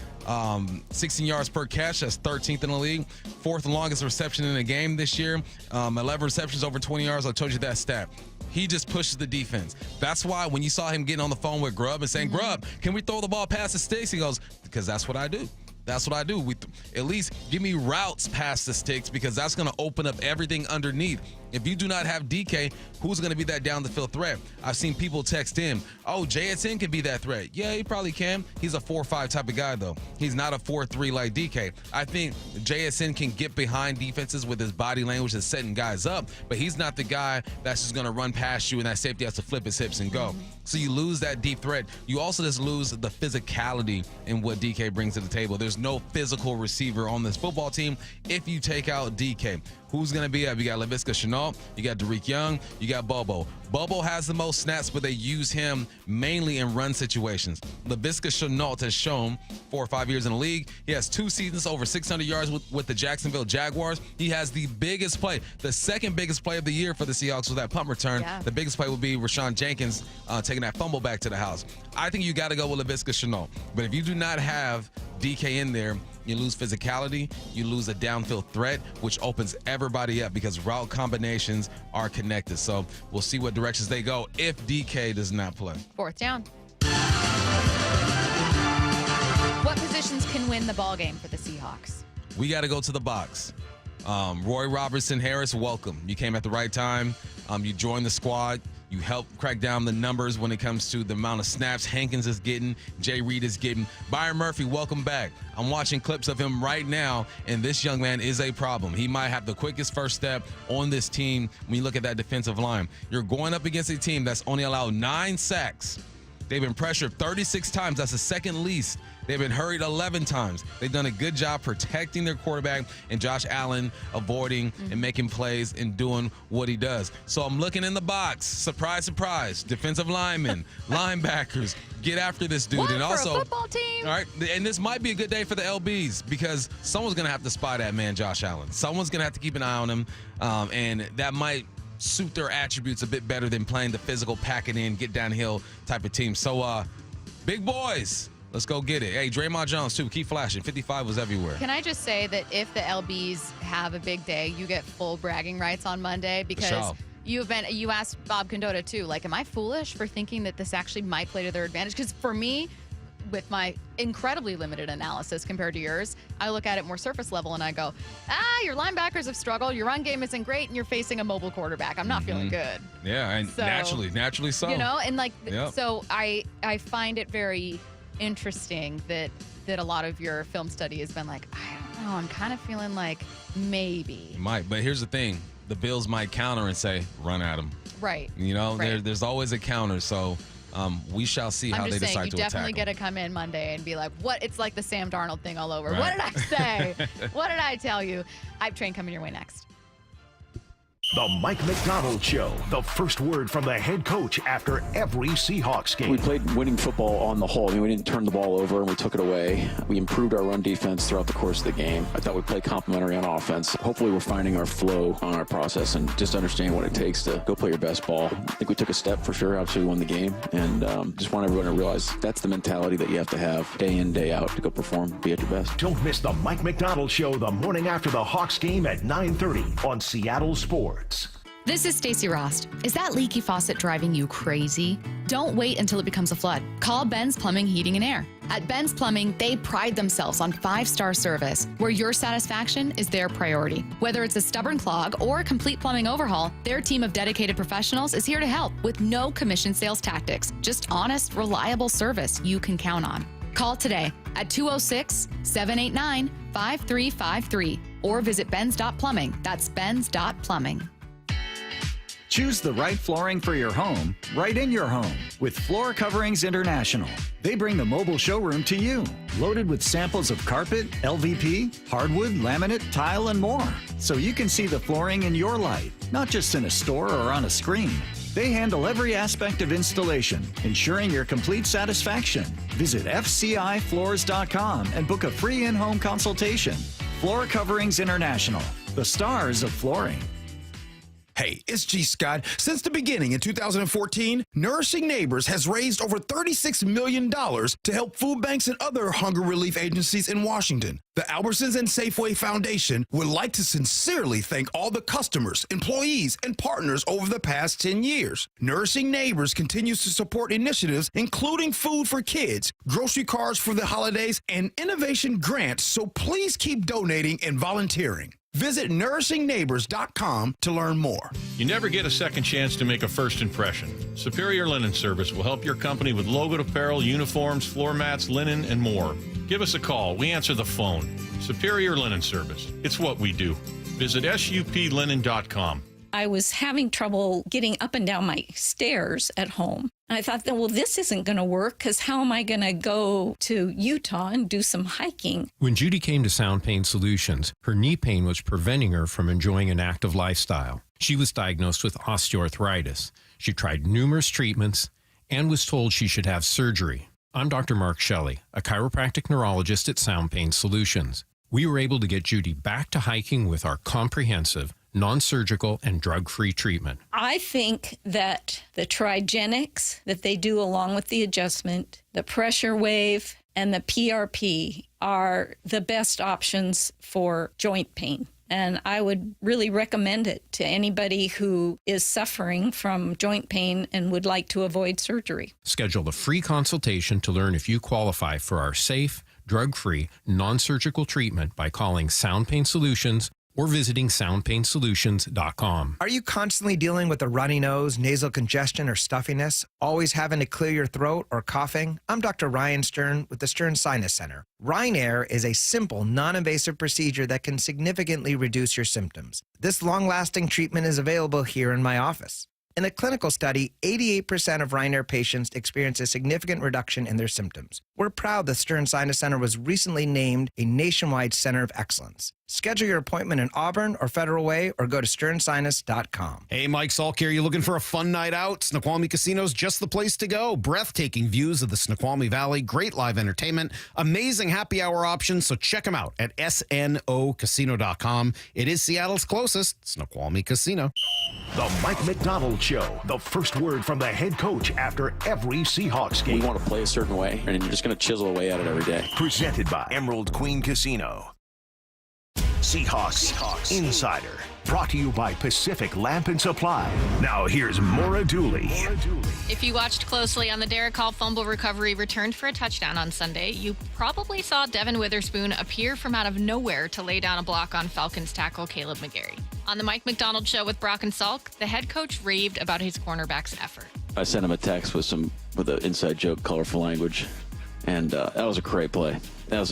S1: 16 yards per catch. That's 13th in the league. 4th longest reception in a game this year. 11 receptions over 20 yards. I told you that stat. He just pushes the defense. That's why when you saw him getting on the phone with Grubb and saying, Grubb, can we throw the ball past the sticks? He goes, because that's what I do. That's what I do. At least give me routes past the sticks, because that's going to open up everything underneath. If you do not have DK, who's going to be that down the field threat? I've seen people text him, oh, JSN can be that threat. Yeah, he probably can. He's a 4-5 type of guy, though. He's not a 4-3 like DK. I think JSN can get behind defenses with his body language and setting guys up, but he's not the guy that's just going to run past you and that safety has to flip his hips and go. So you lose that deep threat. You also just lose the physicality in what DK brings to the table. There's no physical receiver on this football team if you take out DK. Who's going to be up? You got Laviska Shenault, you got Derek Young, you got Bobo. Bobo has the most snaps, but they use him mainly in run situations. Laviska Shenault has shown 4 or 5 years in the league. He has 2 seasons over 600 yards with the Jacksonville Jaguars. He has the biggest play, the second biggest play of the year for the Seahawks was that punt return. Yeah. The biggest play would be Rashawn Jenkins taking that fumble back to the house. I think you got to go with Laviska Shenault. But if you do not have DK in there, you lose physicality, you lose a downfield threat, which opens everybody up because route combinations are connected. So we'll see what directions they go if DK does not play.
S10: 4th down. What positions can win the ball game for the Seahawks?
S1: We got to go to the box. Roy Robertson Harris, welcome. You came at the right time. You joined the squad. You help crack down the numbers when it comes to the amount of snaps Hankins is getting, Jay Reed is getting. Byron Murphy, welcome back. I'm watching clips of him right now, and this young man is a problem. He might have the quickest first step on this team when you look at that defensive line. You're going up against a team that's only allowed 9 sacks. They've been pressured 36 times. That's the second least. They've been hurried 11 times. They've done a good job protecting their quarterback and Josh Allen avoiding and making plays and doing what he does. So I'm looking in the box. Surprise, surprise. Defensive linemen, linebackers, get after this dude.
S10: What
S1: and also,
S10: for a football team?
S1: all right, and this might be a good day for the LBs because someone's going to have to spy that man, Josh Allen. Someone's going to have to keep an eye on him, and that might suit their attributes a bit better than playing the physical, pack it in, get downhill type of team. So, big boys, let's go get it. Hey, Draymond Jones, too. Keep flashing. 55 was everywhere.
S10: Can I just say that if the LBs have a big day, you get full bragging rights on Monday because you asked Bob Condotta, too, like, am I foolish for thinking that this actually might play to their advantage? Because for me, with my incredibly limited analysis compared to yours, I look at it more surface level and I go, your linebackers have struggled, your run game isn't great, and you're facing a mobile quarterback. I'm not feeling good.
S1: Yeah, and
S10: So-
S1: naturally so.
S10: You know, and like,
S1: Yep.
S10: so I find it very interesting that a lot of your film study has been like, I don't know, I'm kind of feeling like maybe.
S1: It might, but here's the thing. The Bills might counter and say, run at him.
S10: Right.
S1: You know,
S10: Right.
S1: there's always a counter, so we shall see how
S10: I'm
S1: they
S10: just saying,
S1: decide
S10: you
S1: to
S10: definitely
S1: attack
S10: get to come in Monday and be like, what? It's like the Sam Darnold thing all over.
S1: Right.
S10: What did I say? What did I tell you? Hype Train coming your way next.
S24: The Mike McDonald Show, the first word from the head coach after every Seahawks game.
S21: We played winning football on the whole. I mean, we didn't turn the ball over and we took it away. We improved our run defense throughout the course of the game. I thought we played complementary on offense. Hopefully we're finding our flow on our process and just understanding what it takes to go play your best ball. I think we took a step for sure. Obviously we won the game, and just want everyone to realize that's the mentality that you have to have day in, day out to go perform, be at your best.
S24: Don't miss the Mike McDonald Show the morning after the Hawks game at 9:30 on Seattle Sports.
S10: This is Stacey Rost. Is that leaky faucet driving you crazy? Don't wait until it becomes a flood. Call Ben's Plumbing, Heating, and Air. At Ben's Plumbing, they pride themselves on 5-star service, where your satisfaction is their priority. Whether it's a stubborn clog or a complete plumbing overhaul, their team of dedicated professionals is here to help with no commission sales tactics. Just honest, reliable service you can count on. Call today at 206-789-5353 or visit Ben's.plumbing. That's Ben's.plumbing.
S23: Choose the right flooring for your home, right in your home, with Floor Coverings International. They bring the mobile showroom to you, loaded with samples of carpet, LVP, hardwood, laminate, tile, and more, so you can see the flooring in your light, not just in a store or on a screen. They handle every aspect of installation, ensuring your complete satisfaction. Visit FCIFloors.com and book a free in-home consultation. Floor Coverings International, the stars of flooring.
S3: Hey, it's G. Scott. Since the beginning in 2014, Nourishing Neighbors has raised over $36 million to help food banks and other hunger relief agencies in Washington. The Albertsons and Safeway Foundation would like to sincerely thank all the customers, employees, and partners over the past 10 years. Nourishing Neighbors continues to support initiatives including food for kids, grocery cards for the holidays, and innovation grants, so please keep donating and volunteering. Visit nourishingneighbors.com to learn more.
S6: You never get a second chance to make a first impression. Superior Linen Service will help your company with logoed apparel, uniforms, floor mats, linen, and more. Give us a call. We answer the phone. Superior Linen Service. It's what we do. Visit suplinen.com.
S12: I was having trouble getting up and down my stairs at home. And I thought, well, this isn't going to work because how am I going to go to Utah and do some hiking?
S13: When Judy came to Sound Pain Solutions, her knee pain was preventing her from enjoying an active lifestyle. She was diagnosed with osteoarthritis. She tried numerous treatments and was told she should have surgery. I'm Dr. Mark Shelley, a chiropractic neurologist at Sound Pain Solutions. We were able to get Judy back to hiking with our comprehensive, non-surgical, and drug-free treatment.
S12: I think that the Trigenics that they do along with the adjustment, the pressure wave, and the PRP are the best options for joint pain. And I would really recommend it to anybody who is suffering from joint pain and would like to avoid surgery.
S13: Schedule a free consultation to learn if you qualify for our safe, drug-free, non-surgical treatment by calling Sound Pain Solutions or visiting soundpainsolutions.com.
S15: Are you constantly dealing with a runny nose, nasal congestion, or stuffiness? Always having to clear your throat or coughing? I'm Dr. Ryan Stern with the Stern Sinus Center. Rhinair is a simple, non-invasive procedure that can significantly reduce your symptoms. This long-lasting treatment is available here in my office. In a clinical study, 88% of Rhinair patients experienced a significant reduction in their symptoms. We're proud the Stern Sinus Center was recently named a nationwide center of excellence. Schedule your appointment in Auburn or Federal Way or go to sternsinus.com.
S14: Hey, Mike Salk here. You looking for a fun night out? Snoqualmie Casino's just the place to go. Breathtaking views of the Snoqualmie Valley, great live entertainment, amazing happy hour options, so check them out at snocasino.com. It is Seattle's closest Snoqualmie Casino.
S24: The Mike McDonald Show, the first word from the head coach after every Seahawks game.
S21: We want to play a certain way, and you're just going to chisel away at it every day.
S24: Presented by Emerald Queen Casino. Seahawks Insider, brought to you by Pacific Lamp and Supply. Now here's Maura Dooley.
S16: If you watched closely on the Derek Hall fumble recovery returned for a touchdown on Sunday, you probably saw Devin Witherspoon appear from out of nowhere to lay down a block on Falcons tackle Caleb McGarry. On the Mike McDonald Show with Brock and Salk, the head coach raved about his cornerback's effort.
S21: I sent him a text with an inside joke, colorful language, and that was a great play. I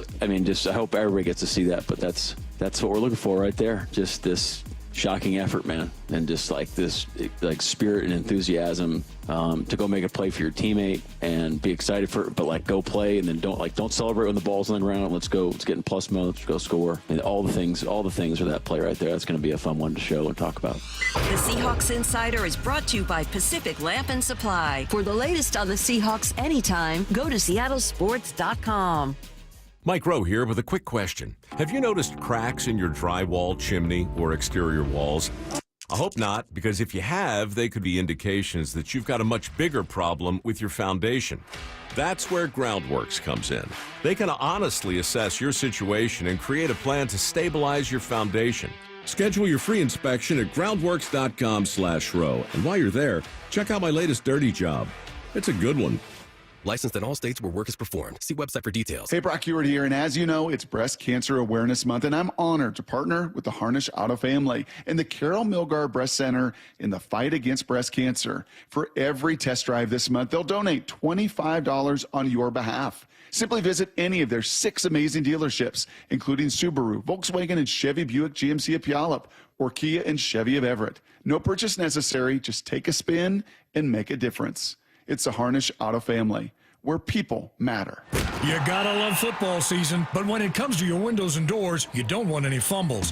S21: hope everybody gets to see that, but that's what we're looking for right there. Just this shocking effort, man. And just like this, like spirit and enthusiasm to go make a play for your teammate and be excited for it, but like go play and then don't celebrate when the ball's on the ground. Let's get in plus mode. Let's go score. And all the things are that play right there. That's going to be a fun one to show and talk about.
S4: The Seahawks Insider is brought to you by Pacific Lamp and Supply. For the latest on the Seahawks anytime, go to seattlesports.com.
S5: Mike Rowe here with a quick question. Have you noticed cracks in your drywall, chimney, or exterior walls? I hope not, because if you have, they could be indications that you've got a much bigger problem with your foundation. That's where Groundworks comes in. They can honestly assess your situation and create a plan to stabilize your foundation. Schedule your free inspection at groundworks.com/row. And while you're there, check out my latest dirty job. It's a good one.
S7: Licensed in all states where work is performed. See website for details.
S11: Hey, Brock Ewart here, and as you know, it's Breast Cancer Awareness Month, and I'm honored to partner with the Harnish Auto family and the Carol Milgar Breast Center in the fight against breast cancer. For every test drive this month, they'll donate $25 on your behalf. Simply visit any of their 6 amazing dealerships, including Subaru, Volkswagen, and Chevy Buick GMC of Puyallup, or Kia and Chevy of Everett. No purchase necessary. Just take a spin and make a difference. It's the Harnish Auto family, where people matter.
S17: You gotta love football season, but when it comes to your windows and doors, you don't want any fumbles.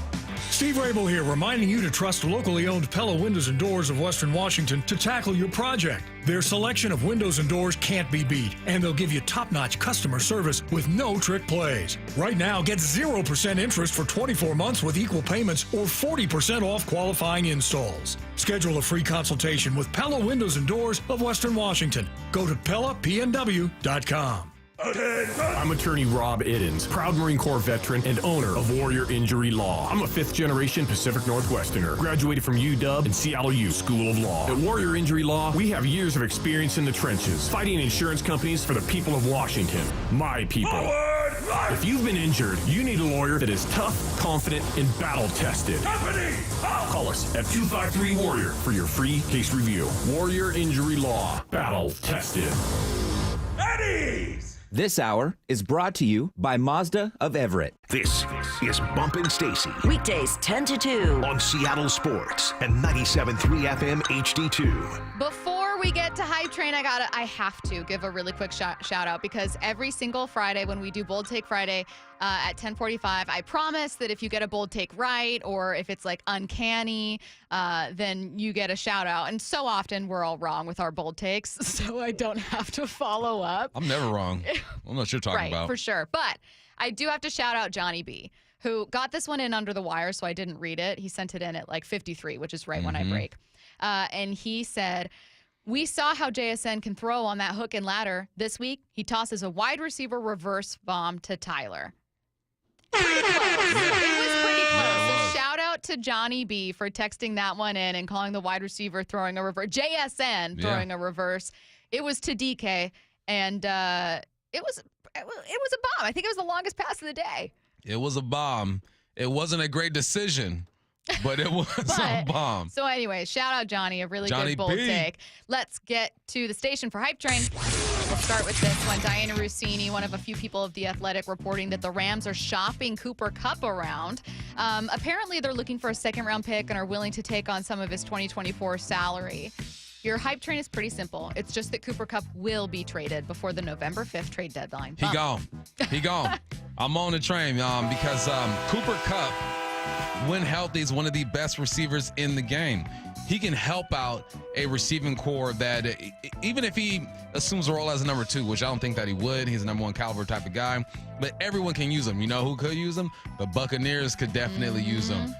S17: Steve Rabel here, reminding you to trust locally owned Pella Windows and Doors of Western Washington to tackle your project. Their selection of windows and doors can't be beat, and they'll give you top-notch customer service with no trick plays. Right now, get 0% interest for 24 months with equal payments or 40% off qualifying installs. Schedule a free consultation with Pella Windows and Doors of Western Washington. Go to PellaPNW.com.
S18: I'm attorney Rob Iddens, proud Marine Corps veteran and owner of Warrior Injury Law. I'm a 5th-generation Pacific Northwesterner, graduated from UW and Seattle U School of Law. At Warrior Injury Law, we have years of experience in the trenches, fighting insurance companies for the people of Washington, my people. If you've been injured, you need a lawyer that is tough, confident, and battle-tested. Call us at 253-WARRIOR for your free case review. Warrior Injury Law, battle-tested.
S22: This hour is brought to you by Mazda of Everett.
S24: This is Bumpin' Stacy.
S4: Weekdays 10 to 2
S24: on Seattle Sports and 97.3 FM HD2.
S10: Before we get to Hype Train, I have to give a really quick shout out, because every single Friday when we do Bold Take Friday at 10:45, I promise that if you get a bold take right, or if it's like uncanny, then you get a shout out. And so often we're all wrong with our bold takes, so I don't have to follow up.
S1: I'm never wrong. I don't know what you're talking about.
S10: Right, for sure. But I do have to shout out Johnny B, who got this one in under the wire, so I didn't read it. He sent it in at like 53, which is right when I break. And he said, "We saw how JSN can throw on that hook and ladder. This week, he tosses a wide receiver reverse bomb to Tyler." Pretty close. It was pretty close. So shout out to Johnny B for texting that one in and calling the wide receiver throwing a reverse. JSN throwing a reverse. It was to DK, and it was a bomb. I think it was the longest pass of the day.
S1: It was a bomb. It wasn't a great decision, but it was a bomb.
S10: So anyway, shout out Johnny, a really good bold take. Let's get to the station for Hype Train. We'll start with this one. Diana Russini, one of a few people of The Athletic, reporting that the Rams are shopping Cooper Kupp around. Apparently, they're looking for a second-round pick and are willing to take on some of his 2024 salary. Your Hype Train is pretty simple. It's just that Cooper Kupp will be traded before the November 5th trade deadline.
S1: He gone. I'm on the train because Cooper Kupp, when healthy, is one of the best receivers in the game. He can help out a receiving core that, even if he assumes a role as a number 2, which I don't think that he would, he's a number 1 caliber type of guy, but everyone can use him. You know who could use him? The Buccaneers could definitely use him.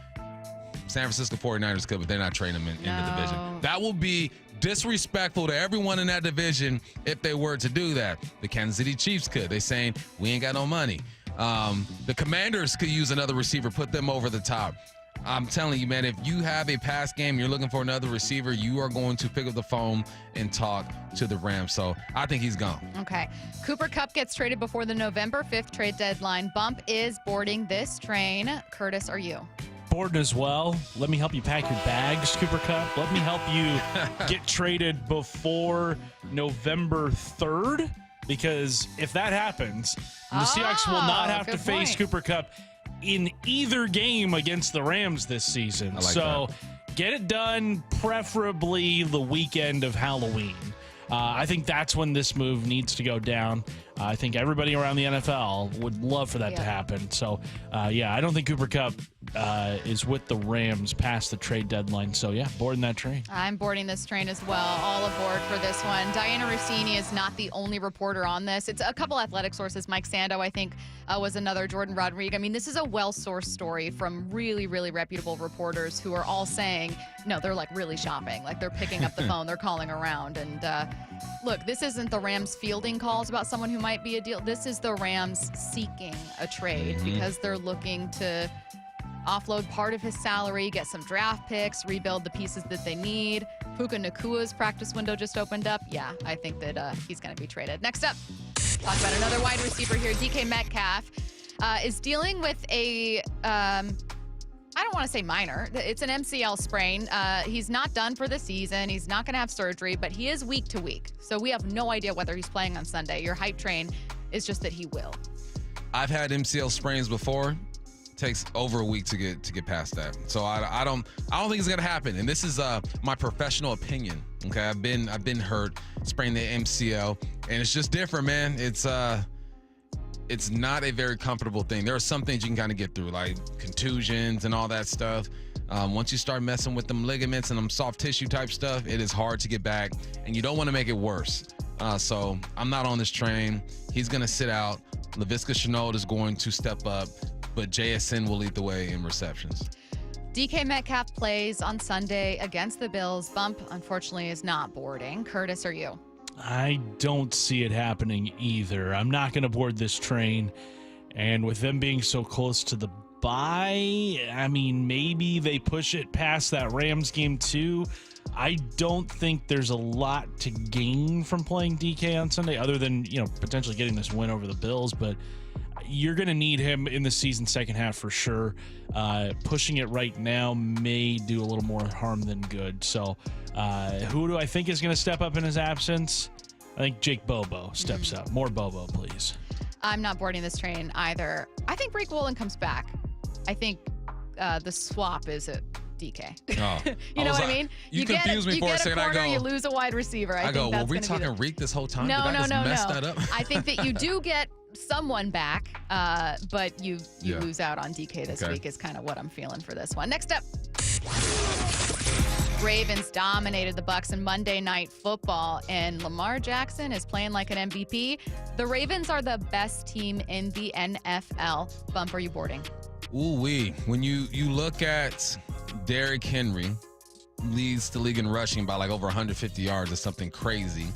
S1: San Francisco 49ers could, but they're not trading him in the division. That will be disrespectful to everyone in that division if they were to do that. The Kansas City Chiefs could. They're saying, we ain't got no money. The Commanders could use another receiver, put them over the top. I'm telling you, man, if you have a pass game, you're looking for another receiver, you are going to pick up the phone and talk to the Rams. So I think he's gone.
S10: Okay. Cooper Kupp gets traded before the November 5th trade deadline. Bump is boarding this train. Curtis, are you?
S19: Boarding as well. Let me help you pack your bags, Cooper Kupp. Let me help you get traded before November 3rd, because if that happens, the Seahawks will not have to face Cooper Kupp in either game against the Rams this season. Get it done, preferably the weekend of Halloween. I think that's when this move needs to go down. I think everybody around the NFL would love for that to happen. So, I don't think Cooper Kupp is with the Rams past the trade deadline. So, boarding that train.
S10: I'm boarding this train as well. All aboard for this one. Diana Rossini is not the only reporter on this. It's a couple athletic sources. Mike Sando, I think, was another. Jordan Rodriguez. I mean, this is a well-sourced story from really, really reputable reporters who are all saying, no, they're like really shopping. Like they're picking up the phone. They're calling around. And look, this isn't the Rams fielding calls about someone who might be a deal. This is the Rams seeking a trade because they're looking to offload part of his salary, get some draft picks, rebuild the pieces that they need. Puka Nakua's practice window just opened up. Yeah, I think that he's going to be traded. Next up, talk about another wide receiver here. DK Metcalf is dealing with a, I don't want to say minor. It's an MCL sprain. He's not done for the season. He's not going to have surgery, but he is week to week. So we have no idea whether he's playing on Sunday. Your hype train is just that he will.
S1: I've had MCL sprains before. Takes over a week to get past that. So I don't think it's gonna happen. And this is my professional opinion. Okay, I've been hurt, sprained the MCL, and it's just different, man. It's not a very comfortable thing. There are some things you can kind of get through, like contusions and all that stuff. Once you start messing with them ligaments and them soft tissue type stuff, it is hard to get back, and you don't want to make it worse. So I'm not on this train. He's gonna sit out. Laviska Shenault is going to step up, but JSN will lead the way in receptions.
S10: DK Metcalf plays on Sunday against the Bills. Bump, unfortunately, is not boarding. Curtis, are you?
S19: I don't see it happening either. I'm not going to board this train. And with them being so close to the bye, I mean, maybe they push it past that Rams game too. I don't think there's a lot to gain from playing DK on Sunday other than, potentially getting this win over the Bills. But you're going to need him in the season second half for sure. Pushing it right now may do a little more harm than good. So who do I think is going to step up in his absence? I think Jake Bobo steps up. More Bobo, please.
S10: I'm not boarding this train either. I think Break Woolen comes back. I think the swap is at DK.
S1: Oh.
S10: You know what I mean?
S1: You confused me for a second.
S10: I go, you lose a wide receiver. I
S1: go,
S10: think that's
S1: were we talking Reek this whole time?
S10: No,
S1: Did I just mess that up?
S10: I think that you do get someone back, but you lose out on DK this week is kind of what I'm feeling for this one. Next up, Ravens dominated the Bucs in Monday Night Football, and Lamar Jackson is playing like an MVP. The Ravens are the best team in the NFL. Bump, are you boarding?
S1: Ooh-wee. When you look at Derrick Henry, leads the league in rushing by like over 150 yards or something crazy.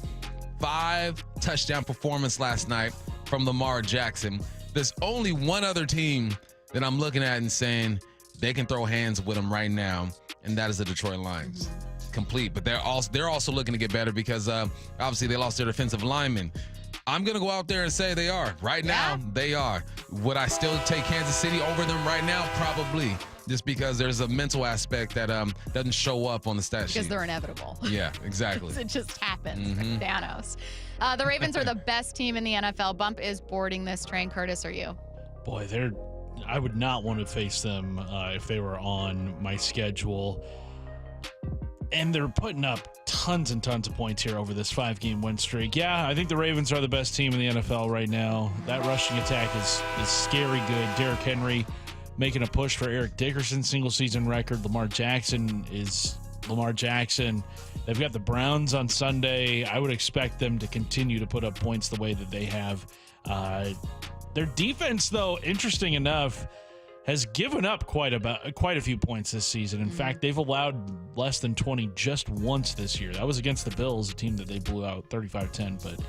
S1: 5 touchdown performance last night from Lamar Jackson. There's only one other team that I'm looking at and saying they can throw hands with him right now, and that is the Detroit Lions. Complete, but they're also looking to get better because obviously they lost their defensive lineman. I'm going to go out there and say they are. Right now, they are. Would I still take Kansas City over them right now? Probably. Just because there's a mental aspect that doesn't show up on the stat sheet.
S10: Because they're inevitable.
S1: Yeah, exactly.
S10: It just happens. Like Thanos. The Ravens are the best team in the NFL. Bump is boarding this train. Curtis, are you?
S19: Boy, I would not want to face them if they were on my schedule. And they're putting up tons and tons of points here over this 5-game win streak. Yeah, I think the Ravens are the best team in the NFL right now. That rushing attack is scary good. Derrick Henry making a push for Eric Dickerson's single-season record. Lamar Jackson is Lamar Jackson. They've got the Browns on Sunday. I would expect them to continue to put up points the way that they have. Their defense, though, interesting enough, has given up quite a few points this season. In fact, they've allowed less than 20 just once this year. That was against the Bills, a team that they blew out 35-10. But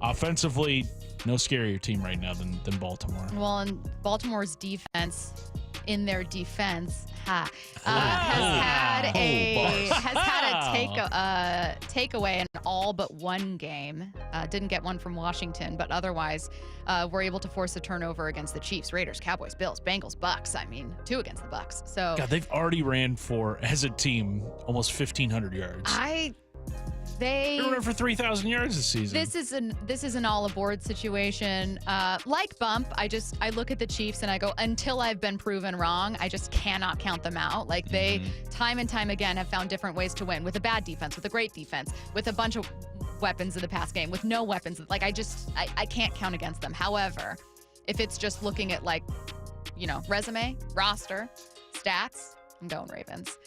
S19: offensively, no scarier team right now than Baltimore.
S10: Well, and Baltimore's defense, in their defense, has had a takeaway in all but one game. Didn't get one from Washington, but otherwise were able to force a turnover against the Chiefs, Raiders, Cowboys, Bills, Bengals, Bucks. I mean, 2 against the Bucks. So
S19: God, they've already ran for, as a team, almost 1,500 yards. They were for 3,000 yards this season.
S10: This is an all aboard situation. Like Bump, I look at the Chiefs and I go, until I've been proven wrong, I just cannot count them out. Like they time and time again have found different ways to win with a bad defense, with a great defense, with a bunch of weapons in the pass game, with no weapons. Like I can't count against them. However, if it's just looking at resume, roster, stats, I'm going Ravens.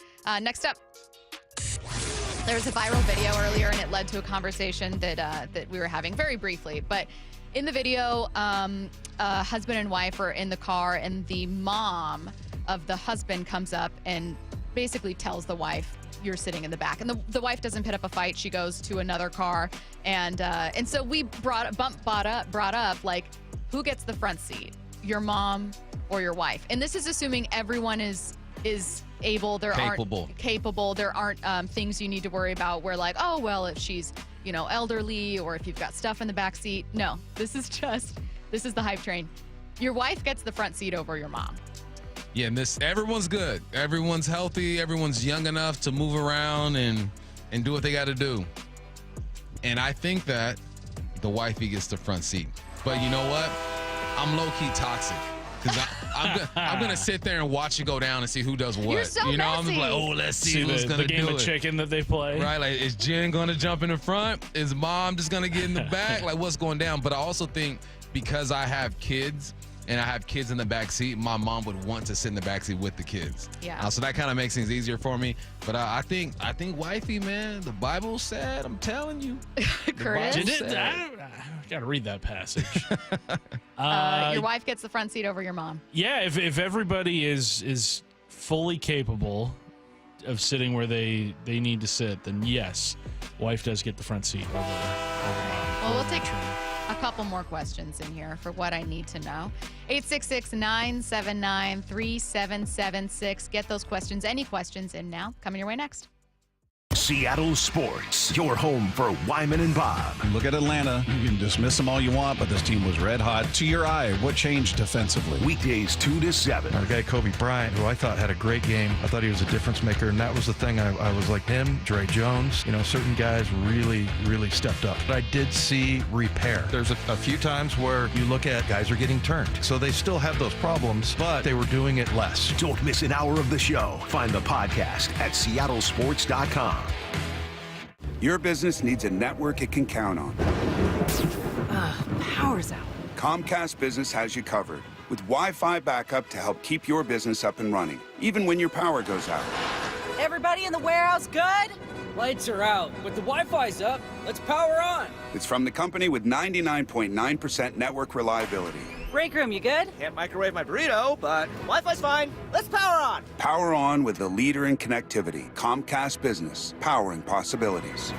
S10: Next up. There was a viral video earlier, and it led to a conversation that we were having very briefly. But in the video, husband and wife are in the car, and the mom of the husband comes up and basically tells the wife, "You're sitting in the back." And the wife doesn't put up a fight; she goes to another car, and so we brought up like, who gets the front seat, your mom or your wife? And this is assuming everyone is able. Capable. There aren't things you need to worry about where like, oh, well, if she's, elderly or if you've got stuff in the back seat. No, this is the hype train. Your wife gets the front seat over your mom.
S1: Yeah, and everyone's good. Everyone's healthy. Everyone's young enough to move around and do what they got to do. And I think that the wifey gets the front seat. But you know what? I'm low-key toxic. Because I'm gonna sit there and watch it go down and see who does what.
S10: You're so
S1: I'm
S10: messy.
S1: like, let's see who's gonna
S19: the game
S1: do
S19: of
S1: it.
S19: chicken that they play.
S1: Right, like is Jen gonna jump in the front? Is mom just gonna get in the back? Like what's going down? But I also think because I have kids and I have kids in the back seat, my mom would want to sit in the back seat with the kids.
S10: Yeah.
S1: So that kind of makes things easier for me. But I think wifey, man, the Bible said, I'm telling you.
S10: Chris?
S19: I gotta read that passage.
S10: Your wife gets the front seat over your mom.
S19: Yeah, if everybody is fully capable of sitting where they need to sit, then yes, wife does get the front seat over mom.
S10: Well, we'll take a couple more questions in here for what I need to know. 866-979-3776. Get those questions, any questions in now. Coming your way next.
S24: Seattle Sports, your home for Wyman and Bob.
S2: Look at Atlanta. You can dismiss them all you want, but this team was red hot. To your eye, what changed defensively?
S24: Weekdays 2 to 7.
S8: Our guy Kobe Bryant, who I thought had a great game. I thought he was a difference maker, and that was the thing. I was like him, Dre Jones. Certain guys really, really stepped up. But I did see repair. There's a few times where you look at guys are getting turned. So they still have those problems, but they were doing it less.
S24: Don't miss an hour of the show. Find the podcast at seattlesports.com.
S9: Your business needs a network it can count on.
S20: Power's out.
S9: Comcast Business has you covered with Wi-Fi backup to help keep your business up and running, even when your power goes out.
S20: Everybody in the warehouse good?
S25: Lights are out, but the Wi-Fi's up. Let's power on.
S9: It's from the company with 99.9% network reliability.
S20: Break room, you good?
S25: Can't microwave my burrito, but Wi-Fi's fine. Let's power on.
S9: Power on with the leader in connectivity, Comcast Business, powering possibilities.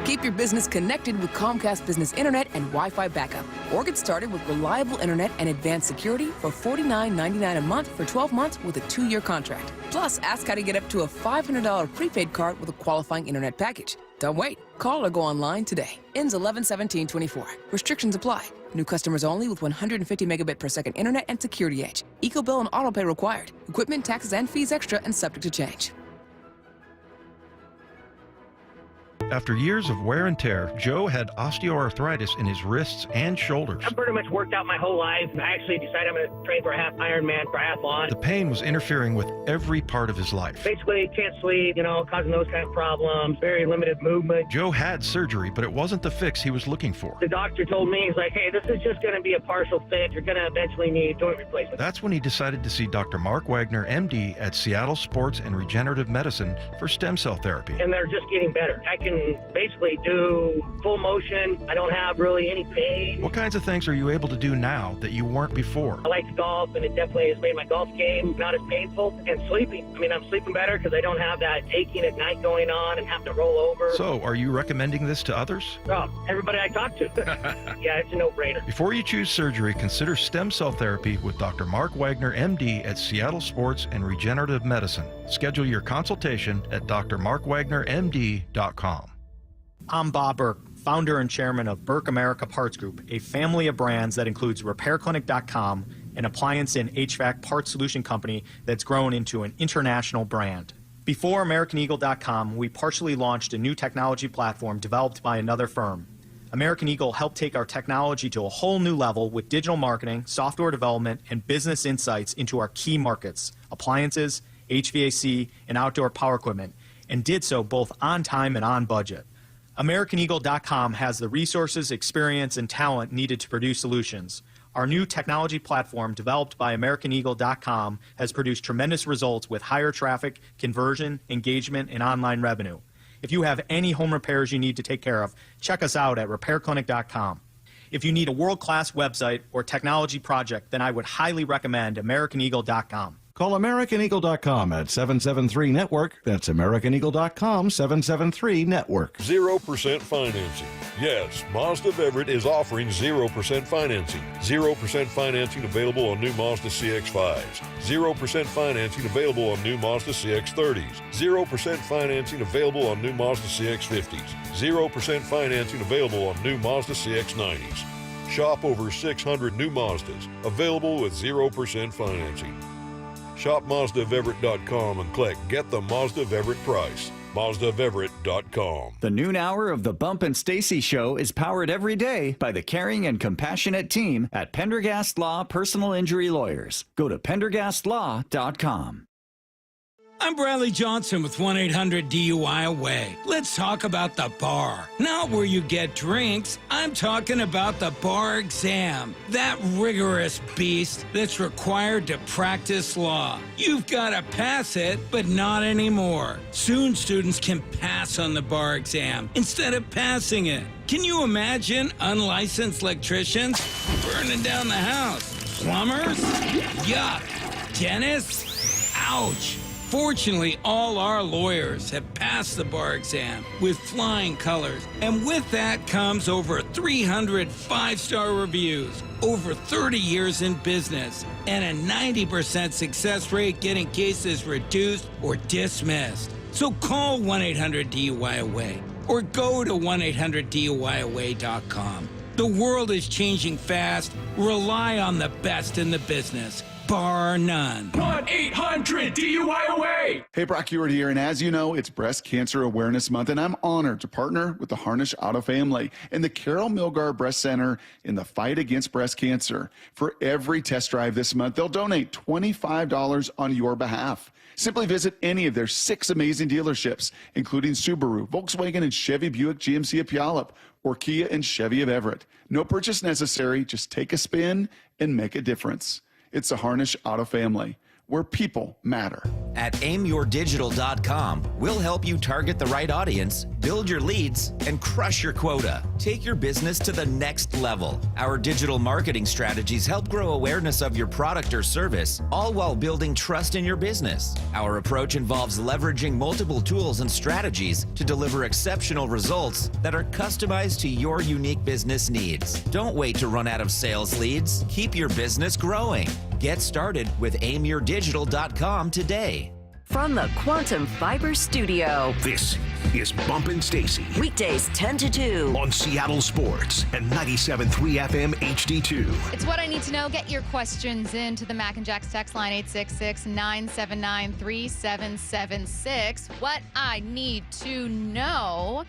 S20: Keep your business connected with Comcast Business Internet and Wi-Fi backup. Or get started with reliable internet and advanced security for $49.99 a month for 12 months with a 2-year contract. Plus, ask how to get up to a $500 prepaid card with a qualifying internet package. Don't wait. Call or go online today. Ends 11/17/24. Restrictions apply. New customers only with 150 megabit per second internet and security edge. EcoBill and autopay required. Equipment, taxes, and fees extra and subject to change.
S8: After years of wear and tear, Joe had osteoarthritis in his wrists and shoulders.
S26: I've pretty much worked out my whole life. I actually decided I'm going to train for a half Ironman triathlon.
S8: The pain was interfering with every part of his life.
S26: Basically, can't sleep, causing those kind of problems, very limited movement.
S8: Joe had surgery, but it wasn't the fix he was looking for.
S26: The doctor told me, he's like, hey, this is just going to be a partial fix. You're going to eventually need joint replacement.
S8: That's when he decided to see Dr. Mark Wagner, MD, at Seattle Sports and Regenerative Medicine for stem cell therapy.
S26: And they're just getting better. I can basically do full motion. I don't have really any pain.
S8: What kinds of things are you able to do now that you weren't before?
S26: I like to golf, and it definitely has made my golf game not as painful. And sleeping. I'm sleeping better because I don't have that aching at night going on and have to roll over.
S8: So, are you recommending this to others?
S26: Oh, everybody I talk to. Yeah, it's a no-brainer.
S8: Before you choose surgery, consider stem cell therapy with Dr. Mark Wagner, MD, at Seattle Sports and Regenerative Medicine. Schedule your consultation at drmarkwagnermd.com.
S27: I'm Bob Burke, founder and chairman of Burke America Parts Group, a family of brands that includes RepairClinic.com, an appliance and HVAC parts solution company that's grown into an international brand. Before AmericanEagle.com, we partially launched a new technology platform developed by another firm. American Eagle helped take our technology to a whole new level with digital marketing, software development, and business insights into our key markets, appliances, HVAC, and outdoor power equipment, and did so both on time and on budget. AmericanEagle.com has the resources, experience, and talent needed to produce solutions. Our new technology platform, developed by AmericanEagle.com, has produced tremendous results with higher traffic, conversion, engagement, and online revenue. If you have any home repairs you need to take care of, check us out at RepairClinic.com. If you need a world-class website or technology project, then I would highly recommend AmericanEagle.com.
S2: Call AmericanEagle.com at 773-NETWORK. That's AmericanEagle.com, 773-NETWORK.
S3: 0% financing. Yes, Mazda of Everett is offering 0% financing. 0% financing available on new Mazda CX-5s. 0% financing available on new Mazda CX-30s. 0% financing available on new Mazda CX-50s. 0% financing available on new Mazda CX-90s. Shop over 600 new Mazdas, available with 0% financing. Shop MazdaofEverett.com and click Get the Mazda of Everett price. MazdaofEverett.com.
S6: The noon hour of the Bump and Stacy Show is powered every day by the caring and compassionate team at Pendergast Law Personal Injury Lawyers. Go to PendergastLaw.com.
S12: I'm Bradley Johnson with 1-800-DUI-AWAY. Let's talk about the bar. Not where you get drinks. I'm talking about the bar exam. That rigorous beast that's required to practice law. You've got to pass it, but not anymore. Soon students can pass on the bar exam instead of passing it. Can you imagine unlicensed electricians burning down the house? Plumbers? Yuck. Dentists? Ouch. Fortunately, all our lawyers have passed the bar exam with flying colors. And with that comes over 300 5-star reviews, over 30 years in business, and a 90% success rate getting cases reduced or dismissed. So call 1-800-DUI-AWAY or go to 1-800-DUI-AWAY.com. The world is changing fast. Rely on the best in the business. Bar none.
S11: 1-800-DUI-AWAY. Hey, Brock Heward here, and as you know, it's Breast Cancer Awareness Month, and I'm honored to partner with the Harnish Auto Family and the Carol Milgar Breast Center in the fight against breast cancer. For every test drive this month, they'll donate $25 on your behalf. Simply visit any of their 6 amazing dealerships, including Subaru, Volkswagen, and Chevy Buick GMC of Puyallup, or Kia and Chevy of Everett. No purchase necessary. Just take a spin and make a difference. It's the Harnish Auto Family, where people matter.
S22: At aimyourdigital.com, we'll help you target the right audience, build your leads, and crush your quota. Take your business to the next level. Our digital marketing strategies help grow awareness of your product or service, all while building trust in your business. Our approach involves leveraging multiple tools and strategies to deliver exceptional results that are customized to your unique business needs. Don't wait to run out of sales leads. Keep your business growing. Get started with aimyourdigital.com today.
S4: From the Quantum Fiber Studio.
S24: This is Bumpin' Stacy.
S4: Weekdays 10 to 2.
S24: On Seattle Sports and 97.3 FM HD2.
S10: It's what I need to know. Get your questions in to the Mac and Jack's text line 866-979-3776. What I need to know.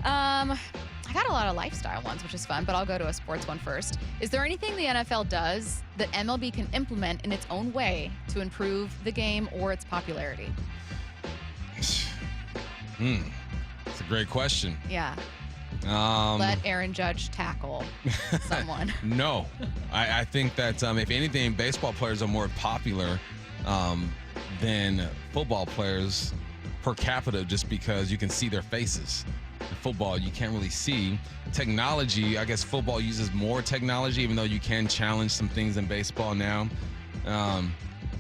S10: I got a lot of lifestyle ones, which is fun, but I'll go to a sports one first. Is there anything the NFL does that MLB can implement in its own way to improve the game or its popularity?
S1: It's a great question.
S10: Yeah. Let Aaron Judge tackle someone.
S1: No. I think that, if anything, baseball players are more popular than football players per capita just because you can see their faces. In football, you can't really see. Technology, I guess football uses more technology, even though you can challenge some things in baseball now.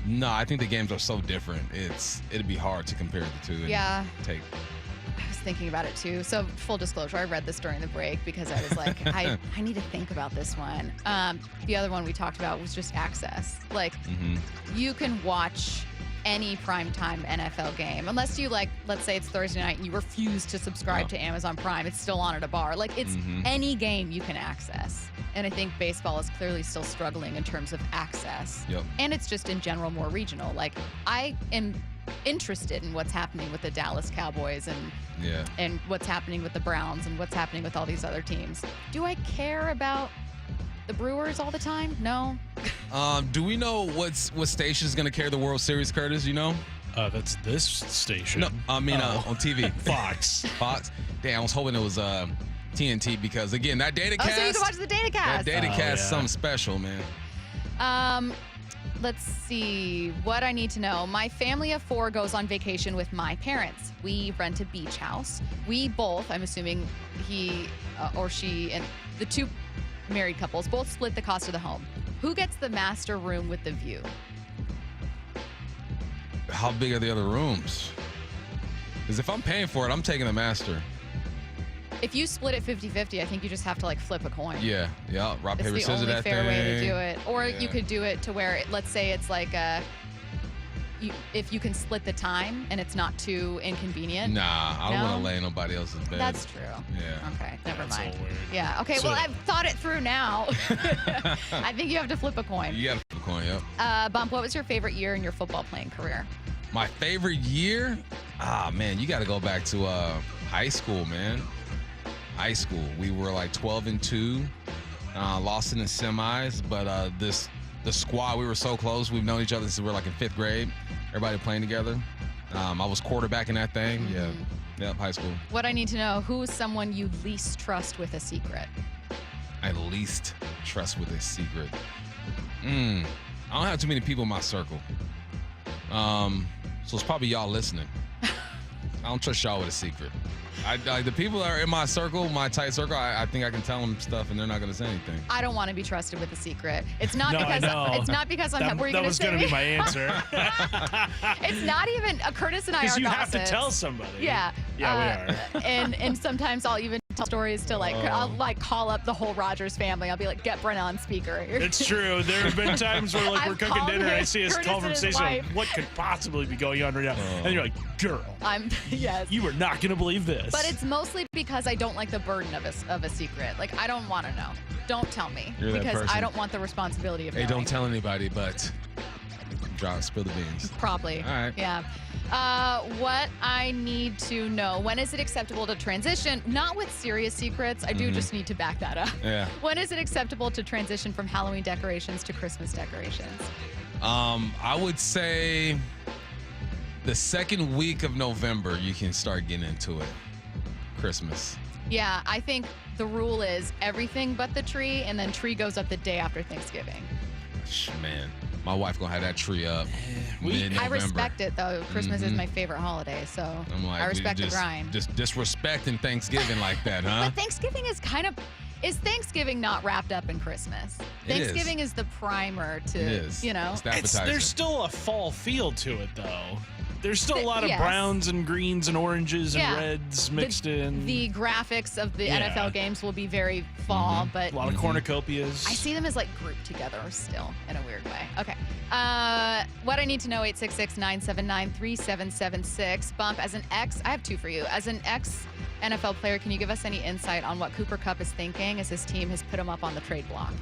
S1: No, I think the games are so different. It'd be hard to compare the two.
S10: Yeah.
S1: I
S10: was thinking about it too. So full disclosure, I read this during the break because I was like, I need to think about this one. The other one we talked about was just access. Like, you can watch any primetime NFL game, unless you, like, let's say it's Thursday night and you refuse to subscribe to Amazon Prime, it's still on at a bar. Like, it's any game you can access. And I think baseball is clearly still struggling in terms of access.
S1: Yep.
S10: And it's just in general more regional. Like, I am interested in what's happening with the Dallas Cowboys and what's happening with the Browns and what's happening with all these other teams. Do I care about the Brewers all the time? No.
S1: Do we know what station is going to carry the World Series, Curtis? You know?
S19: That's this station.
S1: No, I mean on TV.
S19: Fox.
S1: Fox. Damn, I was hoping it was TNT because again that data cast.
S10: Oh, so you can watch the data cast.
S1: That data cast is something special, man.
S10: Let's see what I need to know. My family of 4 goes on vacation with my parents. We rent a beach house. We both, I'm assuming he or she and the 2 married couples both split the cost of the home. Who gets the master room with the view?
S1: How big are the other rooms? Because if I'm paying for it, I'm taking the master.
S10: If you split it 50-50, I think you just have to like flip a coin.
S1: Yeah. Rock, paper,
S10: it's
S1: scissors,
S10: the only
S1: that
S10: fair
S1: thing.
S10: way to do it. Or you could do it to where, let's say it's like if you can split the time and it's not too inconvenient.
S1: Nah, I don't want to lay in nobody else's bed.
S10: That's true.
S1: Yeah.
S10: Okay, never
S19: That's
S10: mind.
S19: all weird.
S10: Yeah. Okay.
S19: So-
S10: Well, I've thought it through now. I think you have to flip a coin.
S1: You got to flip a coin, yep.
S10: Bump, what was your favorite year in your football playing career?
S1: My favorite year? Man, you got to go back to high school, man. High school. We were like 12-2, lost in the semis, but the squad, we were so close. We've known each other since we were like in 5th grade. Everybody playing together. I was quarterbacking that thing.
S10: Mm-hmm.
S1: Yep, high school.
S10: What I need to know, who is someone you least trust with a secret?
S1: I least trust with a secret. I don't have too many people in my circle. So it's probably y'all listening. I don't trust y'all with a secret. The people that are in my circle, my tight circle, I think I can tell them stuff and they're not going to say anything.
S10: I don't want to be trusted with a secret. It's not
S19: No, I
S10: because
S19: know.
S10: it's not because I'm. Were you
S19: that
S10: gonna
S19: was
S10: say?
S19: going to be my answer.
S10: It's not even. Curtis and I are
S19: Because you have to
S10: gossips.
S19: tell somebody.
S10: Yeah.
S19: Yeah, we are.
S10: And sometimes I'll even tell stories to I'll like call up the whole Rogers family. I'll be like, get Brent on speaker.
S19: It's true. There have been times where like we're
S10: I've
S19: cooking
S10: called
S19: dinner and I
S10: him,
S19: see us
S10: Curtis
S19: call
S10: and
S19: from
S10: his
S19: station.
S10: wife.
S19: What could possibly be going on right now? And you're like, girl,
S10: yes.
S19: you are not going to believe this.
S10: But it's mostly because I don't like the burden of a secret. Like I don't want to know. Don't tell me
S1: You're that
S10: because I
S1: person.
S10: don't want the responsibility of
S1: Hey,
S10: knowing.
S1: don't tell anybody, but spill the beans.
S10: Probably.
S1: All right.
S10: Yeah. What I need to know, when is it acceptable to transition? Not with serious secrets. I do just need to back that up.
S1: Yeah.
S10: When is it acceptable to transition from Halloween decorations to Christmas decorations?
S1: I would say the second week of November, you can start getting into it. Christmas.
S10: Yeah, I think the rule is everything but the tree, and then tree goes up the day after Thanksgiving.
S1: Man, my wife gonna have that tree up mid-November.
S10: I respect it, though. Christmas is
S1: Mhm.
S10: my favorite holiday, so
S1: I'm like,
S10: I respect
S1: dude,
S10: the grind.
S1: Just disrespecting Thanksgiving like that, huh?
S10: But Thanksgiving is is Thanksgiving not wrapped up in Christmas?
S1: It is.
S10: Thanksgiving is the primer to,
S1: It is.
S10: you know.
S1: It's the appetizer.
S19: There's still a fall feel to it, though. There's still a lot of
S10: Yes.
S19: browns and greens and oranges
S10: Yeah.
S19: and reds mixed in.
S10: The graphics of the
S19: Yeah.
S10: NFL games will be very fall, but
S19: a lot of cornucopias.
S10: I see them as like grouped together still in a weird way. Okay. What I need to know, 866-979-3776. Bump, as an ex, I have 2 for you. As an ex NFL player, can you give us any insight on what Cooper Kupp is thinking as his team has put him up on the trade block?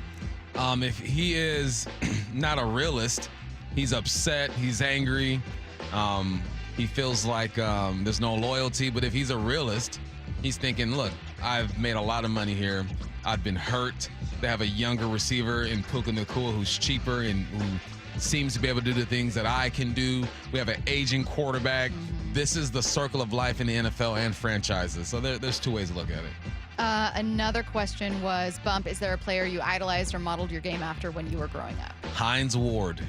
S1: If he is not a realist, he's upset, he's angry, he feels like there's no loyalty. But if he's a realist, he's thinking, look, I've made a lot of money here. I've been hurt. They have a younger receiver in Puka Nacua who's cheaper and who seems to be able to do the things that I can do. We have an aging quarterback. This is the circle of life in the NFL and franchises. So there's 2 ways to look at it.
S10: Another question was, Bump, is there a player you idolized or modeled your game after when you were growing up?
S1: Hines Ward.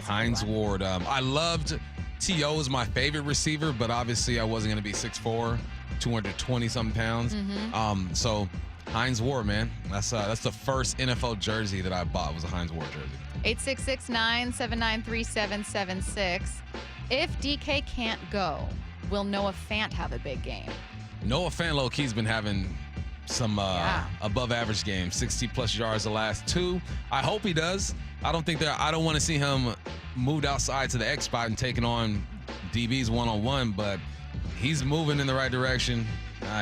S1: Hines Ward. I loved T.O. as my favorite receiver, but obviously I wasn't going to be 6'4", 220-something pounds. So Hines Ward, man. That's the first NFL jersey that I bought was a Hines Ward jersey.
S10: 866-979-3776. If DK can't go, will Noah Fant have a big game?
S1: Noah Fant low-key's been having some above average games, 60+ yards the last 2. I hope he does. I don't want to see him moved outside to the X spot and taking on DBs one-on-one, but he's moving in the right direction.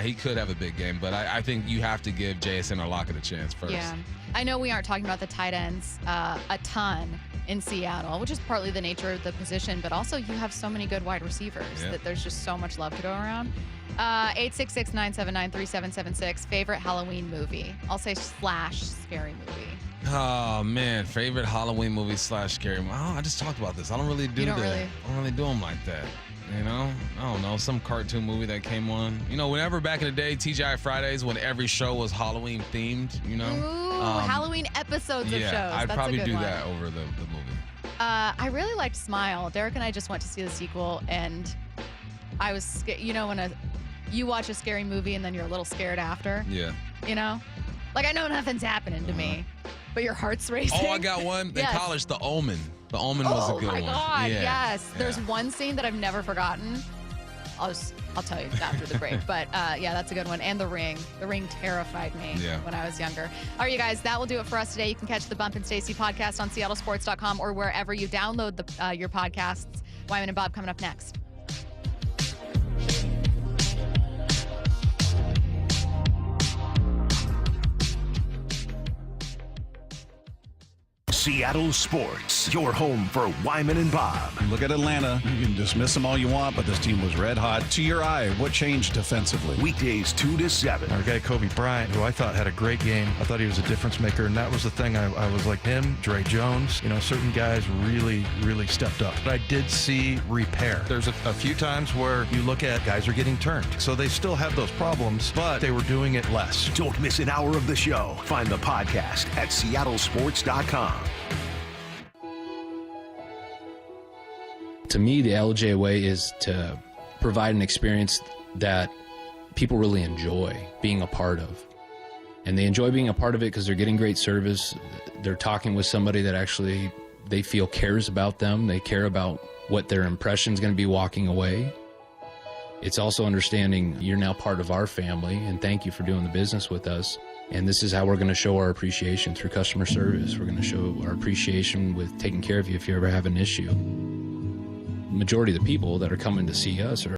S1: He could have a big game, but I think you have to give JSN or Lockett a chance first.
S10: Yeah. I know we aren't talking about the tight ends a ton in Seattle, which is partly the nature of the position, but also you have so many good wide receivers that there's just so much love to go around. 866-979-3776. Favorite Halloween movie? I'll say / scary movie.
S1: Oh man, favorite Halloween movie / scary movie. Oh, I just talked about this. I don't really do that. I don't really do them like that. You know, I don't know, some cartoon movie that came on. You know, whenever back in the day, TGI Fridays, when every show was Halloween themed, you know.
S10: Ooh, Halloween episodes of shows.
S1: I'd
S10: That's
S1: probably
S10: a good
S1: do
S10: one.
S1: that over the movie.
S10: I really liked Smile. Derek and I just went to see the sequel, and I was scared. You know, when you watch a scary movie and then you're a little scared after.
S1: Yeah.
S10: You know, like I know nothing's happening to me, but your heart's racing.
S1: Oh, I got one in college, The Omen. The Omen was a good one.
S10: Oh my God,
S1: yeah.
S10: yes. There's one scene that I've never forgotten. I'll tell you after the break. But yeah, that's a good one. And The Ring. The Ring terrified me when I was younger. All right, you guys, that will do it for us today. You can catch the Bump and Stacy podcast on seattlesports.com or wherever you download your podcasts. Wyman and Bob coming up next.
S24: Seattle Sports, your home for Wyman and Bob.
S2: Look at Atlanta. You can dismiss them all you want, but this team was red hot. To your eye, what changed defensively?
S24: Weekdays 2 to 7.
S8: Our guy Kobe Bryant, who I thought had a great game. I thought he was a difference maker, and that was the thing. I was like him, Dre Jones. You know, certain guys really, really stepped up. But I did see repair. There's a few times where you look at guys are getting turned. So they still have those problems, but they were doing it less.
S24: Don't miss an hour of the show. Find the podcast at seattlesports.com.
S5: To me, the LJ way is to provide an experience that people really enjoy being a part of. And they enjoy being a part of it because they're getting great service. They're talking with somebody that actually they feel cares about them. They care about what their impression is going to be walking away. It's also understanding you're now part of our family, and thank you for doing the business with us. And this is how we're going to show our appreciation through customer service. We're going to show our appreciation with taking care of you if you ever have an issue. The majority of the people that are coming to see us are